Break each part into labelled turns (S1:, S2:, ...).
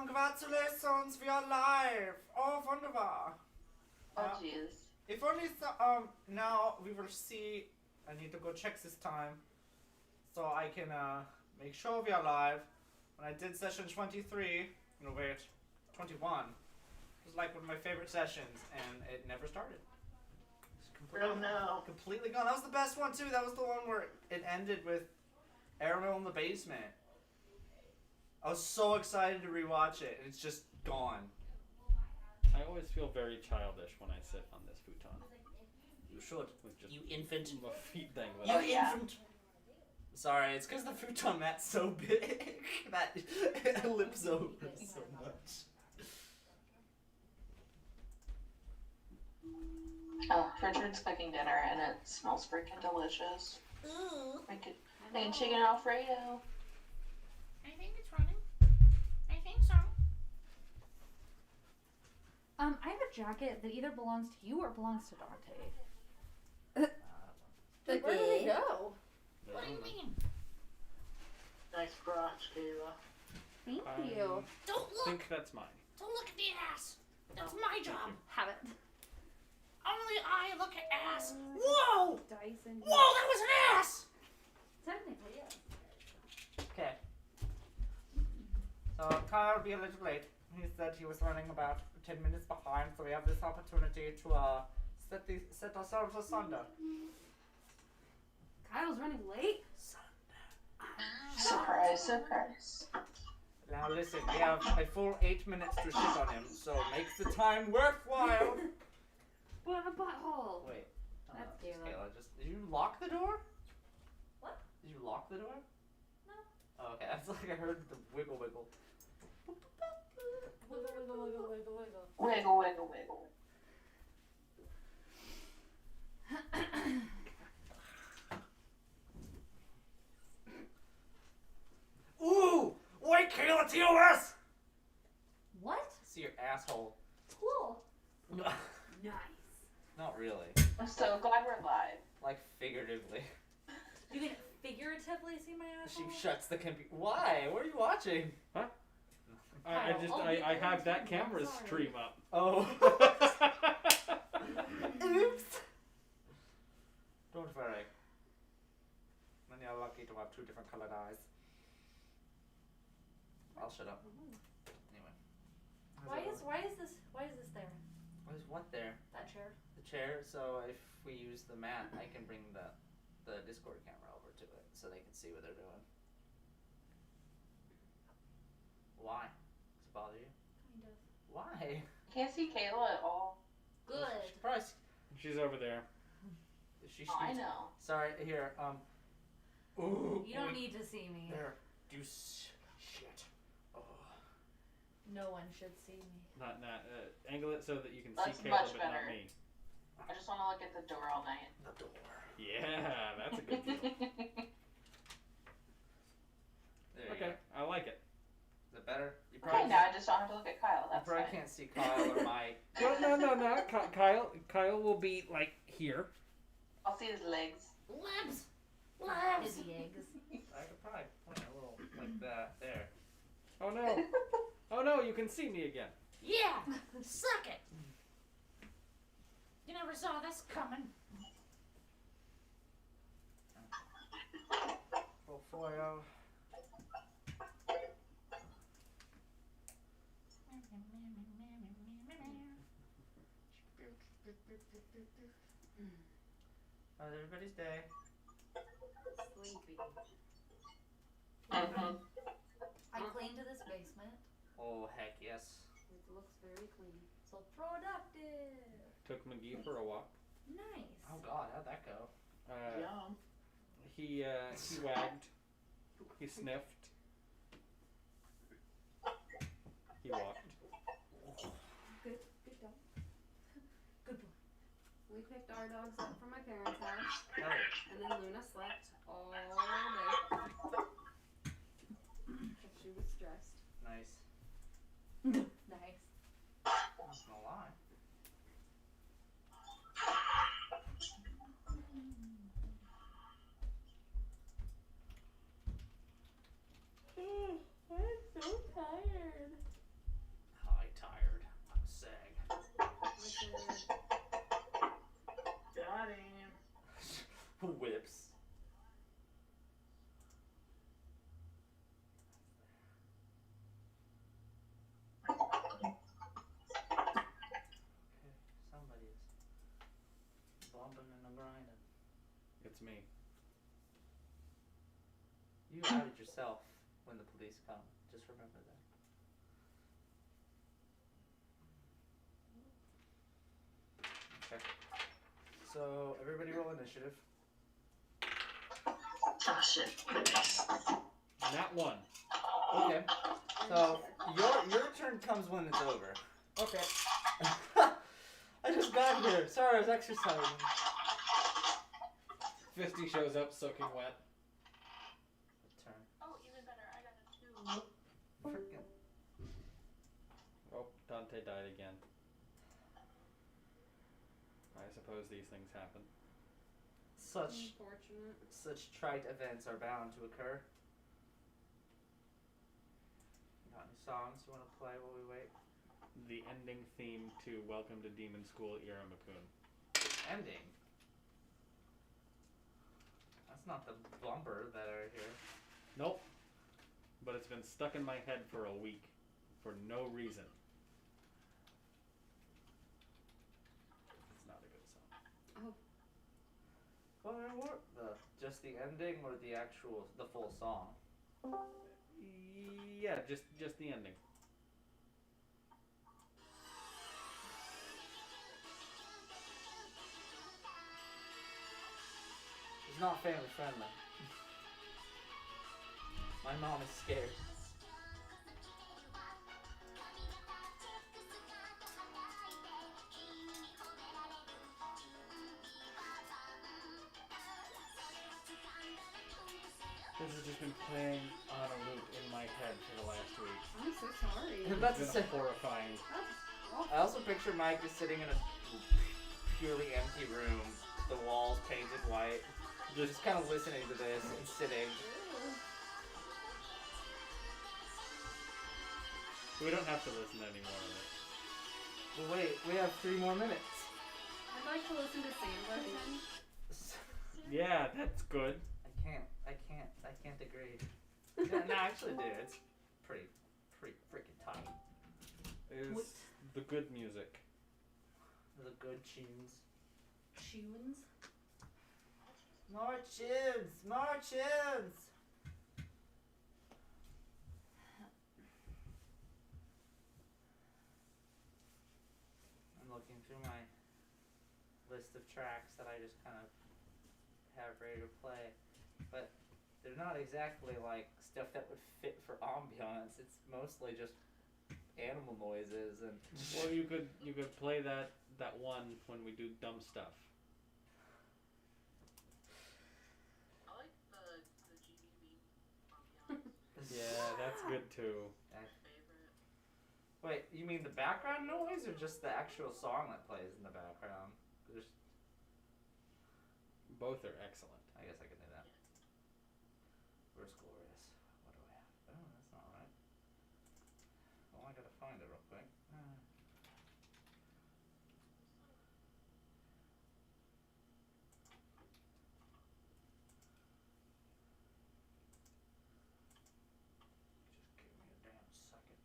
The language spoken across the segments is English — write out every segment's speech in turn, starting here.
S1: Congratulations, we are live. Oh, wunderbar.
S2: Oh, jeez.
S1: If only now we will see. I need to go check this time, so I can make sure we are live. When I did session 23, no wait, 21. It was like one of my favorite sessions, and it never started.
S2: Oh no.
S1: Completely gone. That was the best one too. That was the one where it ended with Ariel in the basement. I was so excited to rewatch it, and it's just gone.
S3: I always feel very childish when I sit on this futon.
S1: You should.
S3: With just
S1: You infant.
S3: a feet thing.
S1: You
S2: yeah.
S1: infant. Sorry, it's because the futon mat's so big that it lips over so much.
S2: Oh, Richard's cooking dinner and it smells freaking delicious.
S4: Ooh.
S2: Making chicken Alfredo.
S4: I think it's running. I think so.
S5: I have a jacket that either belongs to you or belongs to Dante.
S4: Like,
S5: where did it go?
S4: What do you mean?
S6: Nice crotch, Kayla.
S5: Thank you.
S4: Don't
S3: I
S4: look!
S3: think that's mine.
S4: Don't look at the ass! That's my job!
S5: Have it.
S4: Only I look at ass! Whoa!
S5: Dyson.
S4: Whoa, that was an ass!
S5: Technically, yeah.
S1: Okay. So Kyle will be a little late. He said he was running about 10 minutes behind, so we have this opportunity to set ourselves asunder.
S5: Kyle's running late.
S2: Surprise, surprise.
S1: Now listen, we have a full 8 minutes to shit on him, so make the time worthwhile.
S5: What a butthole.
S1: Wait.
S5: That's Kayla.
S1: Did you lock the door?
S5: What?
S1: Did you lock the door?
S5: No.
S1: Oh, okay. That's like I heard the wiggle wiggle.
S5: Wiggle, wiggle, wiggle, wiggle, wiggle.
S2: Wiggle, wiggle, wiggle.
S1: Ooh! Wait, Kayla, TOS!
S5: What?
S1: See your asshole.
S5: Cool.
S1: Not
S5: Nice.
S1: really.
S2: I'm so glad we're live.
S1: Like figuratively.
S5: You can figuratively see my
S1: She
S5: asshole?
S1: shuts the computer. Why? What are you watching?
S3: Huh?
S5: Kyle,
S3: I have that camera
S5: sorry.
S3: stream up.
S1: Oh. Oops. Don't worry. Then you're lucky to have two different colored eyes. I'll shut up. Anyway.
S5: Why is this there?
S1: What is what there?
S5: That chair.
S1: The chair. So if we use the mat, I can bring the Discord camera over to it so they can see what they're doing. Why? Does it bother you?
S5: Kind of.
S1: Why?
S2: Can't see Kayla at all.
S5: Good.
S1: Surprise.
S3: She's over there.
S1: She
S2: Oh, I
S1: scoots-
S2: know.
S1: Sorry. Here. Ooh.
S5: You don't
S1: wait.
S5: need to see me.
S1: There. Do shit. Oh.
S5: No one should see me.
S3: Not angle it so that you can
S2: That's
S3: see Kayla,
S2: much
S3: but
S2: better.
S3: not me.
S2: I just want to look at the door all night.
S1: The door.
S3: Yeah, that's a good deal.
S1: There you
S3: Okay,
S1: go.
S3: I like it.
S1: Is it better? You
S2: Okay, now I just don't have to look at Kyle.
S1: you
S2: That's
S1: probably
S2: fine.
S1: can't see Kyle or Mike.
S3: No. Kyle will be like here.
S2: I'll see his legs.
S4: Labs!
S5: His
S4: Labs!
S5: eggs.
S1: I could probably point a little like that. There.
S3: Oh no. Oh no, you can see me again.
S4: Yeah! Suck it! You never saw this coming.
S1: Full foil. How's everybody's day?
S5: Sleepy.
S2: Mm-hmm.
S5: I cleaned this basement.
S1: Oh heck yes.
S5: It looks very clean. So productive.
S3: Took McGee for a walk.
S5: Nice.
S1: Oh god, how'd that go?
S2: Yum.
S3: He wagged. He sniffed. He walked.
S7: Good dog. Good boy. We picked our dogs up from my parents' house,
S1: Oh,
S7: and then Luna slept all day. Because she was stressed.
S1: nice.
S5: Nice.
S1: Not gonna lie.
S5: I'm so tired.
S6: Got him.
S1: Whips. Okay, somebody is bumping and grinding.
S3: It's me.
S1: You outed yourself when the police come. Just remember that. Okay. So everybody roll initiative.
S2: Oh shit. Nice.
S3: That one.
S1: Okay. So your turn comes when it's over.
S3: Okay.
S1: I just got here. Sorry, I was exercising.
S3: Fisty shows up soaking wet.
S1: Turn.
S2: Oh, even better. I got a 2.
S1: Freaking.
S3: Oh, Dante died again. I suppose these things happen.
S7: Unfortunate.
S1: Such trite events are bound to occur. Got any songs you want to play while we wait?
S3: The ending theme to Welcome to Demon School, Iramakun.
S1: Ending. That's not the bumper that are here.
S3: Nope. But it's been stuck in my head for a week. For no reason. It's not a good song.
S1: What just the ending or the full song?
S3: Yeah, just the ending.
S1: It's not family friendly. My mom is scared.
S3: This has just been playing on a loop in my head for the last week.
S7: I'm so sorry.
S1: That's
S3: It's been horrifying.
S1: I also picture Mike just sitting in a purely empty room, the walls painted white, just kind of listening to this and sitting.
S3: We don't have to listen to any more of it.
S1: Well, wait, we have 3 more minutes.
S7: I'd like to listen to Sandler again.
S3: Yeah, that's good.
S1: I can't agree. No, actually, dude, it's pretty freaking tight.
S3: It's the good music.
S1: The good tunes.
S7: Tunes?
S1: More tunes! More tunes! I'm looking through my list of tracks that I just kind of have ready to play, but they're not exactly like stuff that would fit for ambiance. It's mostly just animal noises and.
S3: Well, you could play that one when we do dumb stuff.
S2: I like the GBB ambiance.
S3: Yeah, that's good too.
S2: My favorite.
S1: Wait, you mean the background noise or just the actual song that plays in the background? There's,
S3: Both are excellent.
S1: I guess I can do that. Where's Glorious? What do I have? Oh, that's not right. Well, I gotta find it real quick. Just give me a damn second.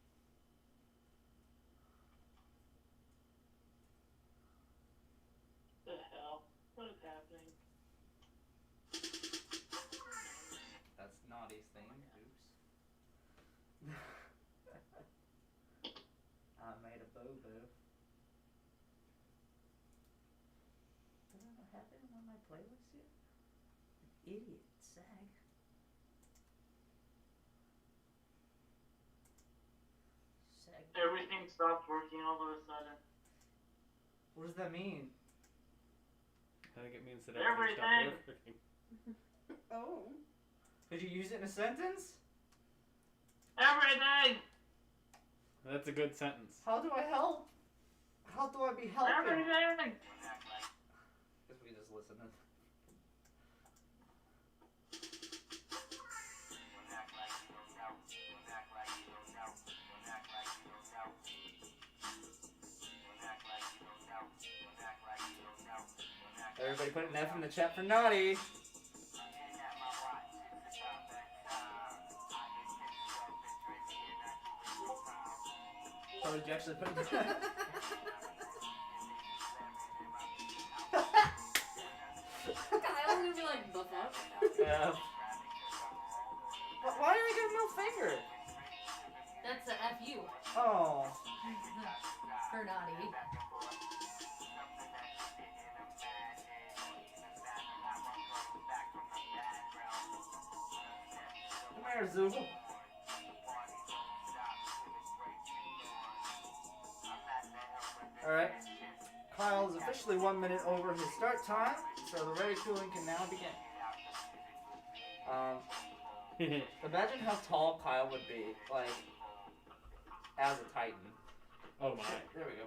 S6: The hell? What is happening?
S1: That's Naughty's thing. Oops. I made a boo-boo. Did I not have it on my playlist yet? Idiot. Sag. Sag.
S6: Everything stopped working all of a sudden.
S1: What does that mean?
S3: I think it means that everything stopped working.
S7: Oh.
S1: Could you use it in a sentence?
S6: Everything!
S3: That's a good sentence.
S1: How do I help? How do I be helping?
S6: Everything!
S1: Guess we just listen to. Everybody put an F in the chat for naughty. Oh, did you actually put it?
S7: Kyle's gonna be like, the fuck?
S1: Yeah. Why did I get a middle finger?
S7: That's a FU
S1: Oh.
S7: for naughty.
S1: Come here, Zoo. Alright. Kyle is officially 1 minute over his start time, so the ready cooling can now begin. Imagine how tall Kyle would be, like, as a Titan.
S3: Oh my.
S1: There we go.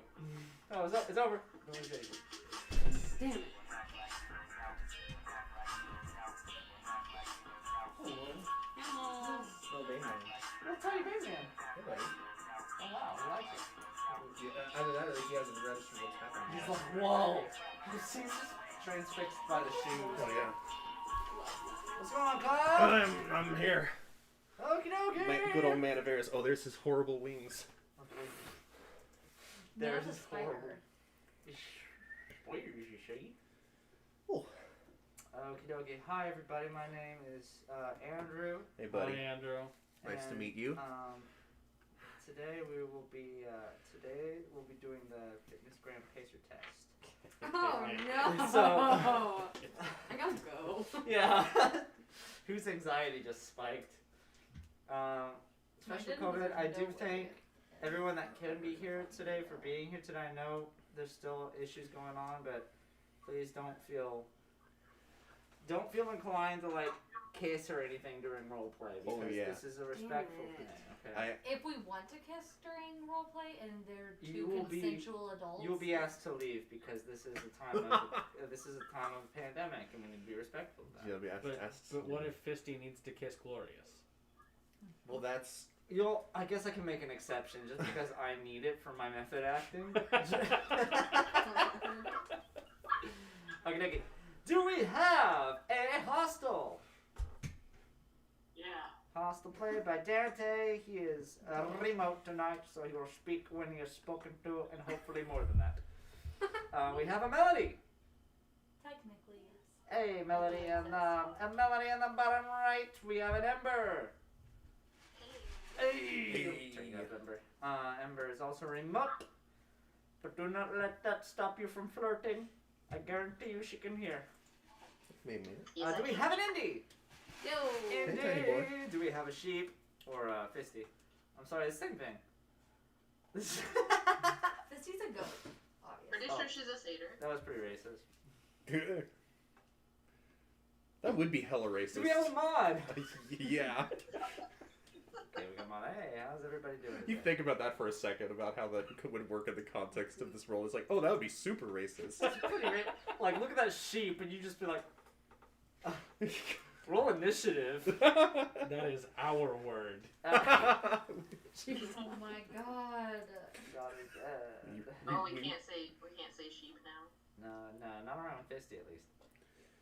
S1: Oh, it's over.
S7: Damn it.
S8: No, Bayman.
S1: Little tiny baby man.
S8: Hey, buddy.
S1: Oh wow, I like it.
S8: Yeah, either that or he hasn't registered what's happening.
S1: He's like, whoa. He's just transfixed by the shoes.
S8: Oh, yeah.
S1: What's going on, Kyle?
S8: I'm here.
S1: Okie dokie.
S8: My good old man of Eris. Oh, there's his horrible wings.
S1: There's
S7: That's
S1: his
S7: a spider.
S1: horrible. Spoilers, you see?
S8: Oh.
S1: Okie dokie. Hi, everybody. My name is Andrew.
S8: Hey, buddy.
S3: Hi, Andrew.
S8: Nice to
S1: and,
S8: meet you.
S1: Today we'll be doing the fitness gram pacer test.
S7: Oh no!
S1: So-
S7: I gotta go.
S1: Yeah. Whose anxiety just spiked. Especially COVID. I do thank everyone that can be here today for being here today. I know there's still issues going on, but please don't feel inclined to like kiss or anything during role play because
S8: Oh, yeah.
S1: this is a respectful
S7: Damn it.
S1: thing. Okay.
S7: If we want to kiss during roleplay and they're
S1: You
S7: two
S1: will be-
S7: consensual adults,
S1: You will be asked to leave because this is a time of this is a time of pandemic, and we need to be respectful of that.
S8: Yeah, we have to
S3: But,
S8: ask.
S3: but what if Fisty needs to kiss Glorious?
S8: Well, that's.
S1: I guess I can make an exception just because I need it for my method acting. Okay. Do we have a hostel?
S6: Yeah.
S1: Hostel played by Dante. He is remote tonight, so he will speak when he is spoken to, and hopefully more than that. We have a Melody.
S7: technically yes.
S1: Hey, Melody, and a Melody in the bottom right. We have an Ember. Hey. Turn you up, Ember. Ember is also remote, but do not let that stop you from flirting. I guarantee you she can hear.
S8: Maybe.
S1: Do we have an Indy?
S7: Yo.
S1: Indy.
S8: Tiny boy.
S1: Do we have a sheep or a fisty? I'm sorry, the same thing.
S7: Fisty's a goat,
S2: Pretty
S7: obviously.
S2: sure she's a satyr.
S1: That was pretty racist.
S8: That would be hella racist.
S1: Do we have a mod?
S8: Yeah.
S1: Okay, we got a mod. Hey, how's everybody doing?
S8: You
S1: today?
S8: think about that for a second about how that would work in the context of this role. It's like, oh, that would be super racist.
S1: It's pretty like, look at that sheep, and you just be like, roll initiative.
S3: That is our word.
S1: Jesus.
S7: Oh my god.
S1: God is dead.
S2: Oh, we can't say sheep now.
S1: No, not around Fisty at least.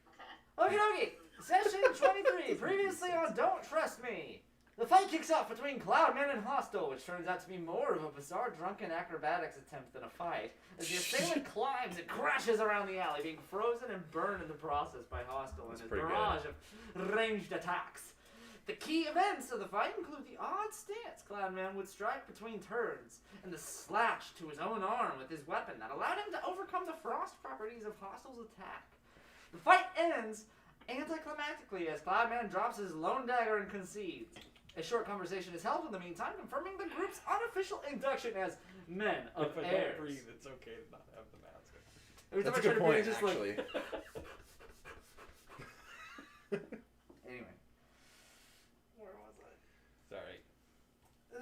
S2: Okay.
S1: Okie dokie! Session 23, previously on Don't Trust Me. The fight kicks off between Cloudman and Hostel, which turns out to be more of a bizarre drunken acrobatics attempt than a fight. As the assailant climbs and crashes around the alley, being frozen and burned in the process by Hostel and
S8: That's
S1: his
S8: pretty
S1: barrage of ranged attacks. The key events of the fight include the odd stance Cloudman would strike between turns, and the slash to his own arm with his weapon that allowed him to overcome the frost properties of Hostel's attack. The fight ends anticlimactically as Cloudman drops his lone dagger and concedes. A short conversation is held in the meantime, confirming the group's unofficial induction as Men of
S3: If I
S1: Airs.
S3: don't breathe, it's okay to not have the mask.
S1: Every time
S8: That's
S1: I
S8: a good
S1: try to breathe,
S8: point,
S1: it's just
S8: actually.
S1: Anyway. Where was I?
S3: Sorry.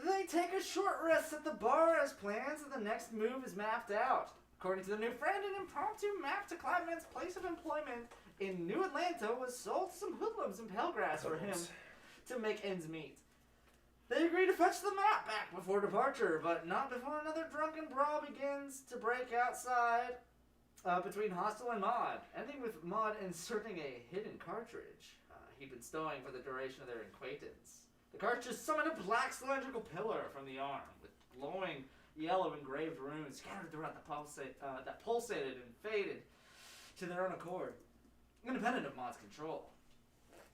S1: They take a short rest at the bar as plans and the next move is mapped out. According to the new friend, an impromptu map to Cloudman's place of employment in New Atlanta was sold to some hoodlums in Palegrass for him to make ends meet. They agree to fetch the map back before departure, but not before another drunken brawl begins to break outside between Hostile and Mod, ending with Mod inserting a hidden cartridge he'd been stowing for the duration of their acquaintance. The cartridge summoned a black cylindrical pillar from the arm, with glowing yellow engraved runes scattered throughout that pulsated and faded to their own accord, independent of Mod's control.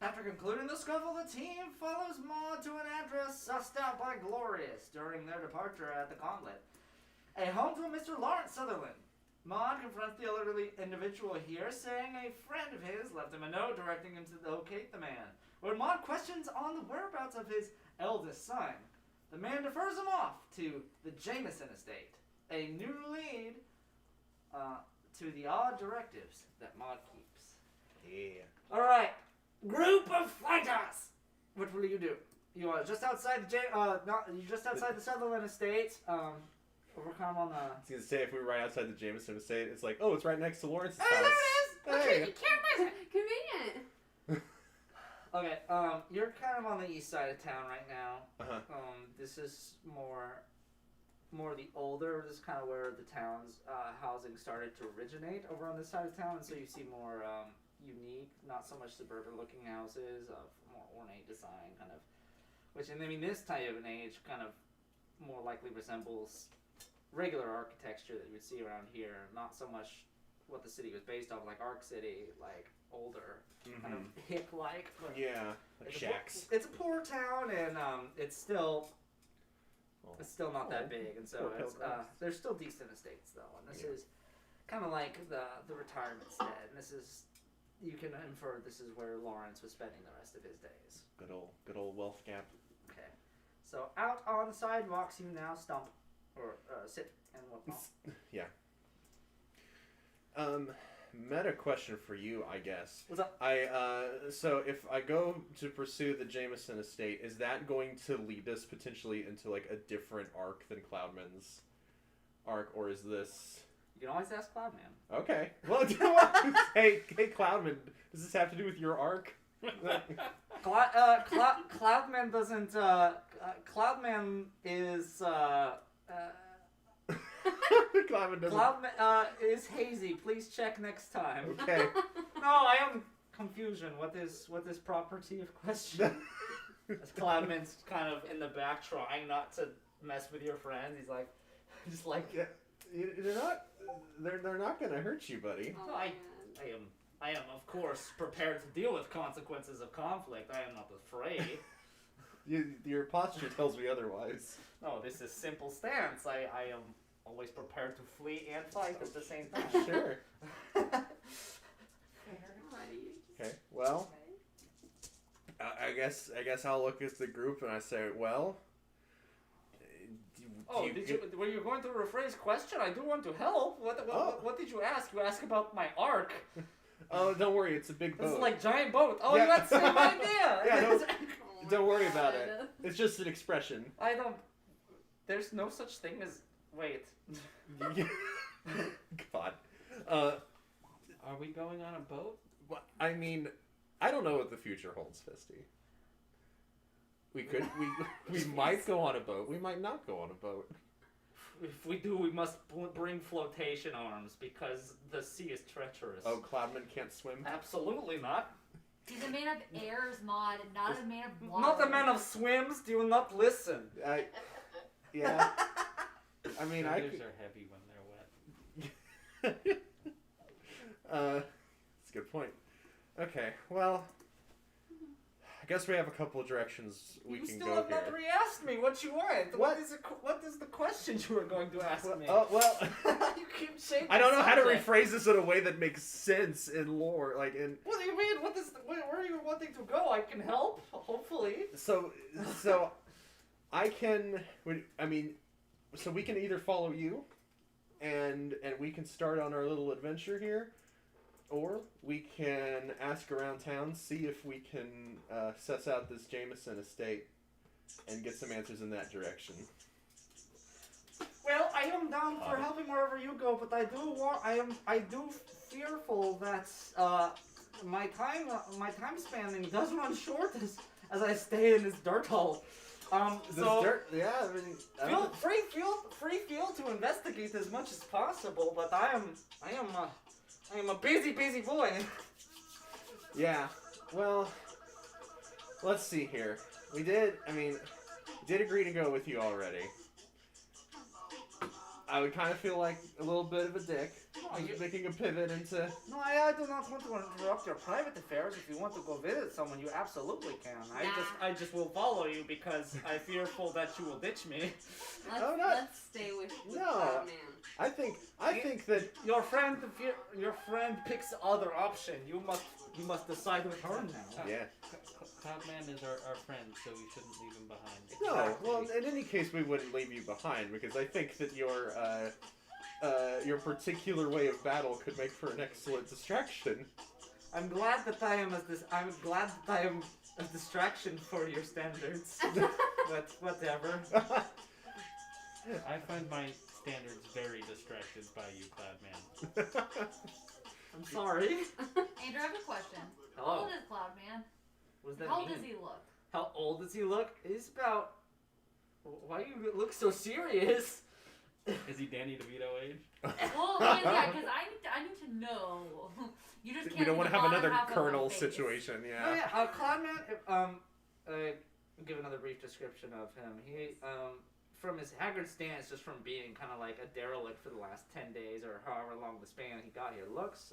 S1: After concluding the scuffle, the team follows Mod to an address sussed out by Glorious during their departure at the Gauntlet, a home to a Mr. Lawrence Sutherland. Mod confronts the elderly individual here, saying a friend of his left him a note directing him to locate the man. When Mod questions on the whereabouts of his eldest son, the man defers him off to the Jameson estate, a new lead to the odd directives that Mod keeps.
S8: Yeah.
S1: Alright, group of fighters! What will you do? You are just outside you're just outside the Sutherland estate. We're kind of on the...
S8: I was gonna say, if we were right outside the Jameson estate, it's like, oh, it's right next to Lawrence's
S7: Oh,
S8: house.
S7: there it is!
S8: Hey.
S7: Okay, you can't miss it. Convenient.
S1: Okay, you're kind of on the east side of town right now.
S8: Uh-huh.
S1: This is more the older, this is kind of where the town's housing started to originate over on this side of town, and so you see more unique, not so much suburban-looking houses of more ornate design, kind of, which, I mean, this type of an age kind of more likely resembles regular architecture that you would see around here, not so much what the city was based off, like Arc City, like older, kind of hick-like. But
S8: Yeah, like
S1: it's
S8: shacks.
S1: it's a poor town, and it's still not that
S8: Oh,
S1: big, and so
S8: poor
S1: it's,
S8: pilgrims.
S1: there's still decent estates though, and this
S8: Yeah.
S1: is kind of like the retirement stead, and this is, you can infer this is where Lawrence was spending the rest of his days.
S8: Good old wealth gap.
S1: Okay, so out on the sidewalks you now stump or sit and whatnot.
S8: Yeah. Meta question for you, I guess.
S1: What's up?
S8: So if I go to pursue the Jameson estate, is that going to lead us potentially into like a different arc than Cloudman's arc, or is this
S1: You can always ask Cloudman.
S8: okay? Well, hey, Cloudman, does this have to do with your arc?
S1: Cloudman doesn't. Cloudman is.
S8: Cloudman doesn't.
S1: Cloudman is hazy. Please check next time.
S8: Okay.
S1: No, I am confusion. What is property of question? As Cloudman's kind of in the back, trying not to mess with your friends. He's like, just like.
S8: Yeah, they're not. They're not gonna hurt you, buddy.
S7: Oh,
S1: I-
S7: man.
S1: I am of course prepared to deal with consequences of conflict. I am not afraid.
S8: Your posture tells me otherwise.
S1: No, this is simple stance. I am always prepared to flee and fight at the same time.
S8: Sure.
S7: Alrighty.
S8: Okay. Well,
S7: Okay.
S8: I guess I'll look at the group and I say, well.
S1: Were you going to rephrase question? I do want to help.
S8: Oh.
S1: What did you ask? You asked about my arc.
S8: Oh, don't worry, it's a big
S1: This
S8: boat.
S1: is like giant boat. Oh,
S8: Yeah.
S1: you had the same idea.
S8: Yeah,
S7: Oh
S8: Don't
S7: my
S8: worry about
S7: God.
S8: it. It's just an expression.
S1: I don't. There's no such thing as. Wait.
S8: God.
S3: Are we going on a boat?
S8: I mean, I don't know what the future holds, Fisty. We could, we might go on a boat. We might not go on a boat.
S1: If we do, we must bring flotation arms because the sea is treacherous.
S8: Oh, Cloudman can't swim?
S1: Absolutely not.
S5: He's a man of airs, Mod, and not a man of water.
S1: Not a man of swims. Do you not listen?
S8: Yeah. I mean, I
S3: Shoulders
S8: could...
S3: are heavy when they're wet.
S8: That's a good point. Okay, well, I guess we have a couple of directions we
S1: You
S8: can
S1: still
S8: go
S1: have
S8: here.
S1: not re-asked me what you want.
S8: What?
S1: What is the question you were going to ask me?
S8: Oh, well,
S1: You keep changing.
S8: I don't know how to
S1: subject.
S8: rephrase this in a way that makes sense in lore, like in...
S1: What do you mean? Where are you wanting to go? I can help, hopefully.
S8: So I can, I mean, so we can either follow you, and we can start on our little adventure here, or we can ask around town, see if we can suss out this Jameson estate, and get some answers in that direction.
S1: Well, I am down for helping wherever you go, but I do fearful that my time spanning does run short as I stay in this dirt hole. So
S8: yeah, I mean,
S1: free feel to investigate as much as possible, but I am a busy boy.
S8: yeah. Well, let's see here. We did agree to go with you already. I would kind of feel like a little bit of a dick. Making a pivot into...
S1: No, I do not want to interrupt your private affairs. If you want to go visit someone, you absolutely can. I just will follow you because I'm fearful that you will ditch me.
S7: Let's stay with
S8: No.
S7: Cloud Man.
S8: I think that...
S1: Your friend picks other option. You must decide with her now.
S8: Yeah.
S3: Cloudman is our friend, so we shouldn't leave him behind.
S8: No, well, in any case, we wouldn't leave you behind because I think that your particular way of battle could make for an excellent distraction.
S1: I'm glad that I am a distraction for your standards. But whatever.
S3: I find my standards very distracted by you, Cloudman.
S1: I'm sorry.
S5: Andrew, I have a question. How
S1: Hello.
S5: old is Cloud Man?
S1: What does that
S5: How old
S1: mean?
S5: does he look?
S1: How old does he look? He's about. Why do you look so serious?
S3: Is he Danny DeVito age?
S5: Well, yeah, because I need to know. You just can't.
S8: We don't want to have
S5: not
S8: another
S5: have it on
S8: Colonel
S5: face.
S8: situation,
S1: Oh
S8: yeah.
S1: yeah, Cloudman. Give another brief description of him. He from his haggard stance, just from being kind of like a derelict for the last 10 days or however long the span he got here, looks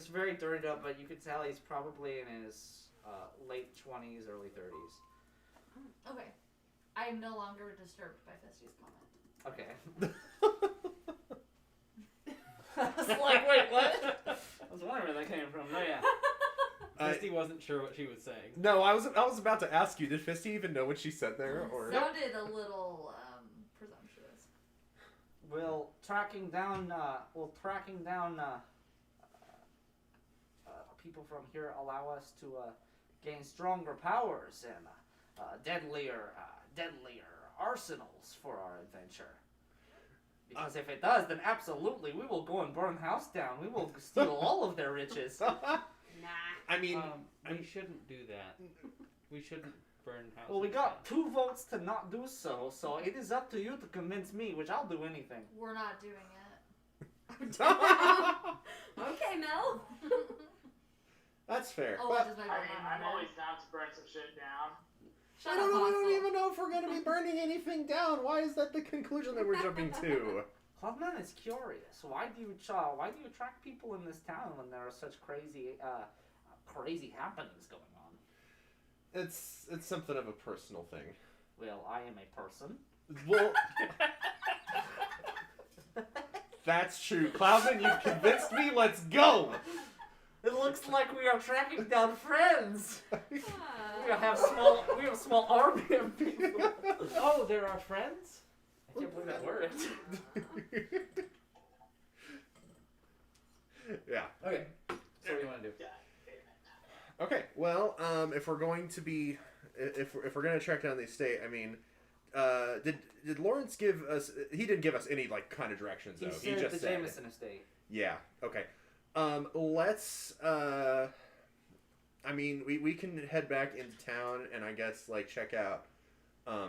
S1: very dirtied up, but you could tell he's probably in his late 20s, early 30s.
S5: Okay. I am no longer disturbed by Festy's comment.
S1: Okay. I was like, wait, what? I was wondering where that came from. No, yeah.
S3: Misty wasn't sure what she was saying.
S8: No, I was about to ask you, did Fisty even know what she said there? Or
S5: Sounded a little presumptuous.
S1: Will tracking down people from here allow us to gain stronger powers and deadlier arsenals for our adventure? Because if it does, then absolutely we will go and burn house down. We will steal all of their riches.
S7: Nah.
S8: I mean,
S3: we shouldn't do that. We shouldn't burn houses.
S1: Well, we got
S3: down.
S1: 2 votes to not do so, so it is up to you to convince me, which I'll do anything.
S5: We're not doing it.
S7: Okay, Mel.
S8: that's fair.
S5: Oh,
S8: But
S5: it is my
S6: I
S5: birthday.
S6: mean, I'm always down to burn some shit down.
S5: Shut
S8: I
S5: up,
S8: don't
S5: Hansel.
S8: even know if we're going to be burning anything down. Why is that the conclusion that we're jumping to?
S1: Cloudman is curious. Why do you attract people in this town when there are such crazy happenings going on?
S8: It's something of a personal thing.
S1: Well, I am a person.
S8: Well, that's true. Cloudman, you've convinced me. Let's go.
S1: It looks like we are tracking down friends. We
S7: Ah.
S1: have a small army of people.
S3: Oh, there are friends?
S1: I can't believe that worked.
S8: Yeah.
S1: Okay. So what do you want to do?
S8: Okay. Well, if we're going to be, if we're going to track down the estate, I mean, did Lawrence give us? He didn't give us any like kind of directions though.
S1: He said
S8: just
S1: the
S8: said.
S1: Jameson estate.
S8: Yeah. Okay. Let's. I mean, we can head back into town and I guess like check out. I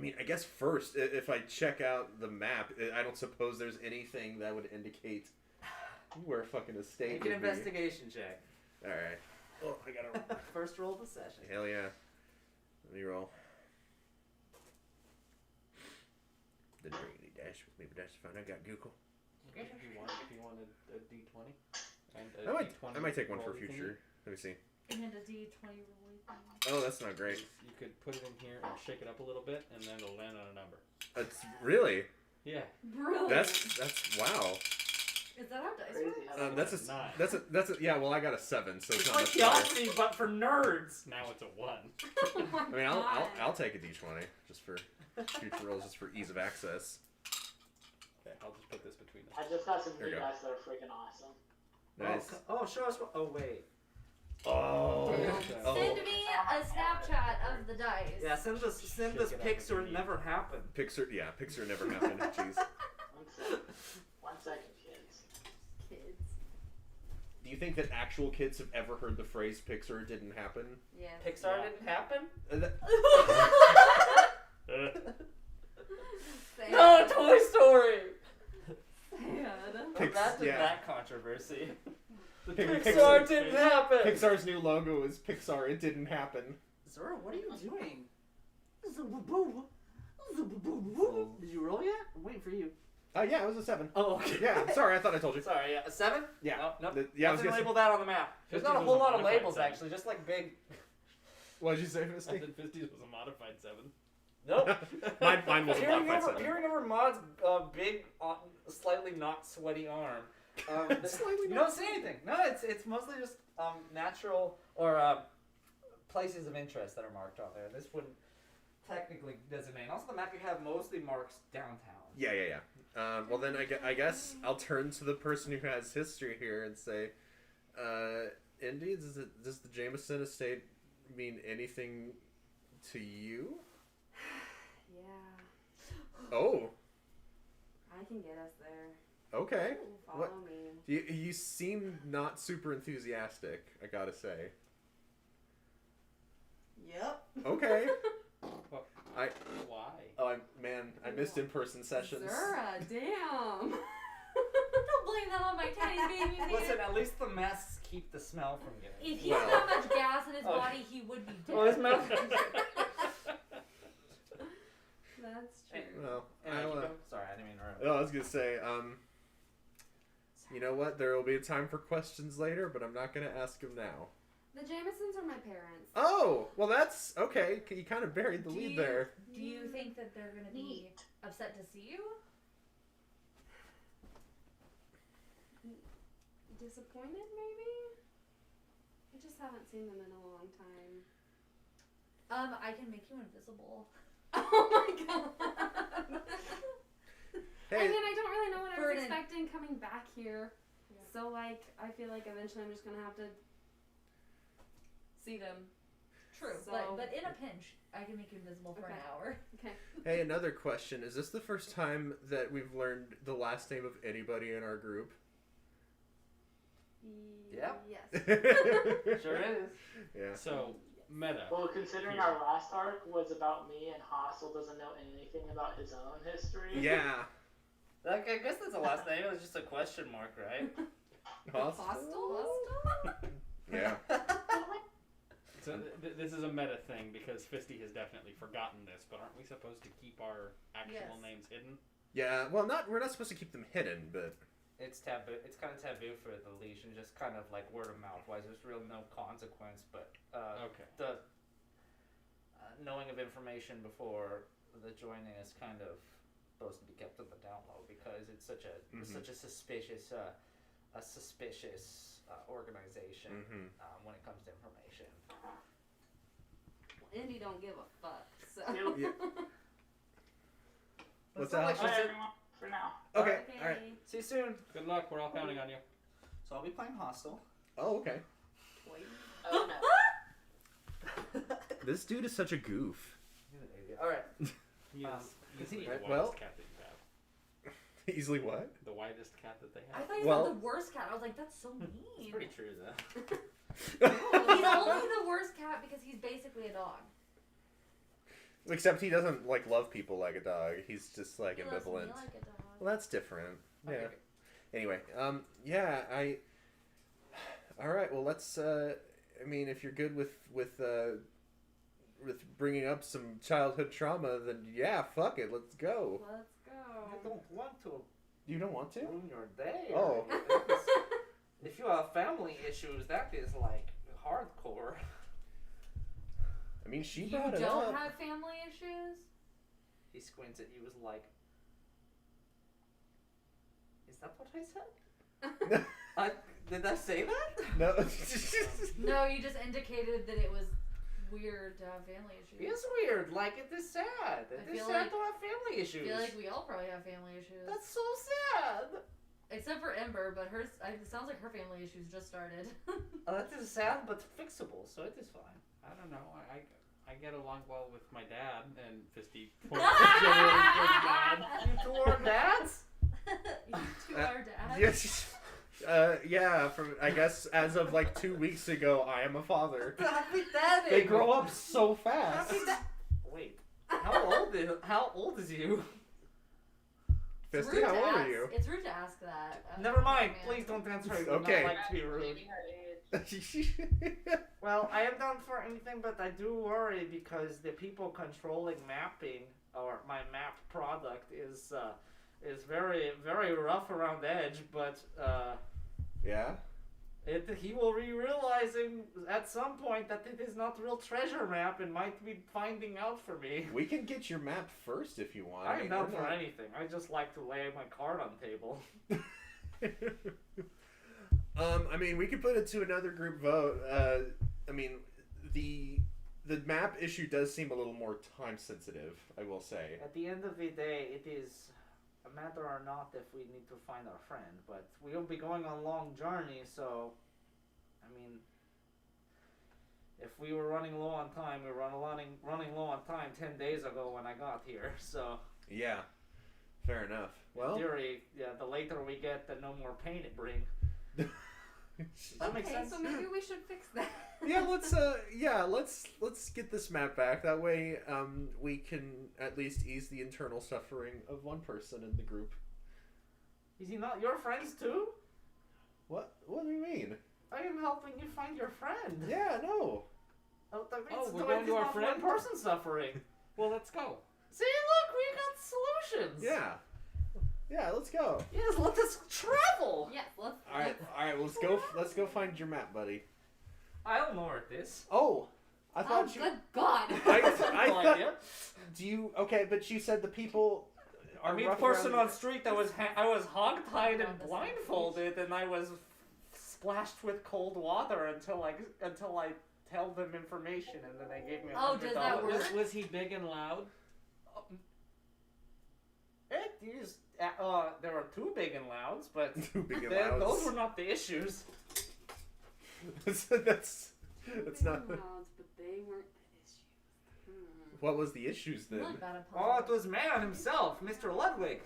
S8: mean, I guess first, if I check out the map, I don't suppose there's anything that would indicate where a fucking estate
S1: Make an
S8: would be.
S1: investigation check.
S8: All right. Oh, I gotta.
S1: First roll of the session.
S8: Hell yeah. Let me roll. Didn't bring any dash with me, but that's fine. I got Google.
S3: If you wanted a D20 and a D20
S8: I might take one for
S3: roll thingy,
S8: future. Let me see.
S5: And a D20 roll thing.
S8: Oh, that's not great.
S3: You could put it in here and shake it up a little bit, and then it'll land on a number.
S8: That's really.
S3: Yeah.
S5: Brilliant.
S8: That's wow.
S5: Is that how dice
S6: Crazy
S5: work?
S6: how that
S8: That's
S6: works.
S3: Nine.
S8: that's a yeah. Well, I got a 7, so it's
S1: It's
S8: not
S1: like
S8: much
S1: the
S8: better.
S1: Yahtzee, but for nerds.
S3: Now it's a 1.
S5: Oh my
S8: I mean,
S5: God.
S8: I'll take a D20 just for future rolls, just for ease of access.
S3: Okay, I'll just put this between them.
S6: I just got some
S8: There
S6: new
S8: you go.
S6: dice that are freaking awesome.
S8: Nice.
S1: Oh, show us what. Oh, wait.
S8: Oh. Oh.
S5: Send me a Snapchat of the dice.
S1: Yeah, send us
S3: Shake it up
S1: pics or
S3: if
S1: it
S3: you
S1: never happened.
S8: Pixar never happened. Jeez.
S6: 1 second. 1 second, kids.
S5: Kids.
S8: Do you think that actual kids have ever heard the phrase Pixar didn't happen?
S5: Yes.
S1: Pixar
S3: Yeah.
S1: didn't happen?
S7: Sad.
S1: Toy Story!
S8: Pix-
S1: Imagine
S8: yeah.
S1: that controversy. The
S8: Pixar
S1: Pixar didn't happen!
S8: Pixar's new logo is Pixar. It didn't happen.
S1: Zora, what are you doing? Did you roll yet? I'm waiting for you.
S8: Yeah, it was a 7.
S1: Oh, okay.
S8: Yeah, sorry, I thought I told you.
S1: Sorry, yeah. A 7?
S8: Yeah.
S1: No, nope.
S8: Yeah, I was
S1: Nothing
S8: gonna
S1: labeled that on the map. There's not a
S3: 50s
S1: whole
S3: was a
S1: lot of
S3: modified
S1: labels,
S3: 7.
S1: actually. Just like big...
S8: What did you say,
S3: I
S8: Misty?
S3: said 50s was a modified 7.
S1: Nope.
S8: mine was a modified 7.
S1: Peering over Maud's big, slightly not sweaty arm.
S8: Slightly
S1: you
S8: not
S1: don't see anything. No, it's mostly just natural or places of interest that are marked on there. This wouldn't technically designate. Also, the map you have mostly marks downtown.
S8: Yeah. Well, then I guess I'll turn to the person who has history here and say, Indy, does the Jameson estate mean anything to you?
S7: Yeah.
S8: Oh,
S7: I can get us there.
S8: okay.
S7: Follow
S8: What-
S7: me.
S8: You seem not super enthusiastic, I gotta say.
S7: Yep.
S8: Okay.
S3: Why?
S8: Oh, I missed in-person sessions.
S7: Zura, damn.
S5: Don't blame that on my tiny baby man.
S1: Listen, at least the masks keep the smell from getting.
S5: If he
S8: Well.
S5: had that much gas in his body, he would be dead.
S1: Oh, his mouth.
S7: That's true.
S8: Well,
S1: Anyway,
S8: I'll,
S1: keep going. Sorry, I didn't mean to interrupt.
S8: I was gonna say, you know what? There will be a time for questions later, but I'm not gonna ask them now.
S7: The Jamesons are my parents.
S8: Oh, well, that's okay. You kind of buried the lead there.
S5: Do you think that they're gonna be upset to see you?
S7: Disappointed, maybe? I just haven't seen them in a long time.
S5: I can make you invisible.
S7: Oh my god.
S8: Hey,
S7: I mean, I don't really know what I
S5: For
S7: was
S5: an-
S7: expecting coming back here.
S5: Yeah.
S7: So, like, I feel like eventually I'm just gonna have to see them.
S5: True,
S7: So-
S5: but in a pinch, I can make you invisible for an
S7: Okay.
S5: hour.
S7: Okay.
S8: hey, another question. Is this the first time that we've learned the last name of anybody in our group?
S1: Yep.
S7: Yes.
S1: Sure is.
S8: Yeah.
S3: So, meta.
S6: Well, considering our last arc was about me and Hostel doesn't know anything about his own history.
S8: Yeah.
S1: Like, I guess that's the last name. It was just a question mark, right?
S8: Hostel?
S7: Hostel?
S8: Yeah.
S3: So this is a meta thing because Fisty has definitely forgotten this, but aren't we supposed to keep our actual
S5: Yes.
S3: names hidden?
S8: Yeah. Well, we're not supposed to keep them hidden, but
S1: It's taboo. It's kind of taboo for the Legion, just kind of like word of mouth wise. There's really no consequence, but
S3: Okay.
S1: the knowing of information before the joining is kind of supposed to be kept on the down low because it's such a suspicious organization when it comes to information.
S7: Well, Indy don't give a fuck, so.
S6: Yep.
S8: Yeah.
S1: But
S8: What's
S1: it's not
S8: that?
S1: like
S6: Bye,
S1: she's
S6: everyone, for now.
S8: okay. All right.
S1: See you soon.
S3: Good luck. We're all counting on you.
S1: So I'll be playing Hostel.
S8: Oh, okay.
S2: Oh no.
S8: This dude is such a goof.
S1: All right.
S3: He is easily the
S8: right,
S3: widest
S8: well-
S3: cat that you have.
S8: Easily what?
S3: The widest cat that they
S5: I
S3: have.
S5: thought you
S8: Well-
S5: said the worst cat. I was like, that's so mean.
S1: It's pretty true though.
S5: He's only the worst cat because he's basically a dog.
S8: Except he doesn't like love people like a dog. He's just like
S5: He loves me
S8: ambivalent.
S5: like a dog.
S8: Well, that's different. Yeah.
S1: Okay.
S8: Anyway, yeah, all right. Well, let's. I mean, if you're good with bringing up some childhood trauma, then yeah, fuck it, let's go.
S7: Let's
S1: I
S7: go.
S1: don't want to
S8: You don't want to?
S1: ruin your day.
S8: Oh.
S1: If you have family issues, that is like hardcore.
S8: I mean, she
S5: You
S8: brought it
S5: don't
S8: up.
S5: have family issues?
S1: He squints at you, was like, "Is that what I said? Did I say that?"
S8: No.
S5: No, you just indicated that it was weird to have family issues.
S1: It is weird. Like it is sad. It
S5: I
S1: is
S5: feel
S1: sad
S5: like-
S1: to have family
S5: I
S1: issues.
S5: feel like we all probably have family issues.
S1: That's so sad.
S5: Except for Ember, but hers, it sounds like her family issues just started.
S1: That is sad, but fixable, so it is fine.
S3: I don't know. I get along well with my dad, and Fisty points generally towards dad.
S1: You two are dads?
S5: You two are dads?
S8: Yes. Yeah, from I guess as of like 2 weeks ago, I am a father.
S1: Happy daddy.
S8: They grow up so fast.
S1: Happy Wait, how old is you?
S5: It's
S8: Fisty,
S5: rude
S8: how
S5: to
S8: old are
S5: ask-
S8: you?
S5: It's rude to ask that.
S1: Never mind.
S5: Man.
S1: Please don't answer. I do
S8: Okay.
S1: not like to be rude.
S2: Maybe her age.
S1: Well, I am down for anything, but I do worry because the people controlling mapping or my map product is very very rough around the edge. But
S8: Yeah.
S1: he will be realizing at some point that it is not real treasure map and might be finding out for me.
S8: We can get your map first if you want.
S1: I am
S8: mean,
S1: down
S8: we're
S1: for
S8: not-
S1: anything. I just like to lay my card on the table.
S8: I mean, we could put it to another group vote. I mean, the map issue does seem a little more time sensitive, I will say.
S1: At the end of the day, it is a matter or not if we need to find our friend, but we'll be going on long journey, so I mean, if we were running low on time, we were running low on time 10 days ago when I got here. So
S8: Yeah, fair enough. Well,
S1: in theory, yeah, the later we get, the no more pain it brings. That makes
S7: Okay,
S1: sense.
S7: so maybe we should fix that.
S8: let's get this map back. That way, we can at least ease the internal suffering of one person in the group.
S1: Is he not your friends too?
S8: What do you mean?
S1: I am helping you find your friend.
S8: Yeah, no.
S1: Oh, that means
S3: Oh, we're
S1: so
S3: going
S1: it
S3: to
S1: is
S3: our
S1: not
S3: friend?
S1: one person suffering.
S3: Well, let's go.
S1: See, look, we got solutions.
S8: Yeah. Yeah, let's go.
S1: Yes, let us travel.
S5: Yes, let's.
S8: All right, let's go find your map, buddy.
S1: I don't know where it is.
S8: Oh, I
S5: Oh,
S8: thought you.
S5: good God.
S8: I
S1: No
S8: thought.
S1: idea.
S8: Do you? Okay, but you said the people are
S1: I mean,
S8: rough
S1: person
S8: around-
S1: on street that was I was hogtied
S5: Oh,
S1: and
S5: this
S1: blindfolded, and I was splashed with cold water until I tell them information, and then they gave me
S5: Oh, does that
S1: $100.
S5: work?
S3: Was he big and loud?
S1: It used there were two big and louds, but
S8: Too big and
S1: then
S8: loud.
S1: those were not the issues.
S8: that's not.
S7: Louds, but they weren't the issue.
S8: What was the issues
S5: I'm
S8: then?
S5: really bad at
S1: Oh, it
S5: puzzles.
S1: was man himself, Mr. Ludwig.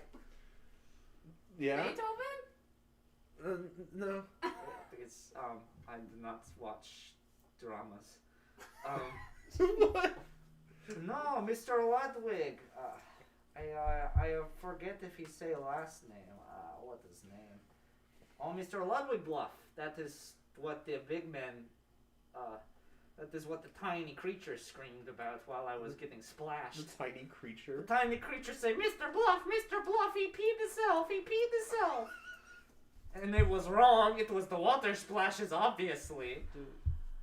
S8: Yeah.
S7: Beethoven?
S8: No.
S1: It's I do not watch dramas.
S8: What?
S1: No, Mr. Ludwig. I forget if he say last name. What is name? Oh, Mr. Ludwig Bluff. That is what the big man. That is what the tiny creature screamed about while I was getting splashed.
S8: The tiny creature.
S1: The tiny creature say, Mr. Bluff, he peed himself, he peed himself. And it was wrong. It was the water splashes, obviously.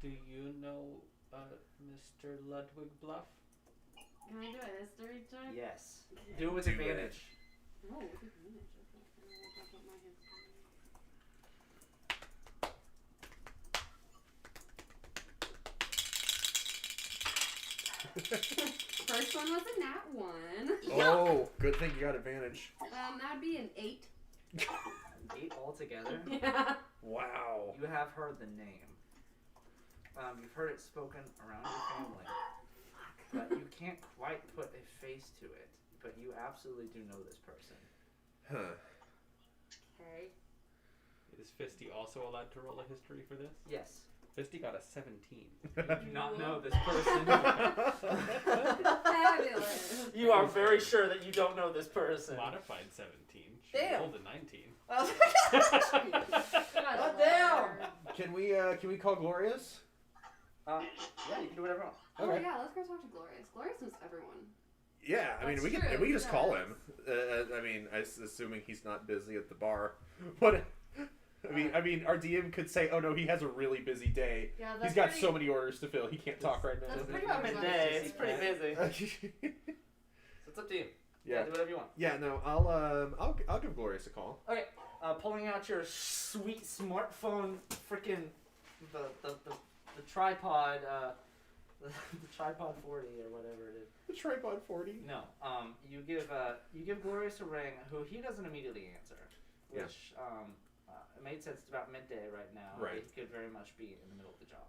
S3: Do you know Mr. Ludwig Bluff?
S7: Can I do a history check?
S1: Yes. Do it with
S8: Do it.
S1: advantage.
S7: Oh, with advantage. Okay. I'll put my history. First one was a nat 1.
S8: Oh, good thing you got advantage.
S7: That'd be an 8.
S1: 8 altogether.
S7: Yeah.
S8: Wow.
S1: You have heard the name. You've heard it spoken around your family. But you can't quite put a face to it. But you absolutely do know this person.
S8: Huh.
S7: Okay.
S3: Is Fisty also allowed to roll a history for this?
S1: Yes.
S3: Fisty got a 17.
S1: You do not know this person.
S7: Fabulous.
S1: You are very sure that you don't know this person.
S3: Modified 17. She
S1: Damn.
S3: rolled a 19.
S1: God damn!
S8: Can we call Glorious?
S1: Yeah, you can do whatever you want.
S7: Oh
S8: Okay.
S7: yeah, let's go talk to Glorious. Glorious knows everyone.
S8: Yeah, I mean
S7: That's
S8: we can
S7: true,
S8: we can just
S7: he
S8: call
S7: does.
S8: him. I mean, assuming he's not busy at the bar. What? I mean, our DM could say, "Oh no, he has a really busy day.
S5: Yeah, that's
S8: He's got
S5: pretty,
S8: so many orders to fill. He can't talk right now."
S5: That's pretty
S1: Not
S5: much
S1: midday. It's pretty busy.
S8: yeah.
S1: So it's up to you. Yeah, do whatever you want.
S8: Yeah. No, I'll give Glorious a call.
S1: Okay, pulling out your sweet smartphone, freaking the tripod, the tripod 40 or whatever it is.
S8: The tripod 40.
S1: No, you give Glorious a ring, who he doesn't immediately answer, which it made sense. It's about midday right now.
S8: Right.
S1: He could very much be in the middle of the job.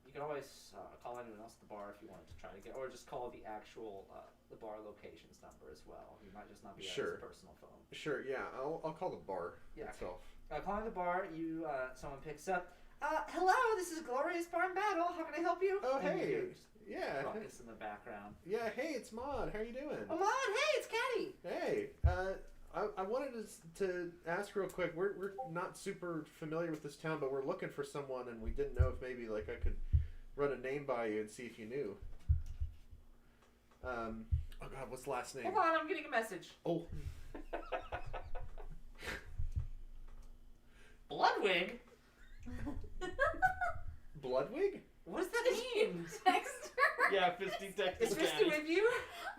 S1: You can always call anyone else at the bar if you wanted to try to get, or just call the actual the bar locations number as well. You might just not be at
S8: Sure.
S1: his personal phone.
S8: Sure. Yeah. I'll call the bar
S1: Yeah.
S8: itself.
S1: calling the bar. Someone picks up. Hello, this is Glorious Barn Battle. How can I help you?
S8: Oh,
S1: And you
S8: hey.
S1: hear
S8: Yeah.
S1: ruckus in the background.
S8: Yeah, hey, it's Maud. How you doing?
S1: Oh, Mom, hey, it's Caddy.
S8: Hey, I wanted to ask real quick. We're not super familiar with this town, but we're looking for someone, and we didn't know if maybe like I could run a name by you and see if you knew. Oh God, what's the last name?
S1: Hold on, I'm getting a message.
S8: Oh,
S1: Bloodwig?
S8: Bloodwig?
S1: What does that mean?
S5: Text her.
S3: Yeah, Fisty texted
S1: Is Fisty
S3: Caddy.
S1: with you?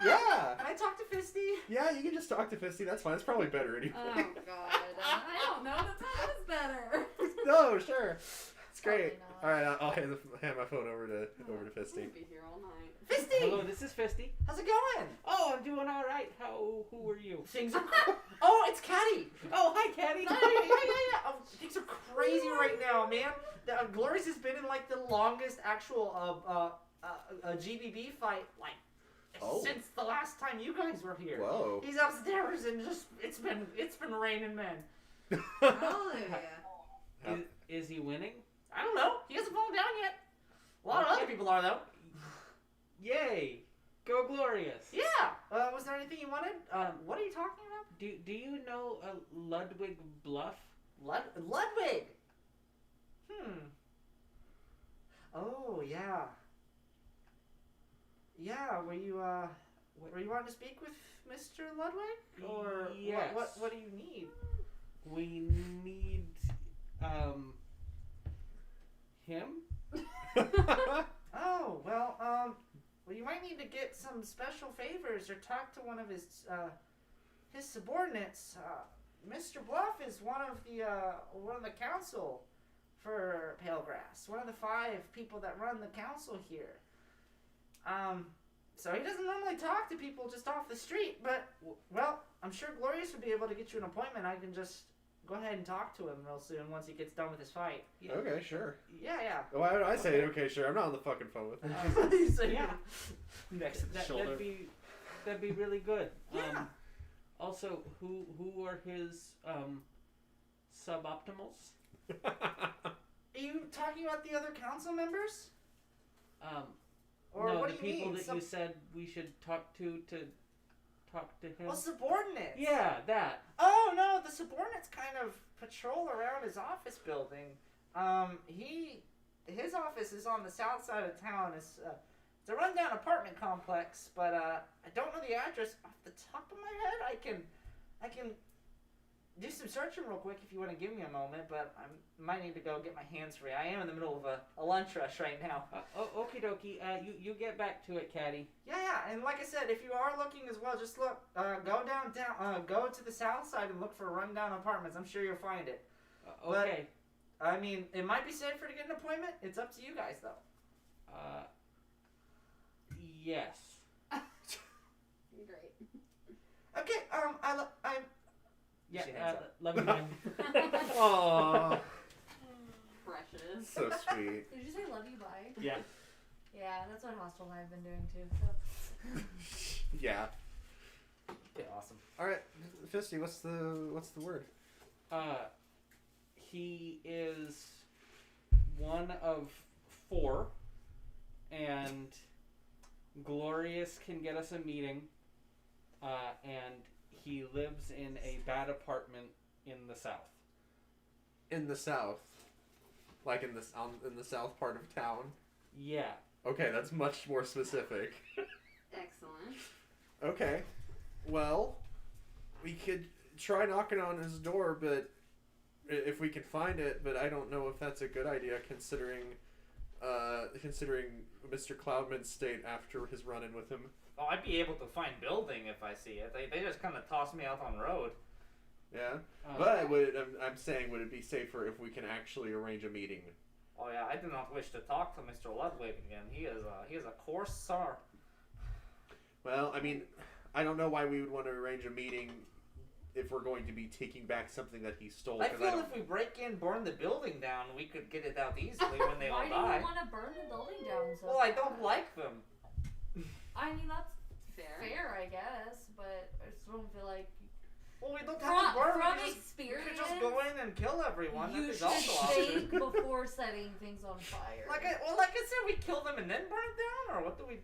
S8: Yeah.
S1: Can I talk to Fisty?
S8: Yeah, you can just talk to Fisty. That's fine. It's probably better anyway.
S5: Oh God, I don't know. That sounds better.
S8: No, sure. It's great.
S5: Probably not.
S8: All right, I'll hand my phone over to Fisty.
S7: We'll be here all night.
S1: Fisty!
S3: Hello, this is Fisty.
S1: How's it going?
S3: Oh, I'm doing all right. Who are you?
S1: Things are... Oh, it's Caddy!
S3: Oh, hi, Caddy.
S1: Yeah. Oh, things are crazy right now, man. Glorious has been in like the longest actual GBB fight since the last time you guys were here.
S8: Whoa.
S1: He's upstairs and just it's been raining men.
S7: Hallelujah.
S3: Is he winning?
S1: I don't know. He hasn't fallen down yet. A lot of other people are though.
S3: Yay! Go Glorious!
S1: Yeah. Was there anything you wanted? What are you talking about?
S3: Do you know Ludwig Bluff?
S1: Ludwig. Oh yeah. Yeah. Were you wanting to speak with Mr. Ludwig? Or
S3: Yes.
S1: what do you need?
S3: We need him.
S1: Oh well. Well, you might need to get some special favors or talk to one of his subordinates. Mr. Bluff is one of the council for Palegrass. One of the 5 people that run the council here. So he doesn't normally talk to people just off the street, but well, I'm sure Glorious would be able to get you an appointment. I can just go ahead and talk to him real soon once he gets done with his fight.
S3: Yeah.
S8: Okay, sure.
S1: Yeah.
S8: Why would I say okay, sure? I'm not on the fucking phone with him.
S1: So
S3: Yeah.
S1: next to the shoulder.
S3: That'd be really good.
S1: Yeah.
S3: Also, who are his suboptimals?
S1: Are you talking about the other council members? Or
S3: No,
S1: what
S3: the
S1: do you
S3: people
S1: mean?
S3: that you said we should talk to talk to him.
S1: Well, subordinates.
S3: Yeah, that.
S1: Oh no, the subordinates kind of patrol around his office building. His office is on the south side of town. It's a rundown apartment complex, but I don't know the address off the top of my head. I can do some searching real quick if you want to give me a moment, but I might need to go get my hands free. I am in the middle of a lunch rush right now.
S3: Okie dokie. You get back to it, Caddy.
S1: Yeah, and like I said, if you are looking as well, just look. Go to the south side and look for rundown apartments. I'm sure you'll find it.
S3: Okay.
S1: I mean, it might be safer to get an appointment. It's up to you guys, though.
S3: Yes.
S7: Great.
S1: Okay.
S3: Yeah.
S1: She hangs up.
S3: Love you, man.
S8: Aww,
S7: Precious.
S8: so sweet.
S5: Did you say love you bye?
S3: Yeah.
S5: Yeah, that's what Hostel and I have been doing too. So.
S8: Yeah.
S1: Okay, awesome.
S8: All right, Fisty, what's the word?
S3: He is one of 4, and Glorious can get us a meeting, and he lives in a bad apartment in the south.
S8: In the south, like in the south part of town.
S3: Yeah.
S8: Okay, that's much more specific.
S7: Excellent.
S8: Okay, well, we could try knocking on his door, but if we can find it, but I don't know if that's a good idea considering Mr. Cloudman's state after his run-in with him.
S1: Oh, I'd be able to find building if I see it. They just kind of toss me out on road.
S8: Yeah,
S3: Oh.
S8: but I'm saying, would it be safer if we can actually arrange a meeting?
S1: Oh yeah, I do not wish to talk to Mr. Ludwig again. He is a coarse sir.
S8: Well, I mean, I don't know why we would want to arrange a meeting if we're going to be taking back something that he stole.
S1: I
S8: 'cause
S1: feel
S8: don't-
S1: if we break in, burn the building down, we could get it out easily when they all
S5: Why do
S1: die.
S5: you want to burn the building down so
S1: Well, I
S5: bad?
S1: don't like them.
S5: I mean, that's
S7: Fair.
S5: fair, I guess, but I just don't feel like...
S1: Well, we don't have to burn.
S5: From
S1: We
S5: experience,
S1: could just go in and kill everyone.
S5: you
S1: That is
S5: should
S1: also option.
S5: think before setting things on fire.
S1: Like I said, we kill them and then burn it down, or what do we?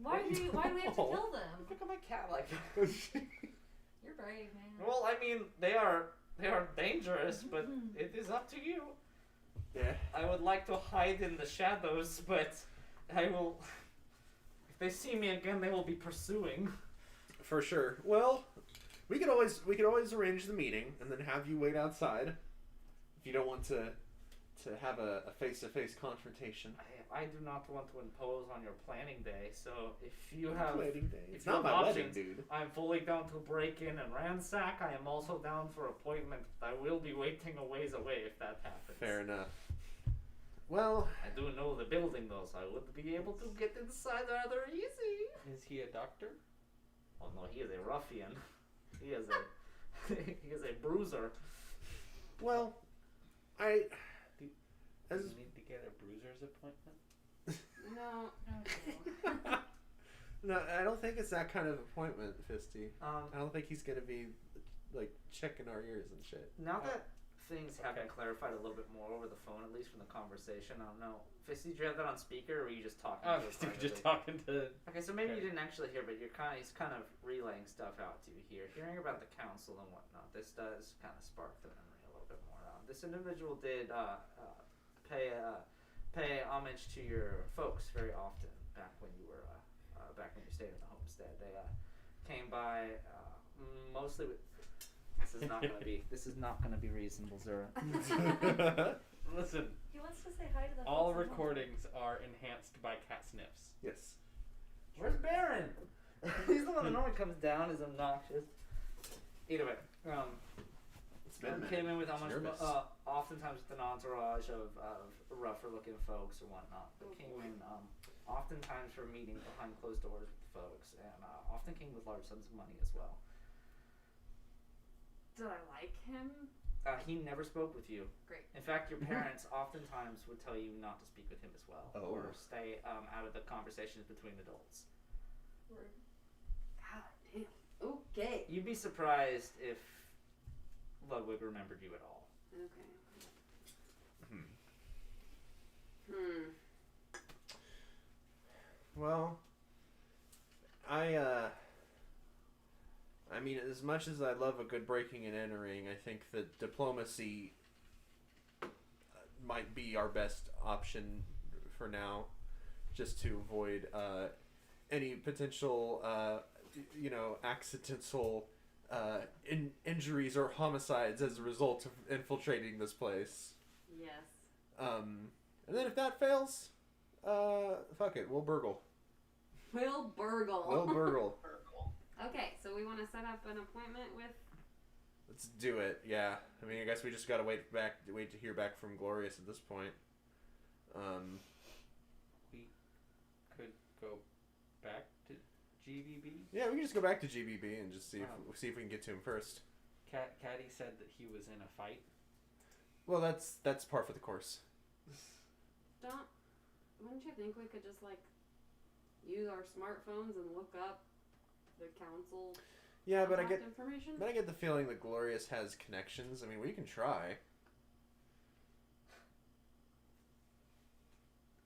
S5: Why do we have to kill them?
S1: Look at my cat like.
S5: You're brave, man.
S1: Well, I mean, they are dangerous, but it is up to you.
S8: Yeah.
S1: I would like to hide in the shadows, but I will. If they see me again, they will be pursuing.
S8: For sure. Well, we could always arrange the meeting and then have you wait outside if you don't want to have a face-to-face confrontation.
S1: I do not want to impose on your planning day, so if you have
S8: Wedding day.
S1: if
S8: It's
S1: you
S8: not
S1: have
S8: my wedding,
S1: options,
S8: dude.
S1: I'm fully down to break in and ransack. I am also down for appointment. I will be waiting a ways away if that happens.
S8: Fair enough. Well,
S1: I do know the building though, so I would be able to get inside rather easy.
S3: Is he a doctor?
S1: Oh no, he is a ruffian. He is a he is a bruiser.
S8: well, I
S3: Do
S8: as
S3: you need to get a bruiser's appointment?
S7: No.
S8: no, I don't think it's that kind of appointment, Fisty.
S1: Um,
S8: I don't think he's gonna be like checking our ears and shit.
S1: now that things have been
S3: Okay.
S1: clarified a little bit more over the phone, at least from the conversation, I don't know. Fisty, did you have that on speaker, or were you just talking?
S3: Oh,
S1: to us
S3: you're just
S1: privately?
S3: talking to.
S1: Okay, so maybe you
S3: Okay.
S1: didn't actually hear, but he's kind of relaying stuff out to you here. Hearing about the council and whatnot, this does kind of spark the memory a little bit more. This individual did pay homage to your folks very often back when you were back when you stayed in the homestead. They came by mostly with. This is not gonna be reasonable, Zura.
S3: Listen,
S5: He wants to say hi to the
S3: all
S5: folks at home.
S3: recordings are enhanced by cat sniffs.
S8: Yes.
S1: Where's Baron? He's the one that normally comes down, is obnoxious. Either way,
S8: It's been a minute.
S1: came in with
S8: He's
S1: almost
S8: nervous.
S1: oftentimes with an entourage of rougher looking folks or whatnot. But came in oftentimes for meetings behind closed doors with folks, and often came with large sums of money as well.
S7: Did I like him?
S1: He never spoke with you.
S7: Great.
S1: In fact, your parents oftentimes would tell you not to speak with him as well,
S8: Oh.
S1: or stay out of the conversations between adults.
S7: God damn. Okay.
S1: You'd be surprised if Ludwig remembered you at all.
S7: Okay.
S8: Hmm. Well, I mean, as much as I love a good breaking and entering, I think that diplomacy might be our best option for now, just to avoid any potential, accidental injuries or homicides as a result of infiltrating this place.
S7: Yes.
S8: And then if that fails, fuck it, we'll burgle.
S7: Will Burgle.
S8: We'll burgle.
S7: Okay, so we want to set up an appointment with.
S8: Let's do it. Yeah. I mean, I guess we just gotta wait to hear back from Glorious at this point.
S3: We could go back to GBB.
S8: Yeah, we can just go back to GBB and just see if we can get to him first.
S3: Caddy said that he was in a fight.
S8: Well, that's par for the course.
S7: Wouldn't you think we could just use our smartphones and look up the council?
S8: Yeah, but I
S7: contact
S8: get
S7: information.
S8: the feeling that Glorious has connections. I mean, we can try.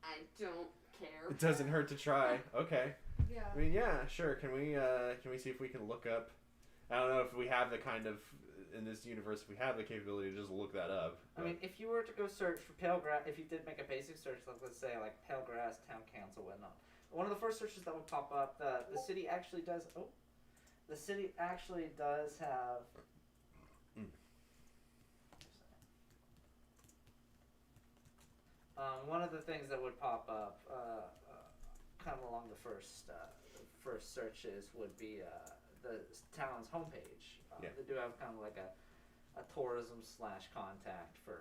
S7: I don't care.
S8: It doesn't hurt to try. Okay.
S5: Yeah.
S8: I mean, yeah, sure. Can we see if we can look up? I don't know if we have the kind of in this universe if we have the capability to just look that up.
S1: I mean, if you were to go search for pale grass, if you did make a basic search, let's say pale grass, town council, whatnot, one of the first searches that would pop up, the city actually does. Oh, the city actually does have. One of the things that would pop up, kind of along the first searches, would be the town's homepage.
S8: Yeah.
S1: They do have kind of like a tourism / contact for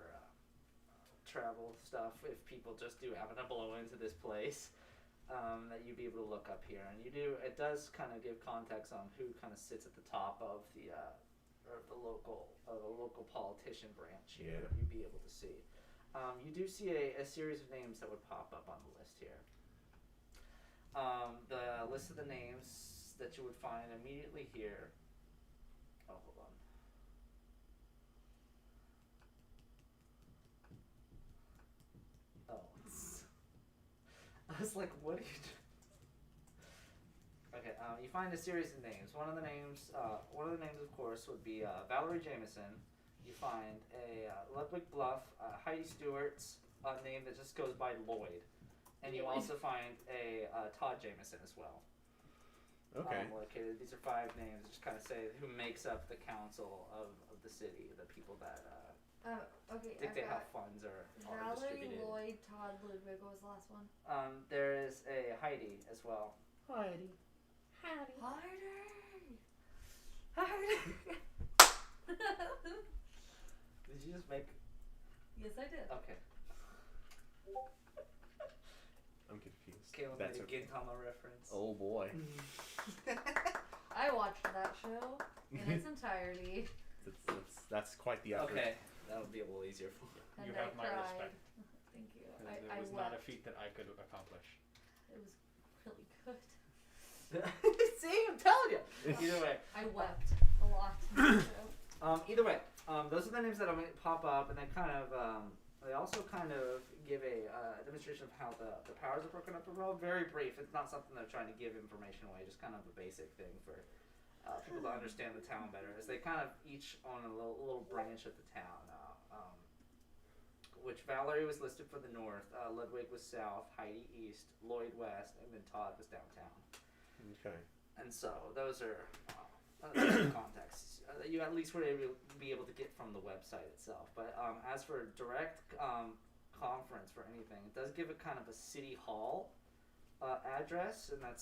S1: travel stuff. If people just do happen to blow into this place, that you'd be able to look up here, and it does kind of give context on who kind of sits at the top of the local politician branch here.
S8: Yeah.
S1: You'd be able to see. You do see a series of names that would pop up on the list here. The list of the names that you would find immediately here. Oh, hold on. I was like, what are you doing? Okay, you find a series of names. One of the names, of course, would be Valerie Jameson. You find a Ludwig Bluff, Heidi Stewart's name that just goes by Lloyd, and you also find a Todd Jameson as well.
S8: Okay.
S1: Located. These are 5 names that just kind of say who makes up the council of the city, the people that
S7: Okay.
S1: dictate how funds are
S7: Valerie,
S1: distributed.
S7: Lloyd, Todd, Ludwig. What was the last one?
S1: There is a Heidi as well.
S8: Heidi.
S7: Howdy.
S1: Did you just make?
S7: Yes, I did.
S1: Okay.
S8: I'm confused.
S1: Caleb
S8: That's
S1: made a
S8: okay.
S1: Gintama reference.
S8: Oh boy.
S7: I watched that show in its entirety.
S8: That's quite the effort.
S1: Okay, that would be a little easier for you.
S7: And
S9: You
S7: I
S9: have my
S7: cried.
S9: respect.
S7: Thank you.
S9: It
S7: I
S9: was
S7: wept.
S9: not a feat that I could accomplish.
S7: It was really good.
S1: See, I'm telling you. Either way,
S7: I wept a lot in the show.
S1: either way, those are the names that pop up, and they kind of, they also kind of give a demonstration of how the powers are broken up. But real very brief. It's not something they're trying to give information away. Just kind of a basic thing for people to understand the town better. As they kind of each own a little branch of the town. Which Valerie was listed for the north, Ludwig was south, Heidi east, Lloyd west, and then Todd was downtown.
S8: Okay.
S1: And so those are the contexts that you at least were able to be able to get from the website itself. But as for direct conference for anything, it does give it kind of a city hall address, and that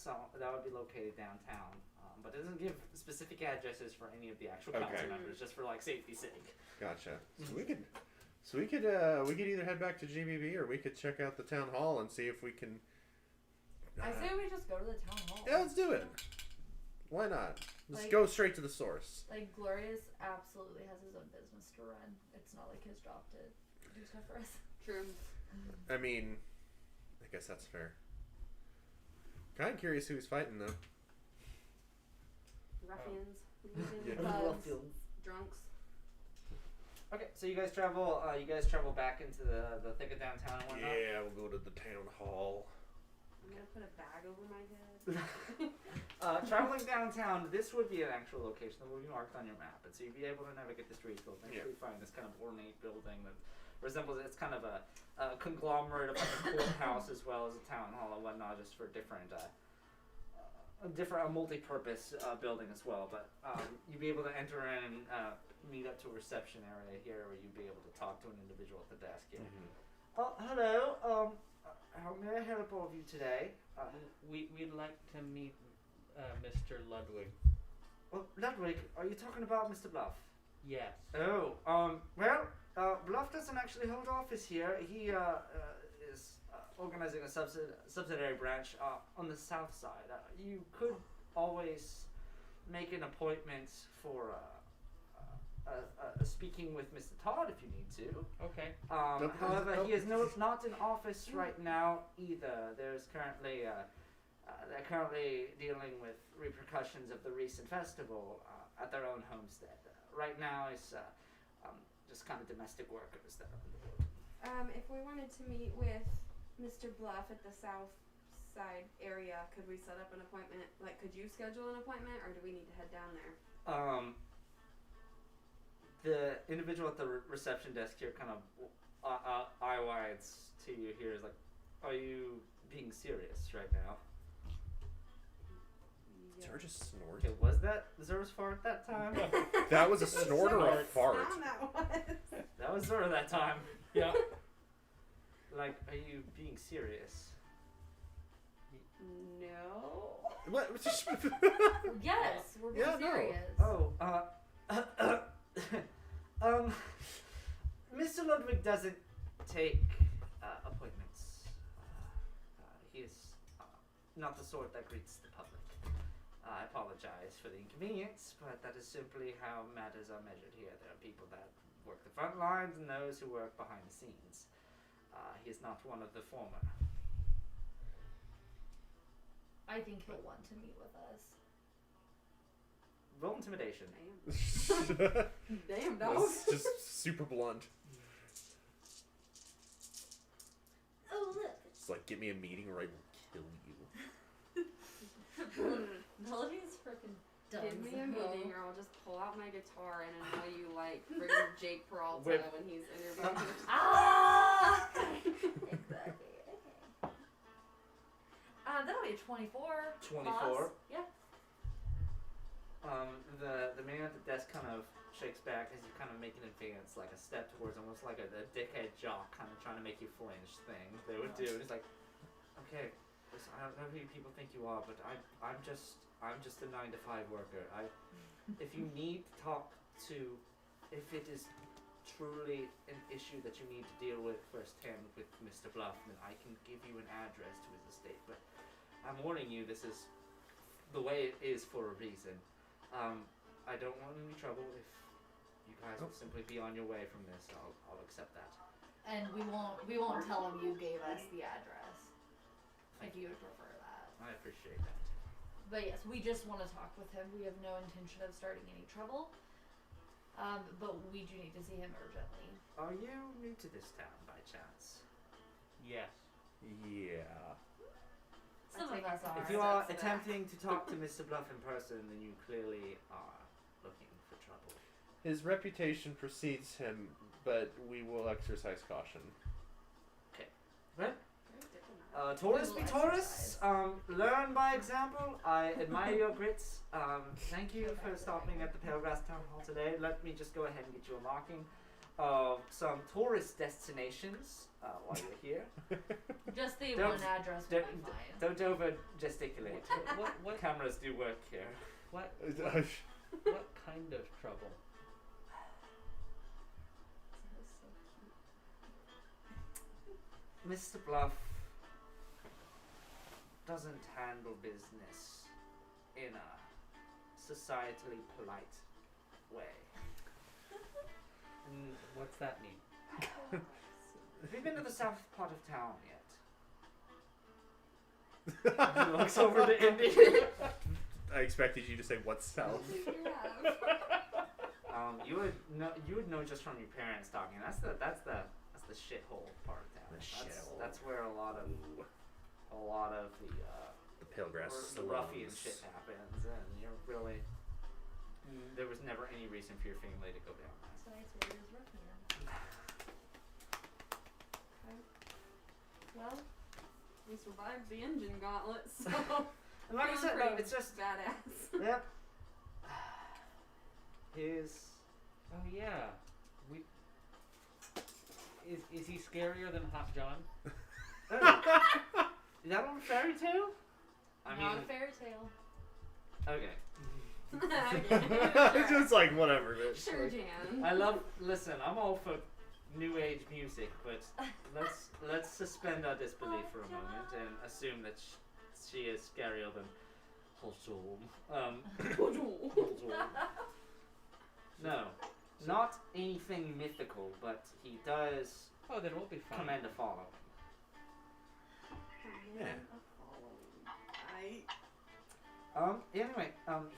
S1: would be located downtown. But it doesn't give specific addresses for any of the actual council members, just for like safety's sake.
S8: Gotcha. So we could either head back to GBB or we could check out the town hall and see if we can.
S7: I say we just go to the town hall.
S8: Yeah, let's do it. Why not? Let's
S7: Like-
S8: go straight to the source.
S7: Like, Glorious absolutely has his own business to run. It's not like his job to do stuff for us.
S2: True.
S8: I mean, I guess that's fair. Kind of curious who he's fighting though.
S2: Ruffians,
S8: Yeah.
S2: thugs, drunks.
S1: Okay, so you guys travel back into the thick of downtown and whatnot.
S8: Yeah, we'll go to the town hall.
S2: I'm gonna put a bag over my head.
S1: Traveling downtown, this would be an actual location that will be marked on your map, and so you'd be able to navigate the streets. You'll eventually find this kind of ornate building that resembles. It's kind of a conglomerate of like a courthouse as well as a town hall and whatnot, just for different, a multi-purpose building as well. But you'd be able to enter in and meet up to a reception area here, where you'd be able to talk to an individual at the desk here.
S8: Mm-hmm.
S1: Hello. How may I help all of you today?
S3: We'd like to meet Mr. Ludwig.
S1: Ludwig, are you talking about Mr. Bluff?
S3: Yes.
S1: Oh, Bluff doesn't actually hold office here. He is organizing a subsidiary branch on the south side. You could always make an appointment for speaking with Mr. Todd if you need to.
S3: Okay.
S1: However, he is not in office right now either. There's currently they're currently dealing with repercussions of the recent festival at their own homestead. Right now, it's just kind of domestic workers that are on the board.
S10: If we wanted to meet with Mr. Bluff at the south side area, could we set up an appointment? Like, could you schedule an appointment, or do we need to head down there?
S1: The individual at the reception desk here kind of eye-wides to you here is like, are you being serious right now?
S8: Did Zara just snort?
S1: Okay, was that Zura's fart that time?
S8: That was a snort or a fart?
S10: Sound that was.
S1: That was Zura that time.
S3: Yeah.
S1: Like, are you being serious?
S10: No.
S8: What?
S7: Yes, we're being
S8: Yeah, no.
S7: serious.
S1: Oh, Mr. Ludwig doesn't take appointments. He is not the sort that greets the public. I apologize for the inconvenience, but that is simply how matters are measured here. There are people that work the front lines and those who work behind the scenes. He is not one of the former.
S7: I think he'll want to meet with us.
S1: Roll intimidation.
S10: Damn, dog.
S8: That's just super blunt.
S7: Oh, look.
S8: It's like, get me a meeting where I kill you.
S5: Melody's freaking done.
S10: Give me a
S5: so-
S10: meeting, or I'll just pull out my guitar and annoy you like friggin' Jake Peralta
S1: Whip.
S10: when he's interviewing.
S5: Ah! Exactly. Okay. That'll be a 24.
S1: 24?
S5: Boss. Yeah.
S1: The man at the desk kind of shakes back as you kind of make an advance, like a step towards almost like a dickhead jock kind of trying to make you flinch thing they would do. And he's like, okay, listen, I don't know who you people think you are, but I'm just a 9-to-5 worker. If you need to talk to, if it is truly an issue that you need to deal with firsthand with Mr. Bluff, then I can give you an address to his estate. But I'm warning you, this is the way it is for a reason. I don't want any trouble. If you guys will simply be on your way from this, I'll accept that.
S5: And we won't tell him you gave us the address. If you would prefer that.
S1: I appreciate that.
S5: But yes, we just want to talk with him. We have no intention of starting any trouble. But we do need to see him urgently.
S1: Are you new to this town by chance?
S3: Yes.
S8: Yeah.
S5: Some of us are.
S1: If you are
S10: That's
S1: attempting to talk to Mr. Bluff in person, then you clearly are looking for trouble.
S8: His reputation precedes him, but we will exercise caution.
S1: Tourists be
S5: will
S1: tourists. Learn by example. I admire your grits. Thank you for stopping at the Pale Grass Town Hall today. Let me just go ahead and get you a marking of some tourist destinations while you're here.
S5: Just the
S1: Don't-
S5: one address will be fine.
S1: Don't over gesticulate.
S3: What
S1: Cameras do work here.
S3: what kind of trouble?
S1: Mr. Bluff doesn't handle business in a societally polite way.
S3: What's that mean?
S1: Have you been to the south part of town yet? He looks over to Indy.
S8: I expected you to say what's south.
S1: You would know just from your parents talking. That's the shithole part of town.
S8: The shithole.
S1: That's where a lot of
S8: The pale grass
S1: the ruffian shit happens, and you're really there was never any reason for your family to go down that.
S5: Besides, where is Ruffian?
S10: Well, we survived the engine gauntlet, so
S1: And like I said, no, it's just
S10: badass.
S1: yep. His
S3: Oh yeah. We. Is he scarier than Hot John?
S1: is that on fairy tale? I
S5: Not
S1: mean,
S5: a fairy tale.
S1: okay.
S8: It's just like whatever. Bitch.
S10: Sure, Jan.
S1: I love. Listen, I'm all for new age music, but let's suspend our disbelief for a moment and assume that she is scarier than Holzholm. Holzholm. No, not anything mythical, but he does
S3: Oh, then we'll be fine.
S1: command a following.
S8: Yeah.
S1: Anyway,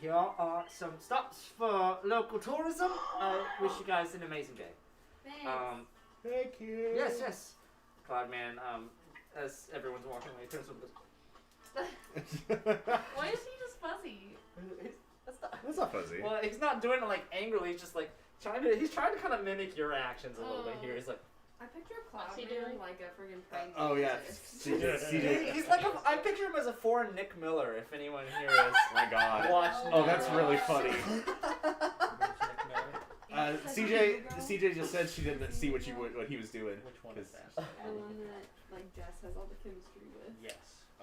S1: here are some stops for local tourism. I wish you guys an amazing day.
S5: Thanks.
S8: Thank you.
S1: Yes. Cloudman, as everyone's walking away, turns to him.
S5: Why is he just fuzzy?
S8: That's not fuzzy.
S1: Well, he's not doing it like angrily. He's just like he's trying to kind of mimic your actions a little bit here. He's like,
S10: I picture
S2: What's he
S10: Cloudman
S2: doing?
S10: like a friggin' praying
S8: Oh yeah.
S10: mantis.
S8: CJ.
S1: he's like I picture him as a foreign Nick Miller. If anyone here is
S8: Oh my god.
S1: watched.
S8: Oh, that's really funny.
S3: Which
S8: CJ just said she didn't see what he was doing.
S3: one is that?
S10: The one that like Jess has all the chemistry with.
S3: Yes.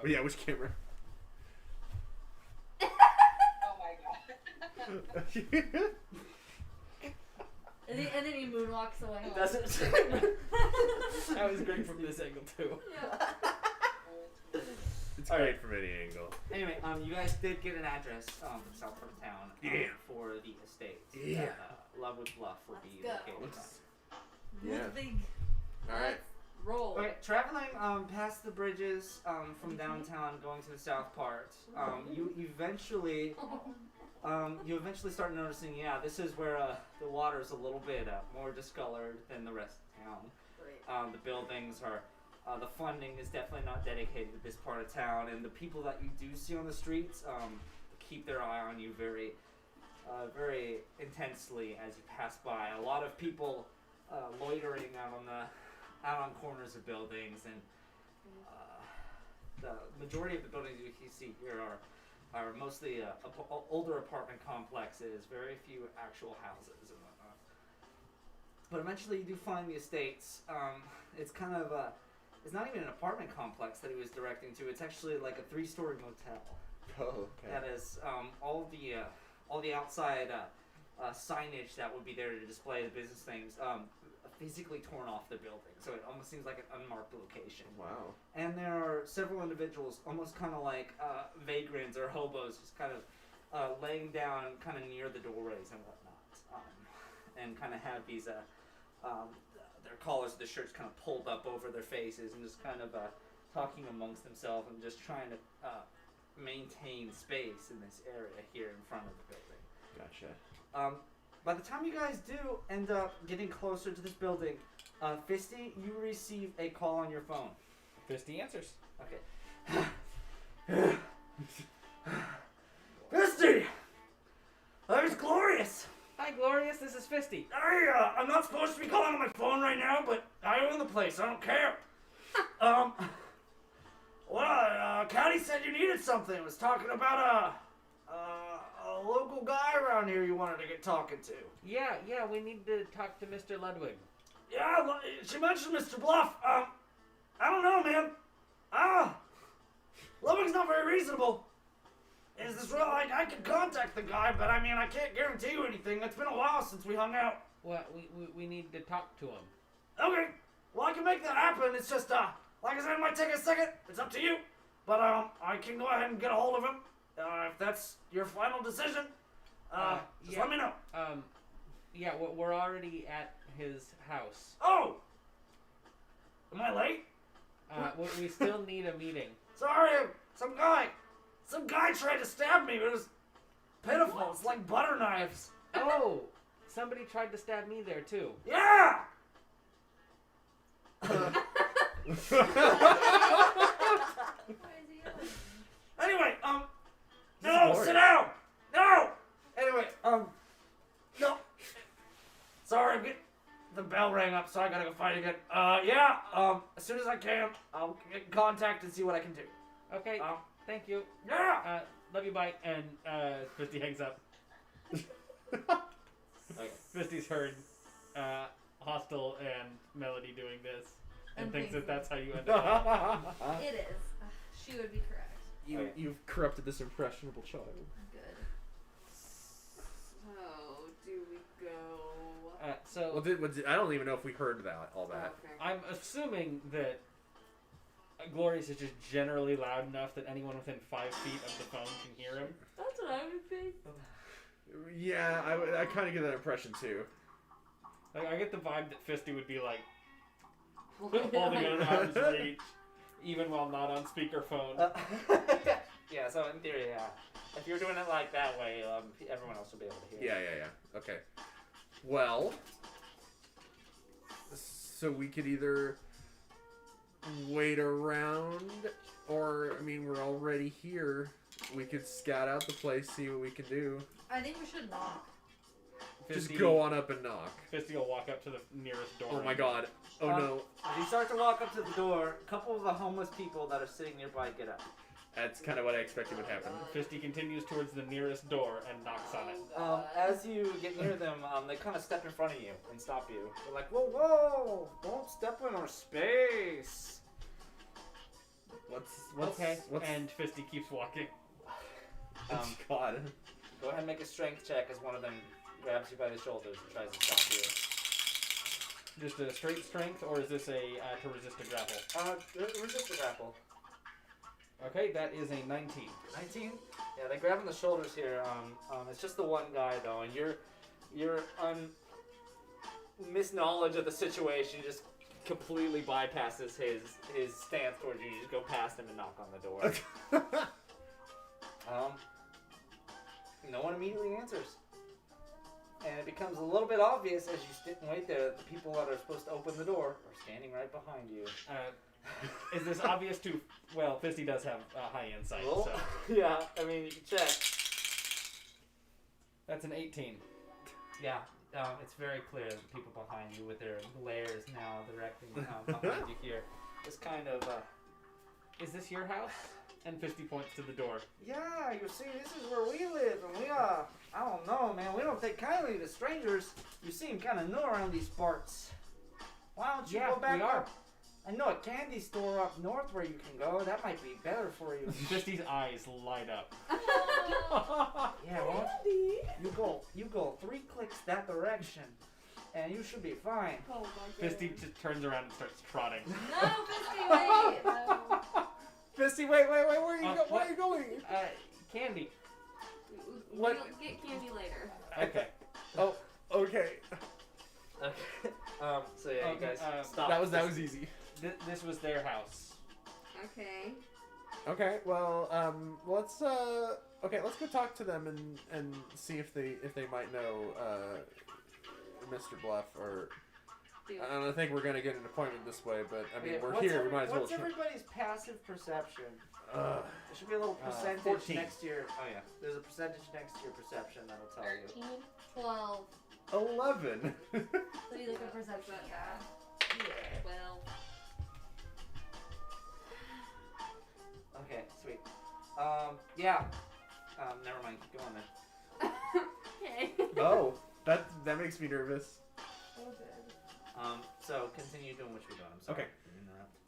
S8: Oh yeah, which camera?
S2: Oh my god.
S5: And then he moonwalks away.
S1: Doesn't.
S3: That was great from this angle too.
S10: Yeah.
S8: It's
S1: All
S8: great
S1: right.
S8: from any angle.
S1: Anyway, you guys did get an address from south part of town
S8: Yeah.
S1: for the estate.
S8: Yeah.
S1: That, Love with Bluff will
S5: Let's
S1: be
S5: go.
S1: located on.
S8: Yeah.
S5: Big.
S8: All right.
S10: Roll.
S1: Okay, traveling past the bridges from downtown, going to the south part, you eventually start noticing, yeah, this is where the water is a little bit more discolored than the rest of town.
S10: Great.
S1: The buildings are The funding is definitely not dedicated to this part of town, and the people that you do see on the streets keep their eye on you very intensely as you pass by. A lot of people loitering out on corners of buildings, and the majority of the buildings you see here are mostly older apartment complexes, very few actual houses and whatnot. But eventually you do find the estates. It's kind of it's not even an apartment complex that he was directing to. It's actually like a 3-story motel.
S8: Oh, okay.
S1: That is all the outside signage that would be there to display the business things physically torn off the building, so it almost seems like an unmarked location.
S8: Wow.
S1: And there are several individuals, almost kind of like vagrants or hobos, just kind of laying down kind of near the doorways and whatnot, and kind of have these their collars of the shirts kind of pulled up over their faces and just kind of talking amongst themselves and just trying to maintain space in this area here in front of the building.
S8: Gotcha.
S1: By the time you guys do end up getting closer to this building, Fisty, you receive a call on your phone.
S3: Fisty answers.
S1: Okay. Fisty! There's Glorious!
S3: Hi, Glorious. This is Fisty.
S1: I'm not supposed to be calling on my phone right now, but I own the place. I don't care. Caddy said you needed something. Was talking about a local guy around here you wanted to get talking to.
S3: Yeah, we need to talk to Mr. Ludwig.
S1: Yeah, she mentioned Mr. Bluff. I don't know, man. Ludwig's not very reasonable. Is this real? I can contact the guy, but I mean, I can't guarantee you anything. It's been a while since we hung out.
S3: Well, we need to talk to him.
S1: Okay. Well, I can make that happen. It's just, like I said, it might take a second. It's up to you. But, I can go ahead and get a hold of him. If that's your final decision, just let me know.
S3: Yeah, we're already at his house.
S1: Oh! Am I late?
S3: We still need a meeting.
S1: Sorry, some guy tried to stab me. It was pitiful. What? It's like butter knives.
S3: Oh, somebody tried to stab me there too.
S1: Yeah! Anyway, no, sit down! No! Anyway, no. Sorry, the bell rang up, so I gotta go fight again. As soon as I can, I'll get in contact and see what I can do.
S3: Okay, thank you.
S1: Yeah!
S3: Love you, bye. And, Fisty hangs up.
S1: Okay.
S3: Fisty's heard, Hostel and Melody doing this, and thinks that that's how you end up.
S5: It is. She would be correct.
S8: You've corrupted this impressionable child.
S5: Good.
S10: So, do we go?
S3: So,
S8: I don't even know if we heard all that.
S10: Okay.
S3: I'm assuming that Glorious is just generally loud enough that anyone within 5 feet of the phone can hear him.
S10: That's what I would think.
S8: Yeah, I kind of get that impression too.
S3: Like, I get the vibe that Fisty would be like holding it at arm's reach, even while not on speakerphone.
S1: Yeah, so in theory, yeah. If you're doing it like that way, everyone else will be able to hear.
S8: Yeah. Okay. Well, so we could either wait around, or, I mean, we're already here. We could scout out the place, see what we can do.
S5: I think we should knock.
S8: Just go on up and knock.
S3: Fisty will walk up to the nearest door.
S8: Oh my god. Oh no.
S1: As you start to walk up to the door, a couple of the homeless people that are sitting nearby get up.
S8: That's kind of what I expected would happen.
S3: Fisty continues towards the nearest door and knocks on it.
S1: As you get near them, they kind of step in front of you and stop you. They're like, whoa, don't step in our space.
S8: What's
S3: And Fisty keeps walking.
S8: God.
S1: Go ahead and make a strength check as one of them grabs you by the shoulders and tries to stop you.
S3: Just a straight strength, or is this a to resist a grapple?
S1: Resist the grapple.
S3: Okay, that is a 19.
S1: 19? Yeah, they grab on the shoulders here. It's just the one guy though, and your misknowledge of the situation just completely bypasses his stance towards you. You just go past him and knock on the door. No one immediately answers. And it becomes a little bit obvious as you sit and wait there that the people that are supposed to open the door are standing right behind you.
S3: Is this obvious to? Well, Fisty does have high insight,
S1: Roll.
S3: so
S1: Yeah, I mean, you can check.
S3: that's an 18.
S1: Yeah, it's very clear that the people behind you with their glares now directing behind you here. It's kind of,
S3: Is this your house? And Fisty points to the door.
S1: yeah, you see, this is where we live, and we, I don't know, man, we don't take kindly to strangers. You seem kind of new around these parts. Why don't you
S3: Yeah,
S1: go back
S3: we are.
S1: up? I know a candy store up north where you can go. That might be better for you.
S3: Fisty's eyes light up.
S1: Yeah, well, you go 3 clicks that direction, and you should be fine.
S10: Oh my
S3: Fisty just turns around and starts trotting.
S5: No, Fisty, wait. No.
S8: Fisty, wait, where are you
S3: What?
S8: where are you going?
S3: Candy.
S8: What?
S10: We'll get candy later.
S3: Okay.
S8: Oh, okay.
S1: Okay. So yeah, you
S3: Okay,
S1: guys stop.
S8: That was easy.
S3: This was their house.
S10: Okay.
S8: Okay, well, let's go talk to them and see if they might know Mr. Bluff, or I don't think we're gonna get an appointment this way, but I mean,
S1: Yeah,
S8: we're here, we might as well
S1: What's everybody's passive perception?
S8: Uh,
S1: There should be a little percentage
S3: 14.
S1: next to your. Oh yeah, there's a percentage next to your perception that'll tell you.
S2: 13.
S5: 12.
S8: 11.
S5: So you look at perception. Yeah.
S10: Well.
S1: Okay, sweet. Yeah. Never mind. Keep going then.
S10: Okay.
S8: Oh, that makes me nervous.
S1: So continue doing what you're doing. I'm sorry.
S8: Okay.
S1: to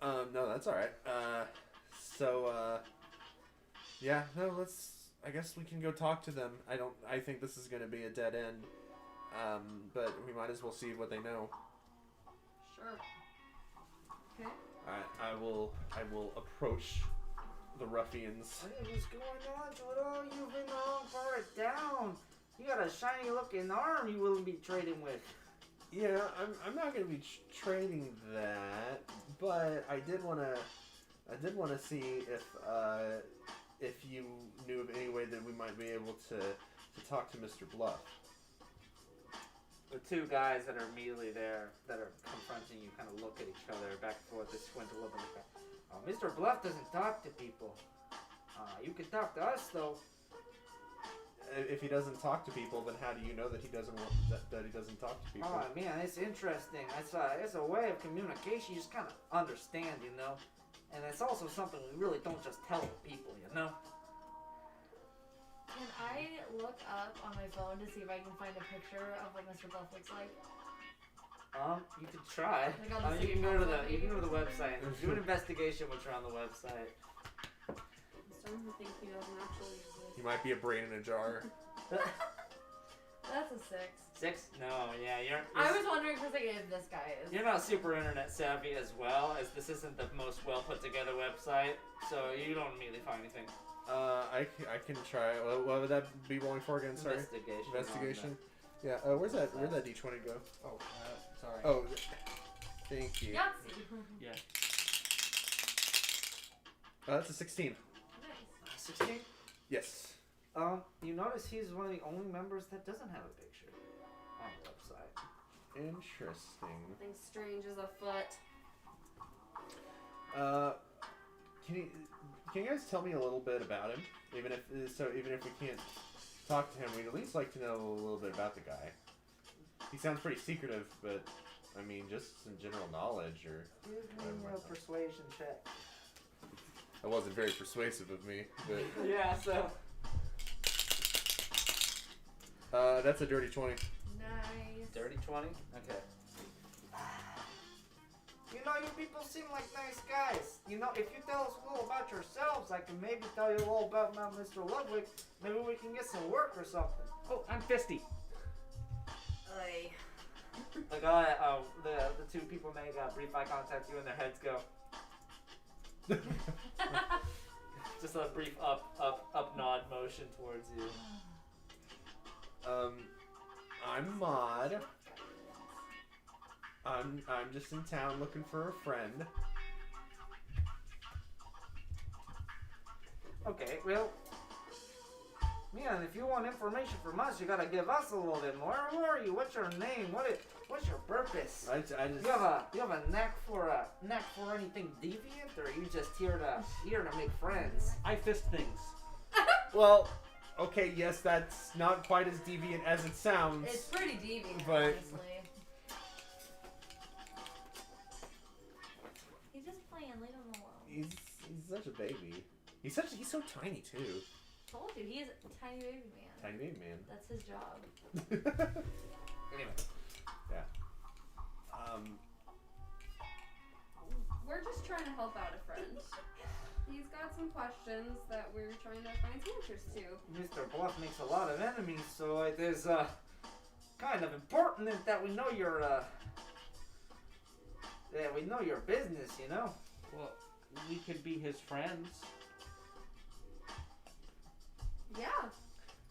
S1: interrupt.
S8: No, that's all right. Yeah, no, I guess we can go talk to them. I think this is gonna be a dead end. But we might as well see what they know.
S10: Sure. Okay.
S8: Alright, I will approach the ruffians.
S1: What is going on, Dodo? You've been the wrong part down. You got a shiny looking arm you will be trading with.
S8: Yeah, I'm not gonna be trading that, but I did wanna see if you knew of any way that we might be able to talk to Mr. Bluff.
S1: The 2 guys that are immediately there, that are confronting you, kind of look at each other back and forth. They squint a little bit. Mr. Bluff doesn't talk to people. You can talk to us though.
S8: If he doesn't talk to people, then how do you know that he doesn't that he doesn't talk to people?
S1: Oh man, it's interesting. It's a way of communication you just kind of understand, you know. And it's also something we really don't just tell people, you know.
S5: Can I look up on my phone to see if I can find a picture of what Mr. Bluff looks like?
S1: You could try.
S5: Like on the
S1: You can
S5: city
S1: go to
S5: council
S1: the
S5: page or
S1: website and do an investigation once you're on the website.
S10: I'm starting to think he doesn't actually exist.
S8: He might be a brain in a jar.
S5: That's a 6.
S1: 6? No, yeah,
S5: I was wondering because if this guy is.
S1: You're not super internet savvy as well, as this isn't the most well put together website, so you don't immediately find anything.
S8: I can try. What would that be rolling for again? Sorry.
S1: Investigation.
S8: Yeah. Where'd that D20 go?
S3: Oh, sorry.
S8: Oh, thank you.
S5: Yahtzee.
S3: Yeah.
S8: That's a 16.
S5: Nice.
S1: 16?
S8: Yes.
S1: You notice he's one of the only members that doesn't have a picture on the website.
S8: Interesting.
S10: Something strange is afoot.
S8: Can you guys tell me a little bit about him? Even if we can't talk to him, we'd at least like to know a little bit about the guy. He sounds pretty secretive, but I mean, just some general knowledge or.
S1: Give me a persuasion check.
S8: That wasn't very persuasive of me, but
S1: Yeah, so.
S8: that's a dirty 20.
S5: Nice.
S1: Dirty 20? Okay. You know, you people seem like nice guys. You know, if you tell us a little about yourselves, I can maybe tell you a little about Mr. Ludwig. Maybe we can get some work or something.
S3: Oh, I'm Fisty.
S10: Ay.
S1: The guy, the 2 people make brief eye contact you and their heads go. Just a brief up nod motion towards you.
S8: I'm Maud. I'm just in town looking for a friend.
S1: Okay, well, Man, if you want information from us, you gotta give us a little bit more. Who are you? What's your name? What's your purpose?
S8: I just.
S1: You have a knack for anything deviant, or are you just here to make friends?
S3: I fist things.
S8: Well, okay, yes, that's not quite as deviant as it sounds.
S5: It's pretty deviant,
S8: But-
S5: honestly. He's just playing. Leave him alone.
S8: He's such a baby. He's so tiny too.
S5: Told you, he is a tiny baby man.
S8: Tiny baby man.
S5: That's his job.
S1: Anyway,
S10: We're just trying to help out a friend. He's got some questions that we're trying to find some answers to.
S1: Mr. Bluff makes a lot of enemies, so it is kind of important that we know your business, you know.
S3: Well, we could be his friends.
S10: Yeah.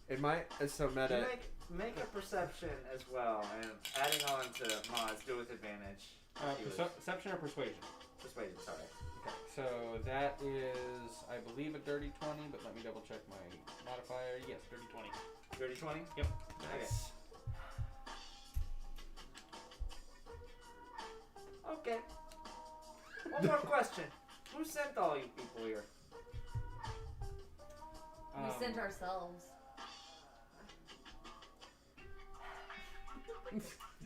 S8: It might. So
S1: You
S8: meta.
S1: make a perception as well, and adding on to Maz, do with advantage. He was-
S3: Perception or persuasion?
S1: Persuasion, sorry.
S3: Okay, so that is, I believe, a dirty 20, but let me double check my modifier. Yes, dirty 20.
S1: Dirty 20?
S3: Yep.
S8: Nice.
S1: Okay. One more question. Who sent all you people here?
S5: We sent ourselves.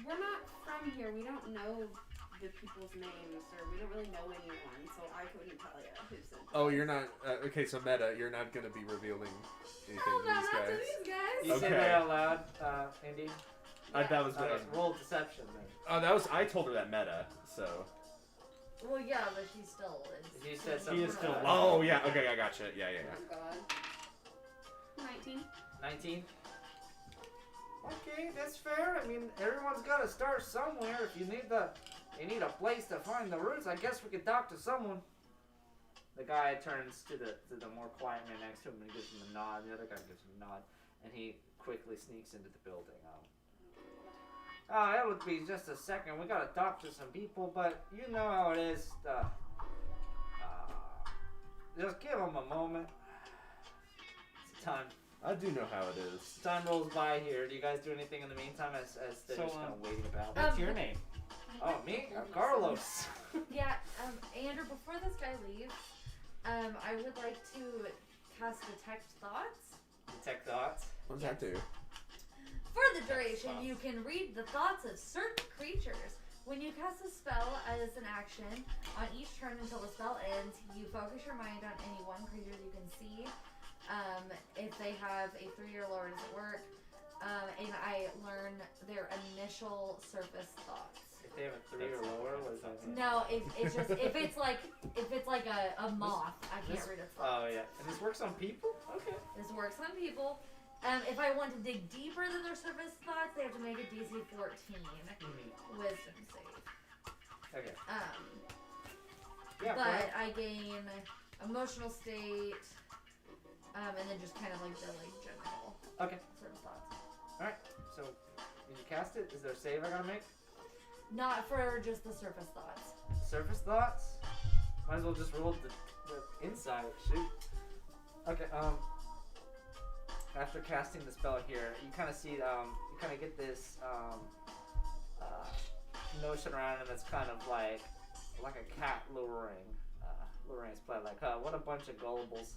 S10: We're not from here. We don't know the people's names, or we don't really know anyone, so I couldn't tell you who sent them.
S8: Oh, you're not. Okay, so meta, you're not gonna be revealing anything
S10: No,
S8: to
S10: not
S8: these
S10: to
S8: guys.
S10: these guys.
S1: You said
S8: Okay.
S1: that out loud, Indy?
S8: That was
S1: Okay,
S8: meta.
S1: roll deception then.
S8: Oh, that was. I told her that meta. So.
S5: Well, yeah, but she still is.
S1: He said
S3: He
S1: something.
S3: is still
S1: about-
S8: Oh yeah. Okay, I gotcha. Yeah.
S10: Oh god. 19.
S1: 19? Okay, that's fair. I mean, everyone's got to start somewhere. If you need a place to find the roots, I guess we could talk to someone. The guy turns to the more quiet man next to him and gives him a nod. The other guy gives him a nod, and he quickly sneaks into the building. It would be just a second. We gotta talk to some people, but you know how it is. Just give them a moment. It's time.
S8: I do know how it is.
S1: Time rolls by here. Do you guys do anything in the meantime as they're
S3: So,
S1: just kind of waiting about?
S3: What's your name?
S1: Oh, me? Carlos.
S5: Yeah, Andrew, before this guy leaves, I would like to cast Detect Thoughts.
S1: Detect thoughts.
S8: What does that do?
S5: For the duration, you can read the thoughts of certain creatures. When you cast a spell as an action, on each turn until the spell ends, you focus your mind on any one creature you can see. If they have a 3 or lower, does it work? And I learn their initial surface thoughts.
S1: If they have a 3 or lower, what does that mean?
S5: No, it's just if it's like a moth, I can't read its thoughts.
S1: Oh yeah. And this works on people? Okay.
S5: This works on people. If I want to dig deeper than their surface thoughts, they have to make a DC 14 wisdom save.
S1: Okay.
S5: But
S1: go ahead.
S5: I gain emotional state, and then just kind of like the general
S1: Okay.
S5: surface thoughts.
S1: Alright. So, did you cast it? Is there a save I gotta make?
S5: Not for just the surface thoughts.
S1: Surface thoughts? Might as well just roll the insight. Shoot. Okay, after casting the spell here, you kind of see, you kind of get this, notion around him that's kind of like a cat luring his play. Like, what a bunch of gullibles.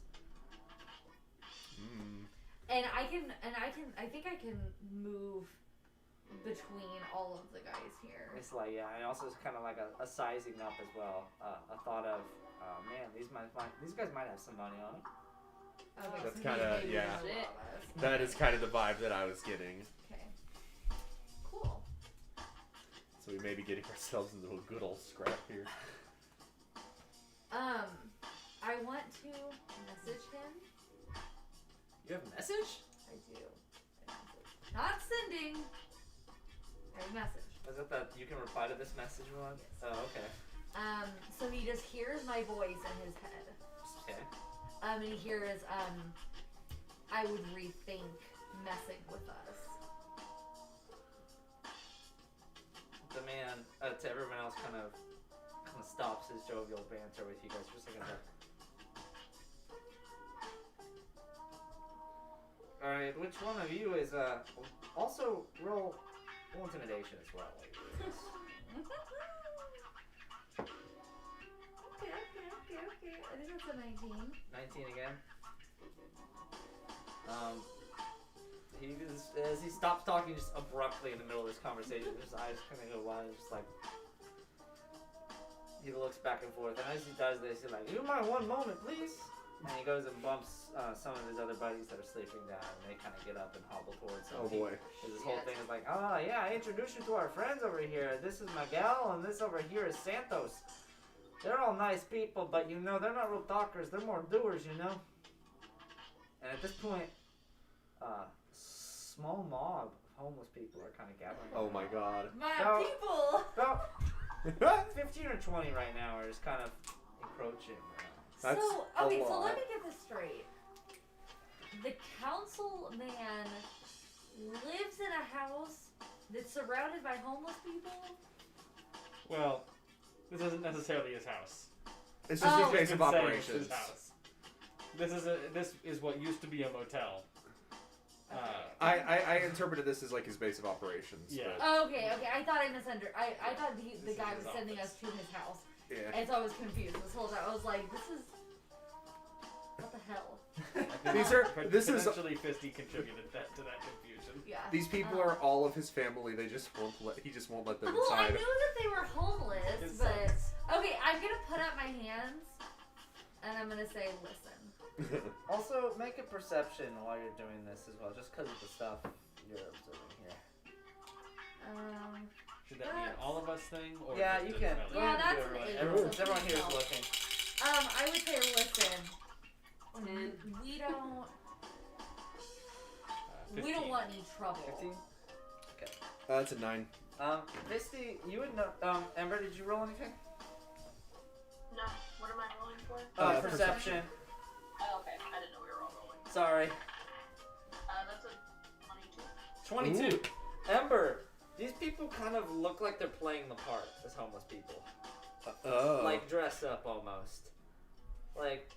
S5: And I think I can move between all of the guys here.
S1: It's like, yeah, and also it's kind of like a sizing up as well. A thought of, man, these guys might have some money on them.
S5: Okay,
S8: That's
S5: so
S8: kinda-
S5: maybe
S8: yeah.
S5: one of us.
S8: That is kind of the vibe that I was getting.
S5: Okay. Cool.
S8: So we may be getting ourselves into a good old scrap here.
S5: I want to message him.
S1: You have a message?
S5: I do. Not sending. A message.
S1: Is it that you can reply to this message one?
S5: Yes.
S1: Oh, okay.
S5: So he just hears my voice in his head.
S1: Okay.
S5: And he hears, I would rethink messing with us.
S1: The man, to everyone else, kind of stops his jovial banter with you guys for a second. Alright, which one of you is also roll intimidation as well?
S5: Okay. I think that's a 19.
S1: 19 again. As he stops talking just abruptly in the middle of this conversation, his eyes kind of go wide, just like he looks back and forth. And as he does this, he's like, "You mind one moment, please?" And he goes and bumps some of his other buddies that are sleeping down, and they kind of get up and hobble towards him.
S8: Oh boy.
S1: This whole thing is like, "Oh yeah, I introduced you to our friends over here. This is Miguel, and this over here is Santos. They're all nice people, but you know they're not real talkers. They're more doers, you know." And at this point, small mob of homeless people are kind of gathering.
S8: Oh my god.
S5: My
S1: No.
S5: people!
S1: About 15 or 20 right now are just kind of encroaching.
S8: That's
S5: so,
S8: a
S5: okay, so
S8: lot.
S5: let me get this straight. The council man lives in a house that's surrounded by homeless people?
S3: Well, this isn't necessarily his house.
S8: It's just his
S5: Oh.
S8: base of
S3: It's
S8: operations.
S3: his house. This is what used to be a motel.
S8: I interpreted this as like his base of operations.
S3: Yeah.
S8: but-
S5: Okay. I thought I misunderstood. I thought the
S3: This
S5: guy
S3: is
S5: was
S3: his
S5: sending
S3: office.
S5: us to his house.
S8: yeah.
S5: And so I was confused this whole time. I was like, this is... What the hell?
S8: This is
S3: Potentially Fisty contributed to that confusion.
S5: Yeah.
S8: these people are all of his family. He just won't let them
S5: Well, I
S8: inside.
S5: knew that they were homeless,
S3: His
S5: but...
S3: sons.
S5: Okay, I'm gonna put up my hands, and I'm gonna say, listen.
S1: Also, make a perception while you're doing this as well, just because of the stuff you're observing here.
S3: Should that be an all of us thing? Or
S1: Yeah,
S3: just
S1: you
S3: a
S1: can.
S3: development?
S1: Go
S5: Yeah,
S1: ahead and
S5: that's
S1: do
S5: an
S1: it,
S5: eight,
S1: everyone.
S5: so
S1: Everyone here is
S5: please
S1: looking.
S5: I would say, listen. We don't... We
S3: 15.
S5: don't want any trouble.
S1: 15?
S8: That's a 9.
S1: Misty, you would know. Ember, did you roll anything?
S2: No. What am I rolling for?
S1: Perception.
S2: Oh, okay. I didn't know we were all rolling.
S1: Sorry.
S2: That's a 22.
S1: 22. Ember, these people kind of look like they're playing the part as homeless people.
S8: Oh.
S1: Like dress up almost. Like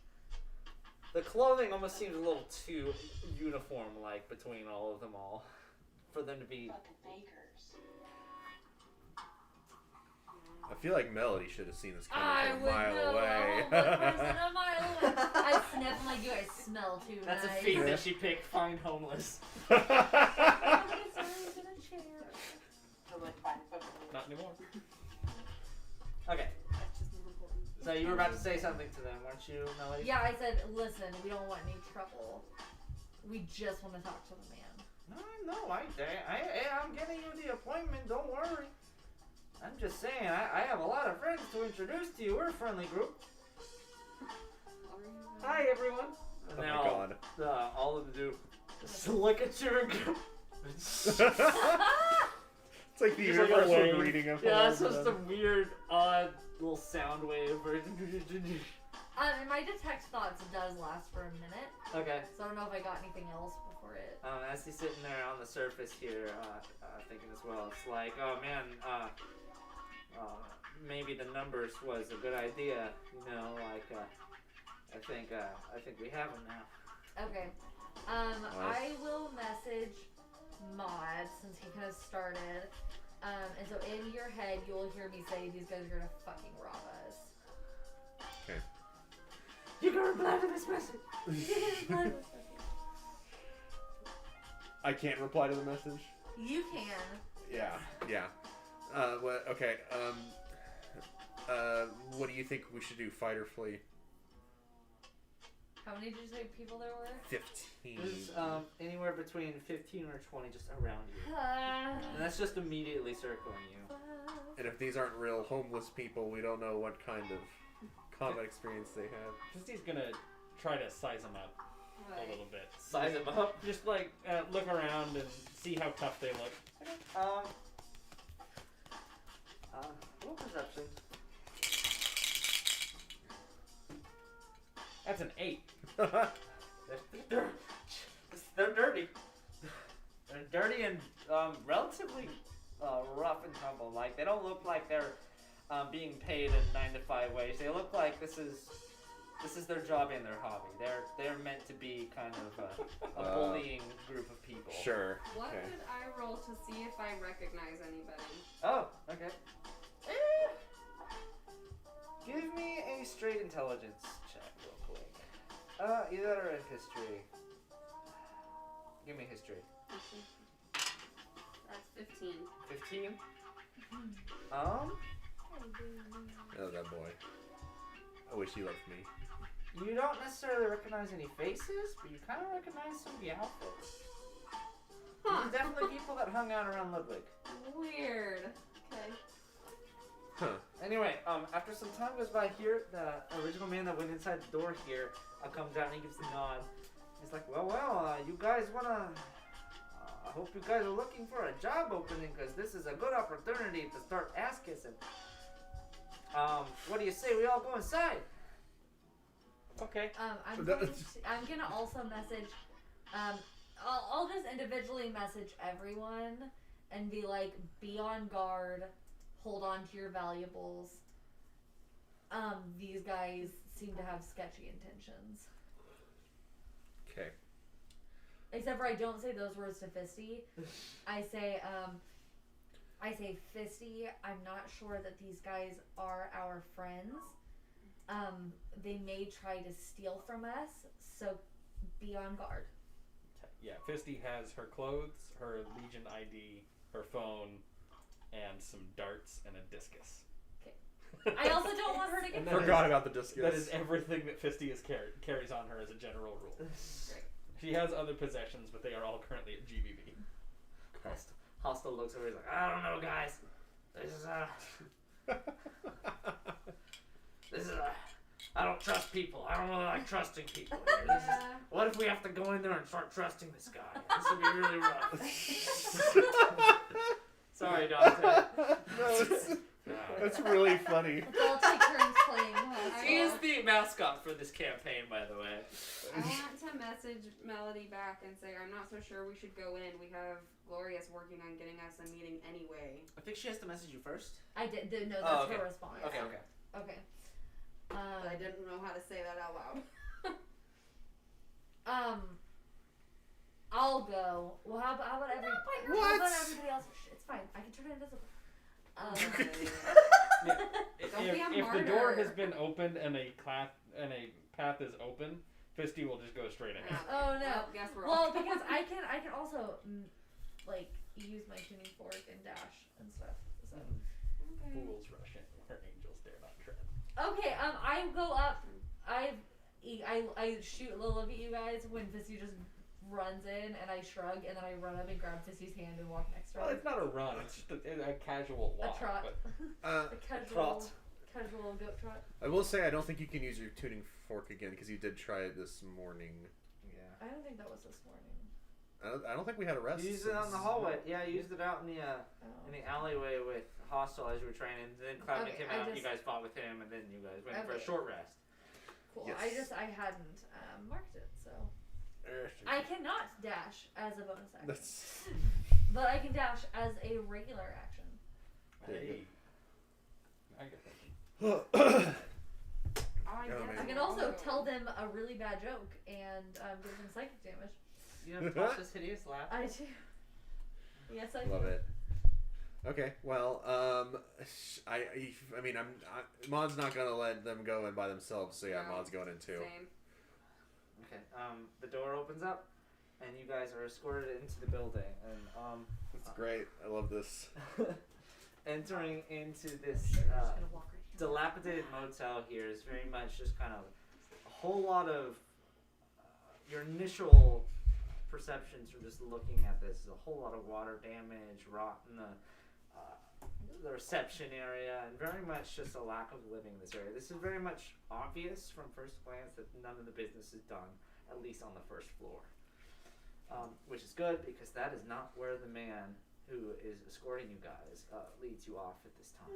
S1: the clothing almost seems a little too uniform like between all of them all. For them to be
S2: Fucking bakers.
S8: I feel like Melody should have seen this coming
S5: I
S8: from a
S5: would
S8: mile
S5: know
S8: away.
S5: a person a mile away. I sniff like you guys smell too
S1: That's a
S5: nice.
S1: feat that she picked, find homeless.
S5: Oh, it's always in a chair.
S2: So like fine, fucking.
S3: Not anymore.
S1: Okay.
S10: That's just more important.
S1: So you were about to say something to them, weren't you, Melody?
S5: Yeah, I said, listen, we don't want any trouble. We just want to talk to the man.
S1: No, I'm getting you the appointment, don't worry. I'm just saying, I have a lot of friends to introduce to you. We're a friendly group. Hi, everyone. And
S8: Oh my
S1: now,
S8: god.
S1: all of them do just look at you and go.
S8: It's like the
S1: Just like a
S8: universal
S1: wave.
S8: greeting of
S1: Yeah,
S8: all
S1: it's
S8: of
S1: just
S8: them.
S1: a weird, odd little sound wave.
S5: And my detect thoughts does last for a minute,
S1: Okay.
S5: so I don't know if I got anything else before it.
S1: As he's sitting there on the surface here, thinking as well, it's like, oh man, maybe the numbers was a good idea, you know, like, I think we have him now.
S5: Okay. I will message Maud since he kind of started. And so in your head, you'll hear me say, these guys are gonna fucking rob us.
S1: You can reply to this message.
S8: I can't reply to the message.
S5: You can.
S8: Yeah. Okay. What do you think we should do? Fight or flee?
S5: How many did you say people there were?
S8: 15.
S1: There's anywhere between 15 or 20 just around you. And that's just immediately circling you.
S8: And if these aren't real homeless people, we don't know what kind of combat experience they have.
S3: Fisty's gonna try to size them up a little bit.
S1: Size them up.
S3: Just like look around and see how tough they look.
S1: Roll perception.
S3: That's an 8.
S1: They're dirty. They're dirty and relatively rough and tumble. Like, they don't look like they're being paid in 9 to 5 ways. They look like this This is their job and their hobby. They're meant to be kind of a bullying group of people.
S8: Sure.
S10: What
S8: Okay.
S10: would I roll to see if I recognize anybody?
S1: Oh, okay. Give me a straight intelligence check real quick. Either or a history. Give me history.
S10: That's 15.
S1: 15?
S8: Oh, that boy. I wish he loved me.
S1: You don't necessarily recognize any faces, but you kind of recognize some of the outfits.
S10: Huh.
S1: These are definitely people that hung out around Ludwig.
S10: Weird. Okay.
S8: Huh.
S1: Anyway, after some time goes by here, the original man that went inside the door here comes out and he gives the nod. He's like, well, you guys wanna... I hope you guys are looking for a job opening, because this is a good opportunity to start ass kissing. What do you say we all go inside?
S3: Okay.
S5: I'm gonna also message. I'll just individually message everyone and be like, be on guard, hold on to your valuables. These guys seem to have sketchy intentions.
S8: Okay.
S5: Except for I don't say those words to Fisty. I say, Fisty, I'm not sure that these guys are our friends. They may try to steal from us, so be on guard.
S3: Yeah, Fisty has her clothes, her Legion ID, her phone, and some darts and a discus.
S5: I also don't want her to get
S3: And
S5: hurt.
S8: Forgot about the discus.
S3: That is everything that Fisty is carries on her as a general rule.
S10: Great.
S3: She has other possessions, but they are all currently at GBB.
S1: Hostile looks over. He's like, I don't know, guys. This is I don't trust people. I don't really like trusting people here. What if we have to go in there and start trusting this guy? This would be really rough. Sorry, Dante.
S8: That's really funny.
S5: Let's all take turns playing hostile.
S1: He is the mascot for this campaign, by the way.
S10: I want to message Melody back and say I'm not so sure we should go in. We have Glorious working on getting us a meeting anyway.
S1: I think she has to message you first.
S5: I did. No, that's
S1: Oh, okay.
S5: her response.
S1: Okay.
S5: Okay.
S10: But I didn't know how to say that out loud.
S5: I'll go. Well, how about everybody else? It's fine. I can turn invisible.
S10: Don't be a
S3: If the door
S10: martyr.
S3: has been opened and a path is open, Fisty will just go straight ahead.
S5: Oh no.
S10: Well, guess we're
S5: Well,
S10: all
S5: because I can also like use my tuning fork and dash and stuff. So.
S10: okay.
S3: Fools rush in where angels dare not tread.
S5: Okay. I go up. I shoot a little look at you guys when Fisty just runs in, and I shrug, and then I run up and grab Fisty's hand and walk next to her.
S3: Well, it's not a run; it's just a casual walk.
S5: A trot.
S3: But
S5: A casual goat trot.
S8: I will say I don't think you can use your tuning fork again because you did try it this morning.
S1: Yeah.
S5: I don't think that was this morning.
S8: I don't think we had a rest.
S1: You used it on the hallway. Yeah, I used it out in the
S5: Oh.
S1: alleyway with Hostile as you were training. And then Cloudman
S5: Okay,
S1: came
S5: I
S1: out. You
S5: just-
S1: guys fought with him, and then you guys went for a
S5: Okay.
S1: short rest.
S5: Cool.
S8: Yes.
S5: I hadn't marked it, so I cannot dash as a bonus action,
S8: That's
S5: but I can dash as a regular action.
S3: hey, I get that.
S10: I
S8: Oh,
S10: guess
S8: man.
S5: I can also tell them a really bad joke and give them psychic damage.
S1: You have Tasha's hideous laugh.
S5: I do. Yes, I
S8: love
S5: do.
S8: it. Okay, well, I mean, Maud's not gonna let them go in by themselves, so yeah,
S10: No.
S8: Maud's going in too.
S10: Same.
S1: Okay. The door opens up, and you guys are escorted into the building, and
S8: It's great. I love this.
S1: entering into this
S5: Sure, I'm just gonna walk right here.
S1: dilapidated motel here is very much just kind of a whole lot of your initial perceptions from just looking at this is a whole lot of water damage, rot in the reception area, and very much just a lack of living in this area. This is very much obvious from first glance that none of the business is done, at least on the first floor. Which is good because that is not where the man who is escorting you guys leads you off at this time.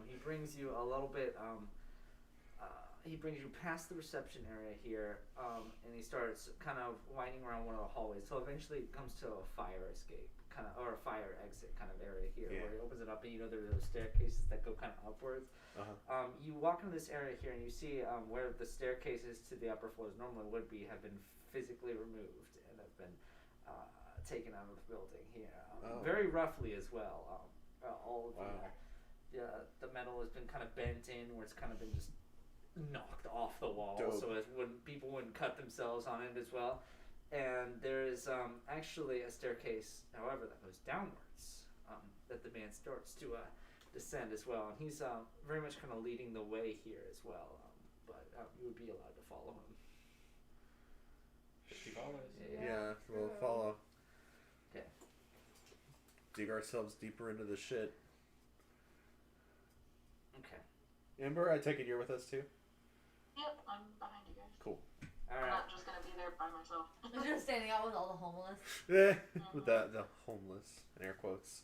S1: He brings you a little bit he brings you past the reception area here, and he starts kind of winding around one of the hallways. So eventually it comes to a fire escape, kind of, or a fire exit kind of area here,
S8: Yeah.
S1: where he opens it up, and there are those staircases that go kind of upwards. You walk into this area here, and you see where the staircases to the upper floors normally would be have been physically removed and have been taken out of the building here, very roughly as well. All of the metal has been kind of bent in, where it's kind of been just knocked off the wall, so as people wouldn't cut themselves on it as well. And there is actually a staircase, however, that goes downwards, that the man starts to descend as well, and he's very much kind of leading the way here as well, but you would be allowed to follow him.
S3: 50 follows.
S8: Yeah, we'll follow.
S1: Okay.
S8: Dig ourselves deeper into the shit.
S1: Okay.
S8: Amber, I take it you're with us too?
S2: Yep, I'm behind you guys.
S8: Cool.
S1: All
S2: I'm
S1: right.
S2: not just gonna be there by myself.
S5: I'm just standing out with all the homeless.
S8: With the homeless, in air quotes.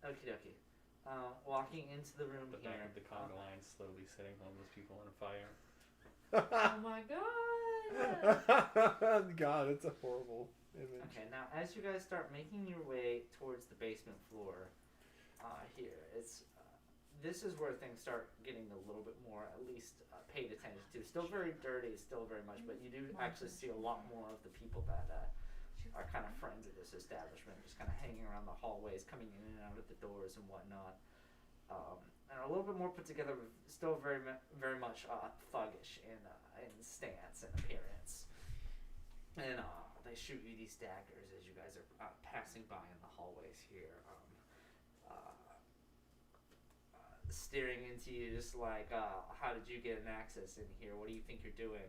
S1: Okie dokie. Walking into the room
S3: The
S1: here.
S3: back of the conga line slowly setting homeless people on fire.
S5: Oh my god!
S8: God, it's a horrible image.
S1: Okay, now as you guys start making your way towards the basement floor, here, this is where things start getting a little bit more, at least, paid attention to. Still very dirty, still very much, but you do actually see a lot more of the people that are kind of friends of this establishment, just kind of hanging around the hallways, coming in and out of the doors and whatnot, and a little bit more put together, but still very much thuggish in stance and appearance. And they shoot you these daggers as you guys are passing by in the hallways here, staring into you, just like, how did you get an access in here? What do you think you're doing?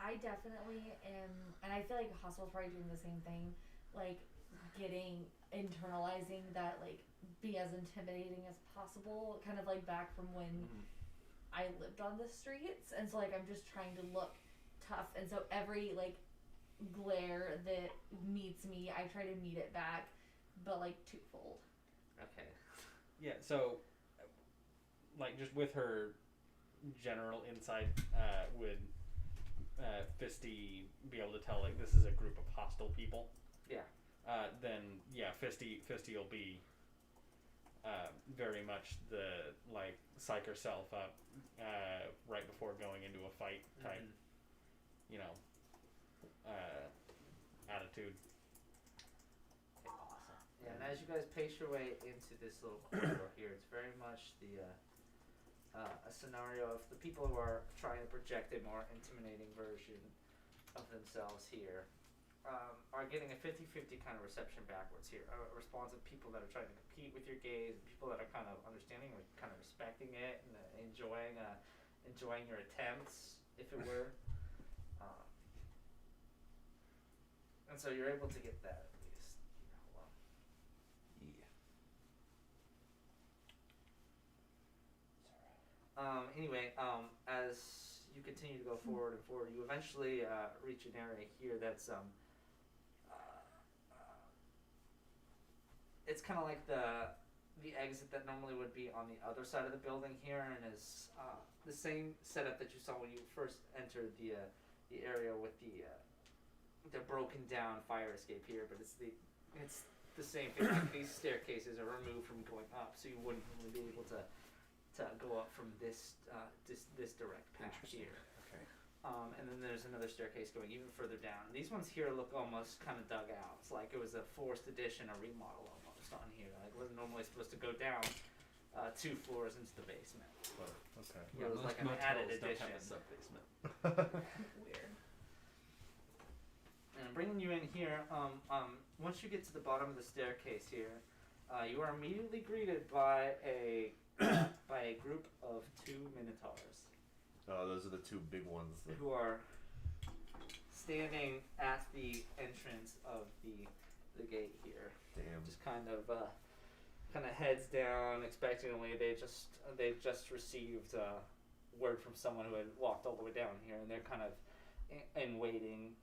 S5: I definitely am, and I feel like Hostele's probably doing the same thing, like internalizing that, like, be as intimidating as possible, kind of like back from when I lived on the streets, and so like I'm just trying to look tough, and so every like glare that meets me, I try to meet it back, but like twofold.
S1: Okay.
S3: Yeah, so, like, just with her general insight, would Fisty be able to tell, like, this is a group of hostile people?
S1: Yeah.
S3: Then, yeah, Fisty will be very much the, like, psych herself up right before going into a fight type, attitude.
S1: Okay, awesome. Yeah, and as you guys pace your way into this little corridor here, it's very much a scenario of the people who are trying to project a more intimidating version of themselves here are getting a 50-50 kind of reception backwards here. A response of people that are trying to compete with your gaze, and people that are kind of understanding or kind of respecting it and enjoying your attempts, if it were. And so you're able to get that at least. Anyway, as you continue to go forward and forward, you eventually reach an area here that's it's kind of like the exit that normally would be on the other side of the building here, and is the same setup that you saw when you first entered the area with the broken down fire escape here, but it's the same thing. Like, these staircases are removed from going up, so you wouldn't really be able to go up from this direct path here.
S8: Okay.
S1: And then there's another staircase going even further down. These ones here look almost kind of dug out. It's like it was a forced addition, a remodel almost on here. Like, it wasn't normally supposed to go down 2 floors into the basement.
S8: Okay.
S1: Yeah, it was like an added addition.
S3: Don't have a sub-basement.
S5: Weird.
S1: And bringing you in here, once you get to the bottom of the staircase here, you are immediately greeted by a group of 2 minotaurs.
S8: Oh, those are the 2 big ones.
S1: Who are standing at the entrance of the gate here.
S8: Damn.
S1: Just kind of heads down, expectantly. They've just received word from someone who had walked all the way down here, and they're kind of in waiting,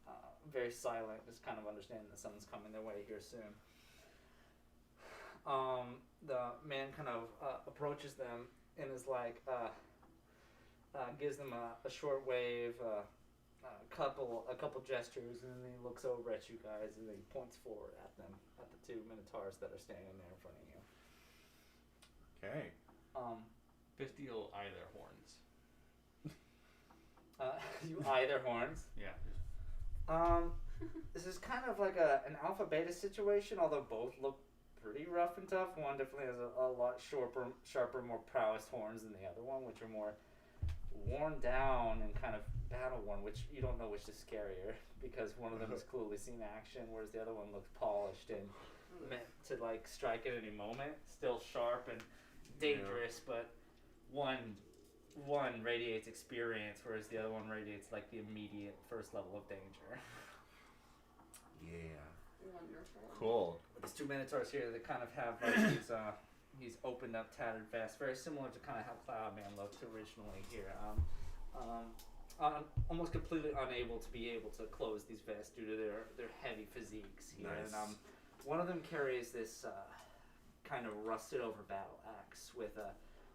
S1: very silent, just kind of understanding that someone's coming their way here soon. The man kind of approaches them and is like,
S3: gives them a short wave, a couple gestures, and then he looks over at you guys and then he points forward at them, at the two minotaurs that are standing there in front of you.
S8: Okay.
S9: Fisty will eye their horns.
S3: You eye their horns.
S9: Yeah.
S3: This is kind of like an alpha beta situation, although both look pretty rough and tough. One definitely has a lot sharper, more prowess horns than the other one, which are more worn down and kind of battle worn, which you don't know which is scarier because one of them has clearly seen action, whereas the other one looks polished and meant to like strike at any moment. Still sharp and dangerous, but one radiates experience, whereas the other one radiates like the immediate first level of danger.
S8: Yeah.
S10: Wonderful.
S8: Cool.
S3: These two minotaurs here, they kind of have like these opened up tattered vests, very similar to kind of how Cloudman looked originally here. Almost completely unable to be able to close these vests due to their heavy physiques here.
S8: Nice.
S3: And one of them carries this kind of rusted over battle axe with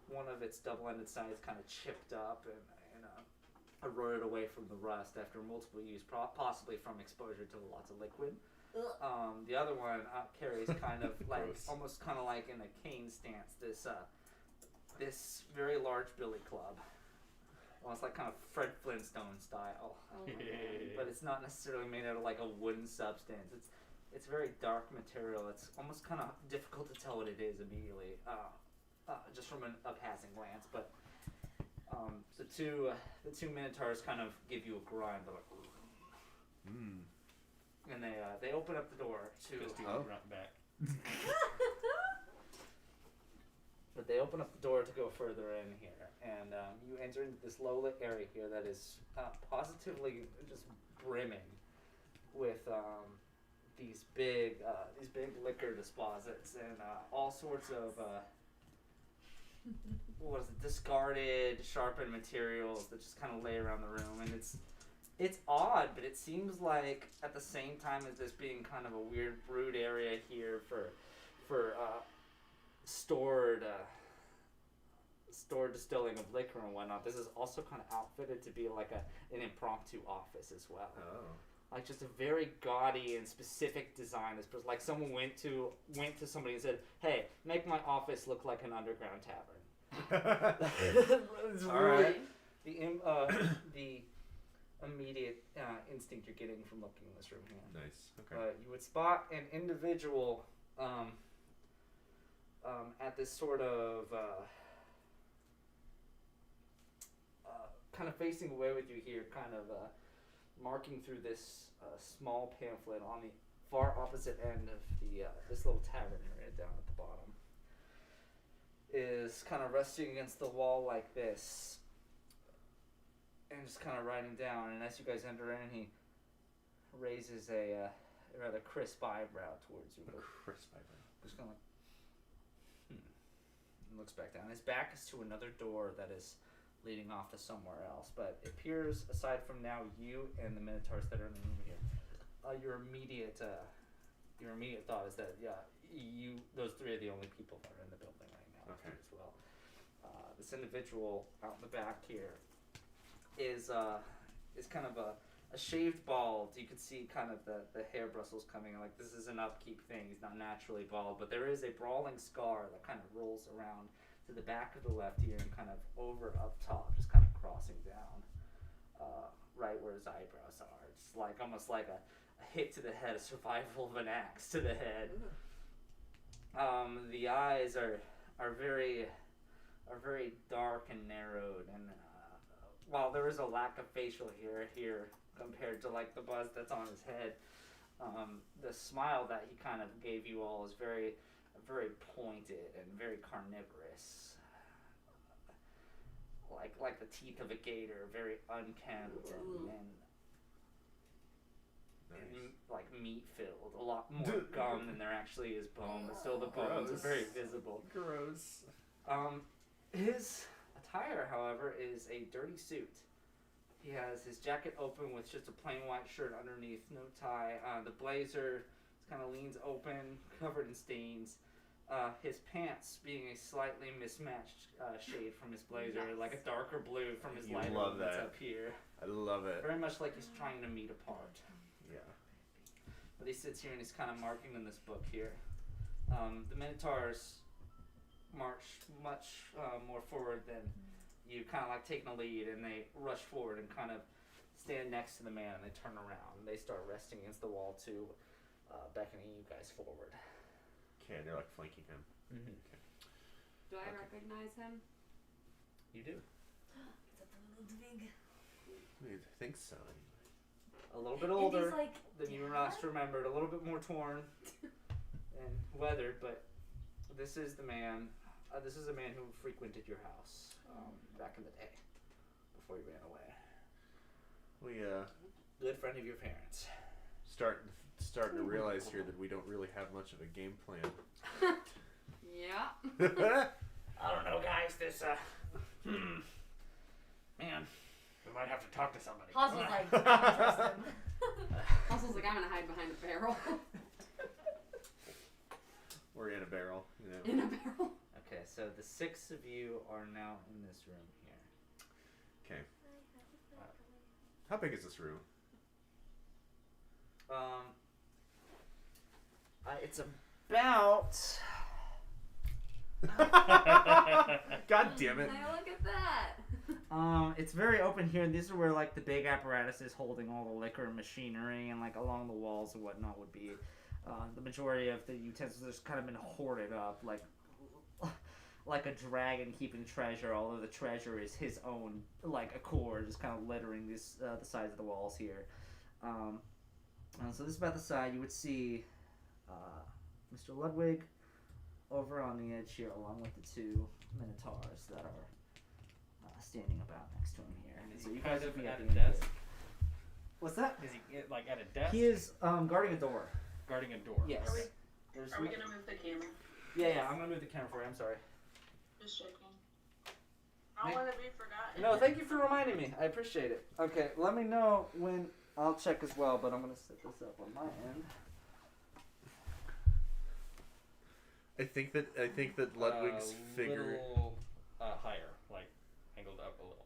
S3: one of its double-ended sides kind of chipped up and eroded away from the rust after multiple use, possibly from exposure to lots of liquid. The other one carries kind of like
S8: Gross.
S3: almost kind of like in a cane stance this very large billy club, almost like kind of Fred Flintstone style.
S10: Oh my God.
S3: But it's not necessarily made out of like a wooden substance. It's very dark material. It's almost kind of difficult to tell what it is immediately, just from a passing glance. But the two minotaurs kind of give you a grind. They're like, and they open up the door to.
S9: Fisty will grunt back.
S3: But they open up the door to go further in here, and you enter into this low lit area here that is positively just brimming with these big liquor deposits and all sorts of discarded, sharpened materials that just kind of lay around the room, and it's odd, but it seems like at the same time as this being kind of a weird brood area here for stored distilling of liquor and whatnot, this is also kind of outfitted to be like an impromptu office as well.
S8: Oh.
S3: Like just a very gaudy and specific design. It's like someone went to somebody and said, "Hey, make my office look like an underground tavern." It's
S8: All
S3: really
S8: right.
S3: the immediate instinct you're getting from looking in this room here.
S8: Nice. Okay.
S3: You would spot an individual at this sort of kind of facing away with you here, kind of marking through this small pamphlet on the far opposite end of the this little tavern area down at the bottom. Is kind of resting against the wall like this, and just kind of writing down. And as you guys enter in, he raises a rather crisp eyebrow towards you.
S8: Crisp eyebrow.
S3: Just kind of like, and looks back down. His back is to another door that is leading off to somewhere else. But it appears, aside from now you and the minotaurs that are in the room here, your immediate thought is that those three are the only people that are in the building right now.
S8: Okay.
S3: As well. This individual out in the back here is kind of a shaved bald. You can see kind of the hair bristles coming. Like this is an upkeep thing. He's not naturally bald, but there is a brawling scar that kind of rolls around to the back of the left ear and kind of over up top, just kind of crossing down right where his eyebrows are. It's like almost like a hit to the head, a survival of an axe to the head. The eyes are very dark and narrowed, and while there is a lack of facial hair here compared to like the buzz that's on his head, the smile that he kind of gave you all is very pointed and very carnivorous, like the teeth of a gator, very unkempt and like meat filled. A lot more gum than there actually is bone, but still the bones are very visible.
S8: Gross.
S3: His attire, however, is a dirty suit. He has his jacket open with just a plain white shirt underneath, no tie. The blazer kind of leans open, covered in stains. his pants being a slightly mismatched shade from his blazer, like a darker blue from his
S8: You
S3: lighter
S8: love
S3: one that's
S8: that.
S3: up here.
S8: I love it.
S3: Very much like he's trying to meet apart.
S8: Yeah.
S3: But he sits here and he's kind of marking in this book here. The Minotaurs march much more forward than you, kind of like taking a lead, and they rush forward and kind of stand next to the man, and they turn around and they start resting against the wall too, beckoning you guys forward.
S8: Okay, they're like flanking him.
S3: Mm-hmm.
S8: Okay.
S10: Do I recognize him?
S3: You do.
S8: I think so.
S3: A little bit
S5: And
S3: older
S5: he's like,
S3: than you
S5: "Dad?"
S3: last remembered, a little bit more torn and weathered, but this is the man. This is a man who frequented your house back in the day, before you ran away.
S8: We
S3: Good friend of your parents.
S8: starting to realize here that we don't really have much of a game plan.
S10: Yeah.
S4: I don't know, guys. This, man, we might have to talk to somebody.
S5: Hostel's like, I don't trust him.
S10: Hustle's like, I'm gonna hide behind a barrel.
S8: Or in a barrel, you know.
S10: In a barrel.
S3: Okay, so the 6 of you are now in this room here.
S8: Okay. How big is this room?
S3: It's about.
S8: God damn it!
S10: Now look at that.
S3: It's very open here, and these are where like the big apparatuses holding all the liquor and machinery, and like along the walls and whatnot would be. The majority of the utensils have kind of been hoarded up, like a dragon keeping treasure. Although the treasure is his own, like accord, just kind of littering the sides of the walls here. So this is about the side you would see Mr. Ludwig over on the edge here, along with the 2 minotaurs that are standing about next to him here.
S9: And is
S3: So
S9: he
S3: you
S9: kind
S3: guys
S9: of
S3: would be
S9: at
S3: at
S9: a
S3: the end
S9: desk?
S3: here. What's that?
S9: Is he like at a desk?
S3: He is guarding a door.
S9: Guarding a door.
S3: Yes. There's
S2: Are we gonna move the camera?
S3: Yeah, I'm gonna move the camera for you. I'm sorry.
S2: Just checking. I don't want to be forgotten.
S3: No, thank you for reminding me. I appreciate it. Okay, let me know when I'll check as well, but I'm gonna set this up on my end.
S8: I think that Ludwig's figure.
S9: Little, higher, like angled up a little.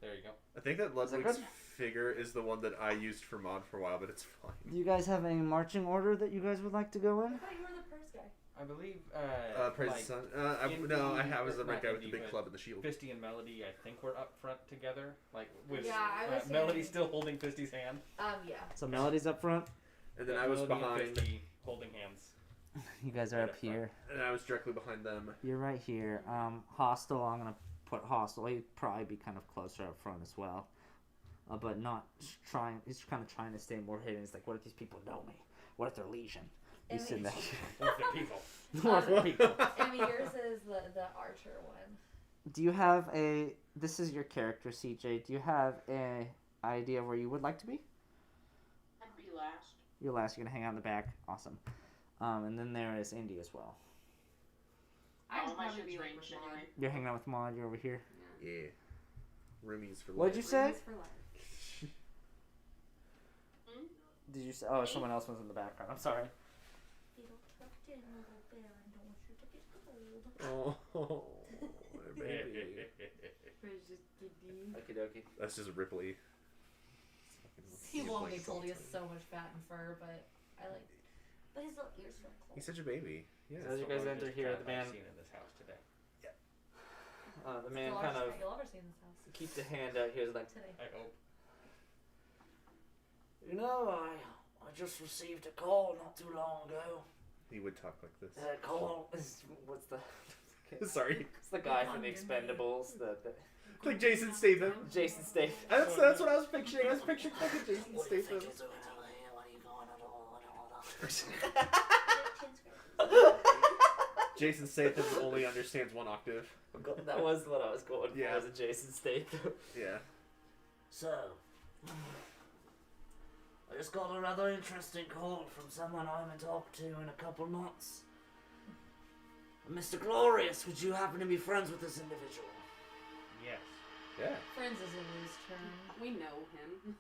S9: There you go.
S8: I think that
S3: that
S8: Ludwig's
S3: good?
S8: figure is the one that I used for mod for a while, but it's fine.
S3: Do you guys have a marching order that you guys would like to go in?
S5: I thought you were the purse guy.
S9: I believe.
S8: Praise
S9: like,
S8: the sun. I
S9: Indie,
S8: was the right
S9: not
S8: guy with the
S9: indie,
S8: big
S9: but
S8: club and the shield.
S9: Fisty and Melody, I think, were up front together, like with
S5: Yeah, I was
S9: Melody
S5: saying-
S9: still holding Fisty's hand.
S5: Yeah.
S3: So Melody's up front.
S8: And then I was
S9: Melody and
S8: behind.
S9: Fisty holding hands.
S3: You guys are
S9: Right
S3: up
S9: up front.
S3: here.
S8: And I was directly behind them.
S3: You're right here. Hostile, I'm gonna put Hostile. He'd probably be kind of closer up front as well. But not trying. He's kind of trying to stay more hidden. He's like, what if these people know me? What if they're Legion? He's sitting there.
S9: With their people.
S3: What if they're people?
S5: I mean, yours is the archer one.
S3: Do you have a? This is your character, CJ. Do you have a idea where you would like to be?
S2: I'd be last.
S3: You're last. You're gonna hang out in the back. Awesome. And then there is Indy as well.
S10: I'd
S2: All my
S10: probably
S2: shit's
S10: be like
S2: ranged
S10: with Maud.
S2: anyway.
S3: You're hanging out with Maud. You're over here.
S8: Yeah. Roomies for
S3: What'd
S8: life.
S3: you say?
S10: Roomies for life.
S3: Did you say? Oh, someone else was in the background. I'm sorry.
S8: Oh, baby.
S10: Precious kitty.
S3: Okie dokie.
S8: That's just Ripley.
S5: He won't be told he has so much fat and fur, but I like. But his little ears are
S8: He's
S5: close.
S8: such a baby. Yeah.
S3: So as you guys
S9: The
S3: enter
S9: largest
S3: here,
S9: cat
S3: the man,
S9: I've seen in this house today.
S3: the man
S5: The
S3: kind
S5: largest
S3: of
S5: cat you'll ever see in this house.
S3: keeps a hand out here, like,
S5: Today.
S9: I hope.
S4: You know, I just received a call not too long ago.
S8: He would talk like this.
S4: Call.
S3: what's the?
S8: Sorry.
S3: It's the guy from the Expendables. The
S8: Like Jason Statham.
S3: Jason Statham.
S8: That's what I was picturing. I was picturing fucking Jason
S4: What do you
S8: Statham.
S4: think is doing over here? What are you going
S8: Jason Statham only understands one octave.
S3: That was what I was going for.
S8: Yeah.
S3: Was a Jason Statham.
S8: Yeah.
S4: So, I just got a rather interesting call from someone I haven't talked to in a couple months. Mr. Glorious, would you happen to be friends with this individual?
S9: Yes.
S8: Yeah.
S5: Friends is a loose term.
S10: We know him.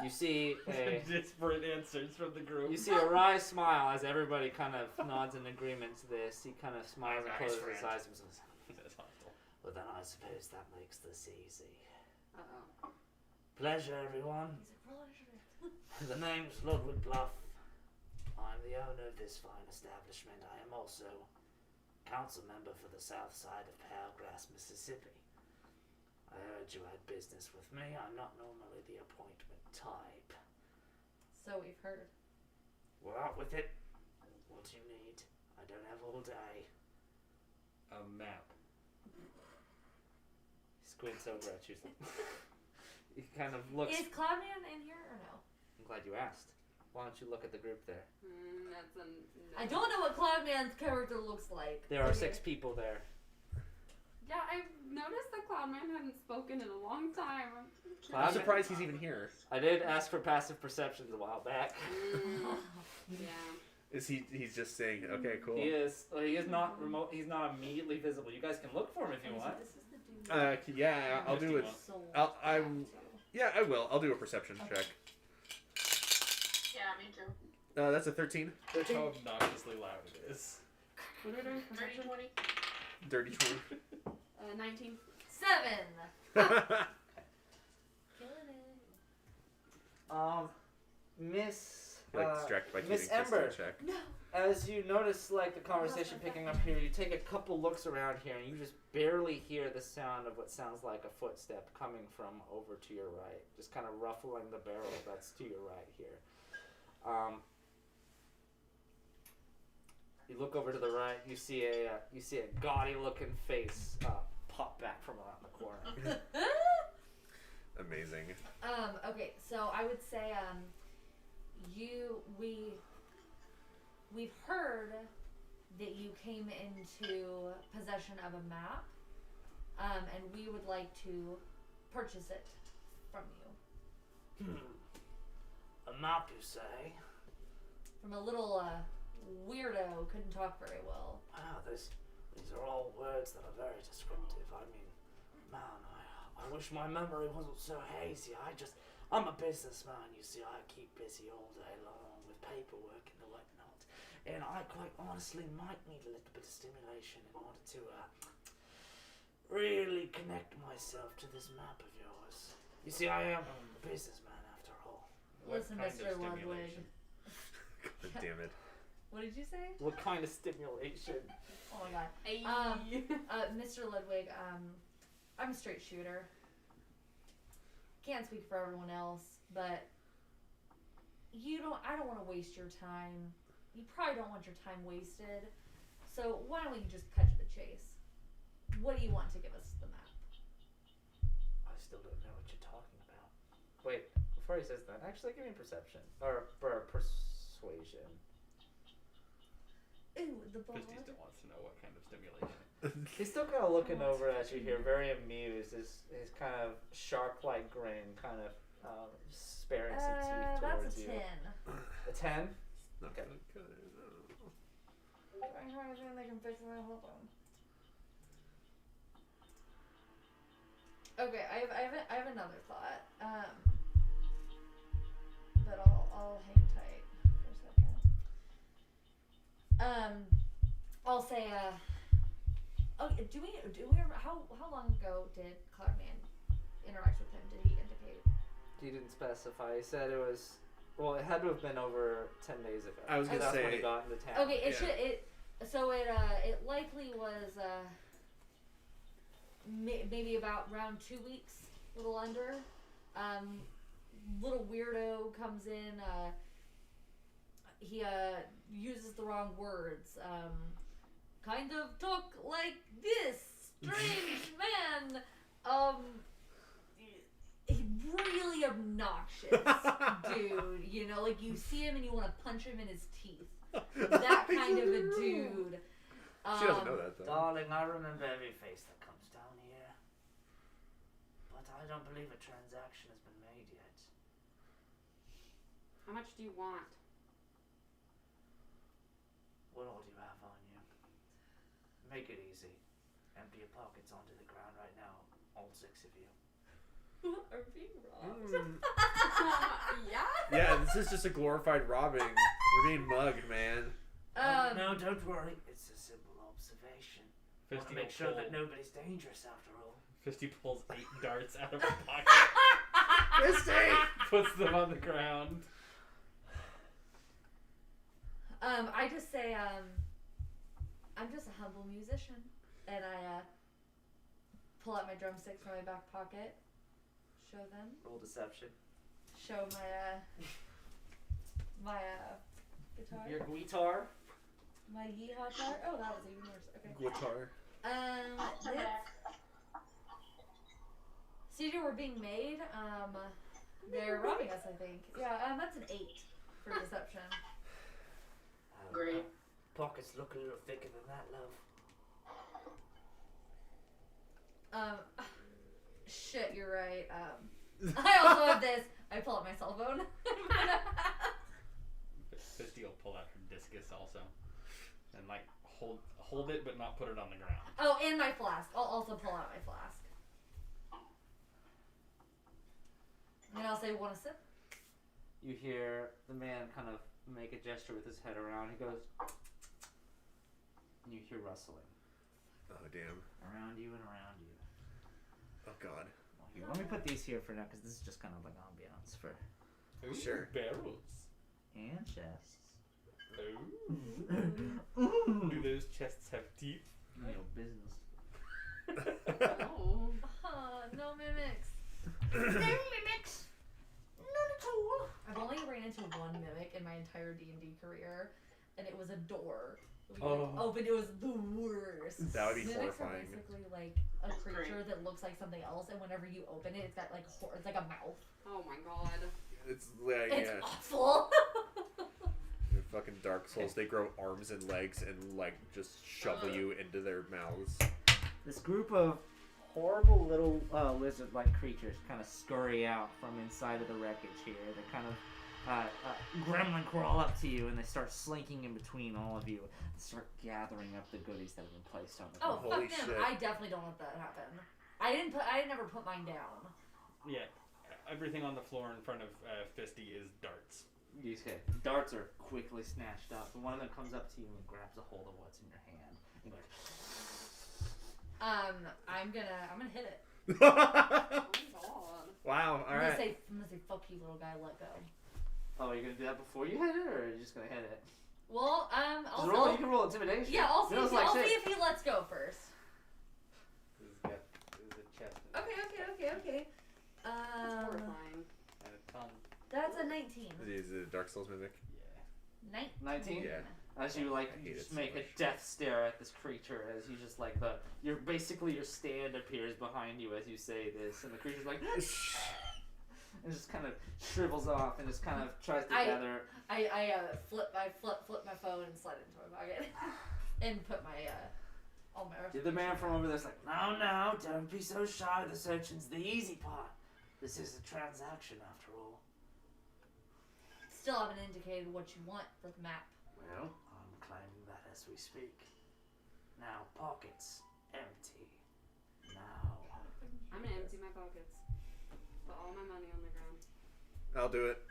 S4: You see a
S3: disparate answers from the group.
S4: you see a wry smile as everybody kind of nods in agreement to this. He kind of smiles and closes his eyes and says, "Well, then I suppose that makes this easy.
S10: Uh-oh.
S4: Pleasure, everyone.
S5: He's
S4: The name's Ludwig Bluff. I'm the owner of this fine establishment. I am also council member for the south side of Powellgrass, Mississippi. I heard you had business with me. I'm not normally the appointment type.
S5: So we've heard.
S4: We're out with it. What do you need? I don't have all day.
S3: A map.
S4: He squints over at you. He kind of looks.
S5: Is Cloudman in here or no?
S4: I'm glad you asked. Why don't you look at the group there?
S10: That's a. No.
S5: I don't know what Cloudman's character looks like.
S4: There are
S5: Okay.
S4: 6 people there.
S10: Yeah, I've noticed that Cloudman hadn't spoken in a long time.
S8: I'm surprised he's even here.
S4: I did ask for passive perceptions a while back.
S10: Yeah.
S8: Is he's just saying, okay, cool.
S3: He is not remote. He's not immediately visible. You guys can look for him if you want.
S5: This is the dude.
S8: Yeah, I'll do it.
S5: So
S8: Yeah, I will. I'll do a perception check.
S2: Yeah, me too.
S8: That's a 13.
S3: That's how obnoxiously loud it is.
S10: What are we doing?
S2: 30, 20.
S8: Dirty 20.
S10: 19.
S5: 7. Killing it.
S4: Miss.
S8: Like distracted by
S4: Miss
S8: keeping
S4: Ember.
S8: check.
S5: No.
S4: As you notice, like, the conversation picking up here, you take a couple looks around here, and you just barely hear the sound of what sounds like a footstep coming from over to your right, just kind of ruffling the barrel that's to your right here. You look over to the right, you see a gaudy-looking face pop back from around the corner.
S8: Amazing.
S5: Okay, so I would say we've heard that you came into possession of a map, and we would like to purchase it from you.
S4: A map, you say?
S5: From a little weirdo, couldn't talk very well.
S4: Wow, these are all words that are very descriptive. I mean, man, I wish my memory wasn't so hazy. I'm a businessman, you see. I keep busy all day long with paperwork and whatnot. And I quite honestly might need a little bit of stimulation in order to really connect myself to this map of yours. You see, I am a businessman after all.
S5: Listen, Mr. Ludwig.
S8: God damn it.
S5: What did you say?
S4: What kind of stimulation?
S5: Oh my god.
S10: Hey.
S5: Mr. Ludwig, I'm a straight shooter. Can't speak for everyone else, but I don't want to waste your time. You probably don't want your time wasted. So why don't we just cut to the chase? What do you want to give us the map?
S4: I still don't know what you're talking about. Wait, before he says that, actually give me perception. Or persuasion.
S5: Ooh, the ball.
S3: Christy still wants to know what kind of stimulation.
S4: He's still kind of looking over at you here, very amused. His kind of shark-like grin, kind of sparing some teeth towards
S5: That's a
S4: you.
S5: 10.
S4: A 10?
S8: Not
S4: Okay.
S8: good.
S5: I'm trying to see if they can fix that. Hold on. Okay, I have another thought. But I'll hang tight for a second. I'll say okay, do we how long ago did Cloudman interact with him? Did he indicate?
S4: He didn't specify. He said it was. Well, it had to have been over 10 days ago.
S8: I was gonna
S4: That's when
S8: say-
S4: he got into town.
S5: Okay,
S8: Yeah.
S5: it likely was maybe about around 2 weeks, a little under. Little weirdo comes in. He uses the wrong words. Kind of talk like this. Strange man. Really obnoxious dude. You know, like you see him and you want to punch him in his teeth. That kind of a dude.
S8: She doesn't know that though.
S4: Darling, I remember every face that comes down here. But I don't believe a transaction has been made yet.
S10: How much do you want?
S4: What all do you have on you? Make it easy. Empty your pockets onto the ground right now. All 6 of you.
S5: Are being robbed.
S8: Yeah, this is just a glorified robbing. We're being mugged, man.
S4: No, don't worry. It's a simple observation. Want to make sure that nobody's dangerous after all.
S9: Fisty pulls 8 darts out of her pocket.
S8: Fisty!
S9: Puts them on the ground.
S5: I just say, I'm just a humble musician, and I pull out my drumsticks from my back pocket, show them,
S4: Roll deception.
S5: show my guitar,
S4: Your guitar.
S5: my yeehaw guitar. Oh, that was even worse. Okay.
S8: Guitar.
S5: CJ, we're being made. They're robbing us, I think. Yeah, that's an 8 for deception.
S6: Great.
S4: Pockets look a little thicker than that, love.
S5: Shit, you're right. I also have this. I pull out my cell phone.
S9: Fisty will pull out her discus also, and like hold it, but not put it on the ground.
S5: Oh, and my flask. I'll also pull out my flask. And I'll say, want a sip?
S4: You hear the man kind of make a gesture with his head around. He goes, and you hear rustling
S8: Oh, damn.
S4: around you and around you.
S8: Oh, God.
S4: Well, here, let me put these here for now, because this is just kind of like ambiance for
S9: Ooh,
S8: Sure.
S9: Barrels.
S4: and chests.
S9: Ooh. Do those chests have teeth?
S4: None of your business.
S10: Oh.
S5: No mimics. No mimics. None at all. I've only ran into one mimic in my entire D&D career, and it was a door. We opened. It was the worst.
S8: That would be
S5: Mimics
S8: horrifying.
S5: are basically like a creature that looks like something else, and whenever you open it, it's got like it's like a mouth.
S10: Oh my god.
S8: It's like,
S5: It's
S8: yeah.
S5: awful.
S8: In fucking Dark Souls, they grow arms and legs and, like, just shovel you into their mouths.
S4: This group of horrible little lizard-like creatures kind of scurry out from inside of the wreckage here. They kind of gremlin crawl up to you, and they start slinking in between all of you and start gathering up the goodies that have been placed on the
S5: Oh,
S4: ground.
S8: Holy
S5: fuck them.
S8: shit.
S5: I definitely don't let that happen. I never put mine down.
S9: Yeah. Everything on the floor in front of Fisty is darts.
S4: Okay. Darts are quickly snatched up, and one of them comes up to you and grabs a hold of what's in your hand. And goes,
S5: I'm gonna hit it.
S10: Oh my god.
S8: Wow,
S5: I'm gonna
S8: alright.
S5: say, fuck you, little guy, let go.
S4: oh, you're gonna do that before you hit it, or are you just gonna hit it?
S5: Well,
S4: Just roll, you can roll intimidation.
S5: yeah, I'll see.
S4: You know,
S5: If
S4: it's
S5: I'll
S4: like
S5: see
S4: shit.
S5: if he lets go first.
S9: This is a chest.
S5: Okay.
S10: That's horrifying.
S9: And a tongue.
S5: That's a 19.
S8: Is it a Dark Souls mimic?
S9: Yeah.
S4: 19?
S8: Yeah.
S4: As you like
S8: I hate
S4: just
S8: it so
S4: make
S8: much.
S4: a death stare at this creature, as you just like your stand appears behind you as you say this, and the creature's like and just kind of shrivels off and just kind of tries to gather.
S5: I flip my phone and slide it into my pocket and put my all my.
S4: The man from over there's like, no, don't be so shy. The searching's the easy part. This is a transaction after all.
S5: Still haven't indicated what you want for the map.
S4: Well, I'm claiming that as we speak. Now, pockets empty. Now.
S10: I'm gonna empty my pockets. Put all my money on the ground.
S8: I'll do it.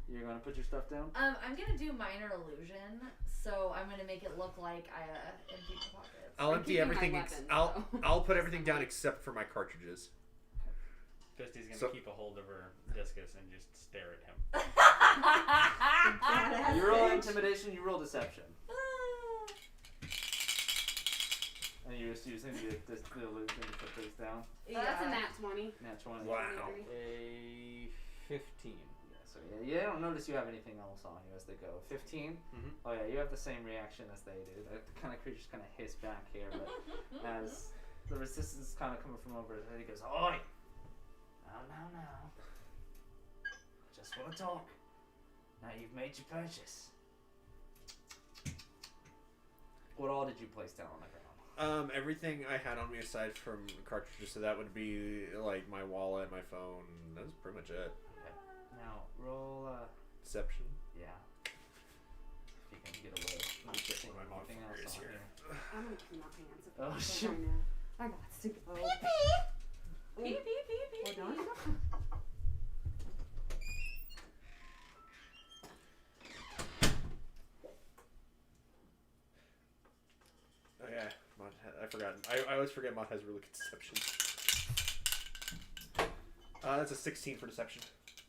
S4: You're gonna put your stuff down?
S5: I'm gonna do minor illusion, so I'm gonna make it look like I emptied the pockets.
S8: I'll
S10: I'm
S8: empty
S10: keeping my
S8: everything.
S10: weapons,
S8: I'll
S10: though.
S8: I'll put everything down except for my cartridges.
S9: Fisty's gonna
S8: So-
S9: keep a hold of her discus and just stare at him.
S4: You roll intimidation, you roll deception. And you're just using the illusion to put things down.
S10: That's a nat 20.
S4: Nat 20.
S8: Wow.
S9: A 15.
S4: So yeah, you don't notice you have anything else on you as they go. 15?
S8: Mhm.
S4: Oh yeah, you have the same reaction as they do. The kind of creatures kind of hiss back here, but as the resistance kind of coming from over his head, he goes, "Oi! Now. Just want to talk. Now you've made your purchase. What all did you place down on the ground?"
S8: Everything I had on me aside from cartridges, so that would be like my wallet, my phone. That's pretty much it.
S4: Okay. Now roll.
S8: Deception.
S4: Yeah. If you can get away with not getting
S8: My
S4: anything
S8: modifier
S4: else
S8: is
S4: on
S8: here.
S4: here.
S10: I'm gonna keep my pants if
S4: Oh,
S10: I can
S4: shoot.
S10: right now. I got to go.
S5: Pee.
S10: Hold on.
S8: forgotten. I always forget Maud has really good deception. That's a 16 for deception.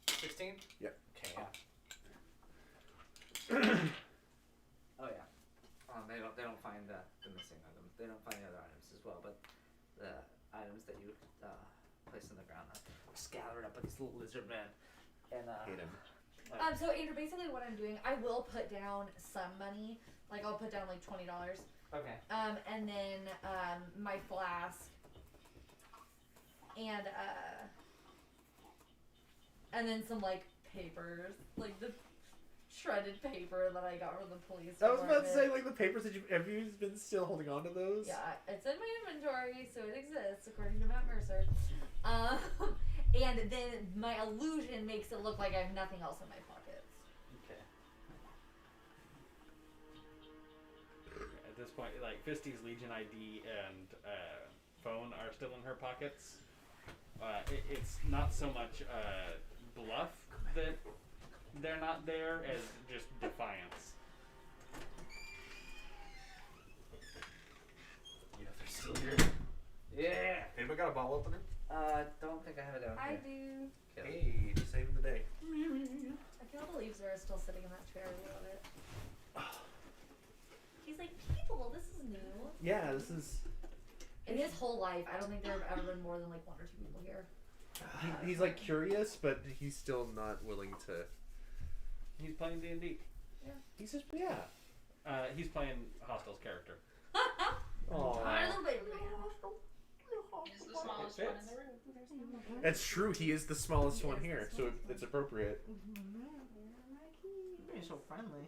S1: 16?
S8: Yep.
S1: Okay, yeah. Oh yeah. They don't find the missing items. They don't find the other items as well, but the items that you placed on the ground are scattered up by this little lizard man. And
S8: Hate him.
S5: So Andrew, basically what I'm doing, I will put down some money. Like I'll put down like $20.
S1: Okay.
S5: And then my flask. And then some like papers, like the shredded paper that I got from the police
S8: I was
S5: department.
S8: about to say, like, the papers that have you been still holding on to those?
S5: Yeah, it's in my inventory, so it exists according to Matt Mercer. And then my illusion makes it look like I have nothing else in my pockets.
S1: Okay.
S9: At this point, like, Fisty's Legion ID and phone are still in her pockets. It's not so much bluff that they're not there as just defiance.
S1: Yeah, they're still here. Yeah.
S8: Anybody got a bottle opener?
S1: Don't think I have it down
S10: I
S1: here.
S10: do.
S8: Hey, saving the day.
S5: I cannot believe Zara's still sitting in that chair. I love it. He's like, people, this is new.
S8: Yeah, this is.
S5: In his whole life, I don't think there have ever been more than like 1 or 2 people here.
S8: He's like curious, but he's still not willing to.
S9: He's playing D&D.
S8: He's just yeah.
S9: He's playing Hostel's character.
S8: Oh,
S5: My little baby man.
S2: He's the smallest one in the room.
S8: that's true. He is the smallest one here, so it's appropriate.
S1: You're being so friendly.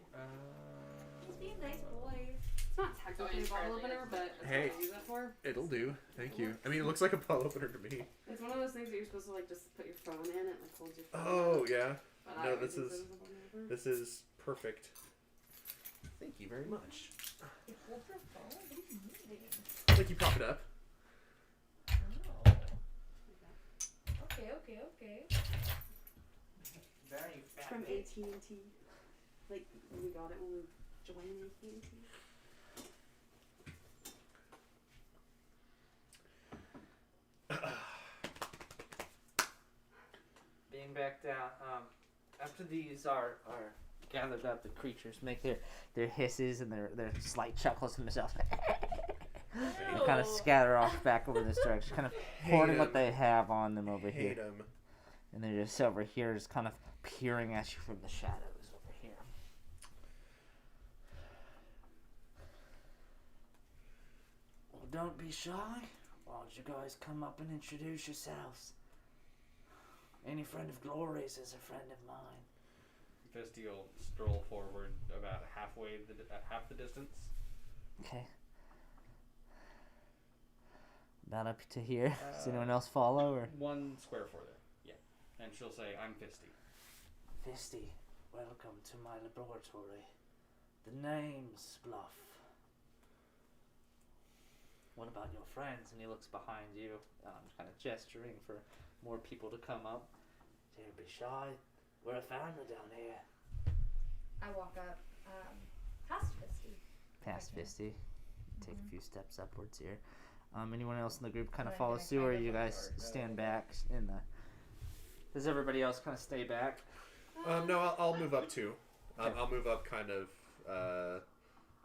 S5: He's being a nice boy.
S10: It's not technically a bottle opener, but that's
S8: Hey.
S10: what I use it for.
S8: It'll do. Thank you. I mean, it looks like a bottle opener to me.
S10: It's one of those things that you're supposed to like just put your phone in. It like holds your phone.
S8: Oh yeah.
S10: But
S8: No,
S10: I always
S8: this
S10: use
S8: is-
S10: it as a bottle opener.
S8: This is perfect. Thank you very much.
S5: It holds your phone? What do you mean?
S8: Like you prop it up.
S5: Oh. Okay.
S1: Very fat.
S10: From AT&T. Like we got it when we joined AT&T.
S1: Being back down. After these are gathered up, the creatures make their hisses and their slight chuckles to themselves. And kind of scatter off back over this direction, kind of hoarding what they have on them over
S8: Hate
S1: here.
S8: him.
S1: And they're just over here, just kind of peering at you from the shadows over here. Well, don't be shy. Why don't you guys come up and introduce yourselves? Any friend of Glory's is a friend of mine.
S9: Fisty will stroll forward about half the distance.
S1: Okay. About up to here. Does anyone else follow or?
S9: 1 square further. Yeah. And she'll say, I'm Fisty.
S1: Fisty, welcome to my laboratory. The name's Bluff. What about your friends? And he looks behind you, kind of gesturing for more people to come up. Don't be shy. We're a family down here.
S5: I walk up past Fisty.
S1: Past
S5: Okay.
S1: Fisty. Take
S5: Mhm.
S1: a few steps upwards here. Anyone else in the group kind of
S5: I'm
S1: follow
S5: gonna
S1: suit, or
S5: kind of
S1: you
S5: let
S1: guys
S5: her go.
S1: stand back in the? Does everybody else kind of stay back?
S8: No, I'll move up too.
S1: Okay.
S8: I'll move up kind of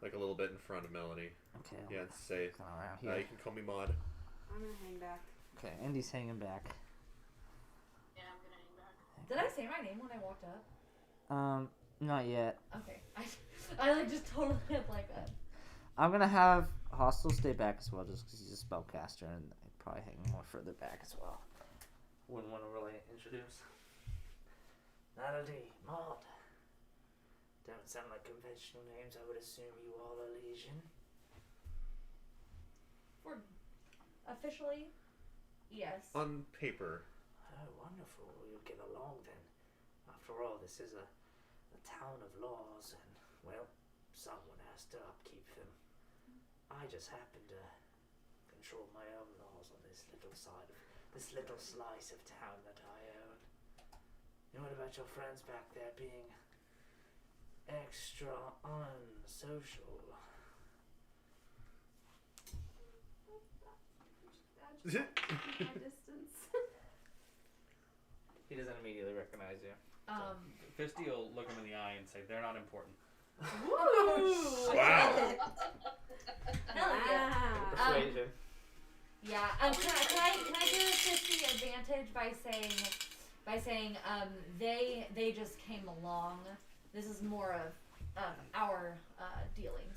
S8: like a little bit in front of Melanie.
S1: Okay.
S8: Yeah, and say
S1: Kind of around
S8: you
S1: here.
S8: can call me Maud.
S10: I'm gonna hang back.
S1: Okay, Andy's hanging back.
S2: Yeah, I'm gonna hang back.
S5: Did I say my name when I walked up?
S1: Not yet.
S5: Okay. I like just totally had like that.
S1: I'm gonna have Hostel stay back as well, just because he's a spellcaster, and I'd probably hang more further back as well. Wouldn't want to really introduce. Natalie, Maud. Don't sound like conventional names. I would assume you all are Legion.
S5: For officially, yes.
S8: On paper.
S1: Oh, wonderful. You'll get along then. After all, this is a town of laws, and, well, someone has to upkeep them. I just happen to control my own laws on this little slice of town that I own. And what about your friends back there being extra unsocial?
S10: just keep my distance.
S1: He doesn't immediately recognize you.
S9: Fisty will look him in the eye and say, "They're not important."
S5: Woo!
S8: Wow.
S5: Hell yeah.
S1: Persuasion.
S5: Yeah. Can I give a 50 advantage by saying they just came along. This is more of our dealings.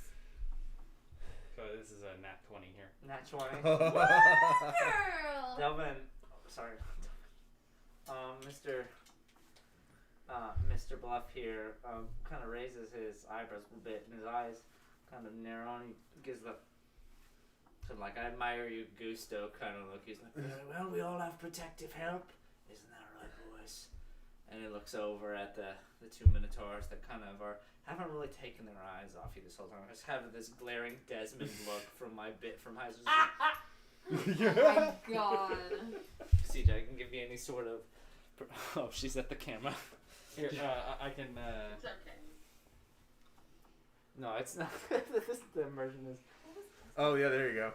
S9: So this is a nat 20 here.
S1: Nat 20.
S5: Girl.
S1: Delvin, sorry. Mr. Bluff here kind of raises his eyebrows a bit and his eyes kind of narrow and he gives the like I admire you gusto kind of look. He's like, well, we all have protective help, isn't that right, boys? And he looks over at the two minotaurs that kind of haven't really taken their eyes off you this whole time. Just have this glaring Desmond look from high school.
S10: Oh my god.
S1: CJ can give me any sort of. Oh, she's at the camera.
S9: Here, I can.
S2: It's okay.
S1: No, it's not. The immersion is.
S8: Oh yeah, there you go.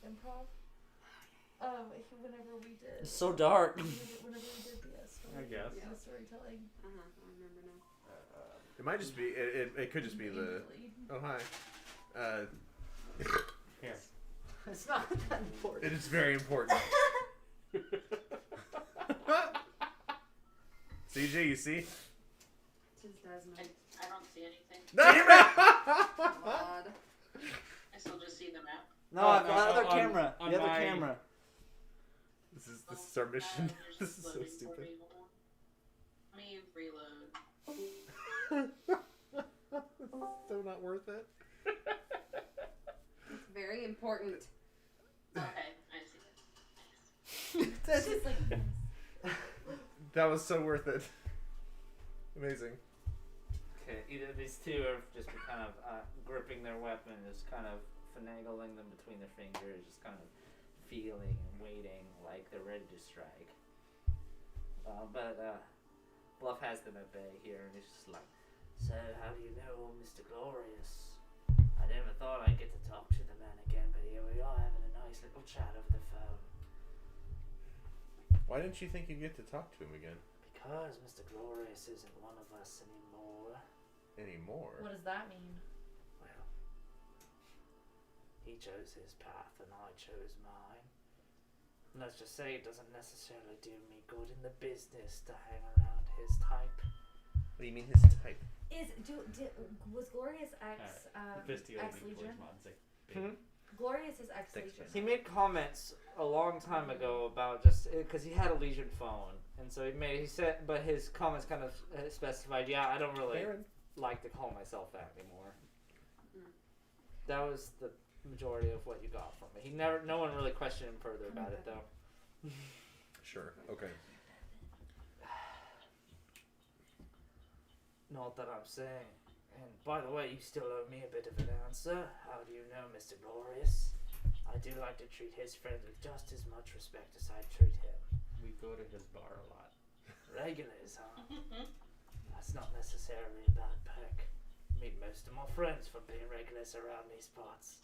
S5: Improv. Whenever we did.
S1: It's so dark.
S5: Whenever we did the story.
S9: I guess.
S5: Yeah, storytelling.
S10: I remember now.
S8: It might just be. It could just be the. Oh hi.
S9: Here.
S1: It's not that important.
S8: It is very important. CJ, you see?
S10: Just Desmond.
S2: I don't see anything.
S10: God.
S2: I still just see the map.
S1: No,
S9: Oh,
S1: the
S9: no,
S1: other
S9: on-
S1: camera.
S9: on
S1: The other
S9: my-
S1: camera.
S8: This is our mission.
S2: There's
S8: This is so
S2: loading for
S8: stupid.
S2: me. Hold on. Let me reload.
S8: So not worth it.
S10: It's very important.
S2: Okay, I see it.
S5: It's just like.
S8: That was so worth it. Amazing.
S1: Okay, either these two are just kind of gripping their weapon, just kind of finagling them between their fingers, just kind of feeling and waiting like they're ready to strike. But Bluff has them at bay here, and he's just like, "So, how do you know Mr. Glorious? I never thought I'd get to talk to the man again, but here we are having a nice little chat over the phone.
S8: Why didn't you think you'd get to talk to him again?
S1: Because Mr. Glorious isn't one of us anymore.
S8: Anymore?
S5: What does that mean?
S1: Well, he chose his path and I chose mine. And let's just say it doesn't necessarily do me good in the business to hang around his type.
S8: What do you mean his type?
S5: Was Glorious X
S9: Fisty will
S5: X
S9: lean
S5: Legion?
S9: towards Mod and say,
S5: Glorious is X
S8: Thanks,
S5: Legion.
S1: He made comments a long time ago about just because he had a Legion phone, and so he said, but his comments kind of specified, yeah, I don't really
S8: Baron.
S1: like to call myself that anymore.
S10: Mm.
S1: That was the majority of what you got from it. No one really questioned him further about it though.
S8: Sure. Okay.
S1: Not that I'm saying. And by the way, you still owe me a bit of an answer. How do you know Mr. Glorious? I do like to treat his friends with just as much respect as I treat him.
S9: we go to his bar a lot.
S1: Regulars, huh? That's not necessarily a bad perk. Meet most of my friends from being regulars around these parts.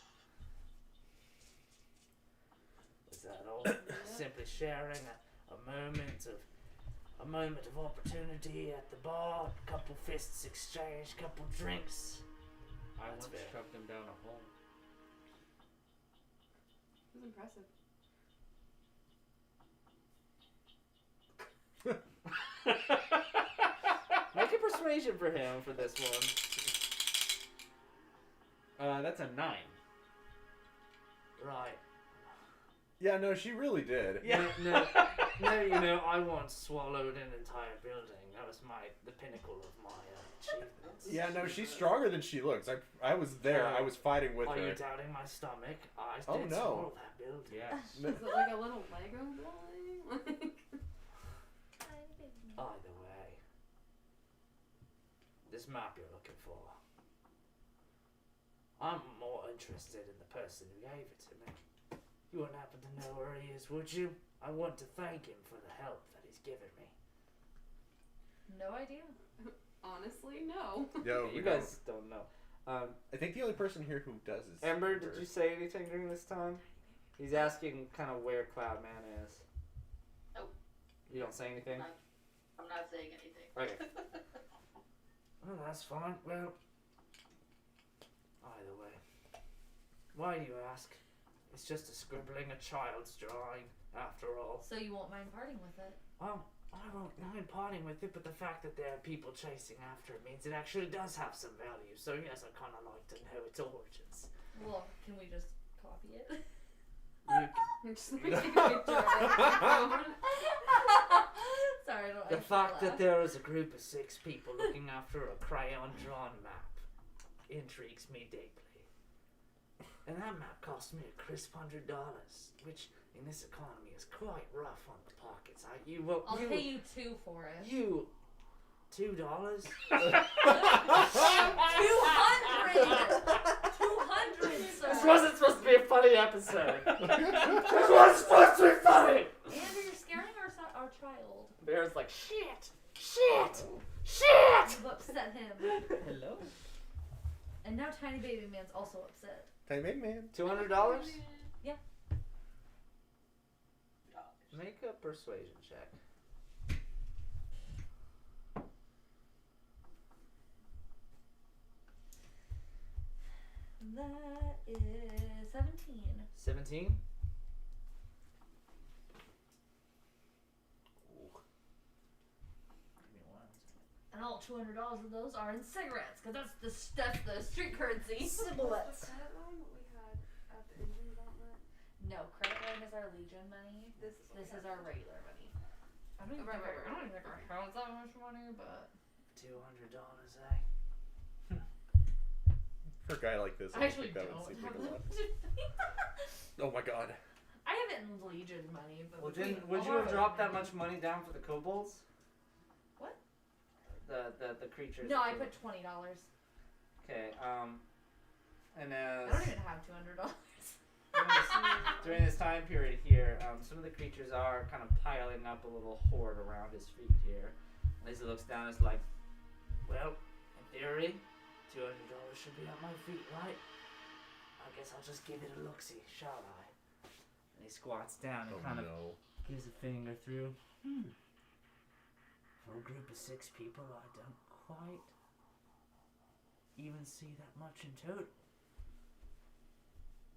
S1: Was that all? Simply sharing a moment of opportunity at the bar, couple fists exchanged, couple drinks.
S9: I
S1: That's
S9: once
S1: fair.
S9: shoved him down a hole.
S10: It was impressive.
S1: Make a persuasion for him for this one.
S9: That's a 9.
S1: Right.
S8: Yeah, no, she really did.
S1: No, you know, I once swallowed an entire building. That was the pinnacle of my achievements.
S8: Yeah, no, she's stronger than she looks. I was there. I was fighting with
S1: Are
S8: her.
S1: you doubting my stomach? I
S8: Oh,
S1: did
S8: no.
S1: swallow that building.
S9: Yes.
S10: Is it like a little Lego building? Like,
S1: Either way, this map you're looking for, I'm more interested in the person who gave it to me. You wouldn't happen to know where he is, would you? I want to thank him for the help that he's given me.
S5: No idea.
S10: honestly, no.
S8: No,
S1: You
S8: we
S1: guys don't know.
S8: don't. I think the only person here who does is
S1: Ember,
S8: Ember.
S1: did you say anything during this time? He's asking kind of where Cloudman is.
S2: Nope.
S1: You don't say anything?
S2: I'm not saying anything.
S1: Okay.
S4: Well, that's fine. Well, either way. Why do you ask? It's just a scribbling a child's drawing, after all.
S5: So you won't mind parting with it?
S4: Well, I won't mind parting with it, but the fact that there are people chasing after it means it actually does have some value. So yes, I kind of like to know its origins.
S5: Well, can we just copy it?
S10: You're just making a picture of it.
S5: Sorry, I don't
S4: The
S5: actually
S4: fact
S5: laugh.
S4: that there is a group of 6 people looking after a crayon-drawn map intrigues me deeply. And that map cost me a crisp $100, which in this economy is quite rough on the pockets.
S5: I'll pay you 2 for it.
S4: You $2?
S5: 200! 200, sir!
S4: This wasn't supposed to be a funny episode. This wasn't supposed to be funny.
S5: Andrew, you're scaring our child.
S4: Bear's like, shit. Shit!
S5: You've upset him.
S1: Hello?
S5: And now Tiny Baby Man's also upset.
S8: Time in, man.
S1: $200?
S5: Yeah.
S1: Make a persuasion check.
S5: That is 17.
S1: 17?
S5: And all $200 of those are in cigarettes, because that's the street currency.
S10: What's the credit line that we had at the engine gauntlet?
S5: No, credit line is our Legion money. This is our regular money. I don't even think I have that much money, but
S4: $200, eh?
S8: For a guy like this,
S5: I
S8: I
S5: actually
S8: think that
S5: don't
S8: would seem
S5: have
S8: like a lot.
S5: that.
S8: Oh my god.
S5: I have it in Legion money, but
S1: Well,
S5: between
S1: would you
S5: all
S1: have
S5: our
S1: dropped that
S5: money-
S1: much money down for the kobolds?
S5: What?
S1: The creatures.
S5: No, I
S1: that
S5: put $20.
S1: Okay, and
S5: I
S1: as
S5: don't even have $200.
S1: during this time period here, some of the creatures are kind of piling up a little horde around his feet here. And as he looks down, it's like,
S4: Well, in theory, $200 should be at my feet, right? I guess I'll just give it a look-see, shall I?
S1: and he squats down and
S8: Oh
S1: kind of
S8: no.
S1: gives a finger through.
S4: For a group of 6 people, I don't quite even see that much in total.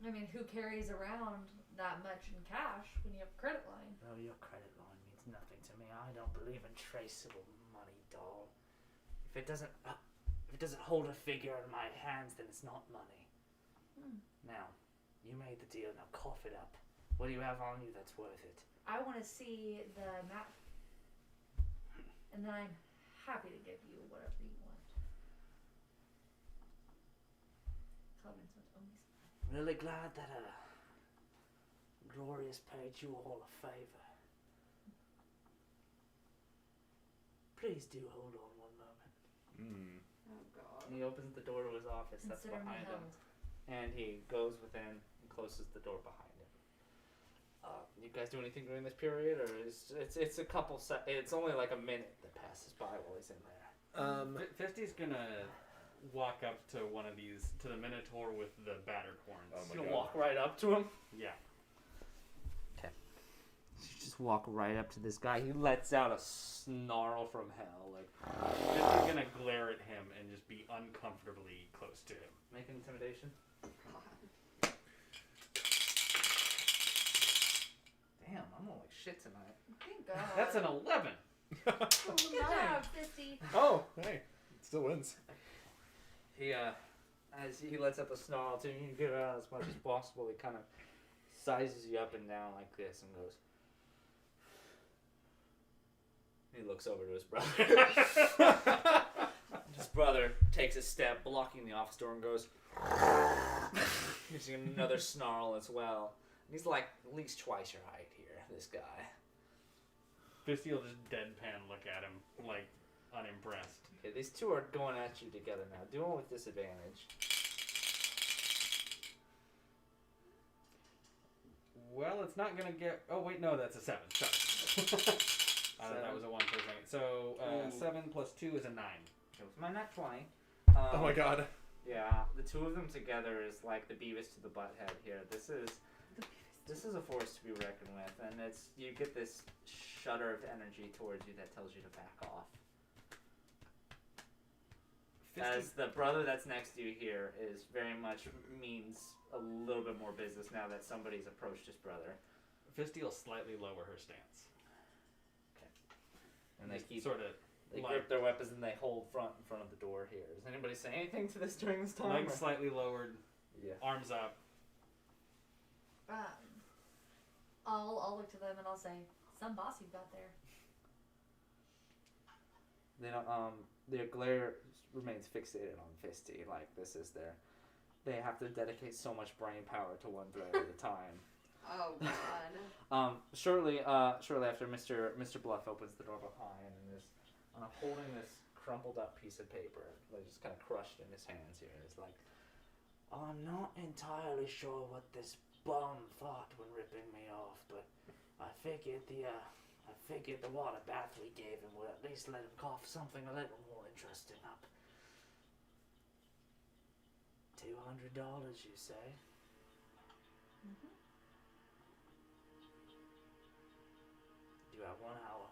S5: I mean, who carries around that much in cash when you have a credit line?
S4: Well, your credit line means nothing to me. I don't believe in traceable money, doll. If it doesn't hold a figure in my hands, then it's not money. Now, you made the deal. Now cough it up. What do you have on you that's worth it?
S5: I want to see the map. And then I'm happy to give you whatever you want. Clemens went, oh, he's
S4: Really glad that Glorious paid you all a favor. Please do hold on one moment.
S10: Oh god.
S1: And he opens the door to his office that's
S5: Consider me
S1: behind him.
S5: held.
S1: And he goes within and closes the door behind him. You guys do anything during this period, or it's a couple it's only like a minute that passes by while he's in there.
S9: Fisty's gonna walk up to one of these, to the Minotaur with the battered horns.
S8: Oh my
S1: Gonna
S8: god.
S1: walk right up to him.
S9: Yeah.
S1: You just walk right up to this guy. He lets out a snarl from hell. Like,
S9: Fisty's gonna glare at him and just be uncomfortably close to him.
S1: make an intimidation. Damn, I'm gonna like shit tonight.
S5: Thank God.
S9: That's an 11.
S5: Good job, Fisty.
S8: Oh, hey. It still wins.
S1: He as he lets up a snarl to you, you get it out as much as possible. He kind of sizes you up and down like this and goes. He looks over to his brother. His brother takes a step, blocking the office door, and goes. Using another snarl as well. And he's like at least twice your height here. This guy.
S9: Fisty will just deadpan look at him, like, unimpressed.
S1: Okay, these two are going at you together now. Do one with disadvantage.
S9: Well, it's not gonna get. Oh wait, no, that's a 7. Sorry. That was a 1 for a second. So 7 plus 2 is a 9.
S1: It was my nat 20.
S8: Oh my god.
S1: Yeah, the two of them together is like the Beavis to the Butthead here. This is This is a force to be reckoned with, and you get this shudder of energy towards you that tells you to back off. As the brother that's next to you here is very much means a little bit more business now that somebody's approached his brother.
S9: Fisty will slightly lower her stance.
S1: Okay. And they keep
S9: They
S1: grip their weapons and they hold in front of the door here. Does anybody say anything to this during this time?
S9: Legs slightly lowered, arms up.
S5: I'll look to them and I'll say, "Some boss you've got there."
S1: They don't. Their glare remains fixated on Fisty. Like this is they have to dedicate so much brain power to one glare at a time.
S10: Oh God.
S1: Shortly after Mr. Bluff opens the door behind and is holding this crumpled up piece of paper, like just kind of crushed in his hands here. It's like,
S4: I'm not entirely sure what this bum thought when ripping me off, but I figured the water bath we gave him would at least let him cough something a little more interesting up. $200, you say?
S5: Mm-hmm.
S4: You have 1 hour.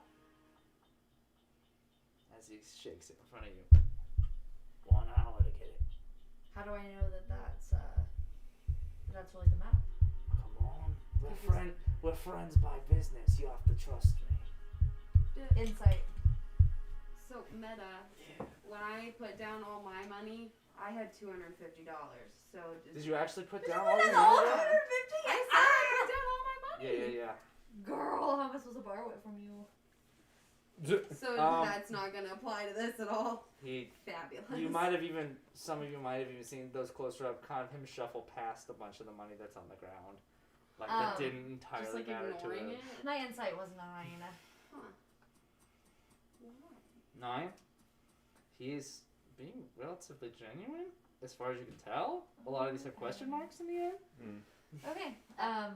S1: as he shakes it in front of you.
S4: 1 hour to get it.
S5: How do I know that that's really the map?
S4: Come on. We're friends by business. You have to trust me.
S5: Insight.
S10: So meta. When I put down all my money, I had $250. So just
S1: Did you actually put down
S5: Put
S1: all your
S5: down all
S1: money?
S5: 150?
S10: I said I put down all my money.
S1: Yeah.
S5: Girl, how am I supposed to borrow it from you?
S10: So that's not gonna apply to this at all. Fabulous.
S1: Some of you might have even seen those closer up, kind of him shuffle past a bunch of the money that's on the ground. Like that didn't entirely
S10: Just like
S1: matter to
S10: ignoring
S1: him.
S10: it.
S5: My insight was 9.
S10: Huh.
S1: 9? He's being relatively genuine, as far as you can tell. A lot of these have question marks in the end.
S5: Okay. 1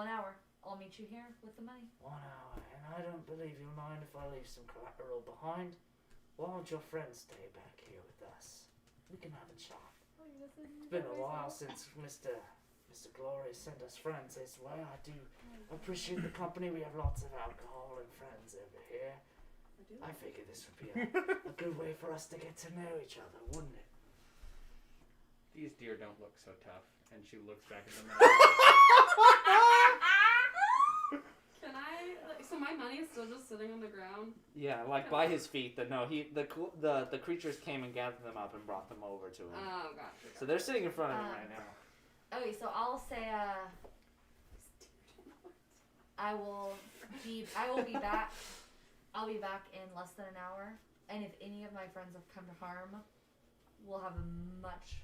S5: hour. I'll meet you here with the money.
S4: 1 hour, and I don't believe you'll mind if I leave some collateral behind. Why don't your friends stay back here with us? We can have a chat. It's been a while since Mr. Glory sent us friends this way. I do appreciate the company. We have lots of alcohol and friends over here. I figured this would be a good way for us to get to know each other, wouldn't it?
S9: These deer don't look so tough. And she looks back at them.
S10: Can I? So my money is still just sitting on the ground.
S1: Yeah, like by his feet. The creatures came and gathered them up and brought them over to him.
S10: Oh, gotcha.
S1: So they're sitting in front of him right now.
S5: Okay, so I'll say I will be back. I'll be back in less than an hour, and if any of my friends have come to harm, we'll have a much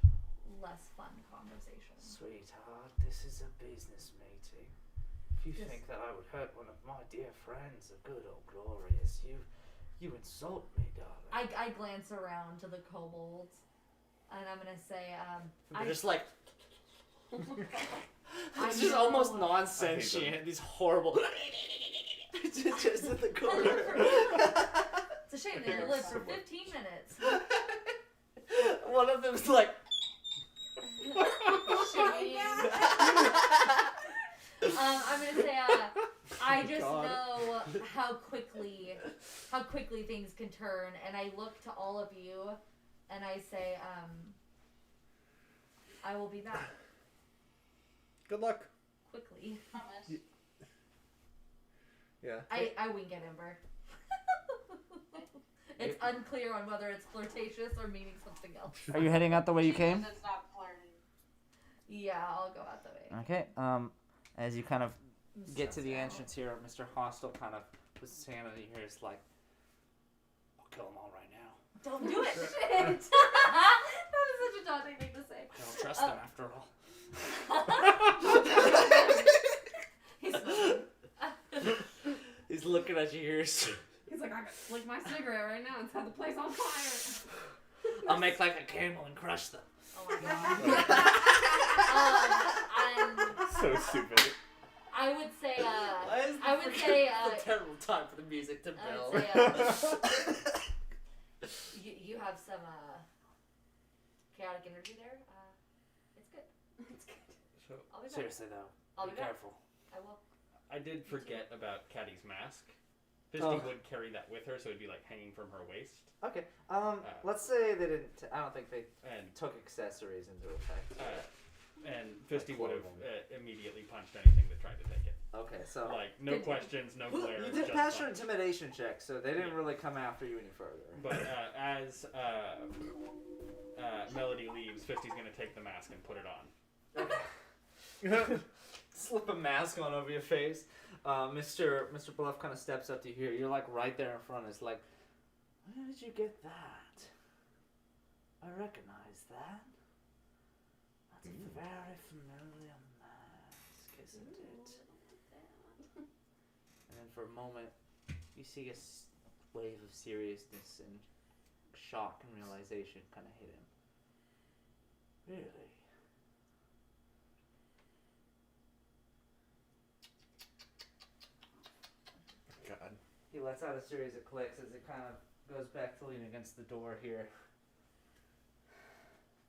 S5: less fun conversation.
S4: Sweetheart, this is a business meeting. If you think that I would hurt one of my dear friends, a good old Glorious, you insult me, darling.
S5: I glance around to the kobolds, and I'm gonna say,
S1: They're just like... it's just almost non-sentient. These horrible... just in the corner.
S5: It's a shame they only live for 15 minutes.
S1: One of them's like...
S5: I'm gonna say, I just know how quickly things can turn, and I look to all of you, and I say, I will be back.
S8: Good luck.
S5: Quickly.
S2: Promise.
S8: Yeah.
S5: I wink at Ember. It's unclear on whether it's flirtatious or meaning something else.
S1: Are you heading out the way you came?
S2: That's not flirting.
S5: Yeah, I'll go out the way.
S1: Okay. As you kind of
S5: I'm
S1: get to the
S5: stressed out.
S1: entrance here, Mr. Hostel kind of puts his hand on your ear. It's like,
S4: I'll kill them all right now.
S5: Don't do it! Shit! That is such a daunting thing to say.
S1: I don't trust them after all. He's looking at your ears.
S10: He's like, I gotta flick my cigarette right now and set the place on fire.
S1: I'll make like a candle and crush them.
S5: Oh my god.
S8: So stupid.
S5: I would say,
S1: It's a terrible time for the music to
S5: I
S1: build.
S5: would say, you have some chaotic energy there. It's good.
S10: It's good.
S5: I'll be back.
S1: Seriously though,
S5: I'll
S4: Be
S5: be back.
S4: careful.
S5: I will.
S9: I did forget about Caddy's mask. Fisty
S11: Oh.
S9: would carry that with her, so it'd be like hanging from her waist.
S11: Okay. Let's say they didn't. I don't think they
S9: And
S11: took accessories into effect.
S9: and Fisty
S11: Like
S9: would have
S11: clothing.
S9: immediately punched anything that tried to take it.
S11: Okay, so
S9: Like no questions, no glare.
S11: you did
S9: just
S11: pass your
S9: punch.
S11: intimidation check, so they didn't
S9: Yeah.
S11: really come after you any further.
S9: But as Melody leaves, Fisty's gonna take the mask and put it on.
S11: Slip a mask on over your face. Mr. Bluff kind of steps up to you here. You're like right there in front. It's like, where did you get that? I recognize that. That's a very familiar mask, isn't it? And then for a moment, you see a wave of seriousness and shock and realization kind of hit him. Really?
S8: God.
S11: He lets out a series of clicks as it kind of goes back to lean against the door here.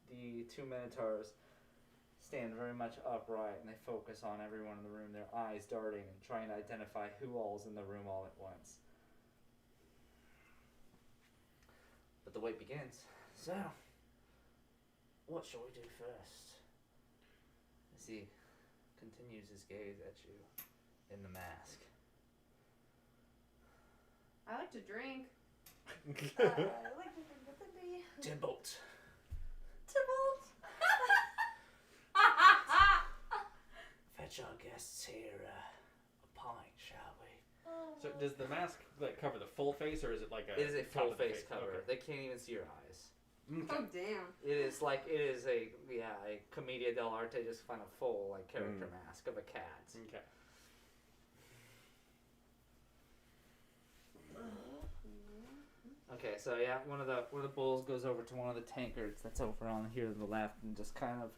S11: The two Minotaurs stand very much upright and they focus on everyone in the room, their eyes darting and trying to identify who all's in the room all at once. But the wait begins.
S4: So, what shall we do first?
S11: As he continues his gaze at you in the mask.
S10: I like to drink.
S5: I like to think with the
S4: Tybalt.
S5: Tybalt.
S4: Fetch our guests here a pint, shall we?
S9: So does the mask like cover the full face, or is it like a?
S11: It is a
S9: top
S11: full
S9: of the
S11: face cover.
S9: Okay.
S11: They can't even see your eyes.
S10: Oh damn.
S11: It is a commedia dell'arte, just kind of full like character mask of a cat.
S9: Okay.
S11: Okay, so yeah, one of the bulls goes over to one of the tankards that's over on here to the left, and just kind of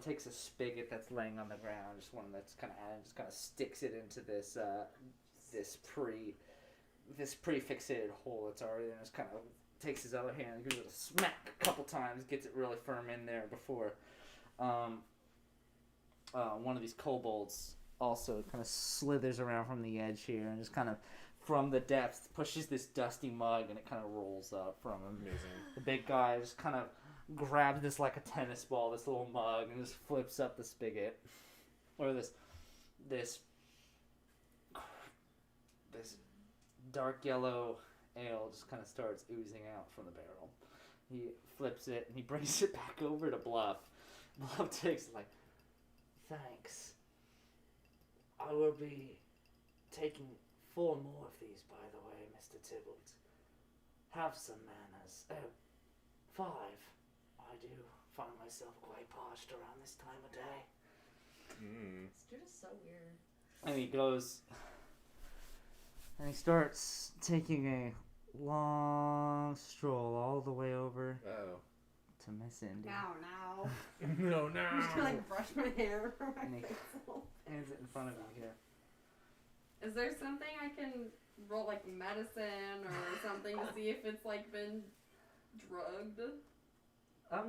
S11: takes a spigot that's laying on the ground, just one that's kind of added, just kind of sticks it into this prefixated hole that's already there, and just kind of takes his other hand and gives it a smack a couple times, gets it really firm in there before one of these kobolds also kind of slithers around from the edge here and just kind of from the depths pushes this dusty mug and it kind of rolls up from him.
S8: Amazing.
S11: The big guy just kind of grabs this like a tennis ball, this little mug, and just flips up the spigot, or this dark yellow ale just kind of starts oozing out from the barrel. He flips it and he brings it back over to Bluff. Bluff takes it like,
S4: Thanks. I will be taking 4 more of these, by the way, Mr. Tybalt. Have some manners. Oh, 5. I do find myself quite parched around this time of day.
S5: This dude is so weird.
S11: and he goes, and he starts taking a long stroll all the way over
S8: Oh.
S11: to Miss Indy.
S10: Now.
S8: No,
S10: I'm just gonna like brush my hair from my
S11: And he
S10: face.
S11: hands it in front of you here.
S10: Is there something I can roll, like medicine or something, to see if it's like been drugged?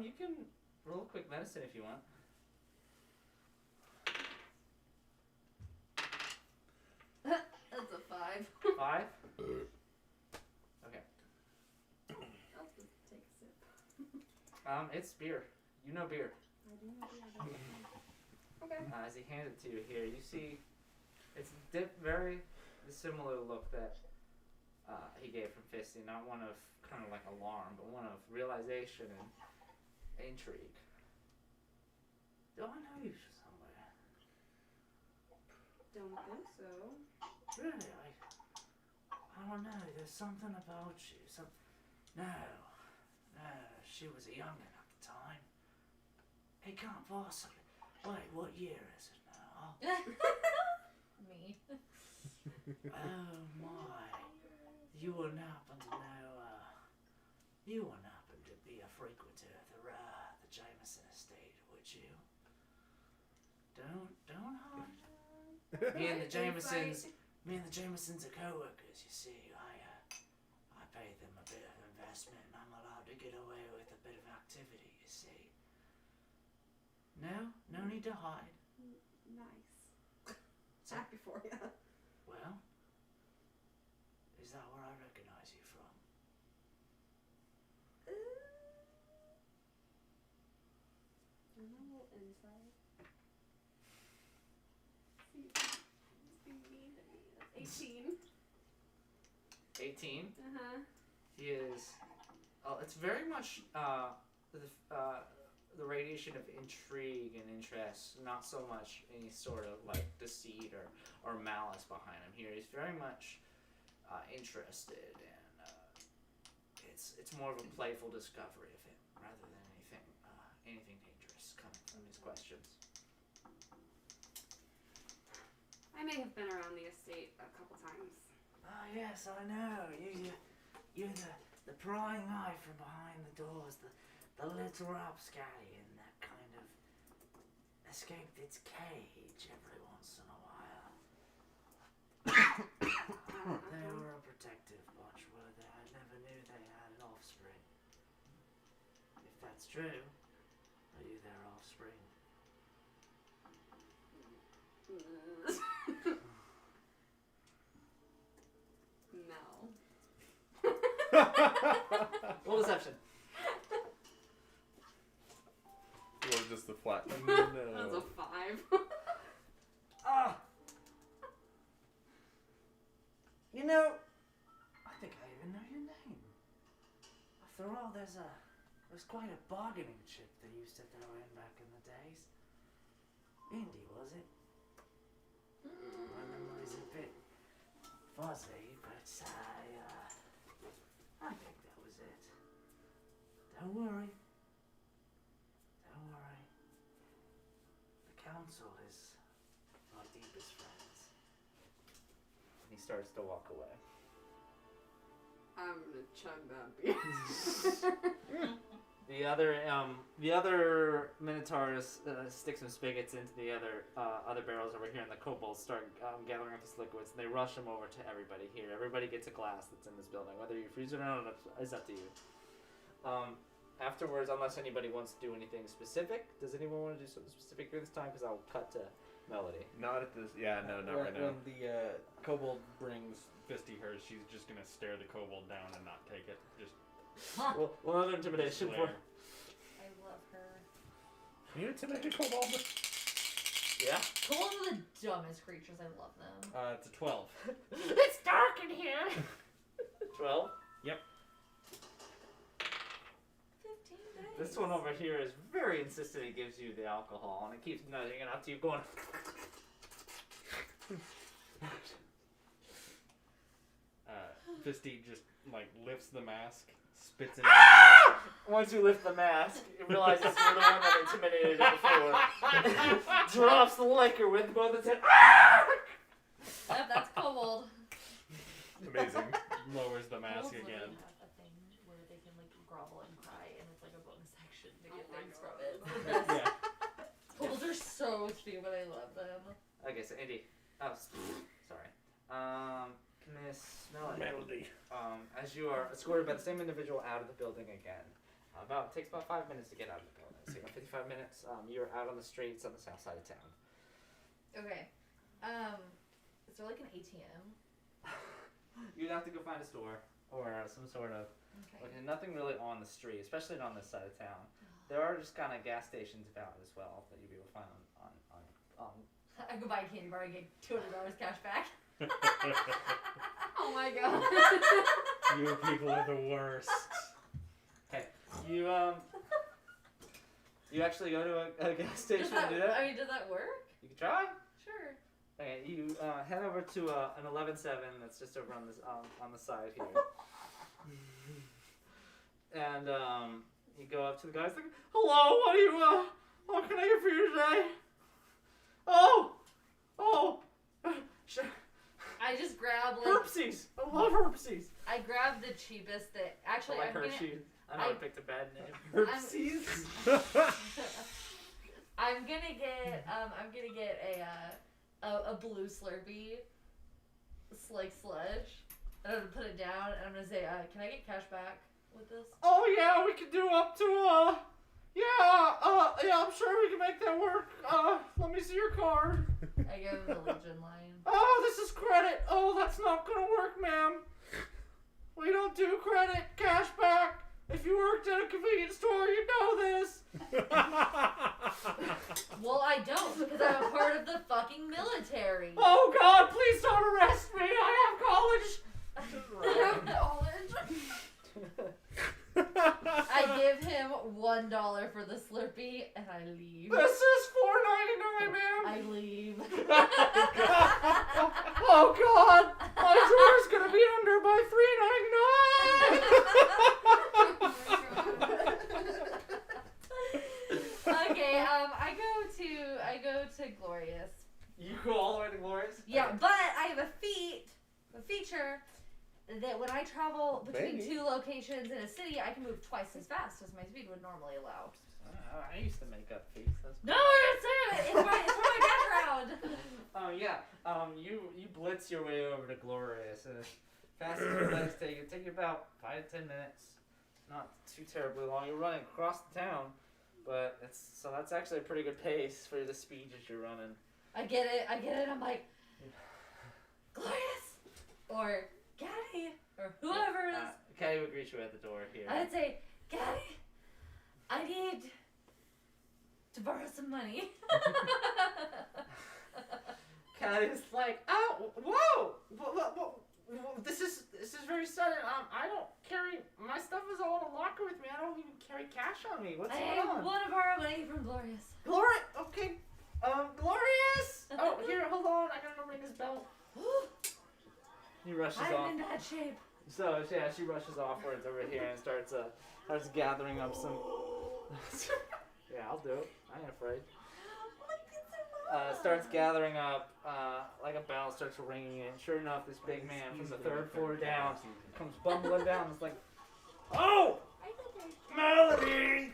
S11: You can roll a quick medicine if you want.
S5: That's a 5.
S11: 5?
S10: I'll just take a sip.
S11: It's beer. You know beer.
S10: I do know the other. Okay.
S11: As he hands it to you here, you see it's very similar look that he gave from Fisty. Not one of kind of like alarm, but one of realization and intrigue. Do I know you somewhere?
S10: Don't think so.
S4: Really, I don't know. There's something about you. No, she was a youngin' at the time. It can't possibly. Wait, what year is it now?
S5: Me.
S4: Oh my! You wouldn't happen to know. You wouldn't happen to be a frequenter of the Jameson estate, would you? Don't hide. Me and the Jamesons are co-workers. You see, I pay them a bit of investment, and I'm allowed to get away with a bit of activity. You see. No need to hide.
S10: Nice. Happy for you.
S11: Well, is that where I recognize you from?
S10: A little inside. See, it's being mean to me. That's 18.
S1: 18.
S10: Uh-huh.
S1: He is. Oh, it's very much the radiation of intrigue and interest, not so much any sort of like deceit or malice behind him. Here, he's very much interested, and it's more of a playful discovery of him rather than anything dangerous coming from his questions.
S10: I may have been around the estate a couple times.
S11: Ah, yes, I know. You're the prying eye from behind the doors, the little rapscallion that kind of escaped its cage every once in a while. They were a protective bunch, were they? I never knew they had an offspring. If that's true, are you their offspring?
S10: No.
S1: Roll deception.
S8: Or just the flat.
S10: That's
S8: No.
S10: a 5.
S11: Ah! You know, I think I even know your name. After all, there's quite a bargaining chip they used to throw in back in the days. Indy, was it? My memory's a bit fuzzy, but I think that was it. Don't worry. Don't worry. The council is our deepest friends.
S1: He starts to walk away.
S10: I'm gonna chug that beer.
S1: The other minotaurs stick some spigots into the other barrels over here, and the kobolds start gathering up these liquids, and they rush them over to everybody here. Everybody gets a glass that's in this building. Whether you freeze it or not is up to you. Afterwards, unless anybody wants to do anything specific, does anyone want to do something specific here this time? Because I'll cut to Melody.
S8: Not at this. Yeah, no, not right now.
S9: When the kobold brings Fisty hers, she's just gonna stare the kobold down and not take it. Just
S1: Well, another intimidation for.
S9: glare.
S5: I love her.
S8: Can you intimidate a kobold?
S1: Yeah.
S5: Kobolds are the dumbest creatures. I love them.
S9: It's a 12.
S5: It's dark in here.
S1: 12.
S5: 15 days.
S1: This one over here is very insistent. It gives you the alcohol, and it keeps nudging it out to you, going.
S9: Fisty just like lifts the mask, spits it in the glass.
S1: Once you lift the mask, you realize it's the one that intimidated it before. Drops the liquor with both its head.
S5: Yep, that's kobold.
S8: Amazing.
S9: Lowers the mask
S5: Kobolds
S9: again.
S5: literally have a thing where they can like grovel and cry, and it's like a bonus action to get
S10: Oh my
S5: things
S10: God.
S5: from it.
S9: Yeah.
S5: Kobolds are so stupid. I love them.
S1: Okay, so Indy. Oh, sorry. Miss Melody. As you are escorted by the same individual out of the building again. Takes about 5 minutes to get out of the building. So you got 55 minutes. You're out on the streets on the south side of town.
S5: Okay. Is there like an ATM?
S1: You'd have to go find a store or some sort of.
S5: Okay.
S1: Okay, nothing really on the street, especially not on this side of town. There are just kind of gas stations about as well that you'll be able to find on
S5: I go buy a candy bar and get $200 cash back.
S10: Oh my god.
S9: You people are the worst.
S1: Okay, you you actually go to a gas station and do that?
S5: I mean, does that work?
S1: You can try.
S5: Sure.
S1: Okay, you head over to an 11-7 that's just over on this on the side here, and you go up to the guys like, "Hello, what are you? What can I get for you today?" Sure.
S5: I just grab like
S1: Herpsies. I love Herpsies.
S5: I grab the cheapest that actually
S1: I like
S5: I'm gonna
S1: Hershey. I know I picked a bad name.
S9: Herpsies?
S5: I'm gonna get a blue Slurpee, like sludge, and I'm gonna put it down, and I'm gonna say, can I get cash back with this?
S1: Oh yeah, we can do up to yeah, I'm sure we can make that work. Let me see your card.
S5: And I give him the Legion line.
S11: Oh, this is credit. Oh, that's not gonna work, ma'am. We don't do credit, cash back. If you worked at a convenience store, you'd know this.
S5: Well, I don't, because I'm a part of the fucking military.
S11: Oh God, please don't arrest me. I have college.
S5: I give him $1 for the Slurpee, and I leave.
S11: This is $4.99, ma'am.
S5: I leave.
S11: Oh God, my drawer's gonna be under by $3.99.
S5: Okay, I go to Glorious.
S11: You go all the way to Glorious?
S5: Yeah, but I have a feature that when I travel between
S8: Maybe.
S5: 2 locations in a city, I can move twice as fast as my speed would normally allow.
S11: I used to make up fees.
S5: No, it's for my background.
S11: You blitz your way over to Glorious. Fast as your legs take it. Take you about 5 to 10 minutes. Not too terribly long. You're running across the town, but that's actually a pretty good pace for the speed that you're running.
S5: I get it. I'm like, Glorious, or Gaddy, or whoever it is.
S11: Caddy would greet you at the door here.
S5: I'd say, Gaddy, I need to borrow some money.
S11: Caddy's like, oh, whoa, this is very sudden. I don't carry, my stuff is all in a locker with me. I don't even carry cash on me. What's going
S5: I
S11: on?
S5: want to borrow money from Glorious.
S11: Okay. Glorious! Oh, here, hold on. I gotta ring his bell. He rushes
S5: I'm
S11: off.
S5: in bad shape.
S11: So, yeah, she rushes offwards over here and starts gathering up some... Yeah, I'll do it. I ain't afraid. Starts gathering up, like a bell starts ringing, and sure enough, this big man from the 3rd floor down comes bumbling down. It's like, oh! Melody!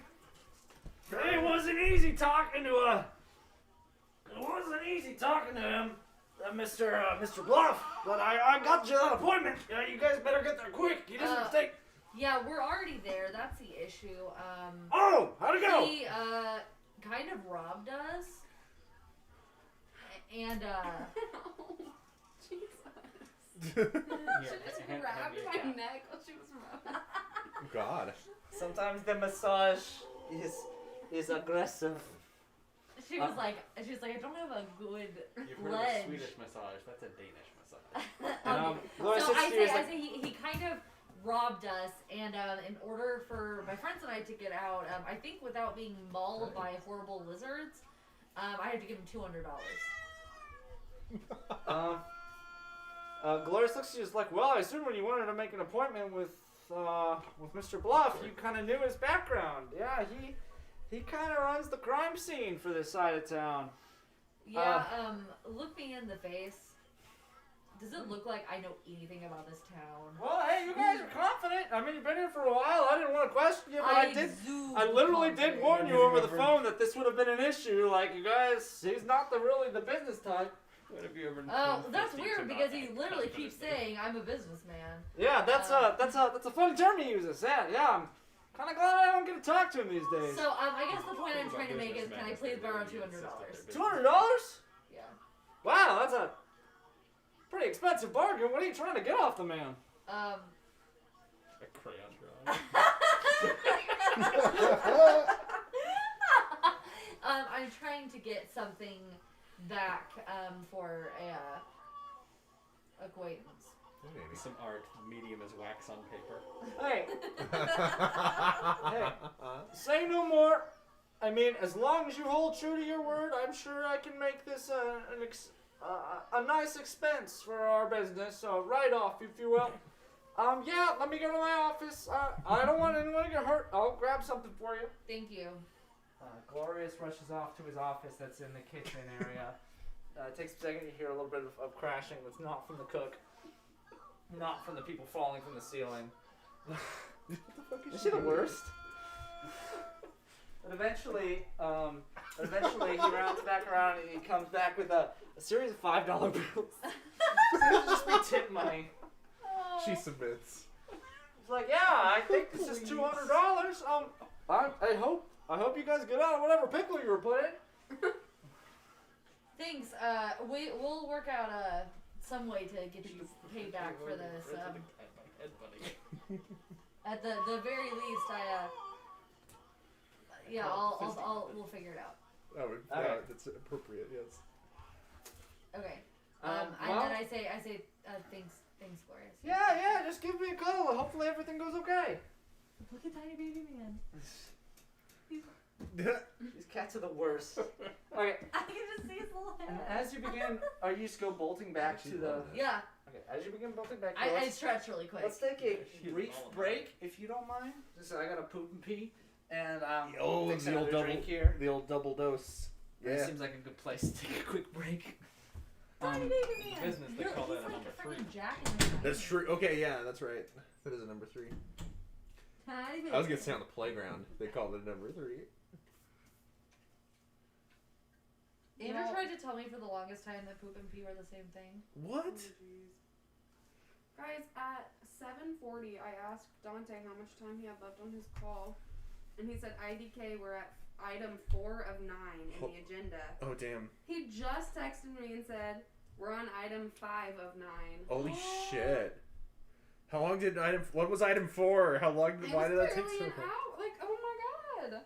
S11: It wasn't easy talking to him, Mr. Bluff, but I got you that appointment. You guys better get there quick. You didn't mistake.
S5: Yeah, we're already there. That's the issue.
S11: Oh, how'd it go?
S5: He kind of robbed us, and
S10: Jesus.
S9: Yeah,
S10: She just
S9: hand-
S10: grabbed
S9: hand me a
S10: my
S9: cap.
S10: neck while she was rubbing.
S8: God.
S11: Sometimes the massage is aggressive.
S5: she was like, I don't have a good
S9: You've heard
S5: ledge.
S9: of Swedish massage. That's a Danish massage.
S11: Gloria
S5: So
S11: sits
S5: I
S11: to you, is
S5: say
S11: like,
S5: he kind of robbed us, and in order for my friends and I to get out, I think without being mauled by horrible lizards, I had to give him $200.
S11: Gloria looks at you, is like, well, I assume when you wanted to make an appointment with Mr. Bluff, you kind of knew his background. Yeah, he kind of runs the crime scene for this side of town.
S5: Yeah, look me in the face. Does it look like I know anything about this town?
S11: Well, hey, you guys are confident. I mean, you've been here for a while. I didn't want to question you, but I
S5: exude
S11: literally did
S5: confidence.
S11: warn you over the phone that this would have been an issue. Like, you guys, he's not really the business type.
S9: What have you ever
S5: Oh,
S9: told
S5: that's
S9: 50 to
S5: weird
S9: not
S5: because he
S9: act
S5: literally keeps
S9: confidently?
S5: saying I'm a businessman.
S11: Yeah, that's a funny term he uses. Yeah, I'm kind of glad I don't get to talk to him these days.
S5: So I guess the point I'm
S9: About
S5: trying to make is,
S9: businessmen
S5: can I
S9: is
S5: please
S9: they
S5: borrow
S9: really insist that
S5: $200?
S9: they're
S11: $200?
S5: Yeah.
S11: Wow, that's a pretty expensive bargain. What are you trying to get off the man?
S9: A crayon drawing.
S5: I'm trying to get something back for a acquaintance.
S9: Some art, medium as wax on paper.
S11: Hey, say no more. I mean, as long as you hold true to your word, I'm sure I can make this a nice expense for our business. So write off, if you will. Yeah, let me go to my office. I don't want anyone to get hurt. I'll grab something for you.
S5: Thank you.
S11: Glorious rushes off to his office that's in the kitchen area. It takes a second to hear a little bit of crashing that's not from the cook. Not from the people falling from the ceiling. Is she the worst? But eventually he rounds back around and he comes back with a series of $5 bills. Seems to just be tip money.
S8: She submits.
S11: He's like, yeah, I think this is $200. I hope you guys get out of whatever pickle you were put in.
S5: Thanks. We'll work out some way to get you paid back for this. At the very least, we'll figure it out.
S8: Oh, yeah, that's appropriate. Yes.
S5: Okay.
S1: well,
S5: and then I say thanks, Glorious.
S1: Yeah, just give me a call. Hopefully everything goes okay.
S5: Look at tiny baby man.
S11: These cats are the worst. Okay.
S5: I can just see his little head.
S11: And as you begin, are you still bolting back to the?
S5: Yeah.
S11: Okay. As you begin bolting back,
S5: I stretch really quick.
S11: let's take a brief break, if you don't mind. Just I gotta poop and pee, and fix
S8: the old
S11: another
S8: double
S11: drink here.
S8: The old double dose.
S11: It
S8: Yeah.
S11: seems like a good place to take a quick break.
S5: Tiny baby man.
S9: business, they call
S5: he's
S9: that a
S5: like
S9: number
S5: a
S9: 3.
S5: freaking Jack in the Box.
S8: That's true. Okay, yeah, that's right. That is a number 3.
S5: Tiny baby.
S8: I was gonna say on the playground they called it a number 3.
S5: Andrew tried to tell me for the longest time that poop and pee were the same thing.
S8: What?
S10: Guys, at 7:40, I asked Dante how much time he had left on his call, and he said IDK we're at item 4 of 9 in the agenda.
S8: Oh damn!
S10: He just texted me and said we're on item 5 of 9.
S8: Holy shit! How long did What was item 4? How long? Why did that take so long?
S10: Like, oh my god!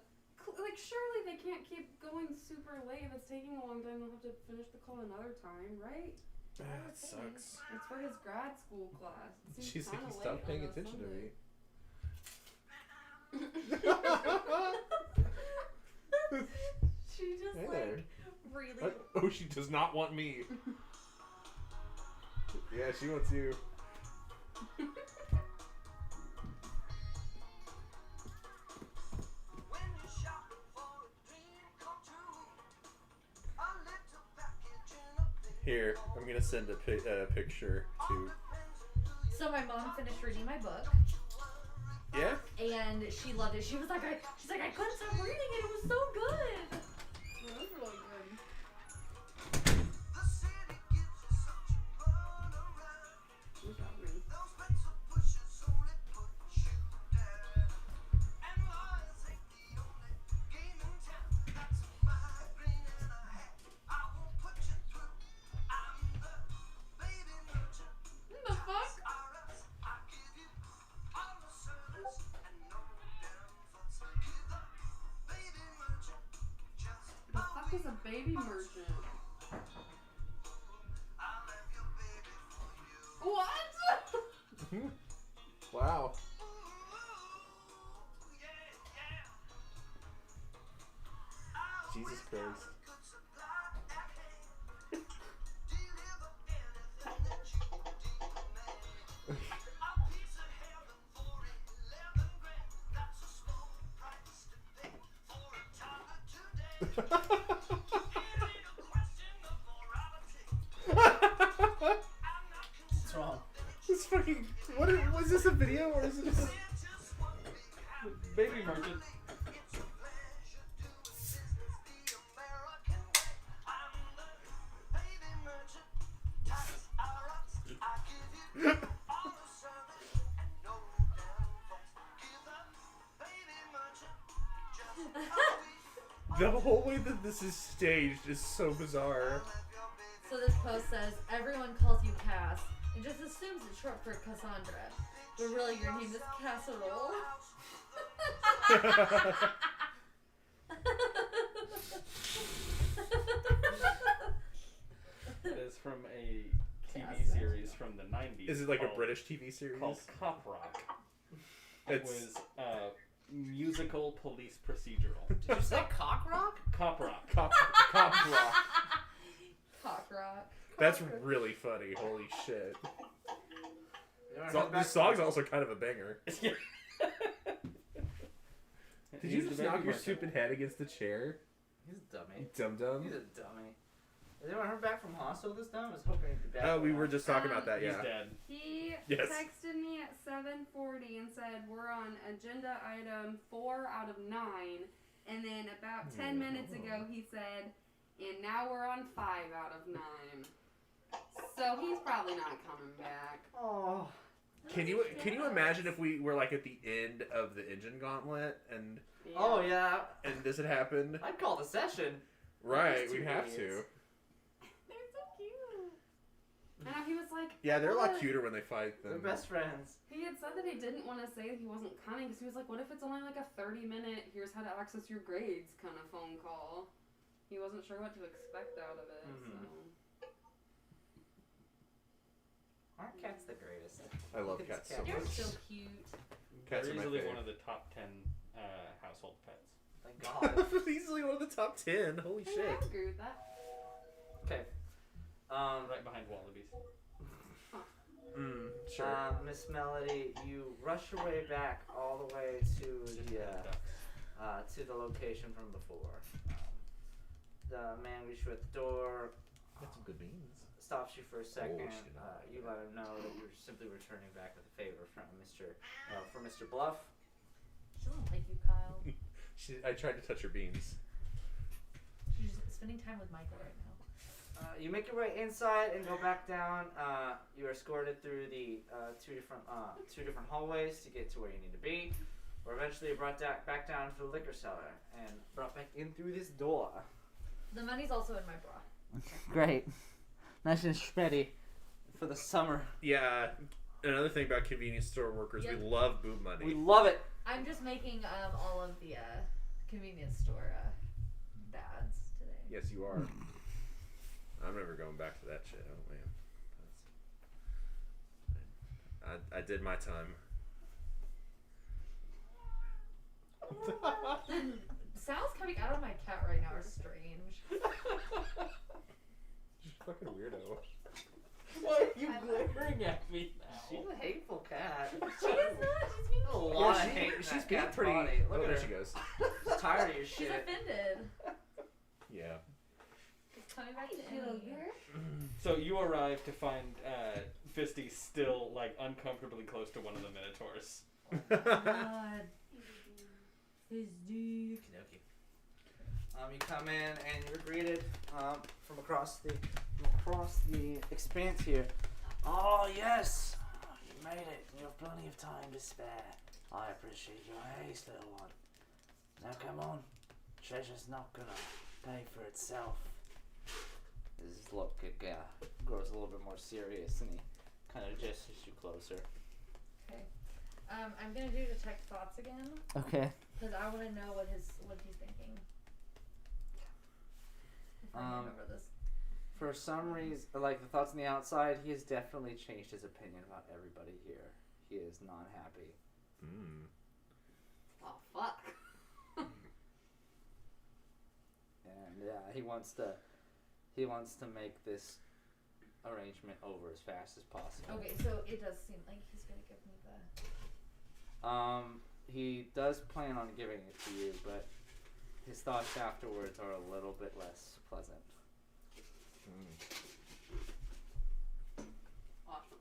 S10: Like, surely they can't keep going super late. If it's taking a long time, they'll have to finish the call another time, right?
S8: That sucks.
S10: It's for his grad school class. It seems
S8: She's like,
S10: kinda
S8: he
S10: late
S8: stopped paying
S10: on a
S8: attention to
S10: Sunday.
S8: me.
S5: She just
S8: Hey
S5: like
S8: there.
S5: really.
S8: Oh, she does not want me. Yeah, she wants you. Here, I'm gonna send a picture to.
S5: So my mom finished reading my book.
S8: Yeah.
S5: And she loved it. She's like, I couldn't stop reading it. It was so good.
S10: That was really good. What's happening? What the fuck? The fuck is a baby merchant? What?
S8: Wow. Jesus Christ.
S11: What's wrong?
S8: This fucking. Was this a video or is it just.
S9: Baby merchant.
S8: The whole way that this is staged is so bizarre.
S5: So this post says, everyone calls you Cass. It just assumes it's short for Cassandra. But really, your name is Casserole.
S9: It is from a TV series from the 90s.
S8: Is it like a
S9: called-
S8: British TV series?
S9: Called Cop Rock. It
S8: It's-
S9: was a musical police procedural.
S11: Did you say cock rock?
S9: Cop Rock.
S8: Cop Rock.
S5: Cock rock.
S8: That's really funny. Holy shit.
S11: You wanna
S8: So,
S11: head back
S8: this song's also kind of a banger.
S9: Yeah.
S8: Did
S9: He's
S8: you
S9: the
S8: just
S9: baby
S8: knock your
S9: merchant.
S8: stupid head against the chair?
S11: He's a dummy.
S8: Dum dum.
S11: He's a dummy. Has anyone heard back from Hostel this time? I was hoping he'd be back.
S8: Oh, we
S11: by
S8: were
S11: now.
S8: just talking about that,
S9: He's
S8: yeah.
S9: dead.
S10: He
S8: Yes.
S10: texted me at 7:40 and said we're on agenda item 4 out of 9, and then about 10 minutes ago he said, and now we're on 5 out of 9. So he's probably not coming back.
S11: Oh.
S8: Can you imagine if we were like at the end of the engine gauntlet and
S11: Oh yeah.
S8: this had happened?
S11: I'd call the session.
S8: Right,
S11: These
S8: we
S11: two
S8: have
S11: idiots.
S8: to.
S10: I know he was like.
S8: Yeah, they're a lot
S10: "What?"
S8: cuter when they fight
S11: They're
S8: them.
S11: best friends.
S10: He had said that he didn't want to say that he wasn't coming because he was like, what if it's only like a 30-minute, here's how to access your grades kind of phone call? He wasn't sure what to expect out of it,
S11: Mhm.
S10: so.
S11: Aren't cats the greatest?
S8: I love
S11: It's
S8: cats so
S11: cat
S5: They're
S8: much.
S5: so cute.
S8: Cats
S9: They're
S8: are my
S9: easily
S8: fave.
S9: one of the top 10 household pets.
S11: Thank God.
S8: Easily one of the top 10. Holy
S10: I
S8: shit.
S10: would agree with that.
S11: Okay.
S9: Right behind wallabies.
S8: Sure.
S11: Miss Melody, you rush your way back all the way to the location from before. The man greets you at the door,
S8: Got some good beans.
S11: stops you for a second.
S8: shit.
S11: You let him know that you're simply returning back with a favor from Mr. Bluff.
S5: She doesn't like you, Kyle.
S8: I tried to touch her beans.
S5: She's spending time with Michael right now.
S11: You make your way inside and go back down. You are escorted through the two different hallways to get to where you need to be. Or eventually you're brought back down to the liquor cellar and brought back in through this door.
S5: The money's also in my bra.
S11: Great. Nice and spready for the summer.
S8: Yeah, another thing about convenience store workers,
S5: Yep.
S8: we love boob money.
S11: We love it.
S5: I'm just making all of the convenience store bads today.
S8: Yes, you are. I'm never going back to that shit. Oh man, I did my time.
S5: The sounds coming out of my cat right now are strange.
S8: Fucking weirdo.
S11: Why are you glaring at me now? She's a hateful cat.
S5: She is not. She's being
S11: A
S5: cute.
S11: lot of hate in
S8: She's
S11: that
S8: being
S11: cat's
S8: pretty.
S11: body. Look
S8: Oh,
S11: at
S8: there
S11: her.
S8: she goes.
S11: She's tired of your
S5: She's
S11: shit.
S5: offended.
S8: Yeah.
S5: It's coming back to me.
S9: So you arrive to find Fisty still like uncomfortably close to one of the minotaurs.
S5: God. Fizzy.
S11: You come in and you're greeted from across the expanse here. Oh yes, you made it. You have plenty of time to spare. I appreciate your haste, little one. Now come on, treasure's not gonna pay for itself. His look grows a little bit more serious, and he kind of gestures you closer.
S5: Okay. I'm gonna do detect thoughts again
S11: Okay.
S5: because I want to know what he's thinking. If I remember this.
S11: For some reason, like the thoughts on the outside, he has definitely changed his opinion about everybody here. He is not happy.
S10: Oh, fuck.
S11: And yeah, he wants to make this arrangement over as fast as possible.
S5: Okay, so it does seem like he's gonna give me the.
S11: He does plan on giving it to you, but his thoughts afterwards are a little bit less pleasant.
S10: Awesome.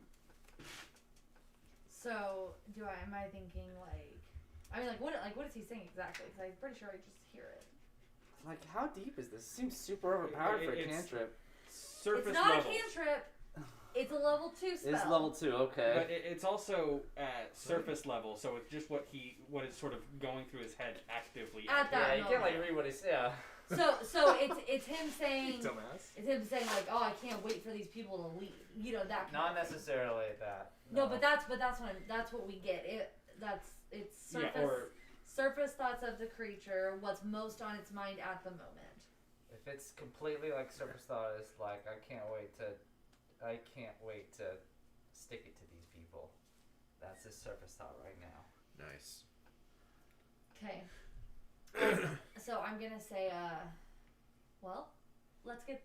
S5: So am I thinking what is he saying exactly? Because I'm pretty sure I just hear it.
S11: Like, how deep is this? Seems super overpowered for a
S9: It's
S11: cantrip.
S9: Surface
S5: It's not
S9: level.
S5: a cantrip. It's a level 2 spell.
S11: It's level 2, okay.
S9: But it's also surface level, so it's just what is sort of going through his head actively.
S5: At that
S11: you can't
S5: moment.
S11: read what he's
S5: So it's him saying
S8: Dumbass.
S5: it's him saying like, oh, I can't wait for these people to leave. You know that. Kind
S11: Not
S5: of thing.
S11: necessarily that.
S5: No, but that's what we get. It's surface thoughts of the creature. What's most on its mind at the moment.
S11: If it's completely like surface thought, it's like I can't wait to stick it to these people. That's his surface thought right now.
S8: Nice.
S5: Okay. So I'm gonna say, well, let's get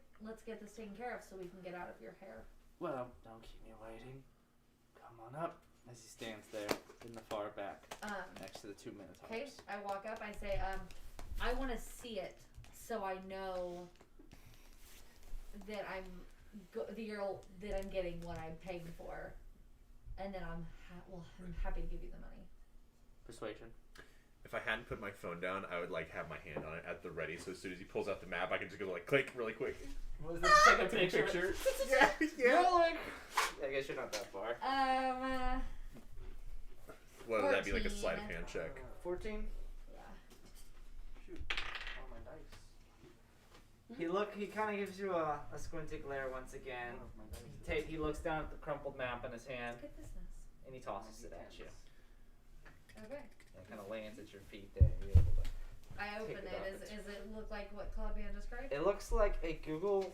S5: this taken care of so we can get out of your hair.
S11: Well, don't keep me waiting. Come on up. As he stands there in the far back, next to the 2 minotaurs.
S5: Okay. I walk up. I say, I want to see it so I know that I'm getting what I'm paying for, and then I'm happy to give you the money.
S11: Persuasion.
S8: If I hadn't put my phone down, I would like have my hand on it at the ready, so as soon as he pulls out the map, I can just go like click really quick.
S11: Was this take a picture?
S8: Yeah.
S11: You're like, I guess you're not that far.
S8: What would that be, like a
S5: 14.
S8: sleight of hand check?
S11: 14.
S5: Yeah.
S11: Shoot. Oh, my dice. He kind of gives you a squinty glare once again. He looks down at the crumpled map in his hand,
S5: Good business.
S11: and he tosses it at you.
S5: Okay.
S11: And it kind of lands at your feet there. You're able to.
S5: I open
S11: Take it
S5: it.
S11: off
S5: Is it look like what Claudia described?
S11: It looks like a Google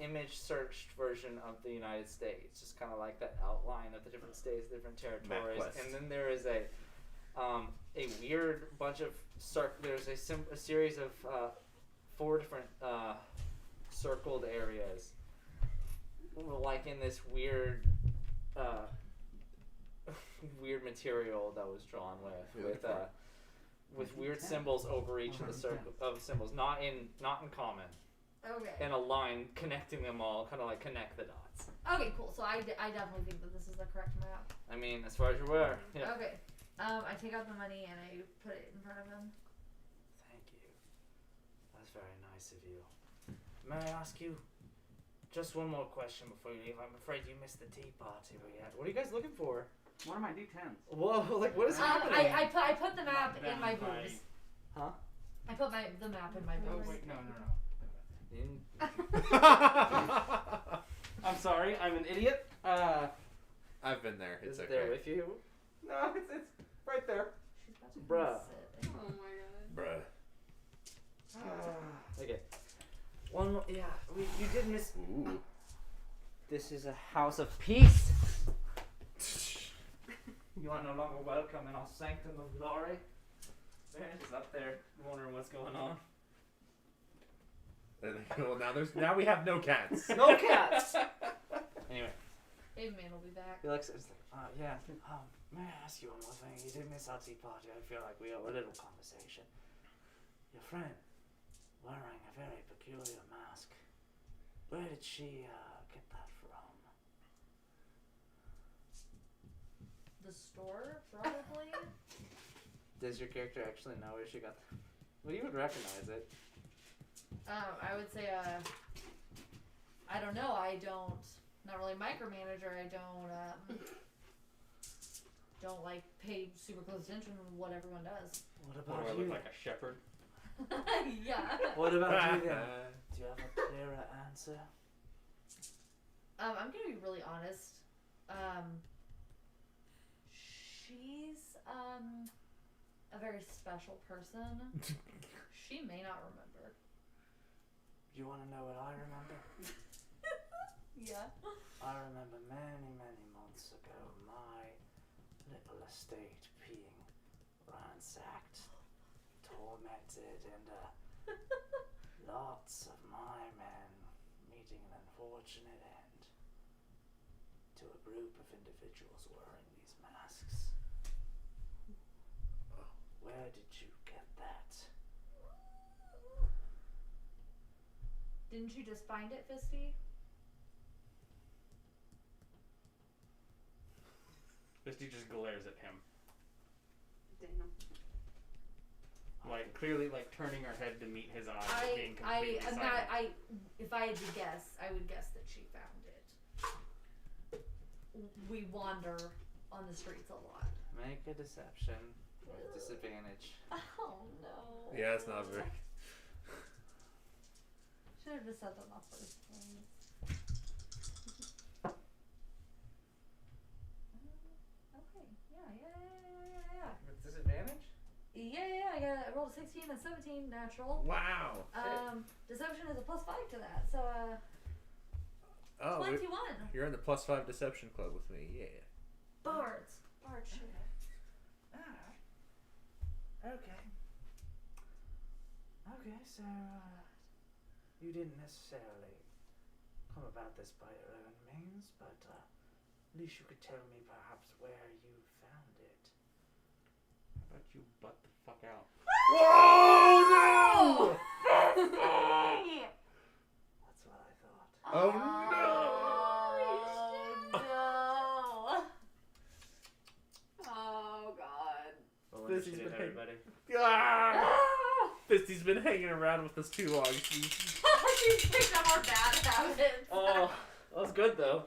S11: image searched version of the United States. Just kind of like that outline of the different states, different territories,
S8: MapQuest.
S11: and then there is a weird bunch of there's a series of 4 different circled areas, like in this weird weird material that was drawn with weird symbols over each of the circle of symbols, not in common,
S5: Okay.
S11: and a line connecting them all, kind of like connect the dots.
S5: Okay, cool. So I definitely think that this is the correct map.
S11: I mean, as far as you're aware, yeah.
S5: Okay. I take out the money and I put it in front of him.
S11: Thank you. That's very nice of you. May I ask you just one more question before you leave? I'm afraid you missed the tea party we had. What are you guys looking for?
S3: One of my D10s.
S11: Whoa, like what is happening?
S5: I put the map in my
S3: Down
S5: boobs.
S11: Huh?
S5: I put the map in my
S3: Oh
S5: boobs.
S3: wait, no.
S11: In,
S3: I'm sorry, I'm an idiot.
S8: I've been there. It's
S11: is it
S8: okay.
S11: there with you?
S3: No, it's right there.
S5: She's about to
S11: Bruh.
S5: miss it.
S10: Oh my god.
S8: Bruh.
S11: Okay. One more, yeah, you did miss.
S8: Ooh.
S11: This is a house of peace. You are no longer welcome in our sanctum of glory. She's up there wondering what's going on.
S8: Well, now we have no cats.
S11: No cats! Anyway.
S5: Amen will be back.
S11: Felix is like, yeah. May I ask you one more thing? You did miss our tea party. I feel like we owe a little conversation. Your friend, wearing a very peculiar mask. Where did she get that from?
S5: The store, probably.
S11: Does your character actually know where she got that? Well, you would recognize it.
S5: I would say, I don't know. I don't, not really micromanager. I don't like pay super close attention to what everyone does.
S11: What
S9: What
S11: about
S9: do I
S11: you?
S9: look like, a shepherd?
S5: Yeah.
S11: What about you then? Do you have a clearer answer?
S5: I'm gonna be really honest. She's a very special person. She may not remember.
S11: You want to know what I remember?
S5: Yeah.
S11: I remember many, many months ago my little estate being ransacked, tormented, and lots of my men meeting an unfortunate end to a group of individuals wearing these masks. Where did you get that?
S5: Didn't you just find it, Fisty?
S9: Misty just glares at him,
S10: Damn.
S9: like clearly like turning her head to meet his eyes, being completely
S5: I'm
S9: silent.
S5: not. If I had to guess, I would guess that she found it. We wander on the streets a lot.
S11: Make a deception with disadvantage.
S5: Oh no.
S8: Yeah, it's not very.
S5: Should have just said that in the first place. Okay. Yeah.
S11: With disadvantage?
S5: Yeah. I rolled a 16 and 17 natural.
S8: Wow.
S5: Deception is a +5 to that, so
S8: Oh,
S5: 21.
S8: you're in the +5 deception club with me. Yeah.
S5: Bard shit.
S11: Alright. Okay, so, you didn't necessarily come about this by your own means, but, at least you could tell me perhaps where you found it.
S9: How about you butt the fuck out?
S8: Whoa! No!
S11: That's what I thought.
S8: Oh
S5: no!
S10: Oh god.
S11: Roll
S8: This has
S11: initiative,
S8: been-
S11: everybody.
S8: no! Ah! Fisty's been hanging around with us too long.
S5: She's picked up our bad habits.
S11: Oh, that was good though.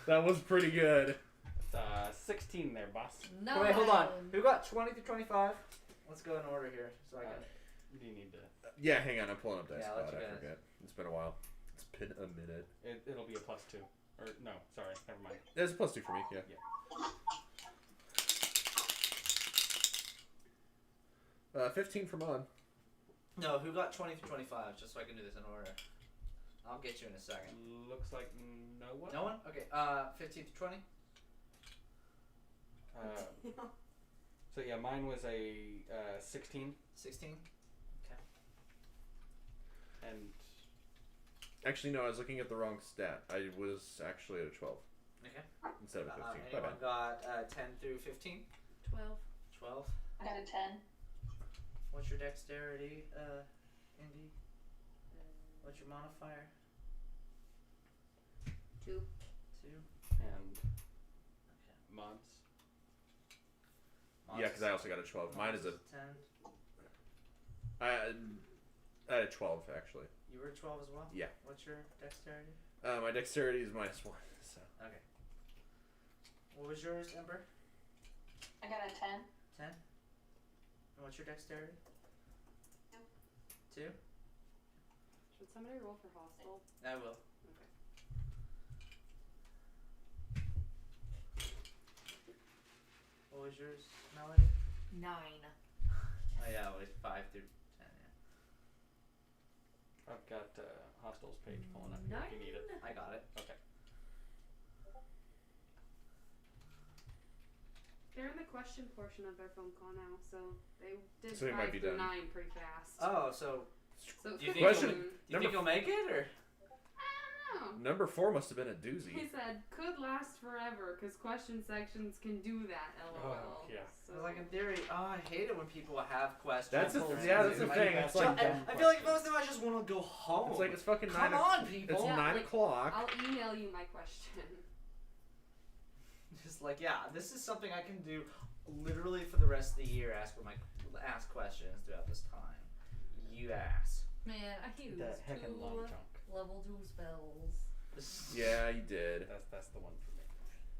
S8: That was pretty good.
S9: 16 there, boss.
S5: No.
S11: Wait, hold on. Who got 20 to 25? Let's go in order here. So I got
S9: Do you need to?
S8: Yeah, hang on. I'm pulling up Dice
S11: Yeah, I'll let
S8: Squad.
S11: you
S8: I
S11: guys-
S8: forget. It's been a while. It's been a minute.
S9: It'll be a +2. Or no, sorry, never mind.
S8: It's a +2 for me. Yeah.
S9: Yeah.
S8: 15 for Mon.
S11: No, who got 20 through 25? Just so I can do this in order. I'll get you in a second.
S9: Looks like no one.
S11: No one? Okay. 15 through 20.
S9: So yeah, mine was a 16,
S11: 16.
S9: and
S8: Actually, no. I was looking at the wrong stat. I was actually at a 12
S11: Okay.
S8: instead of a 15. My
S11: Anyone
S8: bad.
S11: got 10 through 15?
S10: 12.
S11: 12.
S2: I got a 10.
S11: What's your dexterity, Indy? What's your modifier?
S10: 2.
S11: 2.
S9: and mods.
S8: Yeah, because I also got a 12. Mine is a
S11: 10.
S8: I had a 12 actually.
S11: You were 12 as well?
S8: Yeah.
S11: What's your dexterity?
S8: My dexterity is -1. So.
S11: Okay. What was yours, Ember?
S2: I got a 10.
S11: 10. And what's your dexterity? 2.
S10: Should somebody roll for hostile?
S11: I will.
S10: Okay.
S1: What was yours, Melody?
S5: 9.
S11: Oh yeah, it was 5 through 10. Yeah.
S9: I've got Hostel's page pulling up here if you need it.
S11: I got it.
S9: Okay.
S10: They're in the question portion of their phone call now, so they did
S8: So they might
S10: 5
S8: be
S10: through
S8: done.
S10: 9 pretty fast.
S11: Oh, so
S10: So
S11: do you think
S8: Question-
S11: you'll, do you think you'll make it or?
S10: I don't know.
S8: Number 4 must have been a
S10: He
S8: doozy.
S10: said could last forever because question sections can do that. LOL.
S9: Oh, yeah.
S10: So
S11: Like in theory, I hate it when people have questions.
S8: That's
S11: or
S8: that's the
S11: something.
S8: thing. It's like
S11: I feel like most of them I just want to go home.
S8: it's like it's fucking
S11: come
S8: 9
S11: on, people.
S8: It's
S10: Yeah,
S8: 9
S10: like,
S8: o'clock.
S10: I'll email you my question.
S11: Just like this is something I can do literally for the rest of the year. Ask questions throughout this time. You ass.
S5: Man, I used
S9: The heckin' long
S5: 2
S9: chunk.
S5: level 2 spells.
S8: Yeah, you did.
S9: That's the one for me.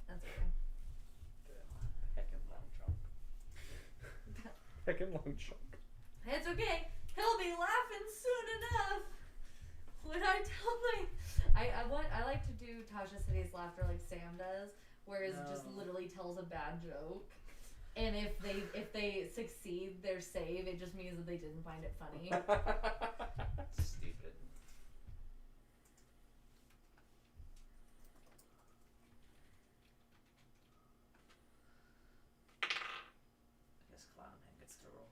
S5: That's okay.
S9: The heckin' long chunk.
S8: Heckin' long chunk.
S5: It's okay. He'll be laughing soon enough. When I tell I like to do Tasha City's laughter like Sam does, where it just
S11: No.
S5: literally tells a bad joke. And if they succeed their save, it just means that they didn't find it funny.
S11: Stupid. I guess Clownman gets to roll.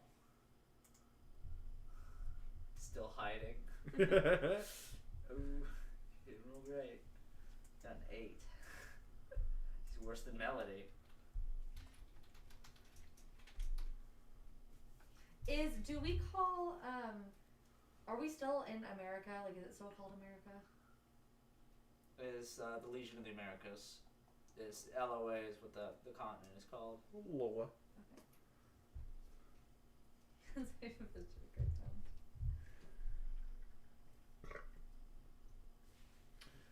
S11: Still hiding. Ooh, he didn't roll great. Got an 8. He's worse than Melody.
S5: Do we call are we still in America? Like, is it still called America?
S11: Is the Legion of the Americas. Is LOA is what the continent is called.
S8: Loa.
S5: It's a great sound.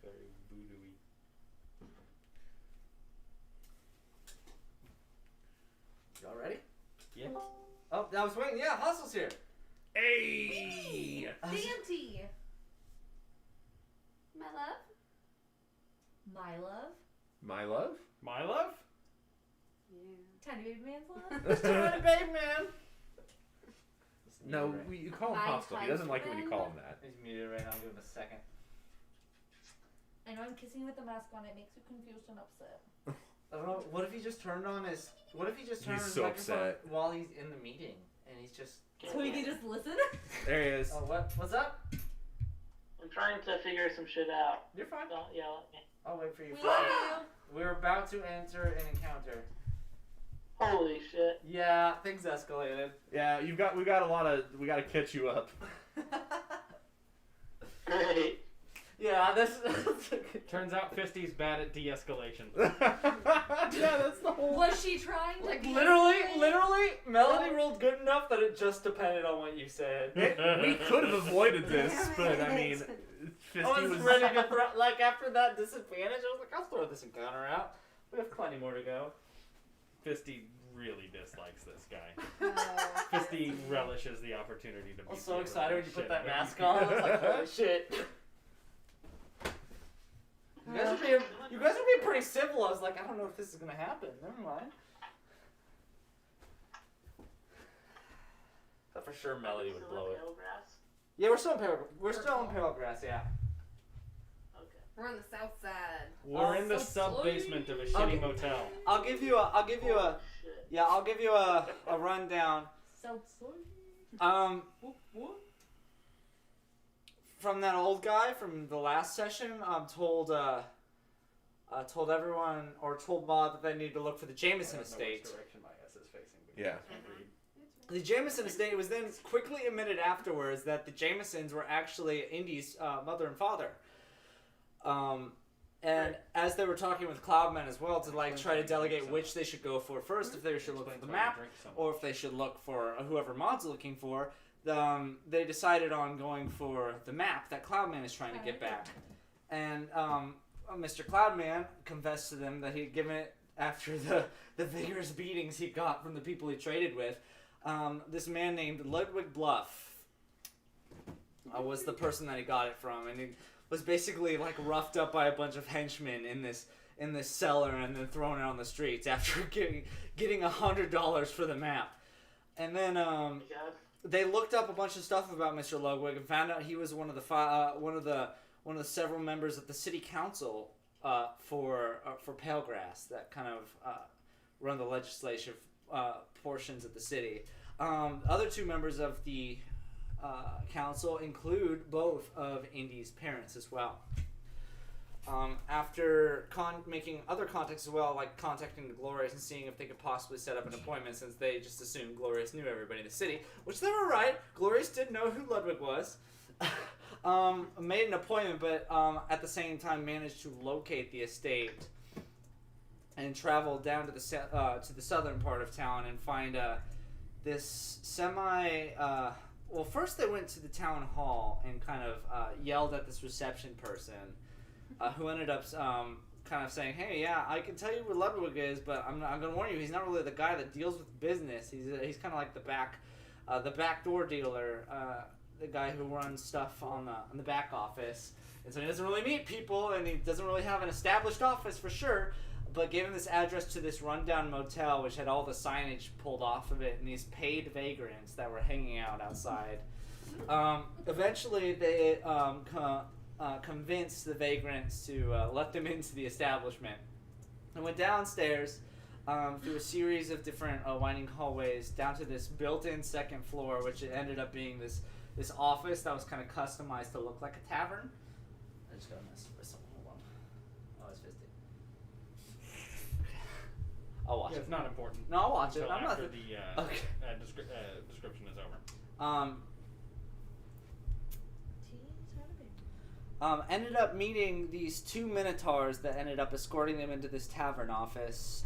S9: Very voodoo-y.
S11: Y'all ready?
S9: Yeah.
S11: Oh, I was waiting. Yeah, Hustle's here.
S8: Hey!
S5: Dante!
S10: My love.
S5: My love?
S8: My love?
S9: My love?
S10: Yeah.
S5: Tiny baby man's love?
S11: Mr. Babe Man.
S8: No, you call him
S5: My
S8: hostile. He doesn't like it when you
S5: friend.
S8: call him that.
S11: He's muted right now. I'll give him a second.
S5: I know I'm kissing you with the mask on. It makes you confused and upset.
S11: I don't know. What if he just turned on his? What if he just turned
S8: He's
S11: on his
S8: so
S11: microphone
S8: upset.
S11: while he's in the meeting and he's just?
S5: So we can just listen?
S8: There he is.
S11: Oh, what's up?
S6: I'm trying to figure some shit out.
S11: You're fine.
S6: Don't yell at me.
S11: I'll wait for you.
S5: We love
S11: We're about to enter an encounter.
S6: Holy shit.
S11: Yeah, things escalated.
S8: Yeah, we got we gotta catch you up.
S6: Great.
S11: Yeah, this.
S9: Turns out Fisty's bad at de-escalation.
S8: Yeah, that's the whole.
S5: Was she trying to
S11: Like
S5: be
S11: literally, Melody rolled good enough that it just depended on what you said.
S8: We could have avoided this, but I mean,
S11: I
S8: Fisty
S11: was
S8: was.
S11: ready to throw, like after that disadvantage, I was like, I'll throw this encounter out. We have plenty more to go.
S9: Fisty really dislikes this guy.
S10: Oh.
S9: Fisty Misty relishes the opportunity to be.
S11: I was so excited when you put
S9: shit,
S11: that
S9: but
S11: mask on. I was like, holy shit. You guys are being pretty civil. I was like, I don't know if this is gonna happen. Never mind. But for sure, Melody would blow it. Yeah, we're still in Pale Grass. Yeah.
S6: Okay.
S10: We're on the south side.
S9: We're in the
S5: so
S9: sub basement of a
S11: Okay.
S9: shitty motel.
S11: I'll give you a rundown.
S5: So sorry.
S11: From that old guy from the last session, told everyone or told Ma that they need to look for the Jameson estate.
S9: Direction my S is facing. But
S8: Yeah.
S9: you can't read.
S11: The Jameson estate was then quickly admitted afterwards that the Jamesons were actually Indy's mother and father. And as they were talking with Cloudman as well to like try to delegate which they should go for first, if they should look for the map or if they should look for whoever Maud's looking for, they decided on going for the map that Cloudman is trying to get back. And Mr. Cloudman confessed to them that he'd given it after the vigorous beatings he got from the people he traded with. This man named Ludwig Bluff was the person that he got it from, and he was basically like roughed up by a bunch of henchmen in this cellar and then thrown out on the streets after getting $100 for the map. And then they looked up a bunch of stuff about Mr. Ludwig and found out he was one of the several members of the city council for Palegrass that kind of run the legislative portions of the city. Other two members of the council include both of Indy's parents as well. After making other contacts as well, like contacting the Glorious and seeing if they could possibly set up an appointment, since they just assumed Glorious knew everybody in the city, which they were right. Glorious did know who Ludwig was. Made an appointment, but at the same time managed to locate the estate and travel down to the southern part of town and find this well, first they went to the town hall and kind of yelled at this reception person, who ended up kind of saying, "Hey, yeah, I can tell you where Ludwig is, but I'm going to warn you, he's not really the guy that deals with business. He's kind of like the backdoor dealer, the guy who runs stuff on the back office, and so he doesn't really meet people, and he doesn't really have an established office for sure." But gave him this address to this rundown motel, which had all the signage pulled off of it, and these paid vagrants that were hanging out outside. Eventually, they convinced the vagrants to let them into the establishment. And went downstairs through a series of different winding hallways down to this built-in second floor, which it ended up being this office that was kind of customized to look like a tavern. I just got a mess with someone. Hold on. Oh, it's fisted. I'll watch it.
S9: It's not important.
S11: No, I'll watch it.
S9: Until
S11: I'm not.
S9: after the description is over.
S11: Ended up meeting these two minotaurs that ended up escorting them into this tavern office,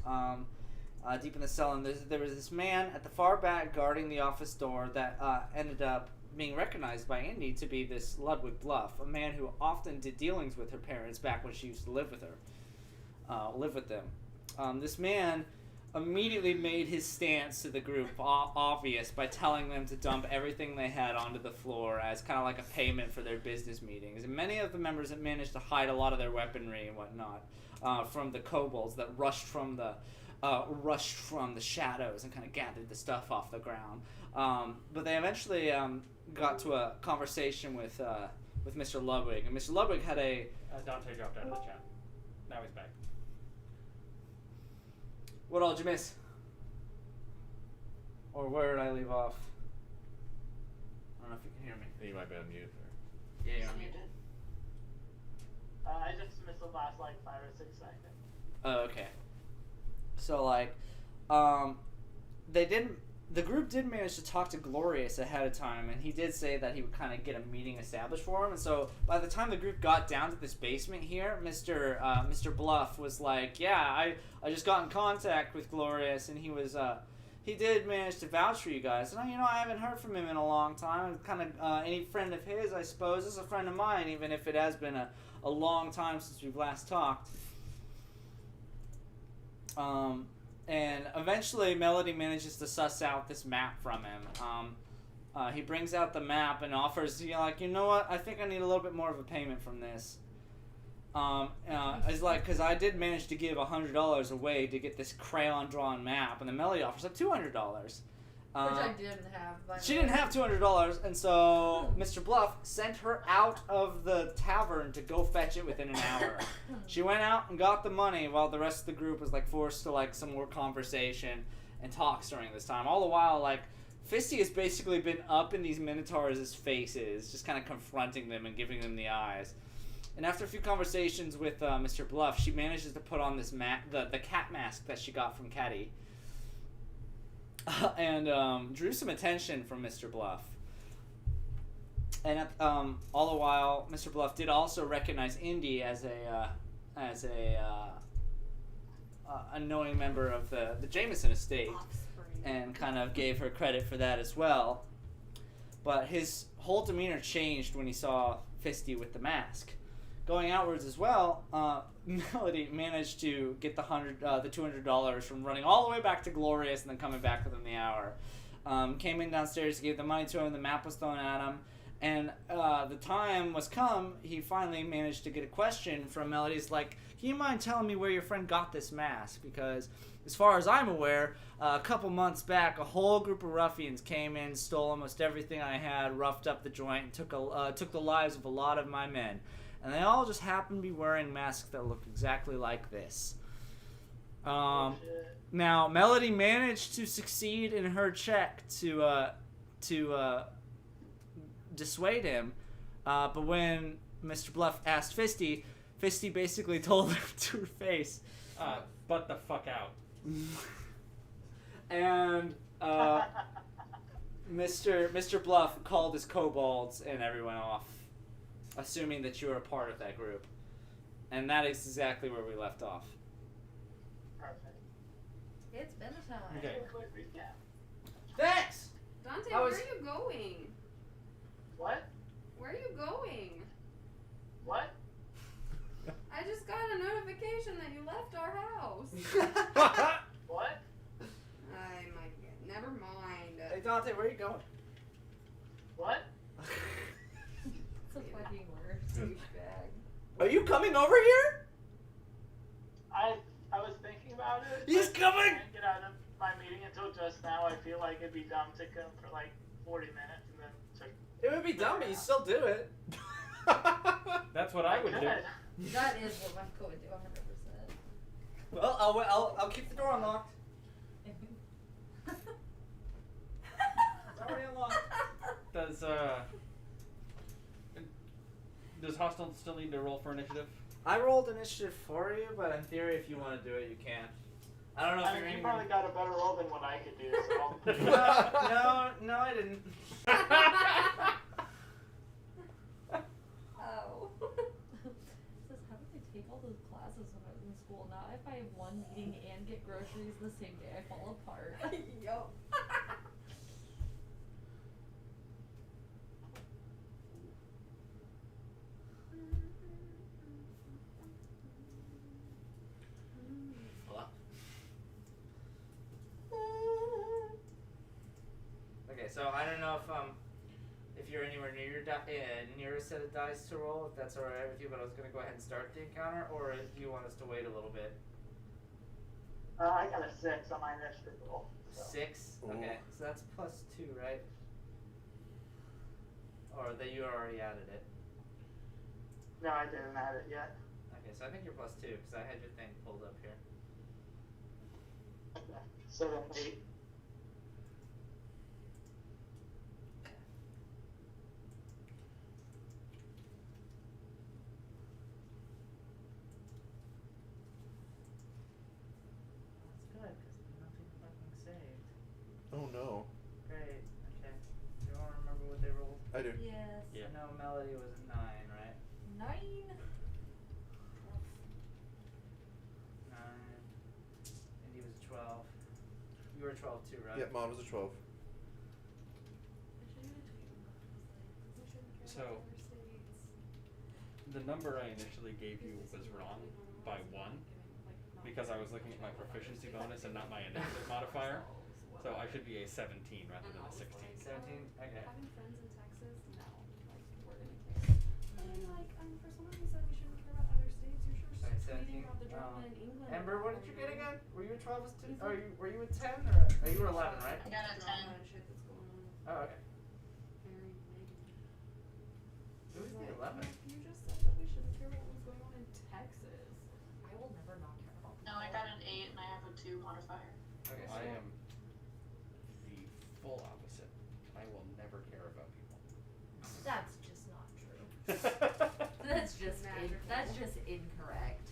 S11: deep in the cell. And there was this man at the far back guarding the office door that ended up being recognized by Indy to be this Ludwig Bluff, a man who often did dealings with her parents back when she used to live with them. This man immediately made his stance to the group obvious by telling them to dump everything they had onto the floor as kind of like a payment for their business meetings. And many of the members had managed to hide a lot of their weaponry and whatnot from the kobolds that rushed from the shadows and kind of gathered the stuff off the ground. But they eventually got to a conversation with Mr. Ludwig, and Mr. Ludwig had
S9: Dante dropped out of the chat. Now he's back.
S11: What all did you miss? Or where did I leave off? I don't know if you can hear me.
S8: You might be on mute.
S11: Yeah, you're on
S2: You
S11: mute.
S2: did.
S6: I just missed the last 5 or 6 seconds.
S11: Oh, okay. So the group did manage to talk to Glorious ahead of time, and he did say that he would kind of get a meeting established for him. And so by the time the group got down to this basement here, Mr. Bluff was like, "Yeah, I just got in contact with Glorious, and he did manage to vouch for you guys. And I haven't heard from him in a long time. Kind of any friend of his, I suppose, is a friend of mine, even if it has been a long time since we've last talked." And eventually, Melody manages to suss out this map from him. He brings out the map and offers, you know what? I think I need a little bit more of a payment from this. It's like, because I did manage to give $100 away to get this crayon-drawn map, and the Melody offers like $200.
S5: Which I didn't have. By
S11: She
S5: the
S11: didn't
S5: way.
S11: have $200, and so Mr. Bluff sent her out of the tavern to go fetch it within an hour. She went out and got the money while the rest of the group was like forced to like some more conversation and talks during this time. All the while, like, Fisty has basically been up in these Minotaurs' faces, just kind of confronting them and giving them the eyes. And after a few conversations with Mr. Bluff, she manages to put on this the cat mask that she got from Caddy. And drew some attention from Mr. Bluff. And all the while, Mr. Bluff did also recognize Indy as a knowing member of the Jameson estate, and kind of gave her credit for that as well. But his whole demeanor changed when he saw Fisty with the mask. Going outwards as well, Melody managed to get the $200 from running all the way back to Glorious and then coming back within the hour. Came in downstairs, gave the money to him, the map was thrown at him, and the time was come. He finally managed to get a question from Melody. It's like, can you mind telling me where your friend got this mask? Because as far as I'm aware, a couple months back, a whole group of ruffians came in, stole almost everything I had, roughed up the joint, and took the lives of a lot of my men. And they all just happen to be wearing masks that look exactly like this. Now, Melody managed to succeed in her check to dissuade him. But when Mr. Bluff asked Fisty, Fisty basically told her to her face,
S9: "Butt the fuck out."
S11: And Mr. Bluff called his kobolds and everyone off, assuming that you were a part of that group. And that is exactly where we left off.
S6: Perfect.
S5: It's been a time.
S9: Okay.
S6: Quick recap.
S11: Thanks!
S10: Dante,
S11: I was-
S10: where are you going?
S6: What?
S10: Where are you going?
S6: What?
S10: I just got a notification that you left our house.
S6: What?
S10: Never mind.
S11: Hey Dante, where are you going?
S6: What?
S5: It's a fucking worst douchebag.
S11: Are you coming over here?
S6: I was thinking about it.
S11: He's
S6: but
S11: coming!
S6: I can't get out of my meeting until just now. I feel like it'd be dumb to come for like 40 minutes and then to.
S11: It would be dumb, but you still do it.
S9: That's what I would do.
S6: Good.
S5: That is what Michael would do 100%.
S11: Well, I'll keep the door unlocked. It's already unlocked.
S9: Does Hostile still need to roll for initiative?
S11: I rolled initiative for you, but in theory, if you want to do it, you can. I don't know if
S6: I
S11: you're
S6: mean, you
S11: aiming.
S6: probably got a better roll than what I could do, so.
S11: No, I didn't.
S5: Oh. It says, how did I take all those classes when I was in school? Now if I have one meeting and get groceries the same day, I fall apart.
S10: Yup.
S11: Okay, so I don't know if you're anywhere near near a set of dice to roll, if that's alright with you, but I was gonna go ahead and start the encounter, or if you want us to wait a little bit.
S6: I got a 6 on my initiative roll. So.
S11: 6?
S8: Ooh.
S11: Okay, so that's +2, right? Or that you already added it.
S6: No, I didn't add it yet.
S11: Okay, so I think you're +2, because I had your thing pulled up here.
S6: Okay. So then 8.
S11: That's good, because nothing fucking saved.
S8: Oh no.
S11: Great, okay. Do you want to remember what they rolled?
S8: I do.
S5: Yes.
S9: Yeah.
S11: I know Melody was a 9, right?
S5: 9.
S11: 9. And he was a 12. You were a 12 too, right?
S8: Yeah, Mon was a 12.
S9: So, the number I initially gave you was wrong by 1. because I was looking at my proficiency bonus and not my initiative modifier. So I should be a 17 rather than a 16.
S11: 17? Okay.
S10: Having friends in Texas, no. Like, we're gonna care. And like, for someone who said we shouldn't care about other states, you're sure
S11: Okay,
S10: tweeting
S11: 17.
S10: about the drama in England.
S1: Amber, what did you get again? Were you a 12 as two? Or were you a 10 or?
S11: You were 11, right?
S2: I got a 10.
S10: Drama and shit that's going on.
S1: Oh, okay.
S10: Very negative.
S11: Who's the
S10: Like,
S11: 11?
S10: You just said that we shouldn't care what was going on in Texas.
S5: I will never not care about
S2: No, I got an 8 and I have a 2 modifier.
S11: Okay, so
S9: I am the full opposite. I will never care about people.
S5: That's just not true. That's just that's just incorrect.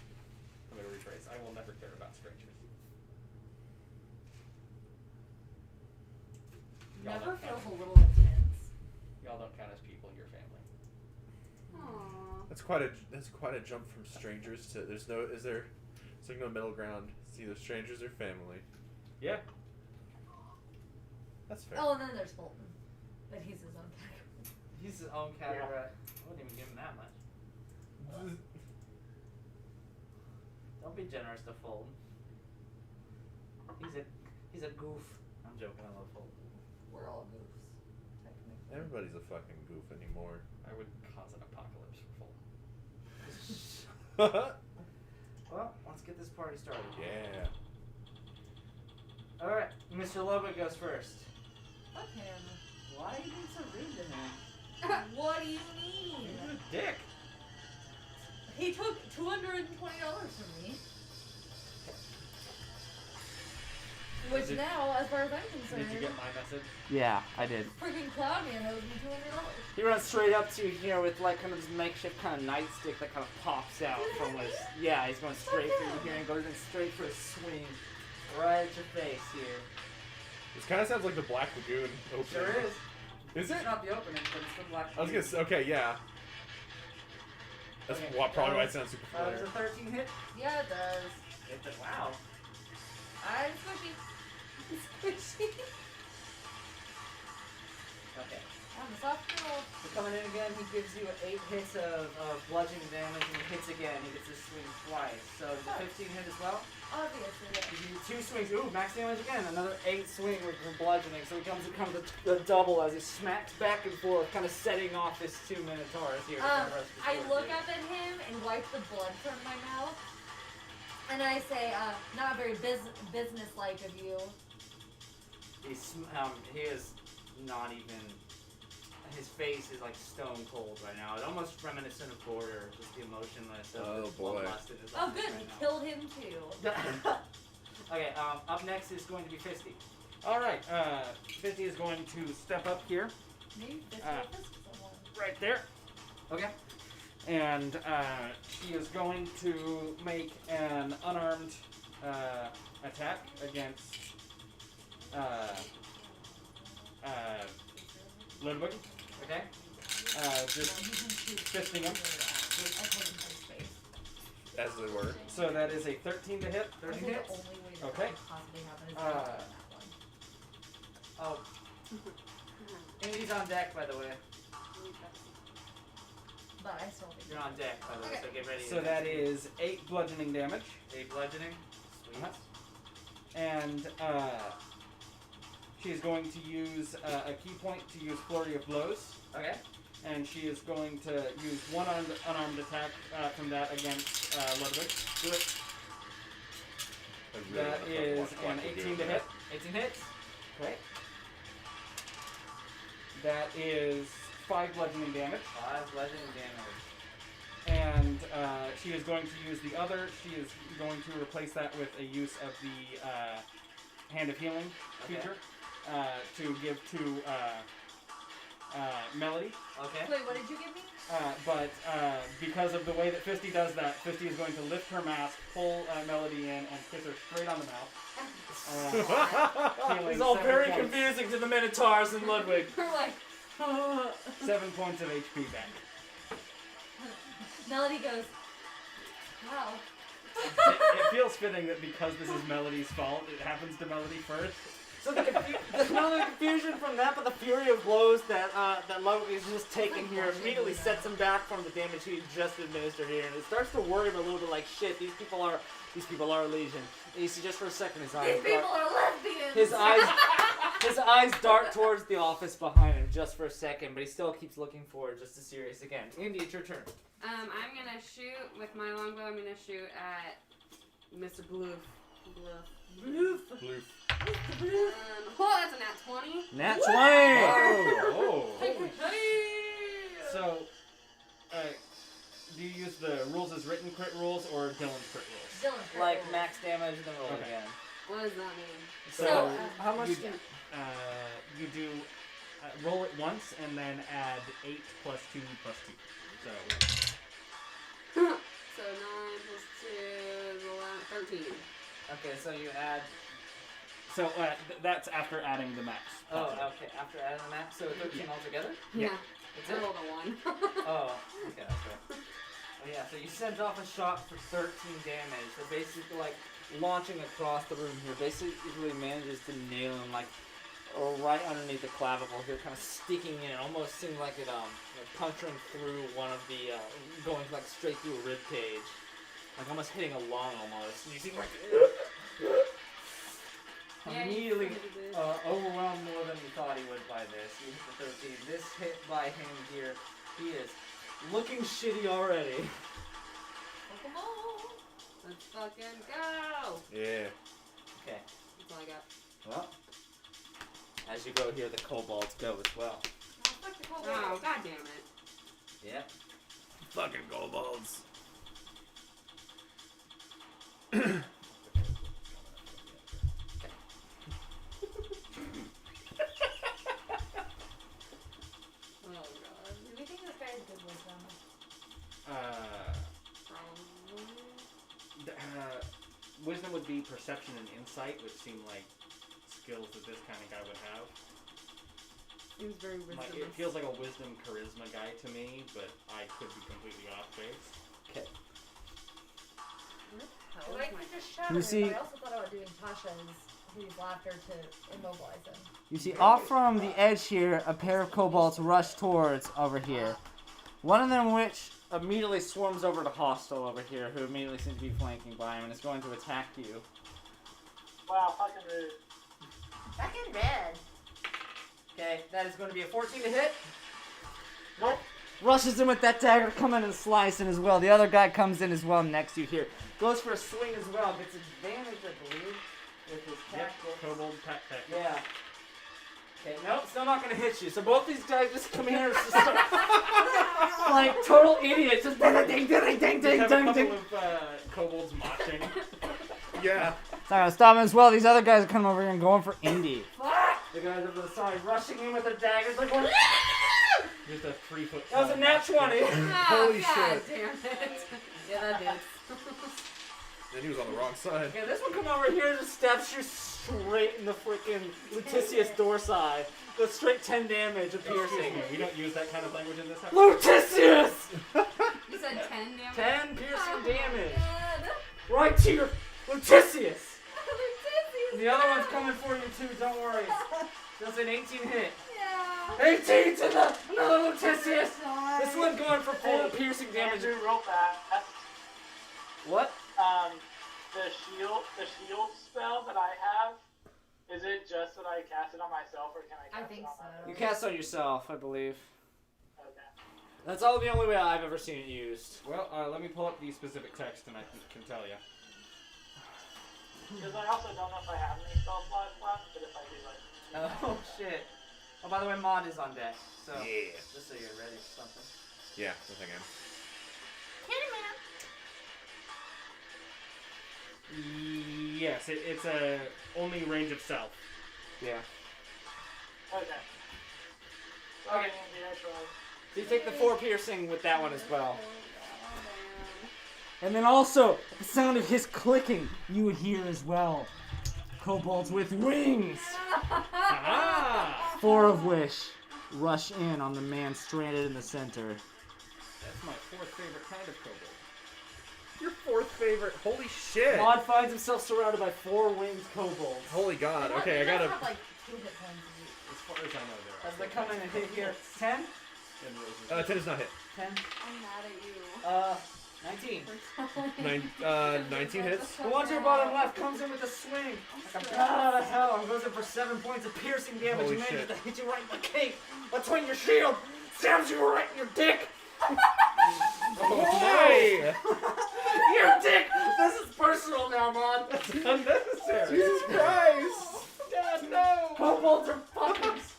S9: I'm gonna rephrase. I will never care about strangers. Y'all
S5: Never
S9: don't count.
S5: feels a little intense.
S9: Y'all don't count as people. You're family.
S10: Aww.
S8: That's quite a jump from strangers to there's like no middle ground. It's either strangers or family.
S9: Yeah.
S8: That's fair.
S5: Oh, and then there's Fulton, but he's his own category.
S11: he's his own category. I wouldn't even give him that much. Don't be generous to Fulton. He's a goof. I'm joking. I love Fulton.
S5: We're all goofs, technically.
S8: Everybody's a fucking goof anymore.
S9: I would cause an apocalypse for Fulton.
S11: Well, let's get this party started.
S8: Yeah.
S11: All right, Mr. Lubbock goes first.
S5: Fuck him.
S11: Why are you being so rude to him?
S5: What do you mean?
S9: You're a dick.
S5: He took $220 from me. Which
S9: Did-
S5: now, as far as I'm concerned,
S9: Did you get my message?
S11: Yeah, I did.
S5: freaking Cloudman owes me $200.
S11: He runs straight up to you here with like kind of this makeshift kind of nightstick that kind of pops out from his. Yeah, he's going straight for you here and goes in straight for a swing, right at your face here.
S8: This kind of sounds like the Black Lagoon opening.
S11: Sure is.
S8: Is it?
S11: It's not the opening, but it's the black.
S8: I was gonna say, okay, yeah. That's
S11: Okay,
S8: probably why it sounds super
S11: Does
S8: familiar.
S11: a 13 hit?
S5: Yeah, it does.
S11: Wow.
S5: I'm squishy. Squishy.
S11: Okay.
S5: I'm a soft girl.
S11: So coming in again, he gives you 8 hits of bludgeoning damage, and he hits again. He gets to swing twice. So does a 15 hit as well?
S5: Obviously, yeah.
S11: You do 2 swings. Ooh, max damage again. Another 8 swing with bludgeoning. So he comes to kind of a double as he smacks back and forth, kind of setting off his 2 minotaurs here. to kind of rush
S5: I
S11: towards
S5: look
S11: you.
S5: up at him and wipe the blood from my mouth. And I say, not very business-like of you.
S11: He is not even. His face is like stone cold right now. It's almost reminiscent of Border, just the emotionless of
S8: Oh,
S11: the
S8: boy.
S11: bloodlust in his
S5: Oh,
S11: eyes
S5: good.
S11: right
S5: We
S11: now.
S5: killed him, too.
S11: Okay, up next is going to be Fisty.
S9: All right. Fisty is going to step up here,
S5: Maybe this
S9: Ah.
S5: will fist someone.
S9: right there,
S11: Okay.
S9: and she is going to make an unarmed attack against Ludwig.
S11: Okay.
S9: Just fisting him.
S5: I told him his face.
S8: As they were.
S9: So that is a 13 to hit.
S11: 13
S5: That's the
S11: hits.
S5: only way that
S9: Okay.
S5: could possibly happen is
S9: Uh,
S5: that one.
S11: Oh. Indy's on deck, by the way.
S5: But I still think
S11: You're on deck, by the way,
S5: Okay.
S11: so get ready.
S9: So that is 8 bludgeoning damage,
S11: 8 bludgeoning. Sweet.
S9: Uh-huh. and she is going to use a key point to use Flurry of Blows,
S11: Okay.
S9: and she is going to use one unarmed attack from that against Ludwig.
S11: Do it.
S8: I really
S9: That
S8: wanna fucking
S9: is
S8: watch
S9: an
S8: Black
S9: 18
S8: Lagoon.
S9: to hit.
S11: 18 hits.
S9: Okay. That is 5 bludgeoning damage.
S11: 5 bludgeoning damage.
S9: And she is going to use the other. She is going to replace that with a use of the Hand of Healing
S11: Okay.
S9: feature to give to Melody.
S11: Okay.
S5: Wait, what did you give me?
S9: But because of the way that Fisty does that, Fisty is going to lift her mask, pull Melody in, and kiss her straight on the mouth. Healing
S11: It's all
S9: 7
S11: very
S9: points,
S11: confusing to the Minotaurs and Ludwig.
S5: We're like,
S9: 7 points of HP back.
S5: Melody goes, wow.
S9: It feels fitting that because this is Melody's fault, it happens to Melody first.
S11: So there's no confusion from that, but the fury of blows that Ludwig is just taking here immediately sets him back from the damage he just administered here, and it starts to worry him a little bit like, shit, these people are These people are legion. And you see just for a second his eyes
S5: These people
S11: dart,
S5: are lesbians.
S11: his eyes dart towards the office behind him just for a second, but he still keeps looking forward, just as serious again. Indy, it's your turn.
S10: I'm gonna shoot with my longbow. I'm gonna shoot at Mr. Bluff.
S8: Blue.
S10: Oh, that's a nat 20.
S11: Nat 20!
S9: Oh. So, do you use the rules as written crit rules or Dylan's crit rules?
S5: Dylan's crit
S11: Like
S5: rules.
S11: max damage, then roll
S9: Okay.
S11: again.
S10: What does that mean?
S11: So, how much
S9: you,
S11: do you...
S9: you do roll it once and then add 8 plus 2 plus 2. So,
S10: So 9 plus 2 is 11, 13.
S11: Okay, so you add...
S9: that's after adding the max.
S11: Oh, okay, after adding the max, so 13 altogether?
S10: Yeah.
S11: That's
S10: I
S11: it?
S10: rolled a 1.
S11: Oh, okay, that's right. Oh yeah, so you send off a shot for 13 damage. So basically, like, launching across the room here, basically manages to nail him, like, right underneath the clavicle here, kind of sticking in. It almost seems like it, puncturing through one of the, going, like, straight through a rib cage. Like, almost hitting a lung, almost. And you see, like,
S10: Yeah,
S11: immediately
S10: you did.
S11: overwhelmed more than you thought he would by this. You hit the 13. This hit by him here, he is looking shitty already.
S10: Let's fucking go!
S8: Yeah.
S11: Okay.
S10: That's all I got.
S11: Well, as you go here, the kobolds go as well.
S10: Oh, god damn it.
S11: Yep.
S8: Fucking kobolds.
S10: Oh god.
S5: Do we think this guy has good wisdom?
S9: Wisdom would be perception and insight, which seem like skills that this kind of guy would have.
S10: Seems very
S9: Like,
S10: wisdom.
S9: it feels like a wisdom charisma guy to me, but I could be completely off base.
S11: Okay.
S5: I like to just shatter
S11: You
S5: him,
S11: see-
S5: but I also thought about doing Tasha's who's laughter to immobilize him.
S11: You see, off from the edge here, a pair of kobolds rush towards over here. One of them which immediately swarms over to Hostile over here, who immediately seems to be flanking by him and is going to attack you.
S6: Wow, fucking rude.
S5: Fucking red.
S11: Okay, that is going to be a 14 to hit.
S6: Nope.
S11: Rushes in with that dagger, coming and slicing as well. The other guy comes in as well next to you here. Goes for a swing as well. Gets advantage, I believe, with his tactical.
S9: Kobold pack.
S11: Yeah. Okay, nope, still not gonna hit you. So both these guys just come here and just start like total idiots. Just ding, ding, ding, ding,
S9: Just
S11: ding,
S9: have a
S11: ding,
S9: couple
S11: ding.
S9: of kobolds moshing.
S8: Yeah.
S11: It's not gonna stop him as well. These other guys are coming over here and going for Indy. The guys over the side rushing in with their daggers, like going.
S9: Just a 3-foot.
S11: That was a nat 20.
S8: Holy
S10: god
S8: shit.
S10: damn it.
S5: Yeah, that did.
S8: Then he was on the wrong side.
S11: Okay, this one come over here and just stabs you straight in the freaking Luticius dorside. Goes straight 10 damage of piercing.
S9: We don't use that kind of language in this house.
S11: Luticius!
S10: You said 10 damage?
S11: 10 piercing damage.
S5: God.
S11: Right to your Luticius.
S5: Luticius.
S11: The other one's coming for you too, don't worry. Does an 18 hit.
S5: Yeah.
S11: 18 to the another Luticius. This one's going for 4
S6: Hey,
S11: piercing damage.
S6: Andrew, real fast.
S11: What?
S6: The shield spell that I have, is it just that I cast it on myself, or can I
S5: I
S6: cast
S5: think
S6: it on
S5: so.
S6: myself?
S11: You cast on yourself, I believe.
S6: Okay.
S11: That's all the only way I've ever seen it used.
S9: Well, let me pull up the specific text and I can tell you.
S6: Because I also don't know if I have any spell slots left, but if I do, like...
S11: Oh shit. Oh, by the way, Mod is on deck, so
S8: Yeah.
S11: just so you're ready for something.
S8: Yeah, I think I am.
S9: Yes, it's a only range of self.
S11: Yeah.
S6: Okay.
S11: Okay.
S6: Andy, I tried.
S11: So you take the 4 piercing with that one as well. And then also, the sound of his clicking, you would hear as well. Kobolds with wings!
S9: Ah!
S11: 4 of which rush in on the man stranded in the center.
S9: That's my 4th favorite kind of kobold.
S8: Your 4th favorite. Holy shit.
S11: Mod finds himself surrounded by 4 winged kobolds.
S8: Holy god. Okay, I
S5: They
S8: gotta.
S5: have like 2 hit points each.
S9: As far as I know, there are.
S11: As they come in and hit here. 10?
S9: And roses.
S8: 10 is not hit.
S11: 10?
S10: I'm mad at you.
S1: 19.
S8: 19 hits.
S1: The one to your bottom left comes in with a swing. Like a bat out of hell and goes in for 7 points of piercing damage.
S8: Holy
S1: He manages
S8: shit.
S1: to hit you right in the cape. Between your shield. Stabs you right in your dick.
S8: Hey!
S1: Your dick! This is personal now, Mon.
S9: That's unnecessary.
S8: Jesus Christ!
S9: Dad, no.
S1: Kobolds are fuckers.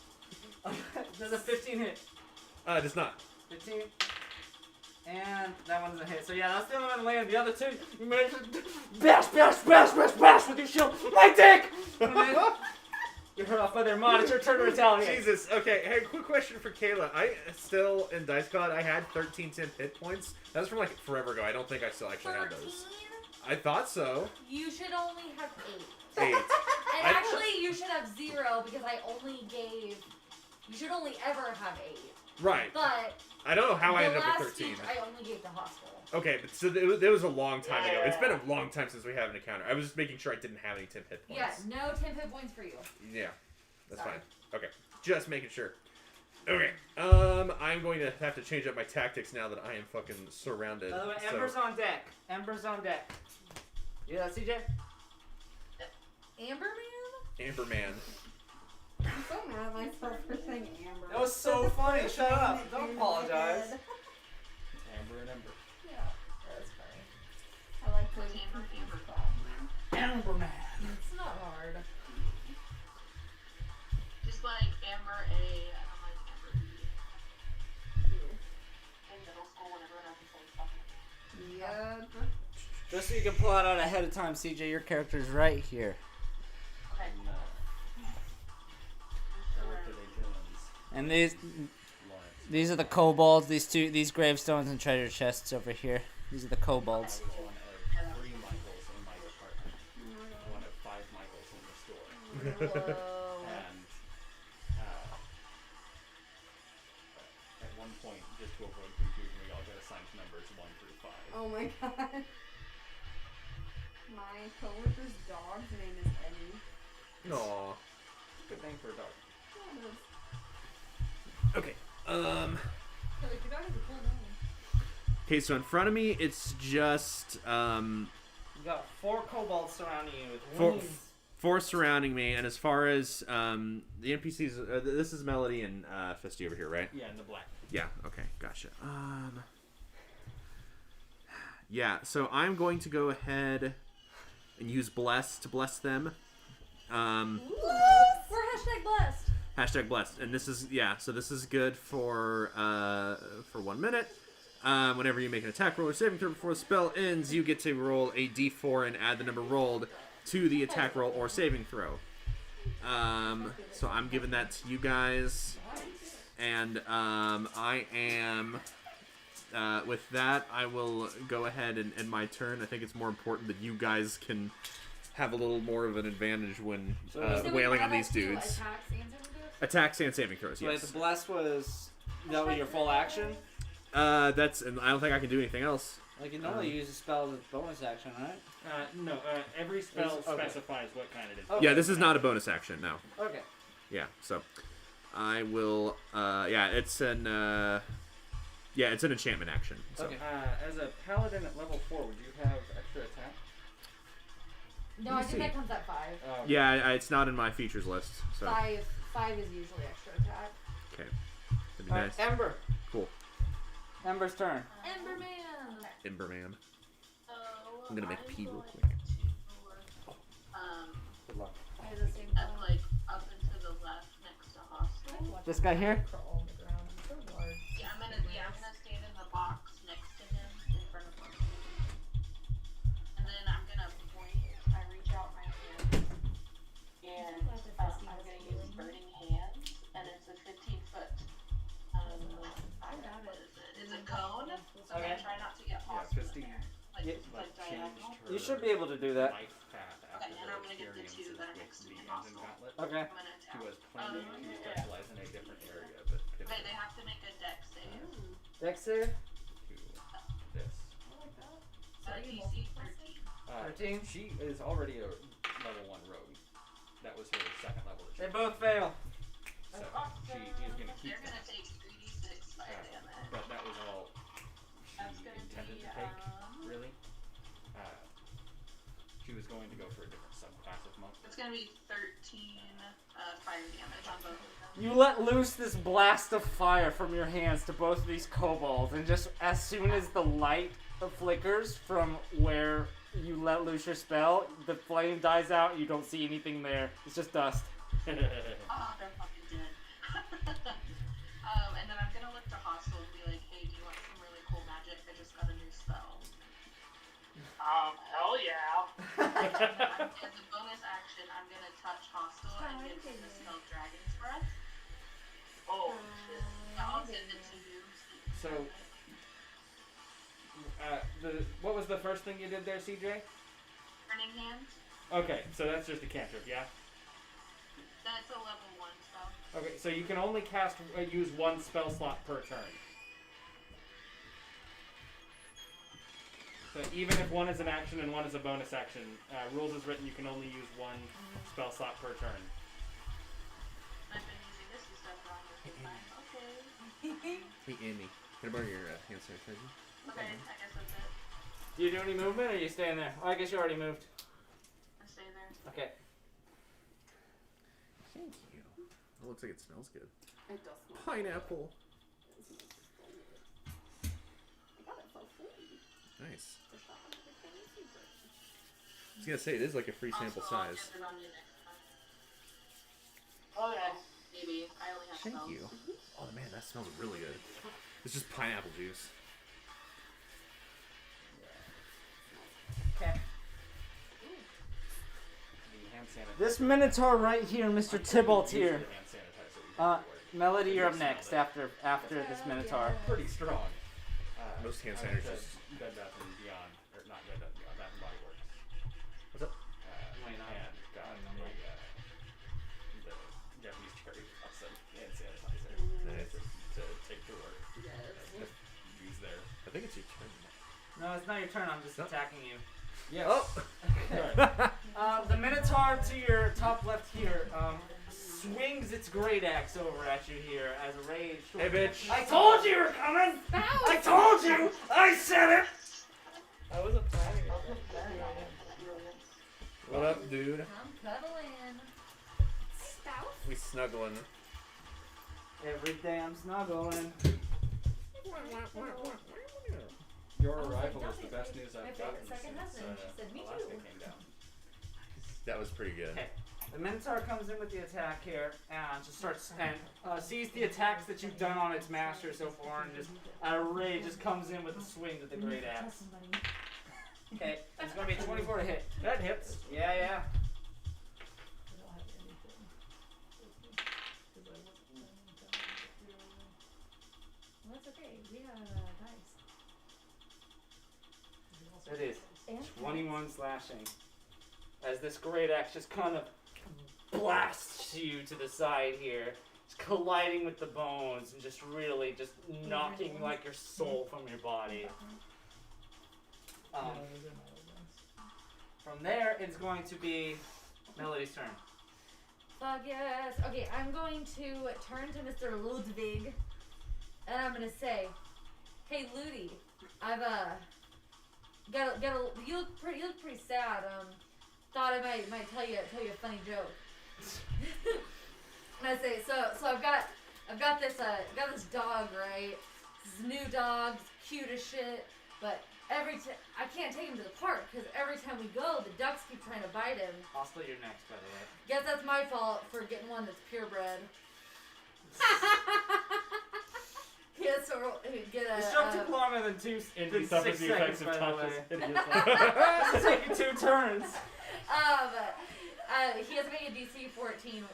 S1: Does a 15 hit?
S8: Does not.
S1: 15. And that one's a hit. So yeah, that's the only one land. The other two, you managed to bash with your shield. My dick! And then you're hurt off by their mod. It's your turn to retaliate.
S8: Jesus. Okay. Hey, quick question for Kayla. I still in Dice God. I had 13 temp hit points. That was from like forever ago. I don't think I still actually had
S5: 13?
S8: those. I thought so.
S5: You should only have 8.
S8: 8.
S5: And actually, you should have 0 because I only gave. You should only ever have 8.
S8: Right.
S5: But
S8: I don't know how I
S5: the
S8: ended up
S5: last
S8: with 13.
S5: speech I only gave to hospital.
S8: Okay, but so it was a long time ago. It's been a long time since we have an encounter. I was just making sure I didn't have any temp hit points.
S5: Yeah, no 10 hit points for you.
S8: Yeah, that's
S5: Sorry.
S8: fine. Okay, just making sure. Okay, I'm going to have to change up my tactics now that I am fucking surrounded.
S1: By the way,
S8: so-
S1: Ember's on deck. Ember's on deck. You hear that, CJ?
S5: Amber Man?
S8: Amber Man.
S10: I'm so mad at myself for saying Amber.
S1: That was so funny. Shut up. Don't apologize.
S9: Amber and Ember.
S5: Yeah, that's funny.
S10: I like to
S1: Amber Man.
S5: It's not hard.
S2: Just like Amber A, I don't like Amber B. In middle school, whenever I have to say something.
S10: Yep.
S11: Just so you can pull it out ahead of time, CJ, your character's right here.
S2: Okay.
S9: No.
S11: And these
S9: Lawrence.
S11: are the kobolds. These gravestones and treasure chests over here. These are the kobolds.
S9: I was one of 3 Michaels in my department. One of 5 Michaels in the store.
S5: Whoa.
S9: And at one point, just to avoid confusion, we all got assigned numbers 1 through 5.
S10: Oh my god. My coworker's dog's name is Eddie.
S8: Aw.
S9: Good name for a dog.
S10: Yeah, it is.
S8: Okay.
S5: Your dog has a cool name.
S8: Okay, so in front of me, it's just
S1: You got 4 kobolds surrounding you with
S8: Four-
S1: wings.
S8: 4 surrounding me, and as far as the NPCs, this is Melody and Fisty over here, right?
S9: Yeah, in the black.
S8: Yeah. Okay. Gotcha. Yeah. So I'm going to go ahead and use bless to bless them.
S5: We're hashtag blessed.
S8: Hashtag blessed, and this is So this is good for 1 minute. Whenever you make an attack roll or saving throw before the spell ends, you get to roll a d4 and add the number rolled to the attack roll or saving throw. So I'm giving that to you guys, and I am. With that, I will go ahead and end my turn. I think it's more important that you guys can have a little more of an advantage when wailing on these dudes. Attacks and saving throws,
S11: Wait,
S8: yes.
S11: the blast was that was your full action?
S8: That's, and I don't think I can do anything else.
S11: Like you normally use a spell as a bonus action, right?
S9: No, every spell
S11: Okay.
S9: specifies what kind it is.
S11: Okay.
S8: Yeah, this is not a bonus action, no.
S11: Okay.
S8: Yeah, so I will, it's an, it's an enchantment action. So.
S11: Okay.
S9: As a paladin at level 4, would you have extra attack?
S5: No, I think that comes at 5.
S8: Yeah, it's not in my features list, so.
S5: 5 is usually extra attack.
S8: Okay. That'd be
S11: Alright,
S8: nice.
S11: Ember.
S8: Cool.
S11: Ember's turn.
S5: Ember Man.
S8: Ember Man.
S2: So
S8: I'm gonna make pee real quick.
S11: Good luck.
S5: I have the same
S2: Up like up and to the left next to hostel.
S11: This guy here?
S5: Crawl on the ground. He's so large.
S2: Yeah, I'm gonna stand in the box next to him in front of him. And then I'm gonna point. I reach out my hand, and I'm gonna use burning hands, and it's a 15-foot. What is it? It's a cone. So I'm
S1: Okay.
S2: gonna try not to get
S9: Yeah,
S2: lost in
S9: Fisty
S2: there. Like,
S11: Yeah,
S2: like diagonal.
S11: You should be able to do that.
S9: Life path after
S2: Okay, and
S9: their
S2: I'm gonna get the
S9: experiences
S2: two that are
S9: with
S2: next to
S9: the
S2: me
S9: engine
S2: hostile.
S9: gauntlet.
S11: Okay.
S2: I'm gonna attack.
S9: She was planning to
S2: yeah.
S9: specialize in a different area, but pivoted
S2: Okay, they have to make a dex save.
S11: Dex save?
S9: to this.
S2: DC 13.
S1: 13.
S9: She is already a level 1 rogue. That was her second level.
S1: They both fail.
S9: So she is going to keep
S2: They're gonna take 3d6 fire damage.
S9: but that was all she
S2: That's gonna
S9: intended
S2: be
S9: to take. going to go for a different subclass of monk.
S2: It's gonna be 13 fire damage on both of them.
S11: You let loose this blast of fire from your hands to both of these kobolds, and just as soon as the light flickers from where you let loose your spell, the flame dies out. You don't see anything there. It's just dust.
S2: Oh, they're fucking dead. And then I'm gonna look to Hostel and be like, hey, do you want some really cool magic? I just got a new spell.
S6: Hell yeah.
S2: As a bonus action, I'm gonna touch Hostel and give him the spell Dragon's Breath.
S6: Oh shit.
S2: Yeah, I'll send it to you.
S9: So, what was the first thing you did there, CJ?
S2: Burning Hand.
S9: Okay, so that's just a cantrip, yeah?
S2: That's a level 1 spell.
S9: Okay, so you can only use one spell slot per turn. So even if one is an action and one is a bonus action, rules is written you can only use one spell slot per turn.
S2: I've been using this stuff wrong this whole time. Okay.
S8: Hey, Andy, can I borrow your hand sanitizer?
S2: Okay, I guess that's it.
S11: Do you do any movement, or are you staying there? Oh, I guess you already moved.
S2: I stay there.
S11: Okay.
S8: Thank you. It looks like it smells good.
S10: It does smell.
S8: Pineapple.
S10: I got it for free.
S8: Nice. I was gonna say it is like a free sample
S2: Also, I'll
S8: size.
S2: get it on you next time. Okay. Maybe. I only have
S8: Thank
S2: spells.
S8: you. Oh man, that smells really good. It's just pineapple juice.
S11: Okay.
S9: Hand sanitizer.
S11: This Minotaur right here, Mr. Tybalt
S9: Usually
S11: here.
S9: hand sanitizer we
S11: Melody, you're up
S9: Smell
S11: next
S9: it.
S11: after this Minotaur.
S9: pretty strong.
S8: Most hand
S9: I went to
S8: sanitizers.
S9: Bed Bath and Beyond, or not Bed Bath and Beyond, Bath and Body Works.
S8: What's up?
S11: Why not?
S9: And got the Japanese cherry blossom hand sanitizer
S8: Nice.
S9: to take to work.
S10: Yes.
S9: Use there.
S8: I think it's your turn.
S11: No, it's not your turn. I'm just
S8: No.
S11: attacking you.
S9: Yes.
S8: Oh!
S11: The Minotaur to your top left here swings its great axe over at you here as a rage.
S8: Hey, bitch.
S11: I told you you were coming! I told you! I said it!
S6: I wasn't planning it.
S8: What up, dude?
S5: I'm cuddling.
S10: Spouse?
S8: We snuggling.
S11: Every day I'm snuggling.
S9: Your
S5: I was
S9: arrival
S5: like,
S9: is the
S5: "Don't
S9: best
S5: be
S9: news
S5: my
S9: I've
S5: favorite
S9: gotten
S5: second
S9: since
S5: husband." She said, "Me
S9: Alaska
S5: too."
S9: came down.
S8: That was pretty good.
S11: Okay. The Minotaur comes in with the attack here and just starts and sees the attacks that you've done on its master so far and just out of rage just comes in with a swing with the great axe. Okay, it's gonna be 24 to hit.
S9: That hits.
S11: Yeah, yeah.
S5: Well, that's okay. We have dice.
S11: It is
S5: And
S11: 21 slashing. As this great axe just kind of blasts you to the side here, just colliding with the bones and just really just knocking like your soul from your body. From there, it's going to be Melody's turn.
S5: fuck yes. Okay, I'm going to turn to Mr. Ludwig, and I'm gonna say, "Hey, Ludi, I've you look pretty sad. Thought I might tell you a funny joke." And I say, so I've got this dog, right? This new dog, it's cute as shit, but I can't take him to the park because every time we go, the ducks keep trying to bite him.
S11: Hostile, you're next, by the way.
S5: Guess that's my fault for getting one that's purebred. Yes, or get a.
S11: The stroke took longer than
S9: Indy
S11: than
S9: suffers
S11: 6
S9: the
S11: seconds,
S9: effects of
S11: by the
S9: Tasha's
S11: way.
S9: hideous
S11: This will take you 2 turns.
S5: He has to make a DC 14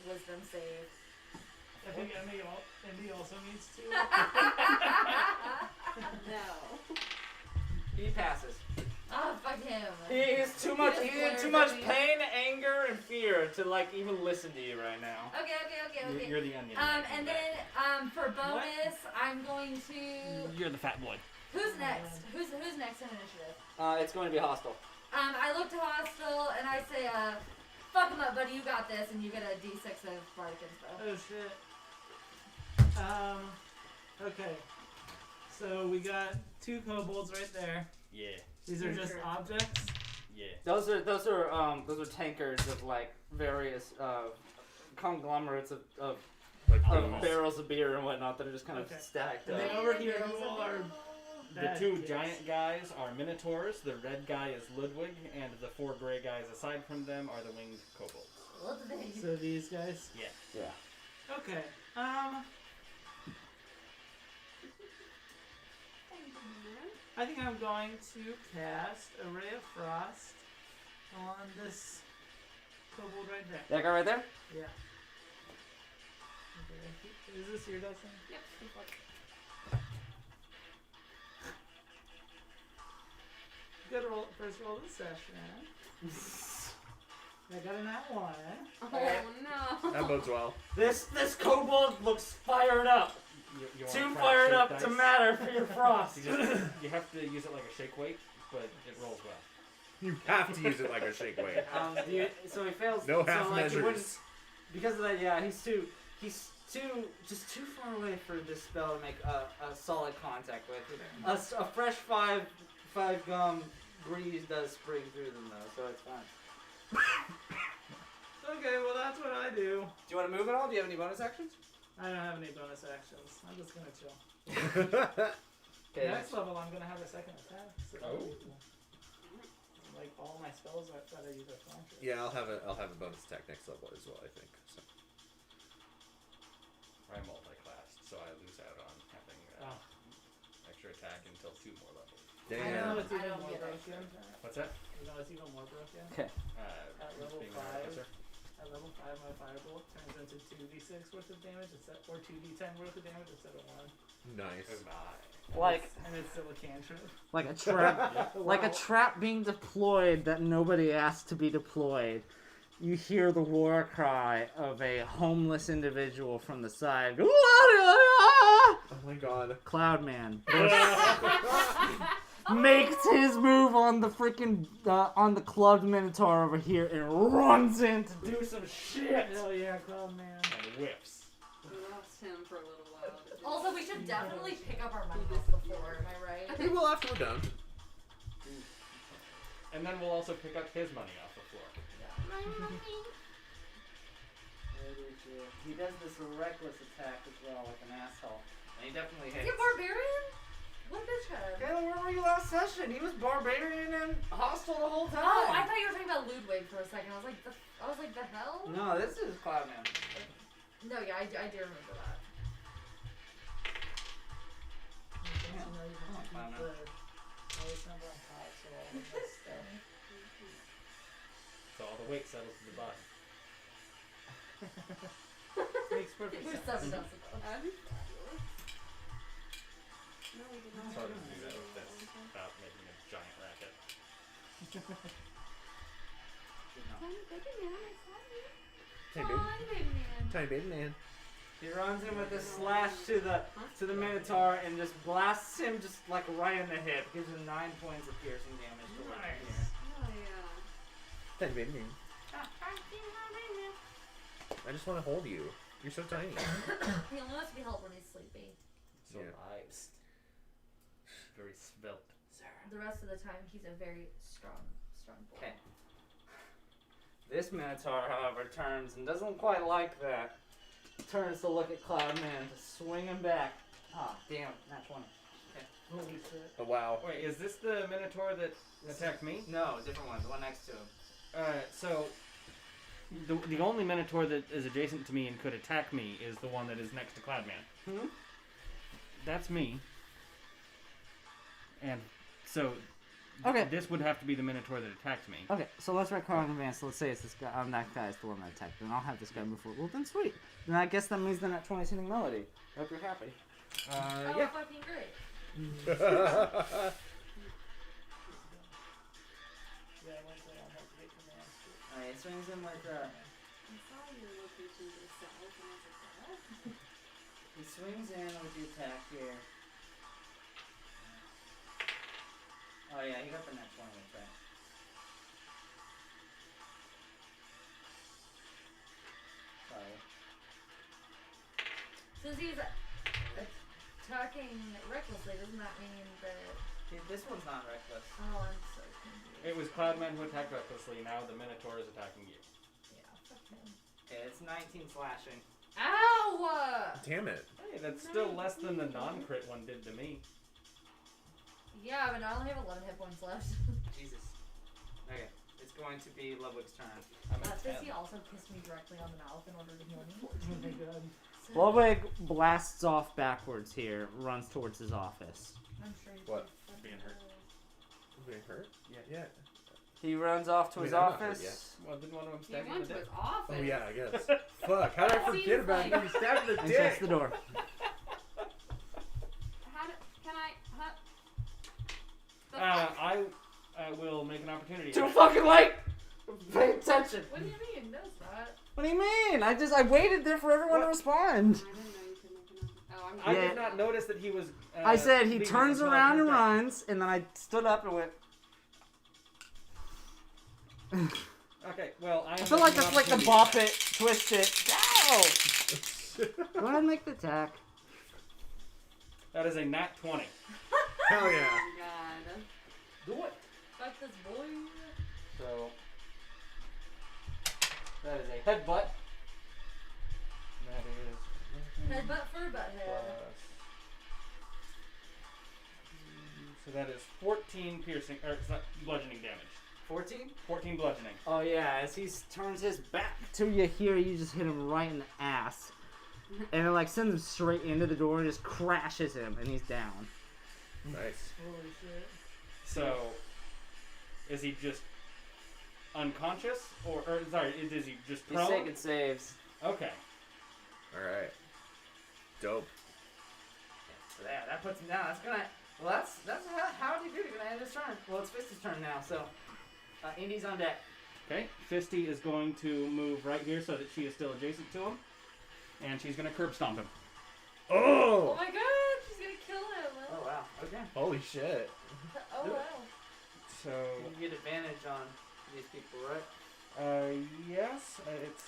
S5: wisdom save.
S6: I think Indy also needs to.
S10: No.
S11: He passes.
S5: Oh, fuck him.
S11: He is too much. He's in too much pain, anger, and fear to like even listen to you right now.
S5: Okay.
S9: You're the onion.
S5: And then for bonus, I'm going to.
S9: You're the fat boy.
S5: Who's next? Who's next in initiative?
S11: It's going to be hostile.
S5: I look to Hostile and I say, fuck him up, buddy. You got this, and you get a D6 of bardic inspo.
S6: Oh shit. Okay. So we got 2 kobolds right there.
S9: Yeah.
S6: These are just objects.
S9: Yeah.
S11: Those are tankers of like various conglomerates of
S8: Like
S11: barrels of beer and whatnot that are just kind of
S1: Okay.
S11: stacked
S1: And
S11: up.
S1: then over here, who all are
S9: The
S1: bad
S9: two
S1: kids?
S9: giant guys are minotaurs. The red guy is Ludwig, and the 4 gray guys aside from them are the winged kobolds.
S5: Ludwig.
S1: So these guys.
S9: Yeah.
S11: Yeah.
S1: Okay. I think I'm going to cast a ray of frost on this kobold right there.
S11: That guy right there?
S1: Yeah. Okay. Is this your Dustin?
S10: Yep. go for it.
S1: Good roll. First roll of the session. I got a nat 1.
S10: Oh no.
S8: That bodes well.
S11: This kobold looks fired up.
S9: You
S11: Too
S9: wanna try
S11: fired
S9: shake
S11: up
S9: dice?
S11: to matter for your frost.
S9: You have to use it like a shake weight, but it rolls well.
S8: You have to use it like a shake weight.
S11: So he fails.
S8: No
S11: so
S8: half
S11: like he wouldn't-
S8: measures.
S11: Because of that, yeah, he's too far away for this spell to make a solid contact with. A fresh five gum breeze does spring through them though, so it's fine.
S1: Okay, well that's what I do.
S11: Do you want to move at all? Do you have any bonus actions?
S1: I don't have any bonus actions. I'm just gonna chill.
S11: Okay.
S1: Next level, I'm gonna have a second attack. So
S9: Oh.
S1: Like all my spells that I use are flanker.
S8: Yeah, I'll have a bonus attack next level as well, I think. So.
S9: I multi-classed, so I lose out on having extra attack until 2 more levels.
S1: I know it's
S5: I
S1: even
S5: don't
S1: more
S5: get
S1: broken.
S9: What's that?
S1: You know it's even more broken.
S11: Okay.
S1: At level
S9: Being an
S1: 5.
S9: artificer.
S1: At level 5, my firebolt turns into 2d6 worth of damage instead, or 2d10 worth of damage instead of 1.
S8: Nice.
S9: Oh my.
S1: And it's still a cantrip.
S11: Like a trap, like a trap being deployed that nobody asked to be deployed. You hear the war cry of a homeless individual from the side.
S8: Oh my god.
S11: Cloudman makes his move on the freaking on the clubbed minotaur over here and runs in to do some shit.
S1: Hell yeah, Cloud Man.
S9: And whiffs.
S10: We lost him for a little while.
S5: Also, we should definitely pick up our money off the floor. Am I right?
S8: We will after we're done.
S9: And then we'll also pick up his money off the floor.
S11: He does this reckless attack as well, like an asshole. And he definitely
S5: Is
S11: hits.
S5: he a barbarian? What a bitch head.
S11: Caleb, where were you last session? He was barbarian and hostile the whole time.
S5: Oh, I thought you were talking about Ludwig for a second. I was like, the hell?
S11: No, this is Cloudman.
S5: No, yeah, I do remember that.
S1: Damn. You know, you have to keep the lowest number on top, so all of this stuff.
S9: So all the weight settles to the bottom.
S1: Makes perfect
S5: Who's
S1: sense.
S5: 7 does it though?
S10: That'd be fabulous. No, we did not.
S9: It's hard to do that without making a giant racket.
S10: Tiny baby man, I saw you.
S8: Tiny baby.
S5: Hi, baby man.
S8: Tiny baby man.
S11: He runs in with a slash to the Minotaur and just blasts him just like right in the hip. Gives him 9 points of piercing damage to right here.
S10: Oh yeah.
S8: Tiny baby man. I just want to hold you. You're so tiny.
S5: He only wants to be held when he's sleepy.
S9: So
S8: Yeah.
S9: lives. Very svelte.
S5: The rest of the time, he's a very strong boy.
S11: Okay. This Minotaur, however, turns and doesn't quite like that. Turns to look at Cloudman to swing him back. Ah, damn, not 20.
S1: Holy shit.
S8: Oh wow.
S9: Wait, is this the Minotaur that attacked me?
S11: No, different one, the one next to him.
S9: So the only Minotaur that is adjacent to me and could attack me is the one that is next to Cloudman.
S11: Hmm?
S9: That's me. And so
S11: Okay.
S9: this would have to be the Minotaur that attacked me.
S11: Okay, so let's record in advance. So let's say it's this guy. That guy is the one that attacked. Then I'll have this guy move forward. Well, then sweet. Then I guess that means they're not 20 singing melody. I hope you're happy.
S5: Oh,
S11: Yeah.
S5: fucking great.
S1: Yeah, I went to have to get commands to
S11: Alright, it swings him with
S10: I saw you looking to the south and I was like, what?
S11: he swings in with the attack here. Oh yeah, he got the next one with that. Sorry.
S5: Since he's attacking recklessly, doesn't that mean that...
S11: This one's not reckless.
S5: Oh, I'm so
S9: It was Cloudman who attacked recklessly. Now the Minotaur is attacking you.
S5: Yeah, fuck him.
S11: It's 19 slashing.
S5: Ow!
S8: Damn it.
S9: Hey, that's still less than the non-crit one did to me.
S5: Yeah, but I only have 11 hit points left.
S11: Jesus. Okay, it's going to be Ludwig's turn.
S9: I'm at 10.
S5: Fizzy also kissed me directly on the mouth in order to heal me.
S11: Oh my god.
S5: So,
S11: Ludwig blasts off backwards here, runs towards his office.
S5: I'm sure he's
S8: What?
S9: Being hurt.
S8: Being hurt?
S9: Yeah.
S8: Yeah.
S11: He runs off to
S8: I mean,
S11: his
S8: I'm not hurt
S11: office.
S9: Well, didn't one of them
S10: He
S9: stab you in
S10: went
S9: the
S10: to
S9: dick?
S10: his office.
S8: Oh yeah, I guess. Fuck, how did I
S10: That
S8: forget
S10: seems
S8: about
S10: like-
S8: getting stabbed in the
S11: And shuts
S8: dick?
S11: the door.
S10: Can I? The
S9: I will make an opportunity.
S11: Too
S9: attack.
S11: fucking late! Pay attention!
S5: What do you mean? Does that?
S11: What do you mean? I waited there for everyone to respond.
S10: I didn't know you could make an office. Oh,
S9: I
S10: I'm
S11: Yeah.
S9: did not notice that he was.
S11: I said he
S9: leaving
S11: turns
S9: until I
S11: around and
S9: turned back.
S11: runs, and then I stood up and went.
S9: Okay, well, I
S11: I feel like that's like the bop it, twist it. Go! Go ahead and make the attack.
S9: That is a nat 20.
S8: Hell yeah.
S10: Oh God.
S11: Do it.
S5: Fuck this boy.
S9: So that is a headbutt. That is
S5: Headbutt for a butthead.
S9: so that is 14 piercing, or it's not bludgeoning damage.
S11: 14?
S9: 14 bludgeoning.
S11: Oh yeah, as he turns his back to you here, you just hit him right in the ass. And it like sends him straight into the door and just crashes him, and he's down.
S8: Nice.
S5: Holy shit.
S9: So is he just unconscious, or sorry, is he just
S11: He's
S9: prone?
S11: taking saves.
S9: Okay.
S8: Alright. Dope.
S11: So yeah, that puts him down. That's gonna. Well, that's how did he do? Gonna end his turn. Well, it's Fisty's turn now. So, Indy's on deck.
S9: Okay. Fisty is going to move right here so that she is still adjacent to him, and she's going to curb stomp him.
S5: Oh
S8: Oh!
S5: my god, she's gonna kill him.
S11: Oh wow. Okay.
S8: Holy shit.
S5: Oh wow.
S9: So
S11: You get advantage on these people, right?
S9: yes, it's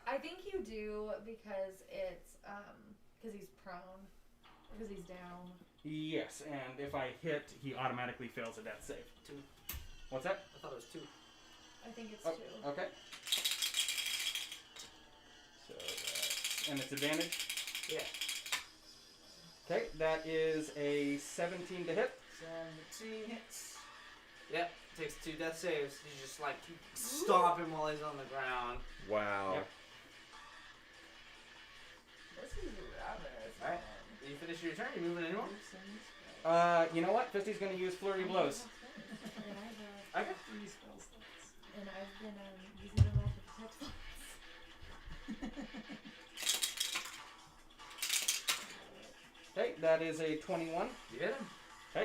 S5: I think you do because it's because he's prone, because he's down.
S9: yes, and if I hit, he automatically fails a death save.
S11: 2.
S9: What's that?
S11: I thought it was 2.
S5: I think it's
S9: Oh,
S5: 2.
S9: okay. So and it's advantage.
S11: Yeah.
S9: Okay, that is a 17 to hit.
S11: 17 hits. Yep. Takes 2 death saves. You just like stomp him while he's on the ground.
S8: Wow.
S9: Yep.
S5: This is rubbish.
S11: Alright. You finish your turn. You moving anyone?
S9: You know what? Fisty's going to use flurry of blows.
S5: And
S11: Okay.
S5: I've been using them all to protect spots.
S9: Okay, that is a 21.
S11: You hit him.
S5: Oh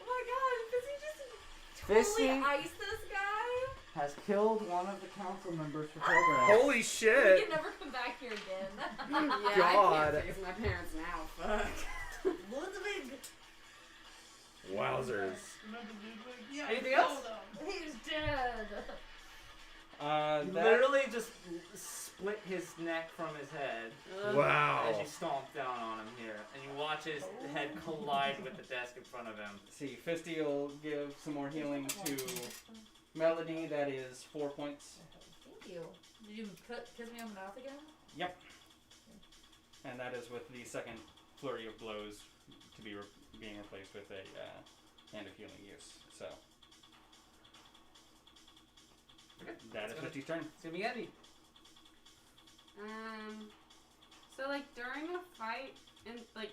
S5: my god, does he just totally
S11: Fisty
S5: ice this guy?
S11: has killed one of the council members for program.
S8: Holy
S5: We
S8: shit.
S5: can never come back here again.
S10: Yeah,
S8: God.
S10: I can't face my parents now. Fuck.
S5: Ludwig,
S8: Wowzers.
S11: Anything else?
S5: he's dead.
S11: You
S9: That,
S11: literally just split his neck from his head
S8: Wow.
S11: as you stomp down on him here, and you watch his head collide with the desk in front of him.
S9: see, Fisty will give some more healing to Melody. That is 4 points.
S5: Thank you. Did you kiss me on the mouth again?
S9: Yep. And that is with the second flurry of blows to be being replaced with a hand of healing use. So that is Fisty's turn.
S11: It's gonna be Andy.
S10: So like during a fight and like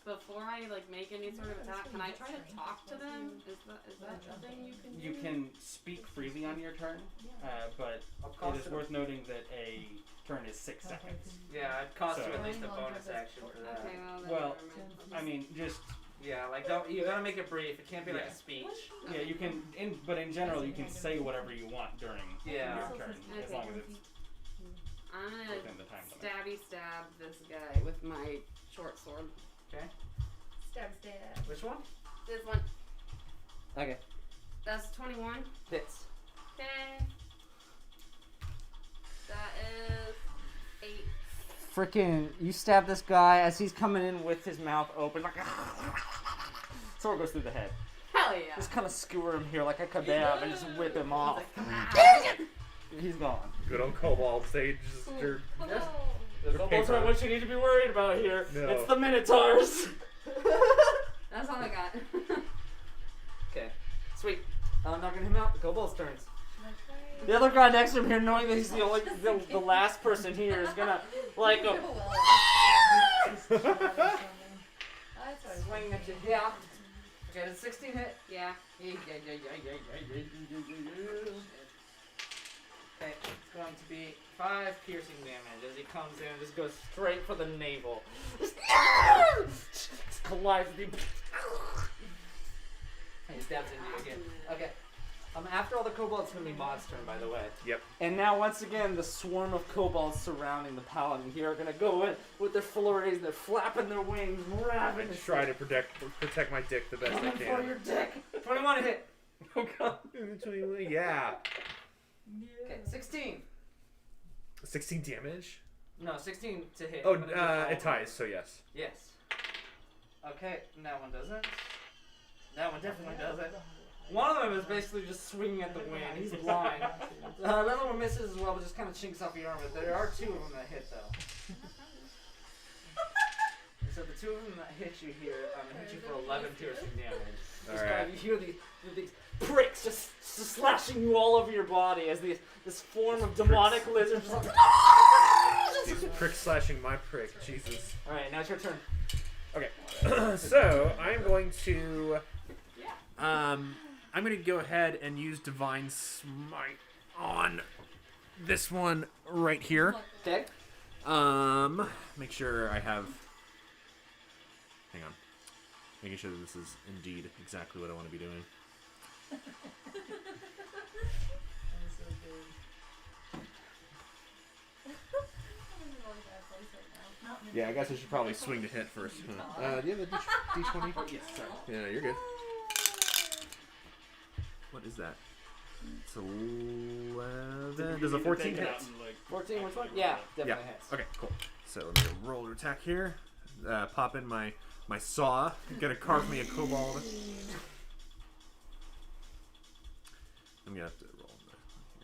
S10: before I like make any sort of attack, can I try to talk to them? Is that a thing you can do?
S9: You can speak freely on your turn, but
S11: Cost
S9: it is
S11: it-
S9: worth noting that a turn is 6 seconds.
S11: Yeah, it costs you
S9: So-
S11: at least a bonus action for that.
S10: Okay, well, then
S9: Well,
S10: never mind.
S9: I mean, just
S11: Yeah, like don't you gotta make it brief. It can't be like
S9: Yeah.
S11: a speech.
S9: yeah, you can. But in general, you can say whatever you want during
S11: Yeah.
S9: your turn, as long as it's
S10: I'm gonna
S9: within the time limit.
S10: stabby stab this guy with my short sword.
S11: Okay.
S5: Stab, stab.
S11: Which one?
S10: This one.
S11: Okay.
S10: That's 21.
S11: Hits.
S10: Okay. That is 8.
S11: Freaking! You stab this guy as he's coming in with his mouth open, like, sword goes through the head.
S10: Hell yeah.
S11: Just kind of skewer him here like a kebab and just whip him off. He's gone.
S8: Good old kobolds. They just they're
S11: There's almost not what you need to be worried about here.
S8: No.
S11: It's the Minotaurs.
S10: That's all I got.
S11: Okay, sweet. I'm knocking him out. The kobold's turns. The other guy next to him here, knowing that he's the only, the last person here, is gonna like go swing at you. Yeah. Okay, does 16 hit?
S10: Yeah.
S11: Okay, it's going to be 5 piercing damage as he comes in and just goes straight for the navel. Just collides with you. And he stabs into you again. Okay. After all the kobolds, it's going to be Maud's turn, by the way.
S8: Yep.
S11: And now, once again, the swarm of kobolds surrounding the paladin here are going to go in with their flurries. They're flapping their wings, ravenously.
S8: try to protect my dick the best I
S11: Coming for
S8: can.
S11: your dick. 21 to hit.
S8: Oh god. Yeah.
S11: Okay, 16.
S8: 16 damage.
S11: No, 16 to hit.
S8: Oh,
S11: I'm gonna do all
S8: it
S11: of them.
S8: ties. So yes.
S11: Yes. Okay, that one doesn't. That one definitely doesn't. One of them is basically just swinging at the wind. He's blind. Another one misses as well, but just kind of chinks off your arm. But there are 2 of them that hit, though. So the 2 of them that hit you here, hit you for 11 piercing damage. Just
S8: All
S11: kind
S8: right.
S11: of, you hear these pricks just slashing you all over your body as this form of demonic lizard just like...
S8: These pricks slashing my prick. Jesus.
S11: Alright, now it's your turn.
S8: Okay. So I'm going to I'm going to go ahead and use Divine Smite on this one right here.
S11: Okay.
S8: Make sure I have. Hang on. Making sure that this is indeed exactly what I want to be doing. Yeah, I guess I should probably swing to hit first. Do you have a D20?
S11: Yes, sorry.
S8: Yeah, you're good. What is that? It's 11. Does a 14 hit?
S11: 14, which one? Yeah, definitely hits.
S8: Okay, cool. So let me roll to attack here. Pop in my saw. Gonna carve me a kobold. I'm gonna have to roll this one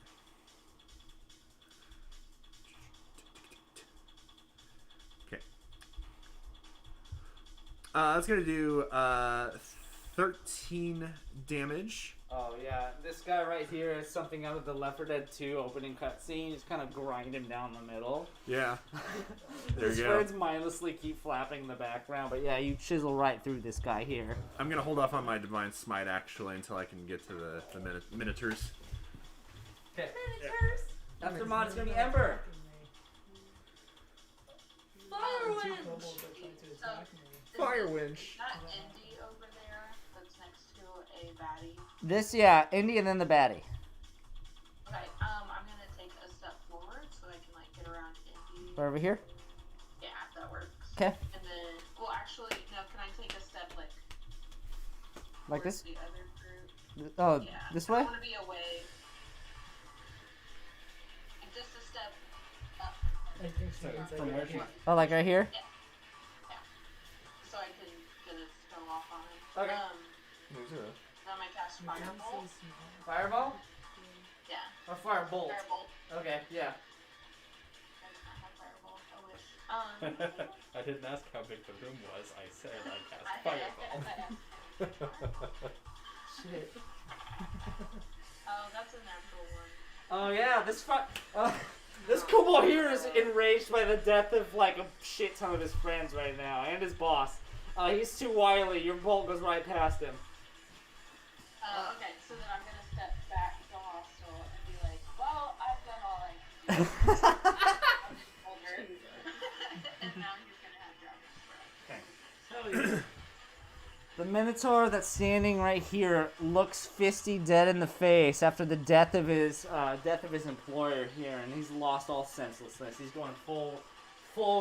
S8: here. Okay. That's gonna do 13 damage.
S11: Oh yeah, this guy right here is something out of the Left 4 Dead 2 opening cutscene. Just kind of grind him down the middle.
S8: Yeah. There
S11: His
S8: you go.
S11: friends mindlessly keep flapping in the background, but yeah, you chisel right through this guy here.
S8: I'm gonna hold off on my Divine Smite actually until I can get to the Minotaurs.
S11: Okay. After Maud, it's gonna be Ember.
S5: Fire winch!
S8: Fire winch.
S2: That Indy over there that's next to a baddie.
S11: This, yeah, Indy and then the baddie.
S2: Okay, I'm gonna take a step forward so I can like get around Indy.
S11: Right over here.
S2: Yeah, that works.
S11: Okay.
S2: And then, well, actually, no. Can I take a step like
S11: Like
S2: towards
S11: this?
S2: The other group?
S11: Oh,
S2: Yeah.
S11: this
S2: I
S11: way?
S2: want to be away. And just a step up.
S9: From where she?
S11: Oh, like right here?
S2: So I can get a spell off on it.
S11: Okay.
S2: Then I cast Firebolt.
S11: Fireball?
S2: Yeah.
S11: Or firebolt?
S2: Firebolt.
S11: Okay, yeah.
S2: I do not have Firebolt. I wish.
S9: I didn't ask how big the room was. I said I cast fireball.
S11: Shit.
S2: Oh, that's a natural one.
S11: Oh yeah, this kobold here is enraged by the death of like a shit ton of his friends right now, and his boss. He's too wily. Your bolt goes right past him.
S2: Okay, so then I'm gonna step back to hostile and be like, well, I've done all I can do. I'm just older. And now he's gonna have Dragon Breath.
S11: The Minotaur that's standing right here looks Fisty dead in the face after the death of his employer here, and he's lost all senselessness. He's going full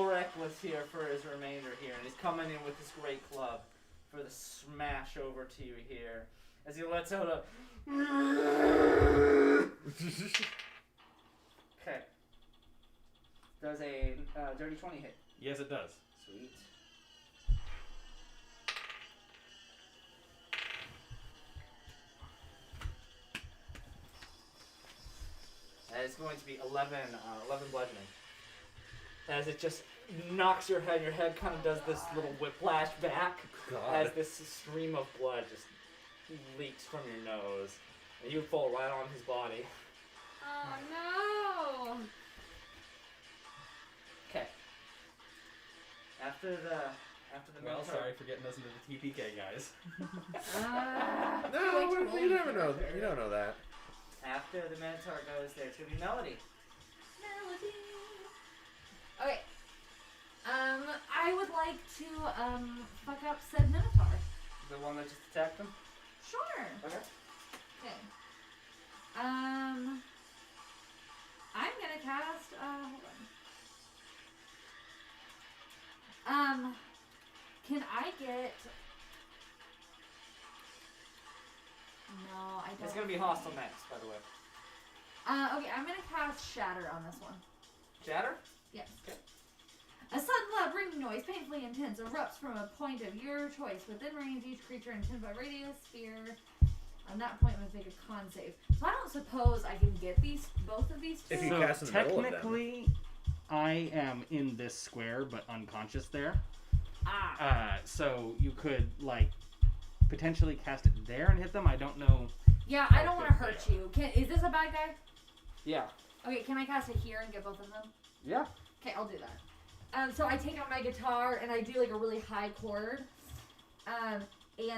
S11: reckless here for his remainder here, and he's coming in with this great club for the smash over to you here as he lets out a. Okay. Does a dirty 20 hit?
S9: Yes, it does.
S11: Sweet. it's going to be 11 bludgeoning. As it just knocks your head kind of does this little whiplash back as this stream of blood just leaks from your nose. And you fall right on his body.
S10: Oh no!
S11: Okay. After the
S9: Well,
S11: Minotaur.
S9: sorry for getting us into the TPK, guys.
S8: No, you never know. You don't know that.
S11: After the Minotaur goes, there's gonna be Melody.
S5: Melody. Okay. I would like to fuck up said Minotaur.
S11: The one that just attacked him?
S5: Sure.
S11: Okay.
S5: Okay. I'm gonna cast. Hold on. Can I get? No, I don't.
S11: It's gonna be hostile next, by the way.
S5: Okay, I'm gonna cast Shatter on this one.
S11: Shatter?
S5: Yes.
S11: Okay.
S5: A sudden loud ringing noise, painfully intense, erupts from a point of your choice. Within range, each creature in 10-foot radius sphere. On that point, must make a con save. So I don't suppose I can get both of these two.
S8: If you
S9: So
S8: cast in the middle of them.
S9: technically, I am in this square, but unconscious there. So you could potentially cast it there and hit them. I don't know.
S5: Yeah, I don't want to hurt you. Is this a bad guy?
S11: Yeah.
S5: Okay, can I cast it here and get both of them?
S11: Yeah.
S5: Okay, I'll do that. So I take out my guitar and I do a really high chord. And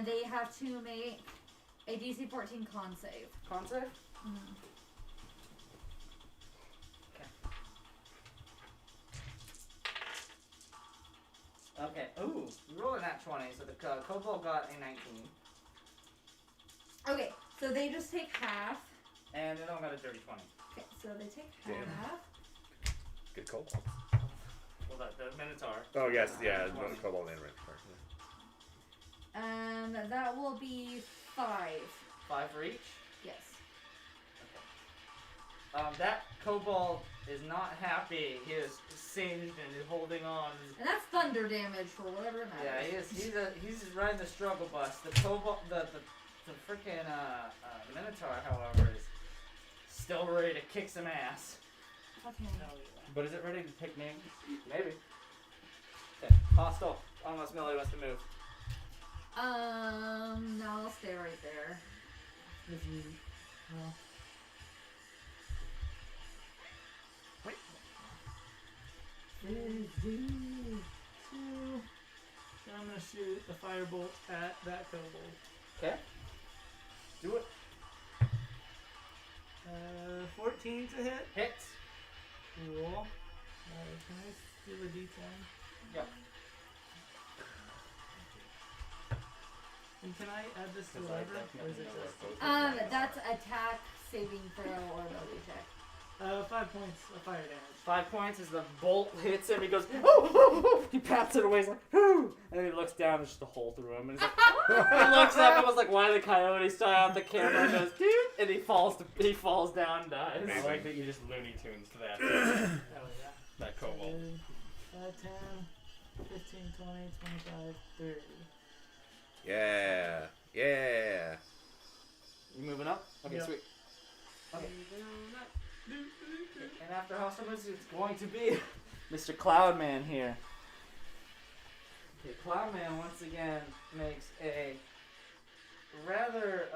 S5: they have to make a DC 14 con save.
S11: Con save?
S5: Mm-hmm.
S11: Okay. Ooh, you rolled a nat 20, so the kobold got a 19.
S5: Okay, so they just take half.
S11: And they don't got a dirty 20.
S5: Okay, so they take
S8: Damn.
S5: half.
S8: Good call.
S11: Well, the Minotaur.
S8: Oh yes, yeah,
S11: 20.
S8: Cobalt and Minotaur.
S5: That will be 5.
S11: 5 for each?
S5: Yes.
S11: That kobold is not happy. He is singed and is holding on.
S5: And that's thunder damage for whatever it
S11: Yeah,
S5: matters.
S11: he is. He's riding the struggle bus. The kobold, the freaking Minotaur, however, is still ready to kick some ass.
S5: Okay.
S9: But is it ready to take names?
S11: Maybe. Okay, hostile. Unless Millie wants to move.
S5: No, I'll stay right there.
S6: Well. Wait. So I'm gonna shoot the firebolt at that kobold.
S11: Okay. Do it.
S6: 14 to hit.
S11: Hits.
S6: Cool. Can I do the d10?
S11: Yep.
S6: And can I add this to
S9: Because I
S6: whatever? Or is
S9: definitely
S6: it
S9: know
S6: just
S9: where both of them
S5: That's attack, saving throw, or ability check.
S6: 5 points of fire damage?
S11: 5 points as the bolt hits him. He goes, oh! He pats it away. He's like, "Ooh!" And then he looks down. There's just a hole through him. And he's like, he looks up and was like, "Why the coyote?" Saw out the camera and goes, "Dude!" And he falls down, and dies.
S9: I like that you just Looney Tunes to that.
S6: Oh, yeah.
S9: That kobold.
S6: 5, 10, 15, 20, 25, 30.
S8: Yeah. Yeah.
S11: You moving up? Okay,
S6: Yep.
S11: sweet. Okay. And after hostile moves, it's going to be Mr. Cloudman here. Okay, Cloudman once again makes a rather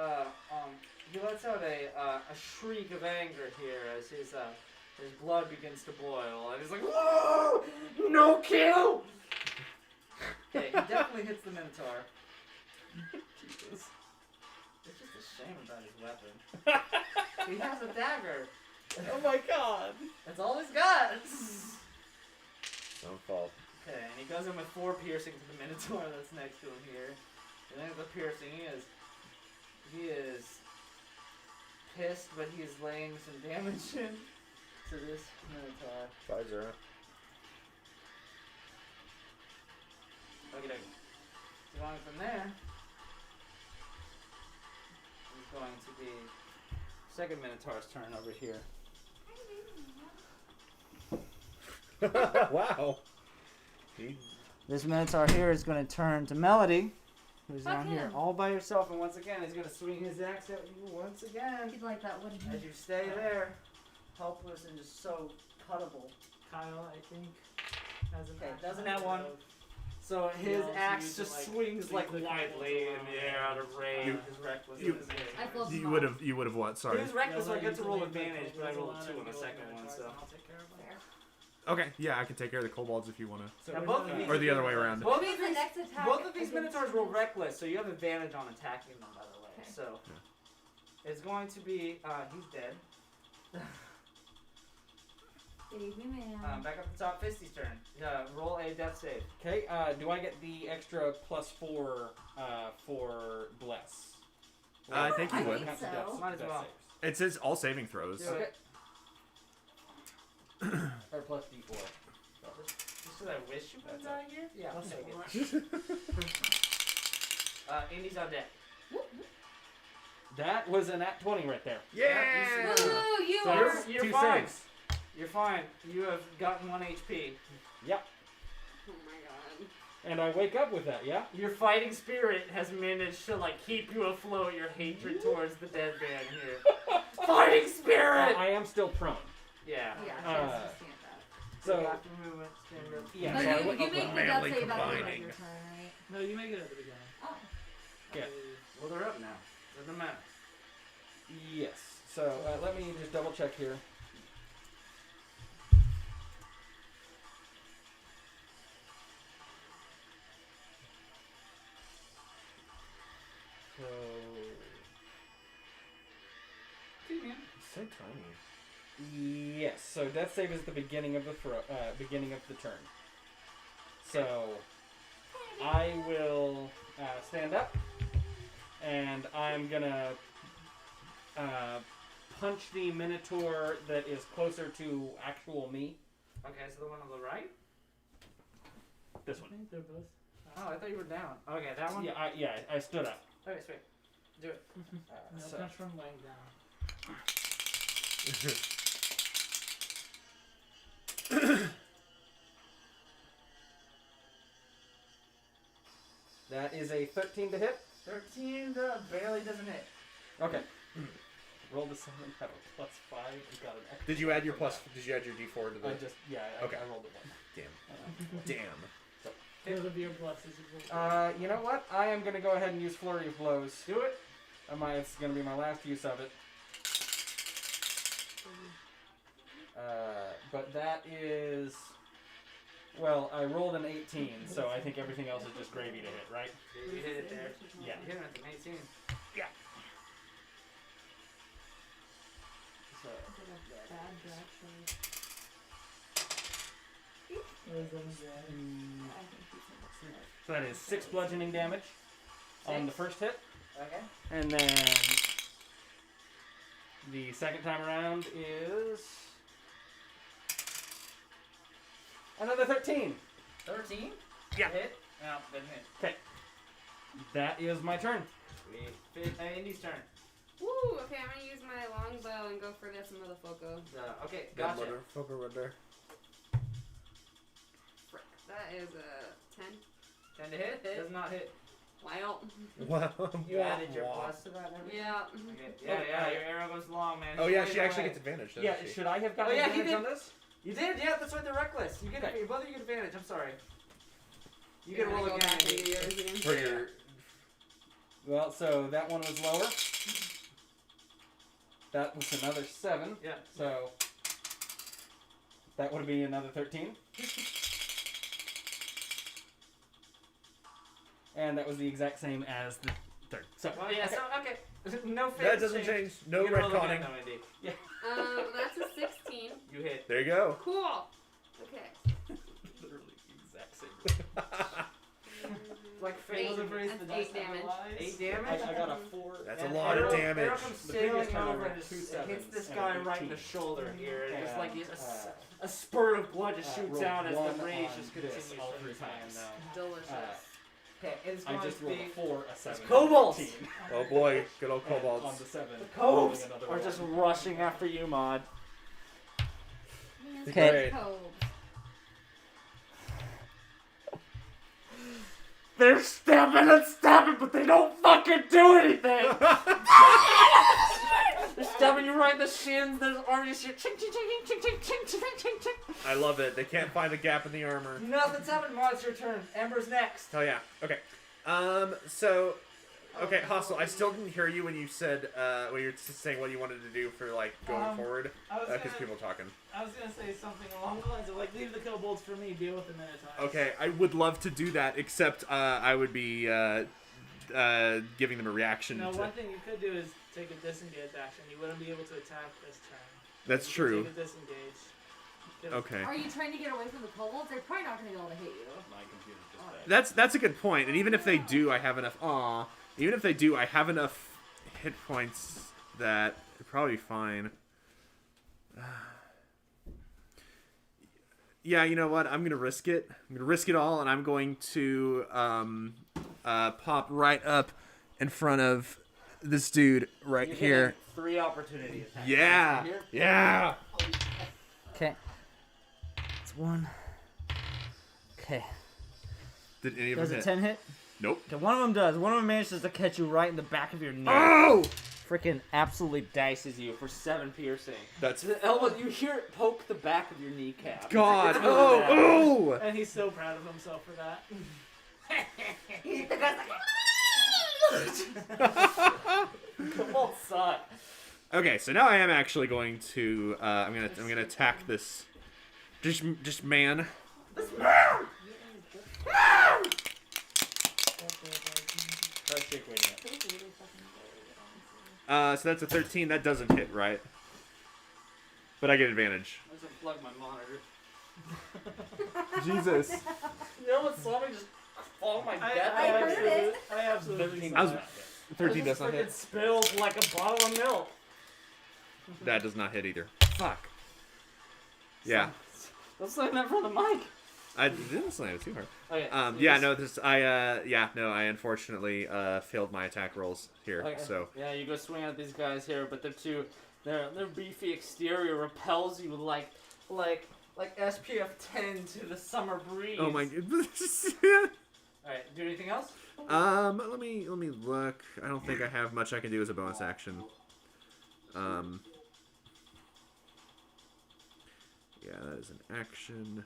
S11: he lets out a shriek of anger here as his blood begins to boil, and he's like, "Whoa! No kill!" Okay, he definitely hits the Minotaur. Jesus. It's just a shame about his weapon. He has a dagger.
S9: Oh my god!
S11: That's all he's got.
S8: Don't fall.
S11: Okay, and he goes in with 4 piercing to the Minotaur that's next to him here. And then the piercing, he is pissed, but he is laying some damage in to this Minotaur.
S8: 5-0.
S11: Okay, so going from there, is going to be second Minotaur's turn over here.
S8: Wow.
S11: This Minotaur here is going to turn to Melody, who's
S5: Fuck
S11: down here
S5: him.
S11: all by herself, and once again he's going to swing his axe at you once again.
S5: He'd like that, wouldn't
S11: As
S5: he?
S11: you stay there. helpless and just so cuttable.
S6: Kyle, I think, has an
S11: Okay,
S6: action
S11: doesn't have one.
S6: of-
S11: So
S6: He
S11: his
S6: also
S11: axe
S6: used
S11: just
S6: to, like,
S11: swings like
S6: leave the
S11: widely in
S6: kobolds
S11: the air out of range.
S8: You-
S11: His reckless.
S8: you-
S11: is amazing.
S5: I flipped
S8: You
S5: them
S8: would
S5: off.
S8: have. You would have what?
S11: He
S8: Sorry.
S11: was reckless, so I
S6: Yeah,
S11: get to roll
S6: usually the
S11: advantage, but I
S6: kobolds
S11: rolled a
S6: alone
S11: 2 on
S6: and
S11: the
S6: go
S11: second
S6: in
S11: one,
S6: twice,
S11: so.
S6: and I'll take care of them.
S5: Fair.
S8: Okay. Yeah, I can take care of the kobolds if you want to.
S6: So
S11: Now
S6: we're
S11: both
S6: doing
S11: of these-
S8: Or the other way around.
S11: Both
S5: Maybe
S11: of
S5: the
S11: these,
S5: next attack
S11: both of these
S5: against
S11: minotaurs roll
S5: them.
S11: reckless, so you have advantage on attacking them, by the way.
S5: Okay.
S11: So it's going to be he's dead.
S5: Baby man.
S11: Back up the top, Fisty's turn. Roll a death save.
S3: Okay, do I get the extra +4 for bless?
S8: I think you
S5: I
S8: would.
S5: think
S3: Have to
S5: so.
S3: death-
S11: Might as
S3: death
S11: well.
S3: saves.
S8: It says all saving throws.
S11: Do
S3: Okay.
S11: it.
S3: Or +D4.
S11: Just because I wish you would
S3: That's
S11: die here? Yeah, I'll take it. Indy's on deck.
S3: That was a nat 20 right there.
S8: Yeah.
S5: Woo, you
S3: So
S5: are.
S3: it's
S11: You're
S3: 2
S11: fine.
S3: saves.
S11: You're fine. You have gotten 1 HP.
S3: Yep.
S10: Oh my god.
S3: And I wake up with that, yeah?
S11: Your fighting spirit has managed to like keep you afloat. Your hatred towards the dead man here. Fighting spirit.
S3: I am still prone.
S11: Yeah.
S5: Yeah, she has
S3: Uh,
S5: to stand up.
S3: So,
S11: After movement, stand up.
S3: yeah,
S5: But
S3: so I
S5: you
S3: wake
S5: make
S3: up
S5: the
S3: with
S5: death
S8: Manly
S5: save at the end of
S8: combining.
S5: your turn, right?
S6: No, you make it at the beginning.
S5: Oh.
S3: Yeah.
S11: Well, they're up now. Doesn't matter.
S3: Yes. So, let me just double check here. So,
S8: So tiny.
S3: yes. So death save is the beginning of the beginning of the turn. So I will stand up, and I'm gonna punch the minotaur that is closer to actual me.
S11: Okay, so the one on the right.
S3: This
S6: I
S3: one.
S6: think they're both.
S11: Oh, I thought you were down. Okay, that one.
S3: Yeah, I stood up.
S11: Okay, sweet. Do it.
S6: No,
S3: So-
S6: comes from laying down.
S3: That is a 13 to hit.
S11: 13 barely doesn't hit.
S3: Okay. Rolled a 7, have a +5, and got an extra.
S8: Did you add your plus? Did you add your D4 to the?
S3: I just
S8: Okay.
S3: I rolled a 1.
S8: Damn. Damn.
S6: Those of your blesses. You will-
S3: You know what? I am gonna go ahead and use Flurry of Blows.
S11: Do it.
S3: It's gonna be my last use of it. But that is, well, I rolled an 18, so I think everything else is just gravy to hit, right?
S11: You hit it there.
S3: Yeah.
S11: You hit him at the 19.
S3: So So that is 6 bludgeoning damage on the first hit,
S11: Okay.
S3: and then the second time around is another 13.
S11: 13?
S8: Yeah.
S11: Hit? No, didn't hit.
S3: That is my turn.
S11: Sweet. Indy's turn.
S10: Woo! Okay, I'm gonna use my longbow and go for this motherfucker.
S11: Okay,
S8: That
S11: gotcha.
S8: motherfucker right there.
S10: Frick. That is a 10.
S11: 10 to hit? Does not hit.
S10: Wow.
S8: Wow.
S11: You added your plus to that and everything?
S10: Yeah.
S11: Okay. Yeah, your arrow goes long, man.
S8: Oh
S11: She's
S8: yeah,
S11: way
S8: she actually
S11: away.
S8: gets advantage. Doesn't
S3: Yeah,
S8: she?
S3: should I have
S11: Oh,
S3: gotten
S11: yeah, he
S3: advantage
S11: did.
S3: on this?
S11: You did, yeah, that's why they're reckless. You get
S3: Okay.
S11: both of you get advantage, I'm sorry. You
S10: You're
S11: get a roll
S10: gonna go
S11: again.
S10: back
S11: Indy.
S10: into yours again.
S8: For your
S3: Well, so that one was lower. That was another 7.
S11: Yeah.
S3: So that would be another 13. And that was the exact same as the third. So
S11: Well, yeah, so, okay. No face
S8: that doesn't change. No
S11: You get a roll again,
S8: retconning.
S11: though, Indy.
S10: That's a 16.
S11: You hit.
S8: There you go.
S10: Cool. Okay.
S3: literally the exact same.
S11: Like
S10: Eight.
S11: fails embrace the
S10: That's 8
S11: dust
S10: damage.
S11: 8
S3: I
S11: damage?
S3: got a 4.
S8: That's a
S11: And
S8: lot of
S11: arrow-
S8: damage.
S11: Arrow comes
S3: The previous
S11: sailing
S3: time I
S11: over
S3: rolled
S11: and
S3: two
S11: hits
S3: sevens
S11: this
S3: and
S11: guy
S3: an
S11: right in the
S3: 18.
S11: shoulder here. And just like
S3: And,
S11: a spurt of blood just shoots
S3: rolled
S11: out as
S3: 1
S11: the rage
S3: on
S11: just
S3: this
S11: continues
S3: all
S11: from
S3: 3
S11: his hand
S3: times.
S11: now.
S10: Delicious.
S11: Okay, it's
S3: I
S11: going
S3: just
S11: to
S3: rolled
S11: be...
S3: a 4, a 7,
S11: kobolds!
S3: and a 13.
S8: Oh boy, good old
S3: And on
S8: kobolds.
S3: the 7,
S11: The coves
S3: rolling another
S11: are
S3: one.
S11: just rushing after you, Maud.
S8: Okay.
S11: They're stabbing and stabbing, but they don't fucking do anything! They're stabbing you right in the shins. There's armies here. Ching, ching, ching, ching, ching, ching, ching, ching, ching.
S8: I love it. They can't find a gap in the armor.
S11: Nothing's happened. Mara, it's your turn. Amber's next.
S8: Hell yeah. Okay. So, okay, Hostel, I still didn't hear you when you said, when you were saying what you wanted to do for, like, going forward. Because people are talking.
S6: I was gonna say something along the lines of, like, leave the kobolds for me, deal with the Minotaurs.
S8: Okay, I would love to do that, except, I would be, giving them a reaction
S6: No,
S8: to...
S6: one thing you could do is take a disengage action. You wouldn't be able to attack this turn.
S8: That's
S6: You could
S8: true.
S6: Take a disengage.
S8: Okay.
S5: Are you trying to get away from the kobolds? They're probably not going to be able to hit you.
S9: My computer just died.
S8: That's a good point, and even if they do, I have enough... Aw. Even if they do, I have enough hit points that it'd probably be fine. Yeah, you know what? I'm going to risk it. I'm going to risk it all, and I'm going to pop right up in front of this dude right
S11: You're
S8: here.
S11: getting 3 opportunity attacks.
S8: Yeah!
S11: Here.
S8: Yeah!
S11: Okay. It's 1. Okay.
S8: Did any of
S11: Does
S8: them
S11: a
S8: hit?
S11: 10 hit?
S8: Nope.
S11: Okay, one of them does. One of them manages to catch you right in the back of your neck.
S8: Oh!
S11: Freaking absolutely dices you for 7 piercing.
S8: That's...
S11: The elbow, you hear it poke the back of your kneecap.
S8: God!
S11: It's really bad.
S8: Oh!
S6: And he's so proud of himself for that.
S11: Come on, suck.
S8: Okay, so now I am actually going to I'm gonna attack this just man. So that's a 13. That doesn't hit, right? But I get advantage.
S11: I just unplugged my monitor.
S8: Jesus.
S11: You know what saw me just fall on my
S6: I
S11: death?
S6: absolutely
S8: I was
S6: saw that.
S8: 13 does not
S11: It
S8: hit.
S11: spilled like a bottle of milk.
S8: That does not hit either. Fuck. Yeah.
S11: Don't slam that from the mic.
S8: I didn't slam it too hard.
S11: Okay.
S8: Yeah, no, I unfortunately failed my attack rolls here.
S11: Okay.
S8: So
S11: Yeah, you go swing at these guys here, but their beefy exterior repels you like SPF 10 to the summer breeze.
S8: oh my goodness.
S11: Alright, do anything else?
S8: Let me look. I don't think I have much I can do as a bonus action. Yeah, that is an action.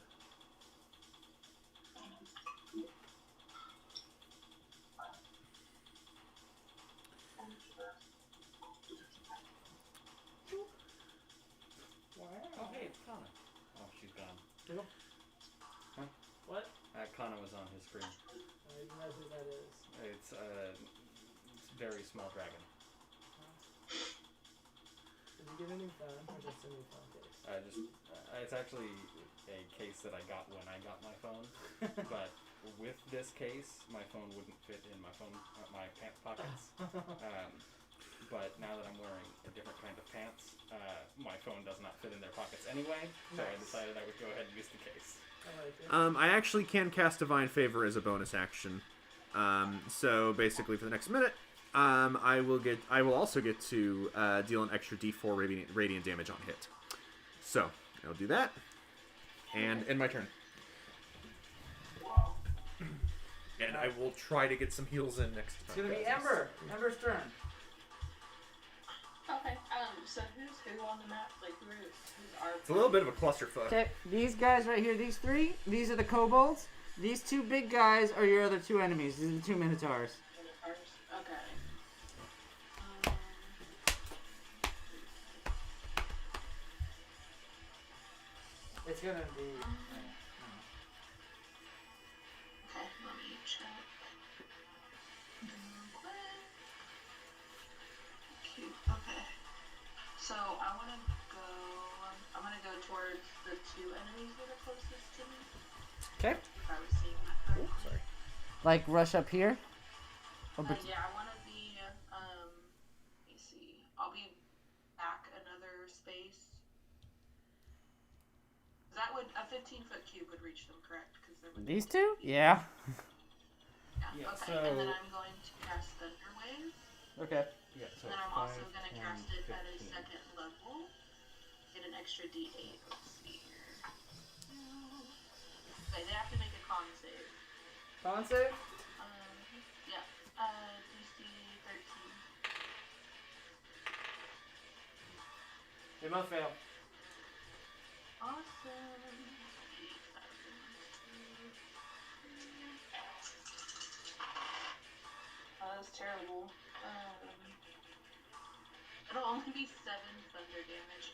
S9: Oh, hey, it's Connor. Oh, she's gone.
S6: Who?
S9: Huh?
S6: What?
S9: Connor was on his screen.
S6: I don't know who that is.
S9: It's a very small dragon.
S6: Did you get a new phone or just a new phone case?
S9: It's actually a case that I got when I got my phone. But with this case, my phone wouldn't fit in my pants pockets. But now that I'm wearing a different kind of pants, my phone does not fit in their pockets anyway. So I decided I would go ahead and use the case.
S6: I like it.
S8: I actually can cast Divine Favor as a bonus action. So basically, for the next minute, I will also get to deal an extra D4 radiant damage on hit. So I'll do that, and end my turn. And I will try to get some heals in next time.
S11: It's gonna be Ember. Ember's turn.
S2: Okay, so who's who on the map? Like, who's our...
S8: It's a little bit of a clusterfuck.
S11: Okay, these guys right here, these 3, these are the kobolds. These 2 big guys are your other 2 enemies. These are the 2 minotaurs.
S2: Okay.
S11: It's gonna be...
S2: Okay, let me check. Cute. Okay. So I'm gonna go towards the 2 enemies that are closest to me.
S11: Okay.
S2: If I was seeing that correctly.
S8: Sorry.
S11: Like, rush up here?
S2: Yeah, I wanna be, let me see. I'll be back another space. That would, a 15-foot cube would reach them, correct? Because there would
S11: These 2? Yeah.
S2: Yeah, okay, and then I'm going to cast Thunder Wave.
S11: Okay.
S9: Yeah, so
S2: And then I'm also going to
S9: 5,
S2: cast
S9: 10,
S2: it at a
S9: 15.
S2: second level. Get an extra D8. Let's see here. Okay, they have to make a con save.
S11: Con save?
S2: Yeah. DC 13.
S1: They both fail.
S2: Awesome. That's terrible. It'll only be 7 thunder damage.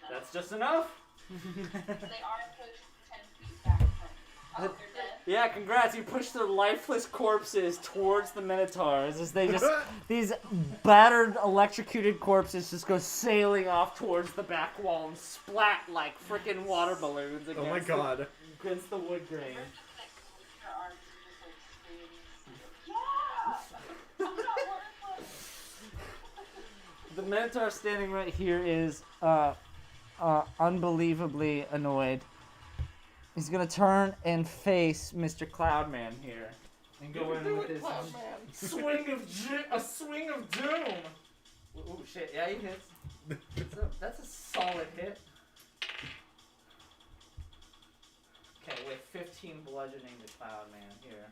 S11: That's just enough.
S2: They are pushed 10 feet back from. Oh, they're dead.
S11: Yeah, congrats. You pushed the lifeless corpses towards the Minotaurs as they just, these battered, electrocuted corpses just go sailing off towards the back wall and splat like freaking water balloons against,
S8: Oh my god.
S11: against the wood grain.
S2: They're just like, with their arms and just like screaming. Yeah! I'm not worthless!
S11: The Minotaur standing right here is unbelievably annoyed. He's gonna turn and face Mr. Cloudman here and go in with his swing of doom. Ooh, shit! Yeah, he hits. That's a solid hit. Okay, with 15 bludgeoning the Cloudman here.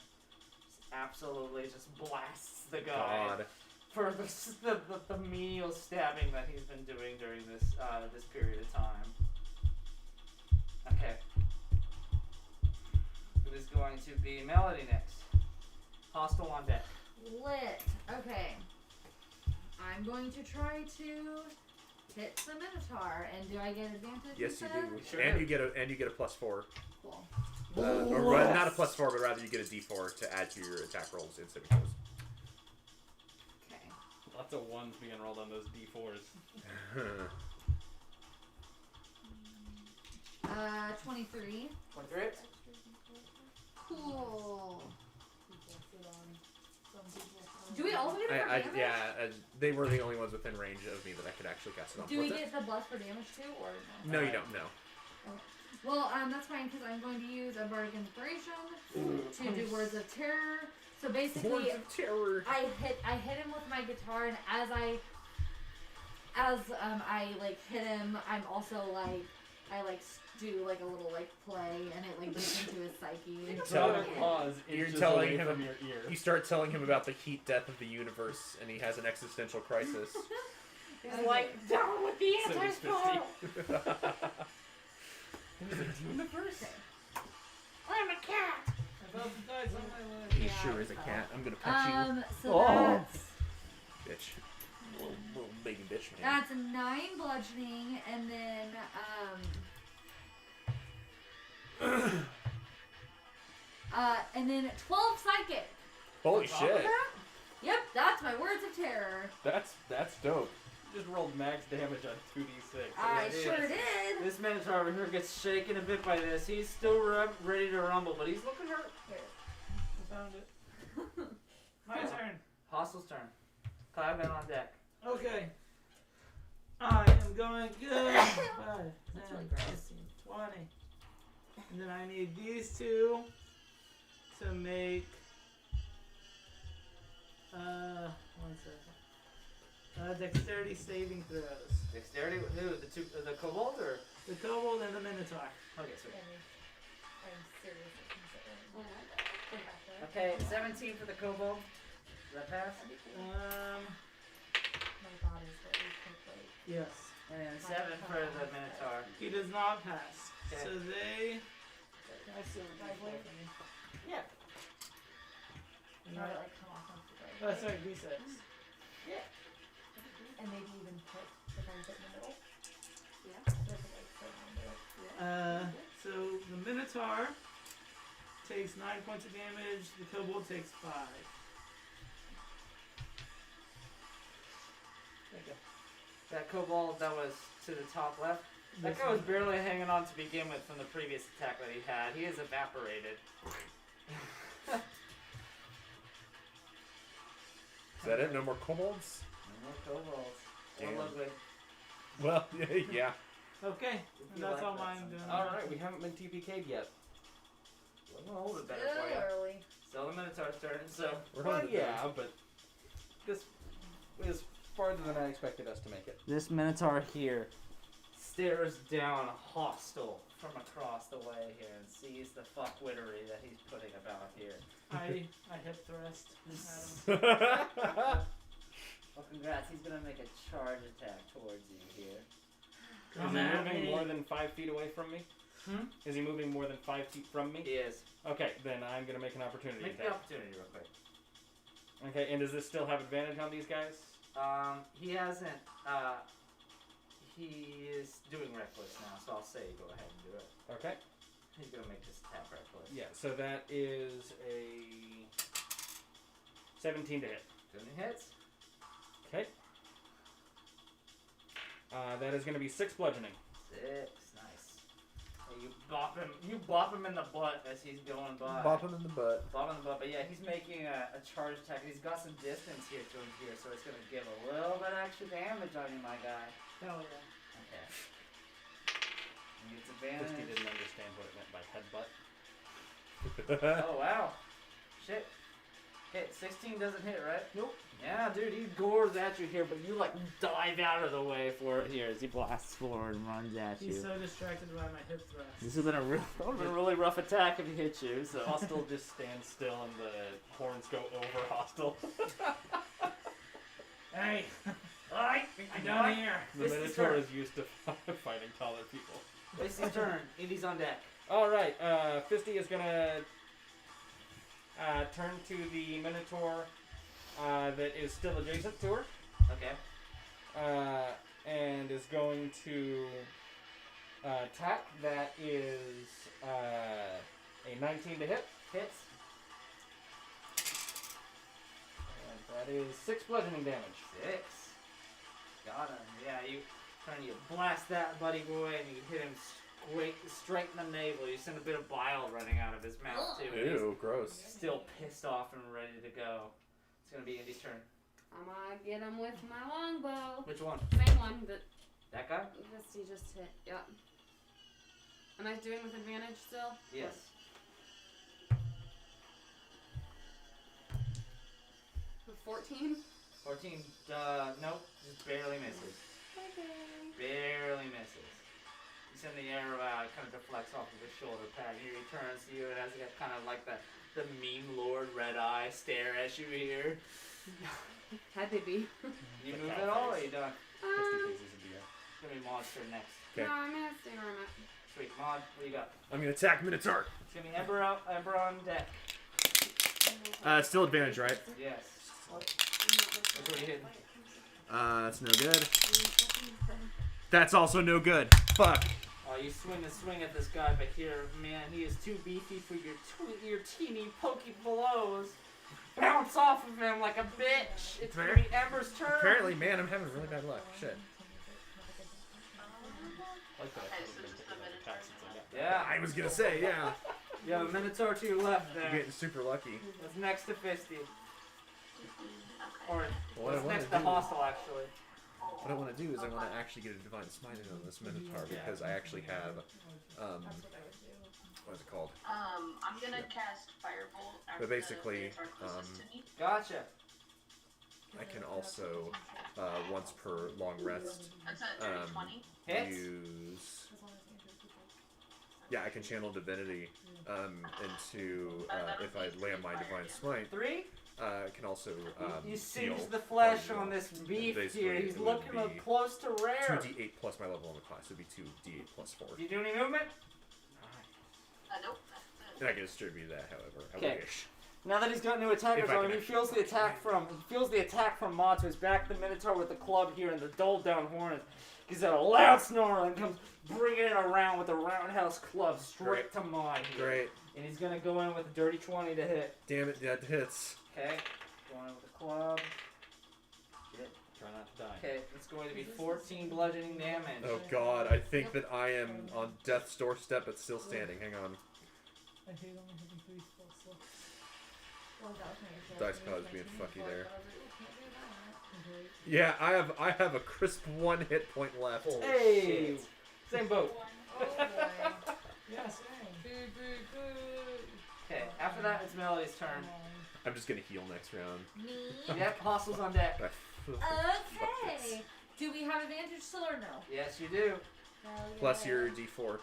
S11: Just absolutely just blasts the guy.
S8: God.
S11: For the menial stabbing that he's been doing during this this period of time. Okay. It is going to be Melody next. Hostile on deck.
S5: Lit. Okay. I'm going to try to hit the Minotaur, and do I get advantage?
S8: Yes, you
S5: instead?
S8: do.
S11: Sure
S8: and
S11: do.
S8: you get a +4.
S5: Cool.
S8: Or not a +4, but rather you get a D4 to add to your attack rolls in saving throws.
S5: Okay.
S9: Lots of ones being rolled on those D4s.
S5: 23.
S11: 23.
S5: Cool. Do we also get it for damage?
S8: They were the only ones within range of me that I could actually cast it on.
S5: Do we
S8: What's
S5: get the bluff for damage too, or no?
S8: No, you don't. No.
S5: Well, that's fine because I'm going to use a bardic inspiration to do words of terror. So basically,
S8: Words of terror.
S5: I hit him with my guitar, and as I like hit him, I'm also like I like do like a little like play, and it like gets into his psyche.
S8: You're telling him from your ear. You start telling him about the heat death of the universe, and he has an existential crisis.
S11: He's like, down with the anti-spell!
S9: Universe?
S5: I'm a cat!
S8: He sure is a cat. I'm gonna punch
S5: So that's
S8: you, bitch. Little baby bitch, man.
S5: that's 9 bludgeoning, and then 12 psychic.
S8: Holy shit.
S5: Yep, that's my words of terror.
S8: That's dope.
S9: You just rolled max damage on 2d6.
S5: I sure did.
S11: This Minotaur over here gets shaken a bit by this. He's still ready to rumble, but he's looking hurt.
S1: Found it. My turn.
S11: Hostile's turn. Cloudman on deck.
S1: Okay. I am going good. 5, 10, 15, 20. And then I need these two to make. 1 second. Dexterity saving throws.
S11: Dexterity with who? The kobold or?
S1: The kobold and the minotaur.
S11: Okay, sweet.
S5: I'm serious.
S11: Okay, 17 for the kobold. Does that pass?
S5: My god is what we think like.
S1: Yes.
S11: And then 7 for the minotaur.
S1: He does not pass.
S11: Okay.
S1: So they. I still
S11: Yeah.
S5: Not like come off of the
S1: Oh, sorry, D6.
S5: and maybe even put the guns in the middle.
S10: Yeah.
S1: So the minotaur takes 9 points of damage. The kobold takes 5. Okay.
S11: That kobold that was to the top left. That
S1: This
S11: guy was
S1: one.
S11: barely hanging on to begin with from the previous attack that he had. He is evaporated.
S8: Is that it? No more kobolds?
S11: No more kobolds.
S8: Damn.
S11: Or Ludwig.
S8: Well, yeah.
S1: Okay.
S11: If
S1: And
S11: you
S1: that's
S11: like
S1: all
S11: that
S1: I'm doing.
S9: Alright, we haven't been TPK'd yet.
S11: I'm gonna hold it better
S5: Still
S11: for you.
S5: early.
S11: Still the minotaur's turn, so.
S8: We're
S9: Well,
S8: holding it
S9: yeah, but this is farther than I expected us to make it.
S11: This minotaur here stares down hostile from across the way here and sees the fuckwittery that he's putting about here.
S1: I hip thrust at him.
S11: Well, congrats. He's gonna make a charge attack towards you here.
S9: Is he moving more than 5 feet away from me? Is he moving more than 5 feet from me?
S11: He is.
S9: Okay, then I'm gonna make an opportunity
S11: Make the
S9: attack.
S11: opportunity real quick.
S9: Okay, and does this still have advantage on these guys?
S11: He hasn't. He is doing reckless now, so I'll say go ahead and do it.
S9: Okay.
S11: He's gonna make this attack reckless.
S9: Yeah, so that is a 17 to hit.
S11: 17 hits.
S9: Okay. That is going to be 6 bludgeoning.
S11: 6, nice. And you bop him in the butt as he's going by.
S8: Bop him in the butt.
S11: Bop him in the butt, but yeah, he's making a charge attack. He's got some distance here to him here, so it's gonna give a little bit extra damage on you, my guy.
S1: Hell yeah.
S11: Okay. And it's
S9: Christy
S11: advantage.
S9: didn't understand what it meant by headbutt.
S11: Oh wow. Shit. Okay, 16 doesn't hit, right?
S1: Nope.
S11: Yeah, dude, he gores at you here, but you like dive out of the way for it here as he blasts forward and runs at you.
S1: He's so distracted by my hip thrust.
S11: This has been a really rough attack if he hits you. So
S9: Hostile just stands still and the horns go over Hostile.
S1: Hey! Alright! I'm down here!
S9: The
S11: This is
S9: Minotaur
S11: turn.
S9: is used to fighting taller people.
S11: It's his turn. Indy's on deck.
S9: Alright, Fisty is going to turn to the Minotaur that is still adjacent to her.
S11: Okay.
S9: And is going to attack. That is a 19 to hit.
S11: Hits.
S9: And that is 6 bludgeoning damage.
S11: 6. Got him. Yeah, you blast that buddy boy and you hit him straight in the navel. You send a bit of bile running out of his mouth too. and he's
S8: Ew, gross.
S11: Still pissed off and ready to go. It's gonna be Indy's turn.
S10: I'm gonna get him with my longbow.
S11: Which one?
S10: Same one, but
S11: That guy?
S10: he just hit. Yep. Am I doing with advantage still?
S11: Yes.
S10: With 14?
S11: 14. Nope. Just barely misses.
S10: Okay.
S11: Barely misses. You send the arrow out, it kind of deflects off of his shoulder pad. He returns to you and has kind of like the meme lord red eye stare at you here.
S10: Had to be.
S11: You move at all or are you done?
S9: Fisty faces in the air.
S11: It's gonna be Maud's turn next.
S8: Okay.
S10: No, I'm gonna stay where I'm at.
S11: Sweet. Maud, what do you got?
S8: I'm gonna attack Minotaur.
S11: It's gonna be Ember on deck.
S8: Still advantage, right?
S11: Yes. That's what you hit.
S8: That's no good. That's also no good. Fuck.
S11: Oh, you swing at this guy, but here, man, he is too beefy for your teeny pokey blows. Bounce off of him like a bitch. It's gonna be Ember's turn.
S8: Apparently, man, I'm having really bad luck. Shit.
S9: I like that.
S2: Okay,
S9: I've
S2: so
S9: been
S2: just
S9: taking
S2: a
S9: that
S2: minute.
S9: attack since I got
S11: Yeah.
S8: I was gonna say, yeah.
S11: You have a Minotaur to your left
S8: You're
S11: there.
S8: getting super lucky.
S11: That's next to Fisty.
S2: Okay.
S11: Or
S8: What I
S11: it's
S8: wanna
S11: next to
S8: do-
S11: Hostile, actually.
S8: What I want to do is I want to actually get a divine smite on this Minotaur because I actually have, what's it called?
S2: I'm gonna cast Firebolt. after
S8: But basically,
S2: the dark closest to me.
S11: Gotcha.
S8: I can also, once per long rest,
S2: That's a dirty 20.
S11: Hits.
S8: use. Yeah, I can channel divinity into if I land my divine smite.
S11: 3.
S8: I can also
S11: You
S8: heal
S11: singe the flesh
S8: while
S11: on
S8: you-
S11: this beef
S8: basically,
S11: here. He's
S8: it would
S11: looking
S8: be
S11: close to rare.
S8: 2d8 plus my level on the class. It'd be 2d8 plus 4.
S11: Do you do any movement?
S2: Nope.
S8: And I can distribute that, however, I
S11: Okay.
S8: wish.
S11: Now that he's got new attackers
S8: If I
S11: on
S8: can
S11: him, he feels the attack from Maud to his back. The Minotaur with the club here and the dull down horns. He's got a loud snarl and comes bringing it around with the roundhouse club straight to Maud here.
S8: Great.
S11: And he's gonna go in with a dirty 20 to hit.
S8: Damn it, that hits.
S11: Okay. Going in with the club. Shit.
S9: Try not to die.
S11: Okay, it's going to be 14 bludgeoning damage.
S8: Oh god, I think that I am on death's doorstep but still standing. Hang on.
S1: I hate only having 3 spell slots.
S8: Dice God's being fucky there. Yeah, I have a crisp 1 hit point left.
S11: Hey! Same boat.
S1: Yes,
S11: Okay, after that, it's Melody's turn.
S8: I'm just gonna heal next round.
S5: Me?
S11: Yep, Hostle's on deck.
S5: Okay. Do we have advantage still or no?
S11: Yes, you do.
S5: Hell
S8: Plus
S5: yeah.
S8: your d4.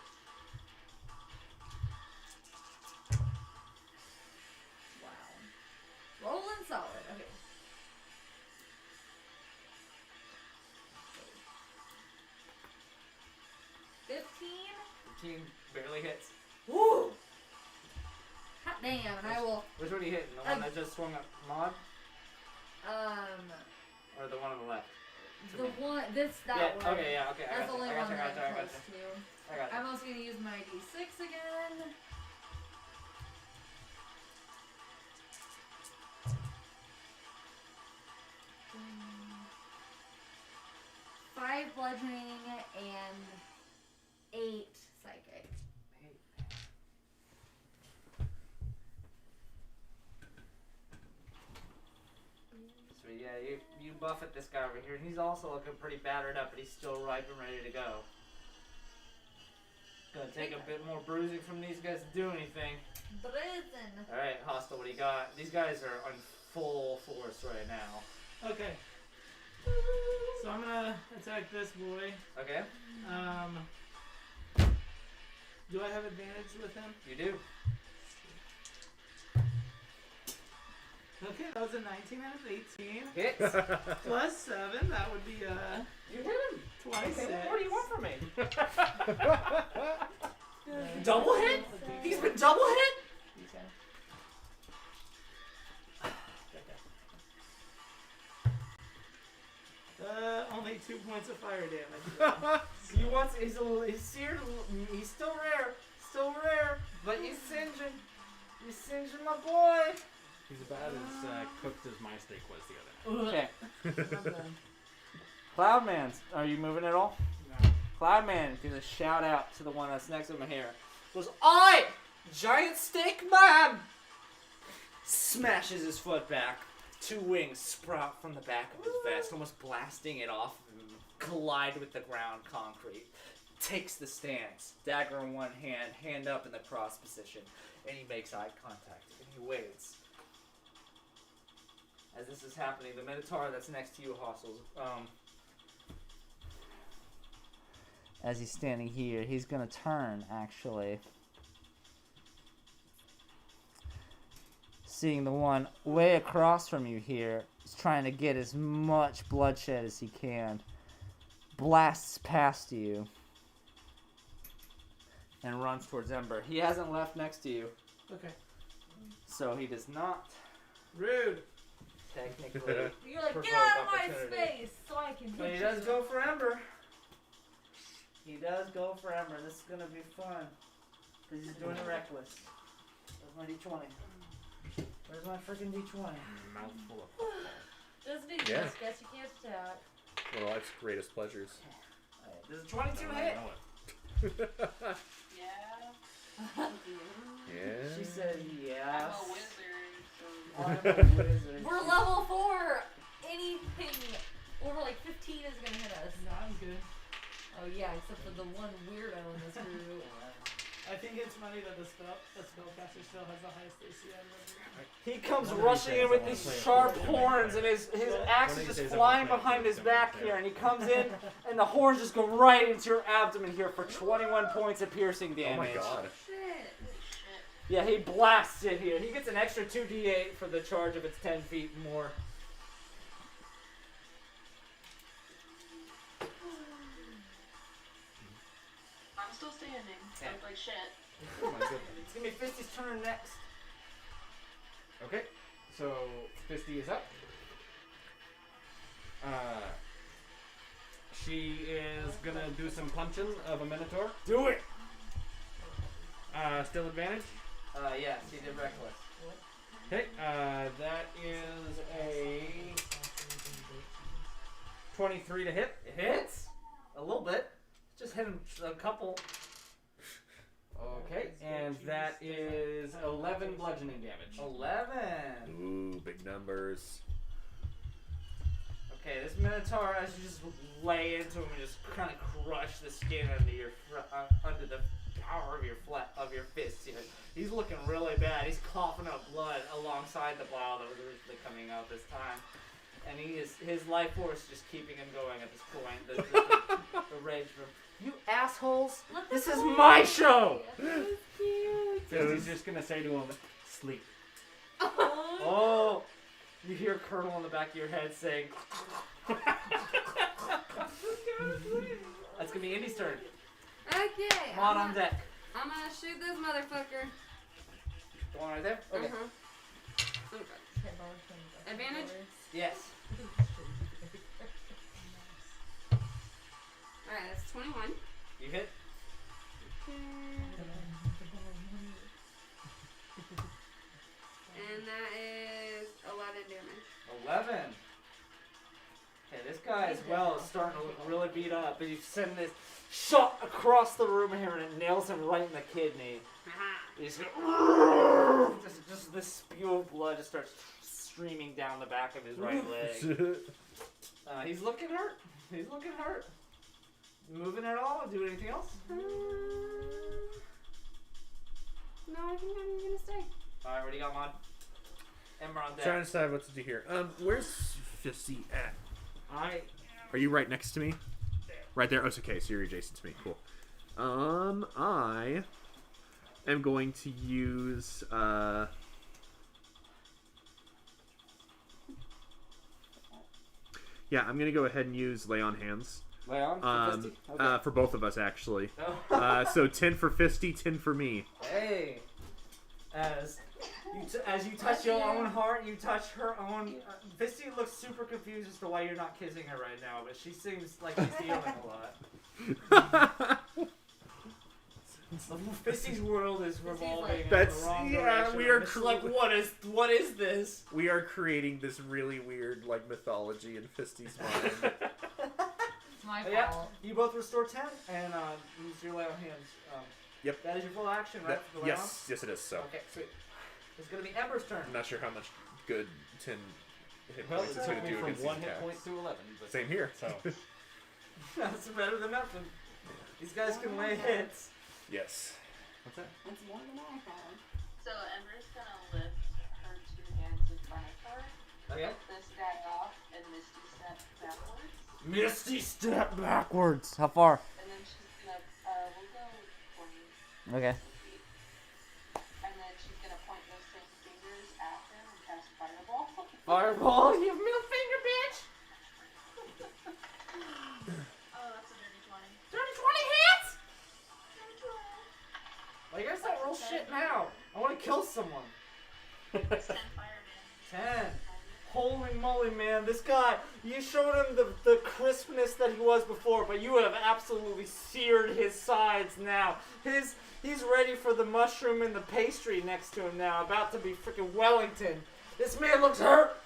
S5: Wow. Rolling solid. Okay.
S11: 19 barely hits.
S5: Woo! Hot damn, and I will,
S11: Which one are you hitting? The one that just swung at Maud? Or the one on the left?
S5: the one, that
S11: Yeah,
S5: one.
S11: okay, yeah, okay.
S5: That's the only one that I'm
S11: I got
S5: close
S11: you.
S5: to.
S11: I got you.
S5: I'm also gonna use my D6 again. Five bludgeoning and 8 psychic.
S11: So yeah, you buffet this guy over here, and he's also looking pretty battered up, but he's still ripe and ready to go. Gonna take a bit more bruising from these guys to do anything.
S5: Brazen.
S11: Alright, Hostile, what do you got? These guys are on full force right now.
S6: Okay. So I'm gonna attack this boy.
S11: Okay?
S6: Do I have advantage with him?
S11: You do.
S6: Okay, that was a 19 out of 18.
S11: Hits.
S6: Plus 7, that would be
S11: You hit him.
S6: 26.
S11: Okay, what more do you want from me? Double hit? He's been double hit?
S6: Only 2 points of fire damage.
S11: He's seared, he's still rare, but he's singeing my boy.
S9: He's about as cooked as my steak was the other night.
S11: Okay. Cloudman, are you moving at all?
S6: No.
S11: Cloudman gives a shout out to the one that's next to him here. Goes, "Oi! Giant steak man!" Smashes his foot back. 2 wings sprout from the back of his vest, almost blasting it off and collide with the ground concrete. Takes the stance, dagger in one hand, hand up in the cross position, and he makes eye contact, and he waits. As this is happening, the Minotaur that's next to you, Hostels, as he's standing here, he's gonna turn, actually. Seeing the one way across from you here, is trying to get as much bloodshed as he can. Blasts past you. And runs towards Ember. He hasn't left next to you,
S6: Okay.
S11: so he does not
S6: Rude.
S11: technically.
S5: You're like,
S11: Provoke
S5: get out of my
S11: opportunity.
S5: space so I can
S11: But he
S5: hit
S11: does
S5: you.
S11: go for Ember. He does go for Ember. This is gonna be fun. Because he's doing it reckless. Where's my D20? Where's my freaking D20?
S9: Mouthful of
S5: Just do
S8: Yeah.
S5: this. Guess you can't attack.
S8: One of life's greatest pleasures.
S11: Alright, does a 22
S9: I
S11: hit?
S9: know it.
S2: Yeah.
S8: Yeah.
S11: She said
S2: I'm
S11: yes.
S2: a wizard, so
S11: I'm a wizard.
S5: We're level 4. Anything over like 15 is gonna hit us.
S6: No, I'm good.
S5: Oh yeah, except for the one weirdo in this group.
S6: I think it's funny that the spellcaster still has the highest AC out of everyone.
S11: He comes
S9: One of these
S11: rushing
S9: days
S11: in
S9: I
S11: with
S9: wanna
S11: these
S9: play a
S11: sharp
S9: game of
S11: horns, and
S9: Minecraft.
S11: his
S9: One
S11: axe
S9: of
S11: is
S9: these
S11: just
S9: days I
S11: flying
S9: wanna play a
S11: behind
S9: game
S11: his
S9: of
S11: back
S9: Minecraft.
S11: here, and he comes in, and the horns just go right into your abdomen here for 21 points of piercing
S8: Oh
S11: damage.
S8: my god.
S10: Shit.
S2: shit.
S11: Yeah, he blasts it here. He gets an extra 2d8 for the charge if it's 10 feet more.
S2: I'm still standing.
S11: Yeah.
S2: Look like shit.
S9: Oh my goodness.
S11: It's gonna be Fisty's turn next.
S9: Okay, so Fisty is up. She is gonna do some punching of a Minotaur.
S11: Do it!
S9: Still advantage.
S11: Yes, he did reckless.
S9: Okay, that is a 23 to hit.
S11: It hits a little bit. Just hit him a couple.
S9: Okay, and that is 11 bludgeoning damage.
S11: 11.
S8: Ooh, big numbers.
S11: Okay, this Minotaur, as you just lay into him and just kind of crush the skin under your under the power of your fist here. He's looking really bad. He's coughing up blood alongside the bile that was originally coming out this time, and his life force just keeping him going at this point. The rage room. You assholes!
S5: Let
S11: This
S5: them
S11: is
S5: play.
S11: my show.
S9: Fisty's just gonna say to him, sleep.
S11: Oh, you hear Colonel in the back of your head saying. That's gonna be Indy's turn.
S10: Okay.
S11: Mod on deck.
S10: I'm gonna shoot this motherfucker.
S11: The one right there? Okay.
S10: Okay. Advantage?
S11: Yes.
S10: Alright, that's 21.
S11: You hit?
S10: And that is 11 damage.
S11: 11. Okay, this guy as well is starting to look really beat up, but you send this shot across the room here and it nails him right in the kidney. He's just this spew of blood just starts streaming down the back of his right leg. He's looking hurt. He's looking hurt. Moving at all? Do anything else?
S10: No, I think I'm gonna stay.
S11: Alright, what do you got, Mod? Ember on deck.
S8: Trying to decide what to do here. Where's Fisty at? Are you right next to me? Right there. Oh, it's okay. So you're adjacent to me. Cool. I am going to use yeah, I'm gonna go ahead and use lay on hands.
S11: Lay on? For Fisty? Okay.
S8: For both of us actually.
S11: Oh.
S8: So 10 for Fisty, 10 for me.
S11: Hey, as you touch your own heart, you touch her own. Fisty looks super confused as to why you're not kissing her right now, but she seems like she's healing a lot. Fisty's world is revolving in the wrong direction.
S8: we are
S11: It's like, what is this?
S8: We are creating this really weird like mythology in Fisty's mind.
S5: It's my fault.
S11: Yeah, you both restore 10 and use your lay on hands.
S8: Yep.
S11: That is your full action, right? For the lay
S8: Yes, it is. So
S11: on? Okay, sweet. It's gonna be Ember's turn.
S8: I'm not sure how much good 10 hit
S9: Well,
S8: points
S9: it
S8: is going
S9: took
S8: to
S9: me
S8: do
S9: from
S8: against
S9: 1
S8: these
S9: hit
S8: attacks.
S9: point to 11. But
S8: Same here.
S9: So
S11: That's better than nothing. These guys can lay hits.
S8: Yes.
S9: what's that?
S10: That's more than I had.
S2: So Ember's gonna lift her two hands in front of her,
S11: Okay.
S2: lift this guy off, and Misty step backwards.
S11: Misty step backwards. How far?
S2: And then she's gonna, we'll go 20
S11: Okay.
S2: feet. And then she's gonna point those same fingers at him and cast Fireball.
S11: Fireball, you middle finger, bitch!
S2: Oh, that's a dirty 20.
S11: Dirty 20 hits! Well, you guys don't roll shit now. I want to kill someone.
S2: It's 10 fire damage.
S11: 10. Holy moly, man. This guy, you showed him the crispness that he was before, but you have absolutely seared his sides now. He's ready for the mushroom and the pastry next to him now, about to be freaking Wellington. This man looks hurt.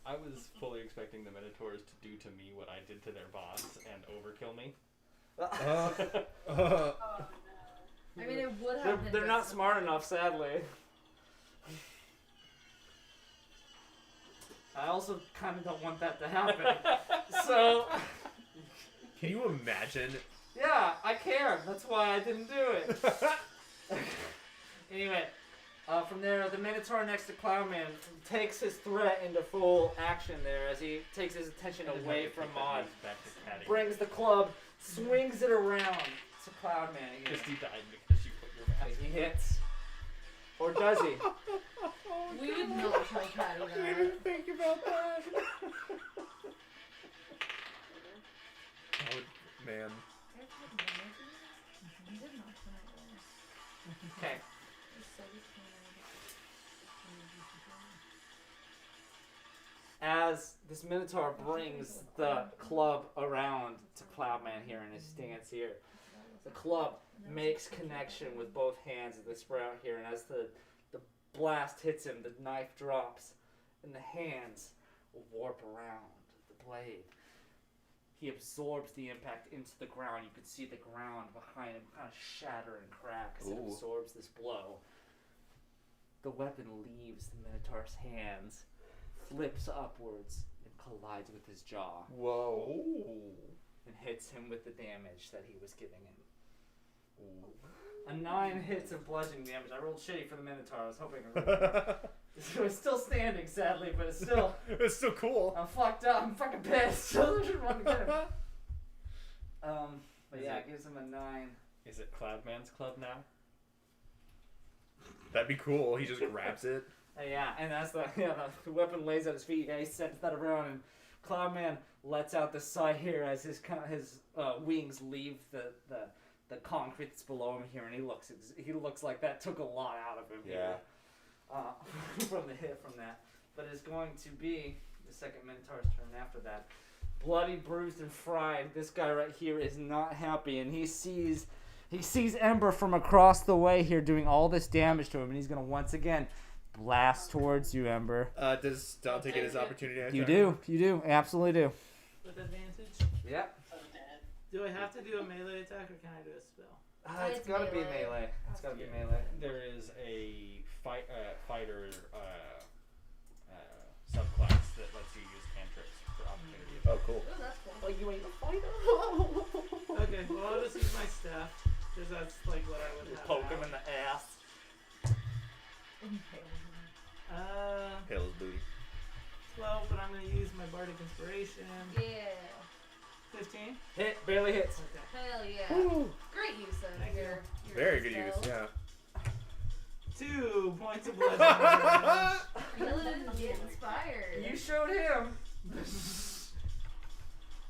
S9: I was fully expecting the Minotaurs to do to me what I did to their boss and overkill me.
S2: Oh, no.
S5: I mean, it would have been
S11: They're not
S5: this-
S11: smart enough, sadly. I also kind of don't want that to happen. So,
S8: Can you imagine?
S11: yeah, I care. That's why I didn't do it. Anyway, from there, the Minotaur next to Cloudman takes his threat into full action there as he takes his attention
S9: I just
S11: away
S9: have to
S11: from
S9: take that
S11: Maud.
S9: news back to Caddy.
S11: Brings the club, swings it around to Cloudman again.
S9: Christy died because you put your mask
S11: He hits. Or does he?
S5: We did not tell Patty
S8: I
S5: that.
S8: didn't think about that. Oh, man.
S5: We did not tonight.
S11: Okay.
S5: So disappointed.
S11: As this Minotaur brings the club around to Cloudman here in his stance here, the club makes connection with both hands of the sprout here, and as the blast hits him, the knife drops, and the hands warp around the blade. He absorbs the impact into the ground. You can see the ground behind him kind of shatter and crack as it
S8: Ooh.
S11: absorbs this blow. The weapon leaves the Minotaur's hands, flips upwards, and collides with his jaw,
S8: Whoa.
S11: and hits him with the damage that he was giving him. A 9 hits of bludgeoning damage. I rolled shitty for the Minotaur. I was hoping it was still standing, sadly, but it's still.
S8: It's still cool.
S11: I'm fucked up. I'm fucking pissed. I should run to get him. But yeah, it gives him a 9.
S9: Is it Cloudman's club now?
S8: That'd be cool. He just grabs it.
S11: Yeah, and that's the weapon lays at his feet. Yeah, he sends that around, and Cloudman lets out the sigh here as his wings leave the the concrete that's below him here, and he looks like that took a lot out of him.
S8: Yeah.
S11: Here, from the hit from that, but it's going to be the second Minotaur's turn after that. Bloody, bruised, and fried. This guy right here is not happy, and he sees Ember from across the way here doing all this damage to him, and he's gonna once again blast towards you, Ember.
S8: Does Dante get his opportunity?
S11: You do, absolutely do.
S6: With advantage?
S11: Yep.
S6: Do I have to do a melee attack or can I do a spell?
S11: It's gotta be melee. It's gotta be melee.
S9: There is a fighter subclass that lets you use cantrips for opportunity.
S8: Oh, cool.
S5: Ooh, that's cool.
S11: Oh, you ain't a fighter.
S6: Okay, well I'll just use my staff. Because that's like what I would have.
S11: Poke him
S6: out.
S11: in the ass.
S8: Pale as booty.
S6: 12, but I'm gonna use my bardic inspiration.
S5: Yeah.
S6: 15.
S11: Hit, barely hits.
S6: Okay.
S5: Hell yeah.
S8: Woo.
S5: Great use of
S6: Thank
S5: your
S8: Very good use.
S5: spell.
S8: Yeah.
S6: 2 points of bludgeoning.
S5: Feeling inspired.
S11: You showed him.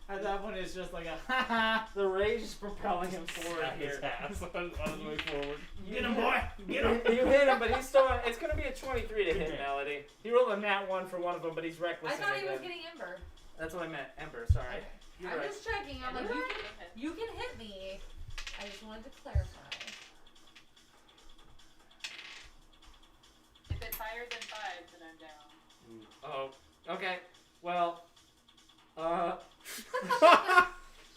S6: At that point, it's just like a
S11: The rage is propelling him forward
S9: Smack his
S11: here.
S9: ass on his way forward.
S6: Get him, boy! Get him!
S11: You hit him, but he's still. It's gonna be a 23 to hit, Melody. He rolled a nat 1 for one of them, but he's reckless.
S5: I thought
S11: in
S5: he
S11: it
S5: was
S11: then.
S5: getting Ember.
S11: That's what I meant, Ember. Sorry.
S5: Okay.
S11: You're
S5: I'm
S11: right.
S5: just checking. I'm like, you can hit me. I just wanted to clarify.
S2: If it's higher than 5, then I'm down.
S11: Oh. Okay. Well.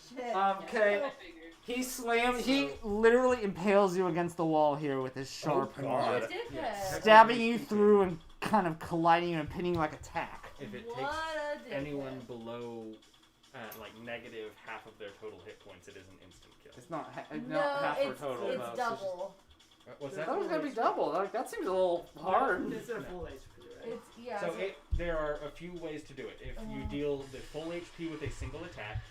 S5: Shit.
S11: Okay.
S2: I figured.
S11: He slams. He literally impales you against the wall here with his sharp
S8: Oh,
S11: knife,
S8: God.
S5: Dickhead.
S11: stabbing you through and kind of colliding you and pinning you like a tack.
S9: If it
S5: What
S9: takes
S5: a dickhead.
S9: anyone below like negative half of their total hit points, it is an instant kill.
S11: It's not
S5: No,
S11: half for
S5: it's,
S11: total.
S5: it's
S11: though, so
S5: double.
S9: What's
S11: I
S9: that?
S11: thought it was gonna be double. Like, that seems a little hard.
S6: It's their full HP, right?
S5: It's, yeah.
S9: So
S5: it's-
S9: there are a few ways to do it. If you deal the full HP with a single attack,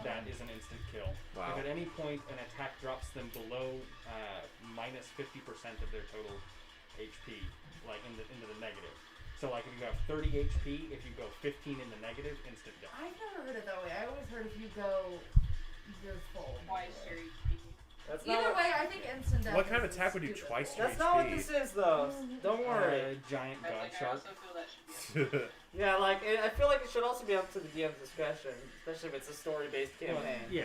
S9: that is an instant kill.
S8: Wow.
S9: If at any point an attack drops them below minus 50% of their total HP, like into the negative. So like if you have 30 HP, if you go 15 in the negative, instant death.
S5: I've never heard it that way. I always heard if you go, you're full.
S2: Twice your HP.
S11: That's
S5: Either way, I think instant death.
S8: What kind of
S5: is
S8: attack would do
S5: stupid.
S8: twice your
S11: That's not what
S8: HP?
S11: this is, though. Don't worry.
S9: Giant
S2: I
S9: god
S2: was like, I
S9: shark.
S2: also feel that should be
S11: Yeah, like I feel like it should also be up to the DM's discretion, especially if it's a story-based
S9: Well,
S11: campaign.
S9: yeah.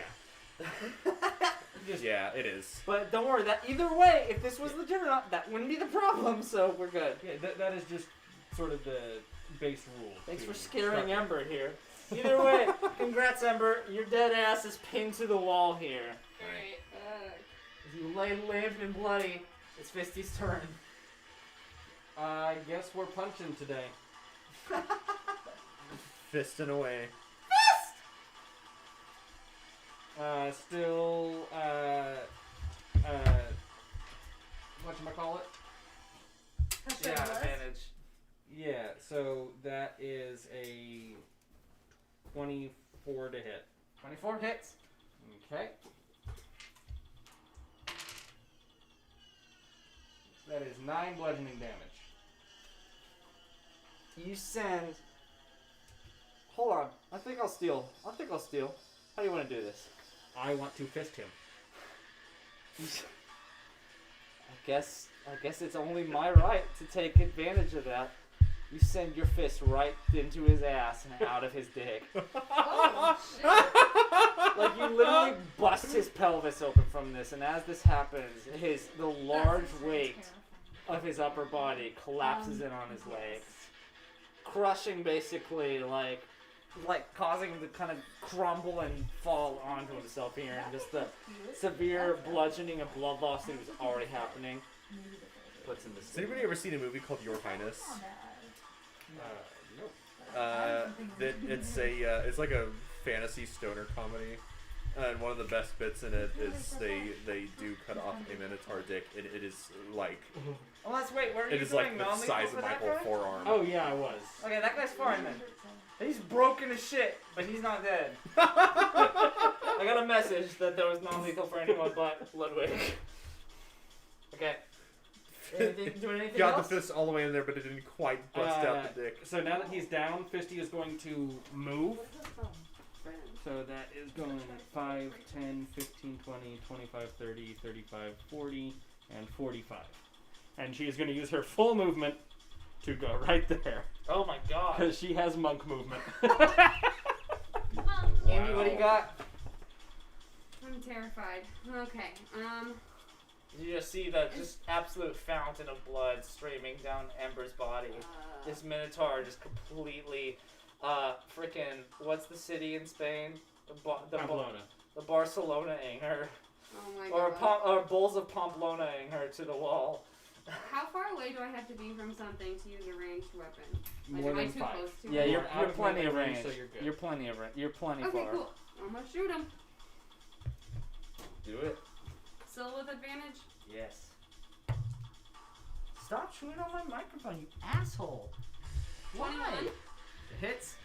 S8: Yeah, it is.
S11: But don't worry. That either way, if this was legit or not, that wouldn't be the problem. So we're good.
S9: Yeah, that is just sort of the base rule.
S11: Thanks
S9: to
S11: for scaring
S9: structure.
S11: Ember here. Either way, congrats, Ember. Your dead ass is pinned to the wall here.
S2: great.
S11: As you lay limp and bloody, it's Fisty's turn.
S9: I guess we're punching today.
S8: Fisting away.
S9: Still, whatchamacallit?
S5: That's
S11: Yeah,
S5: your list?
S11: advantage.
S9: Yeah, so that is a 24 to hit.
S11: 24 hits.
S9: Okay. That is 9 bludgeoning damage.
S11: You send. Hold on. I think I'll steal. How do you want to do this?
S9: I want to fist him.
S11: I guess it's only my right to take advantage of that. You send your fist right into his ass and out of his dick.
S5: Oh, shit.
S11: Like you literally bust his pelvis open from this, and as this happens, the large weight of his upper body collapses in on his legs, crushing basically like causing him to kind of crumble and fall onto himself here, and just the severe bludgeoning and blood loss that was already happening puts him to
S8: Has
S11: sleep.
S8: anybody ever seen a movie called Your Highness?
S9: Nope.
S8: It's like a fantasy stoner comedy, and one of the best bits in it is they do cut off a minotaur dick, and it is like
S11: Unless, wait, where are you
S8: it is
S11: doing
S8: like the
S11: non-lethal
S8: size
S11: for
S8: of my
S11: that
S8: whole
S11: guy?
S8: forearm.
S9: Oh yeah, I was.
S11: Okay, that guy's fine then. He's broken as shit, but he's not dead. I got a message that there was non-lethal for anyone but Ludwig. Okay. Doing anything
S8: Got
S11: else?
S8: the fist all the way in there, but it didn't quite bust out the dick.
S9: So now that he's down, Fisty is going to move
S3: So that is going 5, 10, 15, 20, 25, 30, 35, 40, and 45. And she is going to use her full movement to go right there.
S11: Oh my god.
S3: Because she has monk movement.
S11: Andy, what do you got?
S10: I'm terrified. Okay.
S11: You just see the just absolute fountain of blood streaming down Ember's body. This Minotaur just completely, freaking, what's the city in Spain?
S3: Pamplona.
S11: The Barcelona-ing her.
S10: Oh my
S11: Or,
S10: god.
S11: or Bulls of Pamplona-ing her to the wall.
S10: How far away do I have to be from something to use a ranged weapon? Like,
S3: More
S10: am I
S3: than
S10: too
S3: 5.
S10: close to
S11: Yeah,
S10: it?
S11: you're
S3: out of
S11: plenty
S3: melee
S11: of range.
S3: so you're good.
S11: You're plenty of range. You're plenty
S10: Okay,
S11: far.
S10: cool. I'm gonna shoot him.
S11: Do it.
S10: Still with advantage?
S11: Yes. Stop chewing on my microphone, you asshole.
S10: 21.
S11: It hits.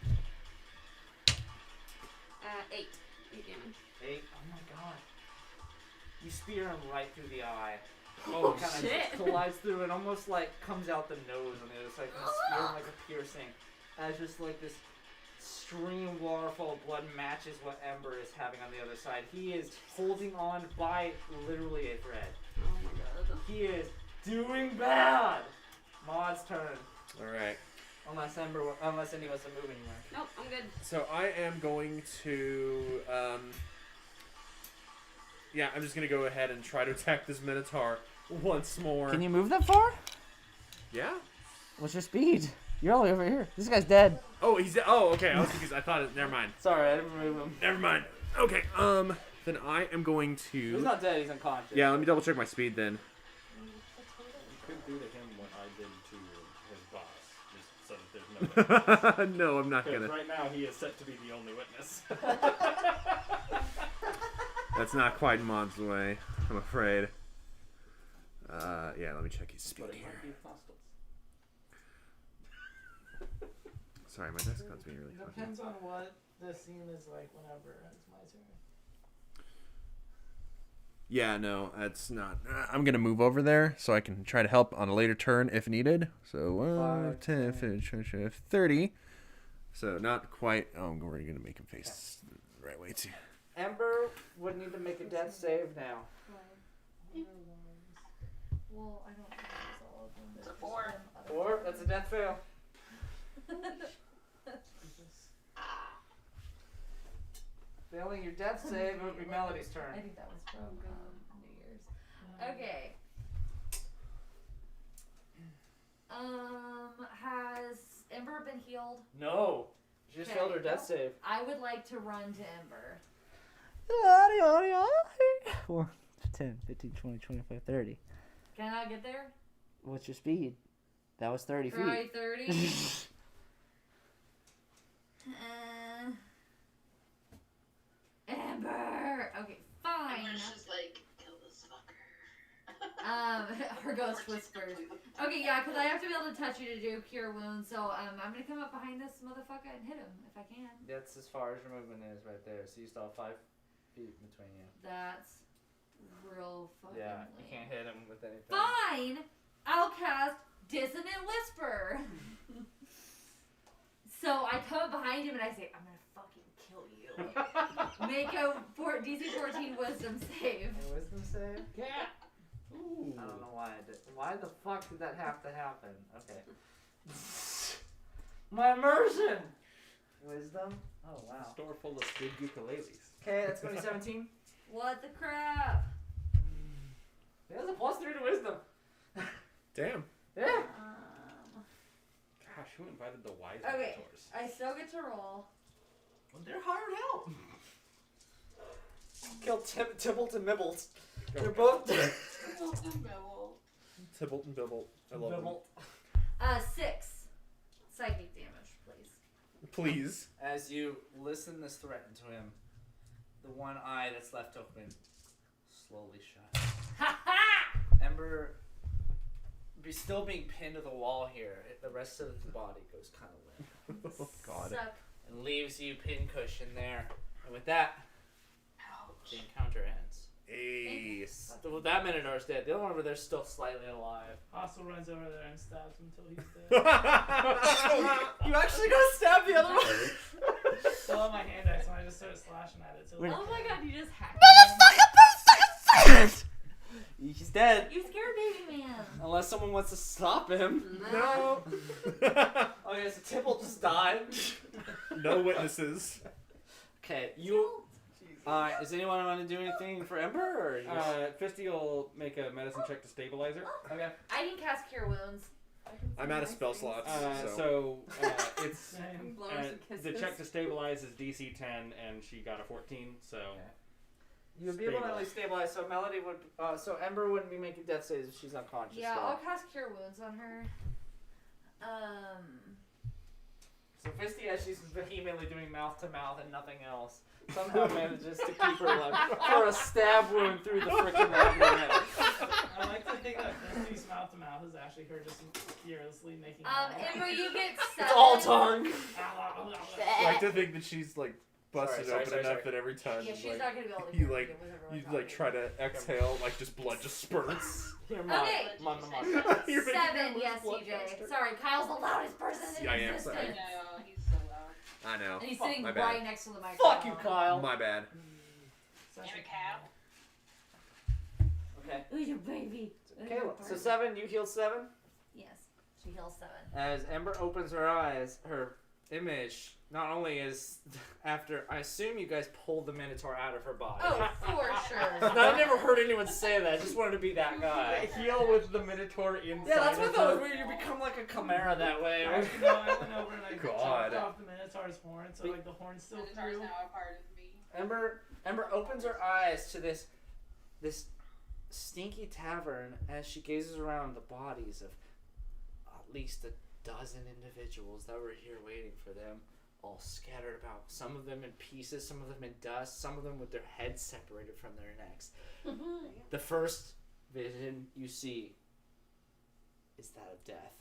S10: 8. 8 damage.
S11: 8. Oh my god. You spear him right through the eye.
S10: Oh,
S11: Kind of
S10: shit.
S11: collides through and almost like comes out the nose on the other side. You spear him like a piercing. As just like this stream waterfall of blood matches what Ember is having on the other side. He is holding on by literally a thread.
S10: Oh my god.
S11: He is doing bad. Maud's turn.
S8: Alright.
S11: Unless Ember, unless Indy wants to move anywhere.
S10: Nope, I'm good.
S8: So I am going to, yeah, I'm just going to go ahead and try to attack this Minotaur once more.
S11: Can you move that far?
S8: Yeah?
S11: What's your speed? You're all the way over here. This guy's dead.
S8: Oh, okay. I thought it, never mind.
S11: Sorry, I didn't move him.
S8: Never mind. Okay, then I am going
S11: He's
S8: to,
S11: not dead, he's unconscious.
S8: yeah, let me double check my speed then.
S9: You could do to him what I did to his boss, just so that there's no witness.
S8: No, I'm not
S9: Because
S8: gonna.
S9: right now he is set to be the only witness.
S8: That's not quite Mod's way, I'm afraid. Yeah, let me check his speed
S11: But it
S8: here.
S11: might be hostile.
S8: Sorry, my desk card's being really funky.
S1: Depends on what the scene is like whenever it's my turn.
S8: Yeah, no, that's not. I'm gonna move over there so I can try to help on a later turn if needed. So
S11: 5,
S8: 10, 15, 30. So not quite. Oh, we're gonna make him face the right way too.
S11: Ember would need to make a death save now.
S5: Well, I don't think it's all of them.
S2: It's a 4.
S11: 4? That's a death fail. Failing your death save, it would be Melody's turn.
S5: I think that was from New Year's. Okay. Has Ember been healed?
S11: No. She just
S5: Okay.
S11: failed her death save.
S5: I would like to run to Ember.
S11: 4, 10, 15, 20, 25, 30.
S5: Can I get there?
S11: What's your speed? That was 30 feet.
S5: Right, 30. Ember. Okay, fine.
S2: Ember's just like, kill this fucker.
S5: Her ghost whispers. Okay, yeah, because I have to be able to touch you to do cure wounds. So I'm gonna come up behind this motherfucker and hit him if I can.
S11: That's as far as your movement is right there. So you still have 5 feet between you.
S5: That's real fucking.
S11: Yeah, you
S5: lame.
S11: can't hit him with anything.
S5: Fine. I'll cast Dissonant Whisper. So I come up behind him and I say, I'm gonna fucking kill you. Make a DC 14 Wisdom save.
S11: A wisdom save?
S9: Yeah. Ooh.
S11: I don't know why I did. Why the fuck did that have to happen? Okay. My immersion! Wisdom? Oh, wow.
S9: Store full of big ukuleles.
S11: Okay, that's going to be 17.
S5: What the crap?
S11: There's a +3 to wisdom.
S8: Damn.
S11: Yeah.
S9: Gosh, who invited the wise
S5: Okay.
S9: mentors?
S5: I still get to roll.
S11: Well, they're hired help. Kill Tybalt and Mibbles. They're both dead.
S8: Tybalt and Bibble. I love them.
S5: 6 psychic damage, please.
S8: Please.
S11: As you listen this threat into him, the one eye that's left open slowly shuts.
S5: Ha ha!
S11: Ember, still being pinned to the wall here. The rest of his body goes kind of limp.
S8: Oh, God.
S5: Suck.
S11: And leaves you pincushion there. And with that, the encounter ends.
S8: Hey.
S11: Well, that Minotaur's dead. The other one over there's still slightly alive.
S6: Hostile runs over there and stabs him until he's dead.
S11: You actually gonna stab the other one?
S6: Still have my hand axe on. I just start slashing at it.
S11: Wait.
S5: Oh my god, you just hacked
S11: He's dead.
S5: You scared baby man.
S11: Unless someone wants to stop him.
S8: No.
S11: Okay, so Tipple just died.
S8: No witnesses.
S11: Okay, you. Does anyone want to do anything for Ember? Or you just...
S9: Fisty will make a medicine check to stabilize her.
S11: Okay.
S5: I didn't cast Cure Wounds.
S8: I'm out of spell slots.
S9: It's the check to stabilize is DC 10, and she got a 14. So
S11: You would be able to at least stabilize. So Melody would. So Ember wouldn't be making death saves if she's unconscious.
S5: Yeah,
S11: though.
S5: I'll cast Cure Wounds on her.
S11: So Fisty, as she's vehemently doing mouth to mouth and nothing else, somehow manages to keep her alive for a stab wound through the frickin' abdomen.
S6: I like to think that Fisty's mouth to mouth is actually her just fearlessly making.
S5: Ember, you get 7.
S11: It's all tongue.
S8: I like to think that she's like busted
S11: Sorry,
S8: open enough that every time
S5: Yeah, she's
S8: like,
S5: not gonna be able to
S8: you
S5: hear
S8: like
S5: me with everyone
S8: you
S5: talking.
S8: like try to exhale, like just blood just spurts.
S11: Here,
S5: Okay.
S11: Mom.
S8: You're making
S5: 7,
S8: her
S5: yes,
S8: blood
S5: CJ.
S8: faster.
S5: Sorry, Kyle's the loudest person in
S8: Yeah, I am,
S5: existence.
S8: sorry.
S2: No, he's so loud.
S8: I know.
S5: And he's sitting
S8: My
S5: right
S8: bad.
S5: next to the microphone.
S11: Fuck you, Kyle.
S8: My bad.
S2: And a cow.
S11: Okay.
S5: Ooh, your baby.
S11: Okay, so 7, you healed 7?
S5: Yes, she heals 7.
S11: As Ember opens her eyes, her image not only is after, I assume you guys pulled the Minotaur out of her body.
S5: Oh, for sure.
S11: I've never heard anyone say that. I just wanted to be that guy.
S9: Heal with the Minotaur inside.
S11: Yeah, that's what
S9: of
S11: I thought
S9: her.
S11: was weird. You become like a chimera that way.
S6: Actually, no, I went over and I
S8: God.
S6: chopped off the Minotaur's horn, so like the horn's still
S2: Minotaur's
S6: through.
S2: now a part of me.
S11: Ember opens her eyes to this stinky tavern as she gazes around the bodies of at least a dozen individuals that were here waiting for them, all scattered about. Some of them in pieces, some of them in dust, some of them with their heads separated from their necks. The first vision you see is that of death.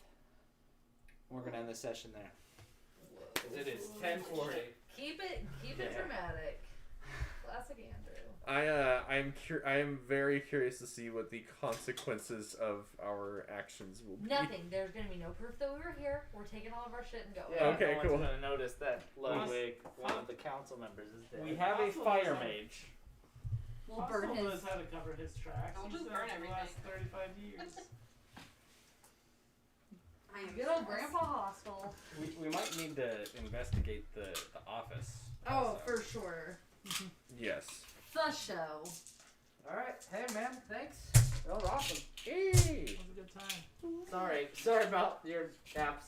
S11: We're gonna end the session there. 'Cause it is 10:40.
S5: Keep it dramatic. Classic Andrew.
S8: I am very curious to see what the consequences of our actions will be.
S5: Nothing. There's gonna be no proof that we were here. We're taking all of our shit and going.
S11: Yeah,
S8: Okay,
S11: no
S8: cool.
S11: one's gonna notice that Ludwig, one of the council members, is dead.
S9: We have a fire mage.
S5: We'll burn
S6: Possible
S5: his.
S6: knows how to cover his tracks.
S2: We'll
S6: He's
S2: just
S6: done
S2: burn
S6: it for the last
S2: everything.
S6: 35 years.
S10: I am
S5: Good old Grandpa Hostel.
S9: We might need to investigate the office.
S5: Oh,
S9: also.
S5: for sure.
S8: Yes.
S5: The show.
S11: Alright, hey man, thanks. That was awesome.
S8: Hey.
S6: It was a good time.
S11: Sorry about your gaps.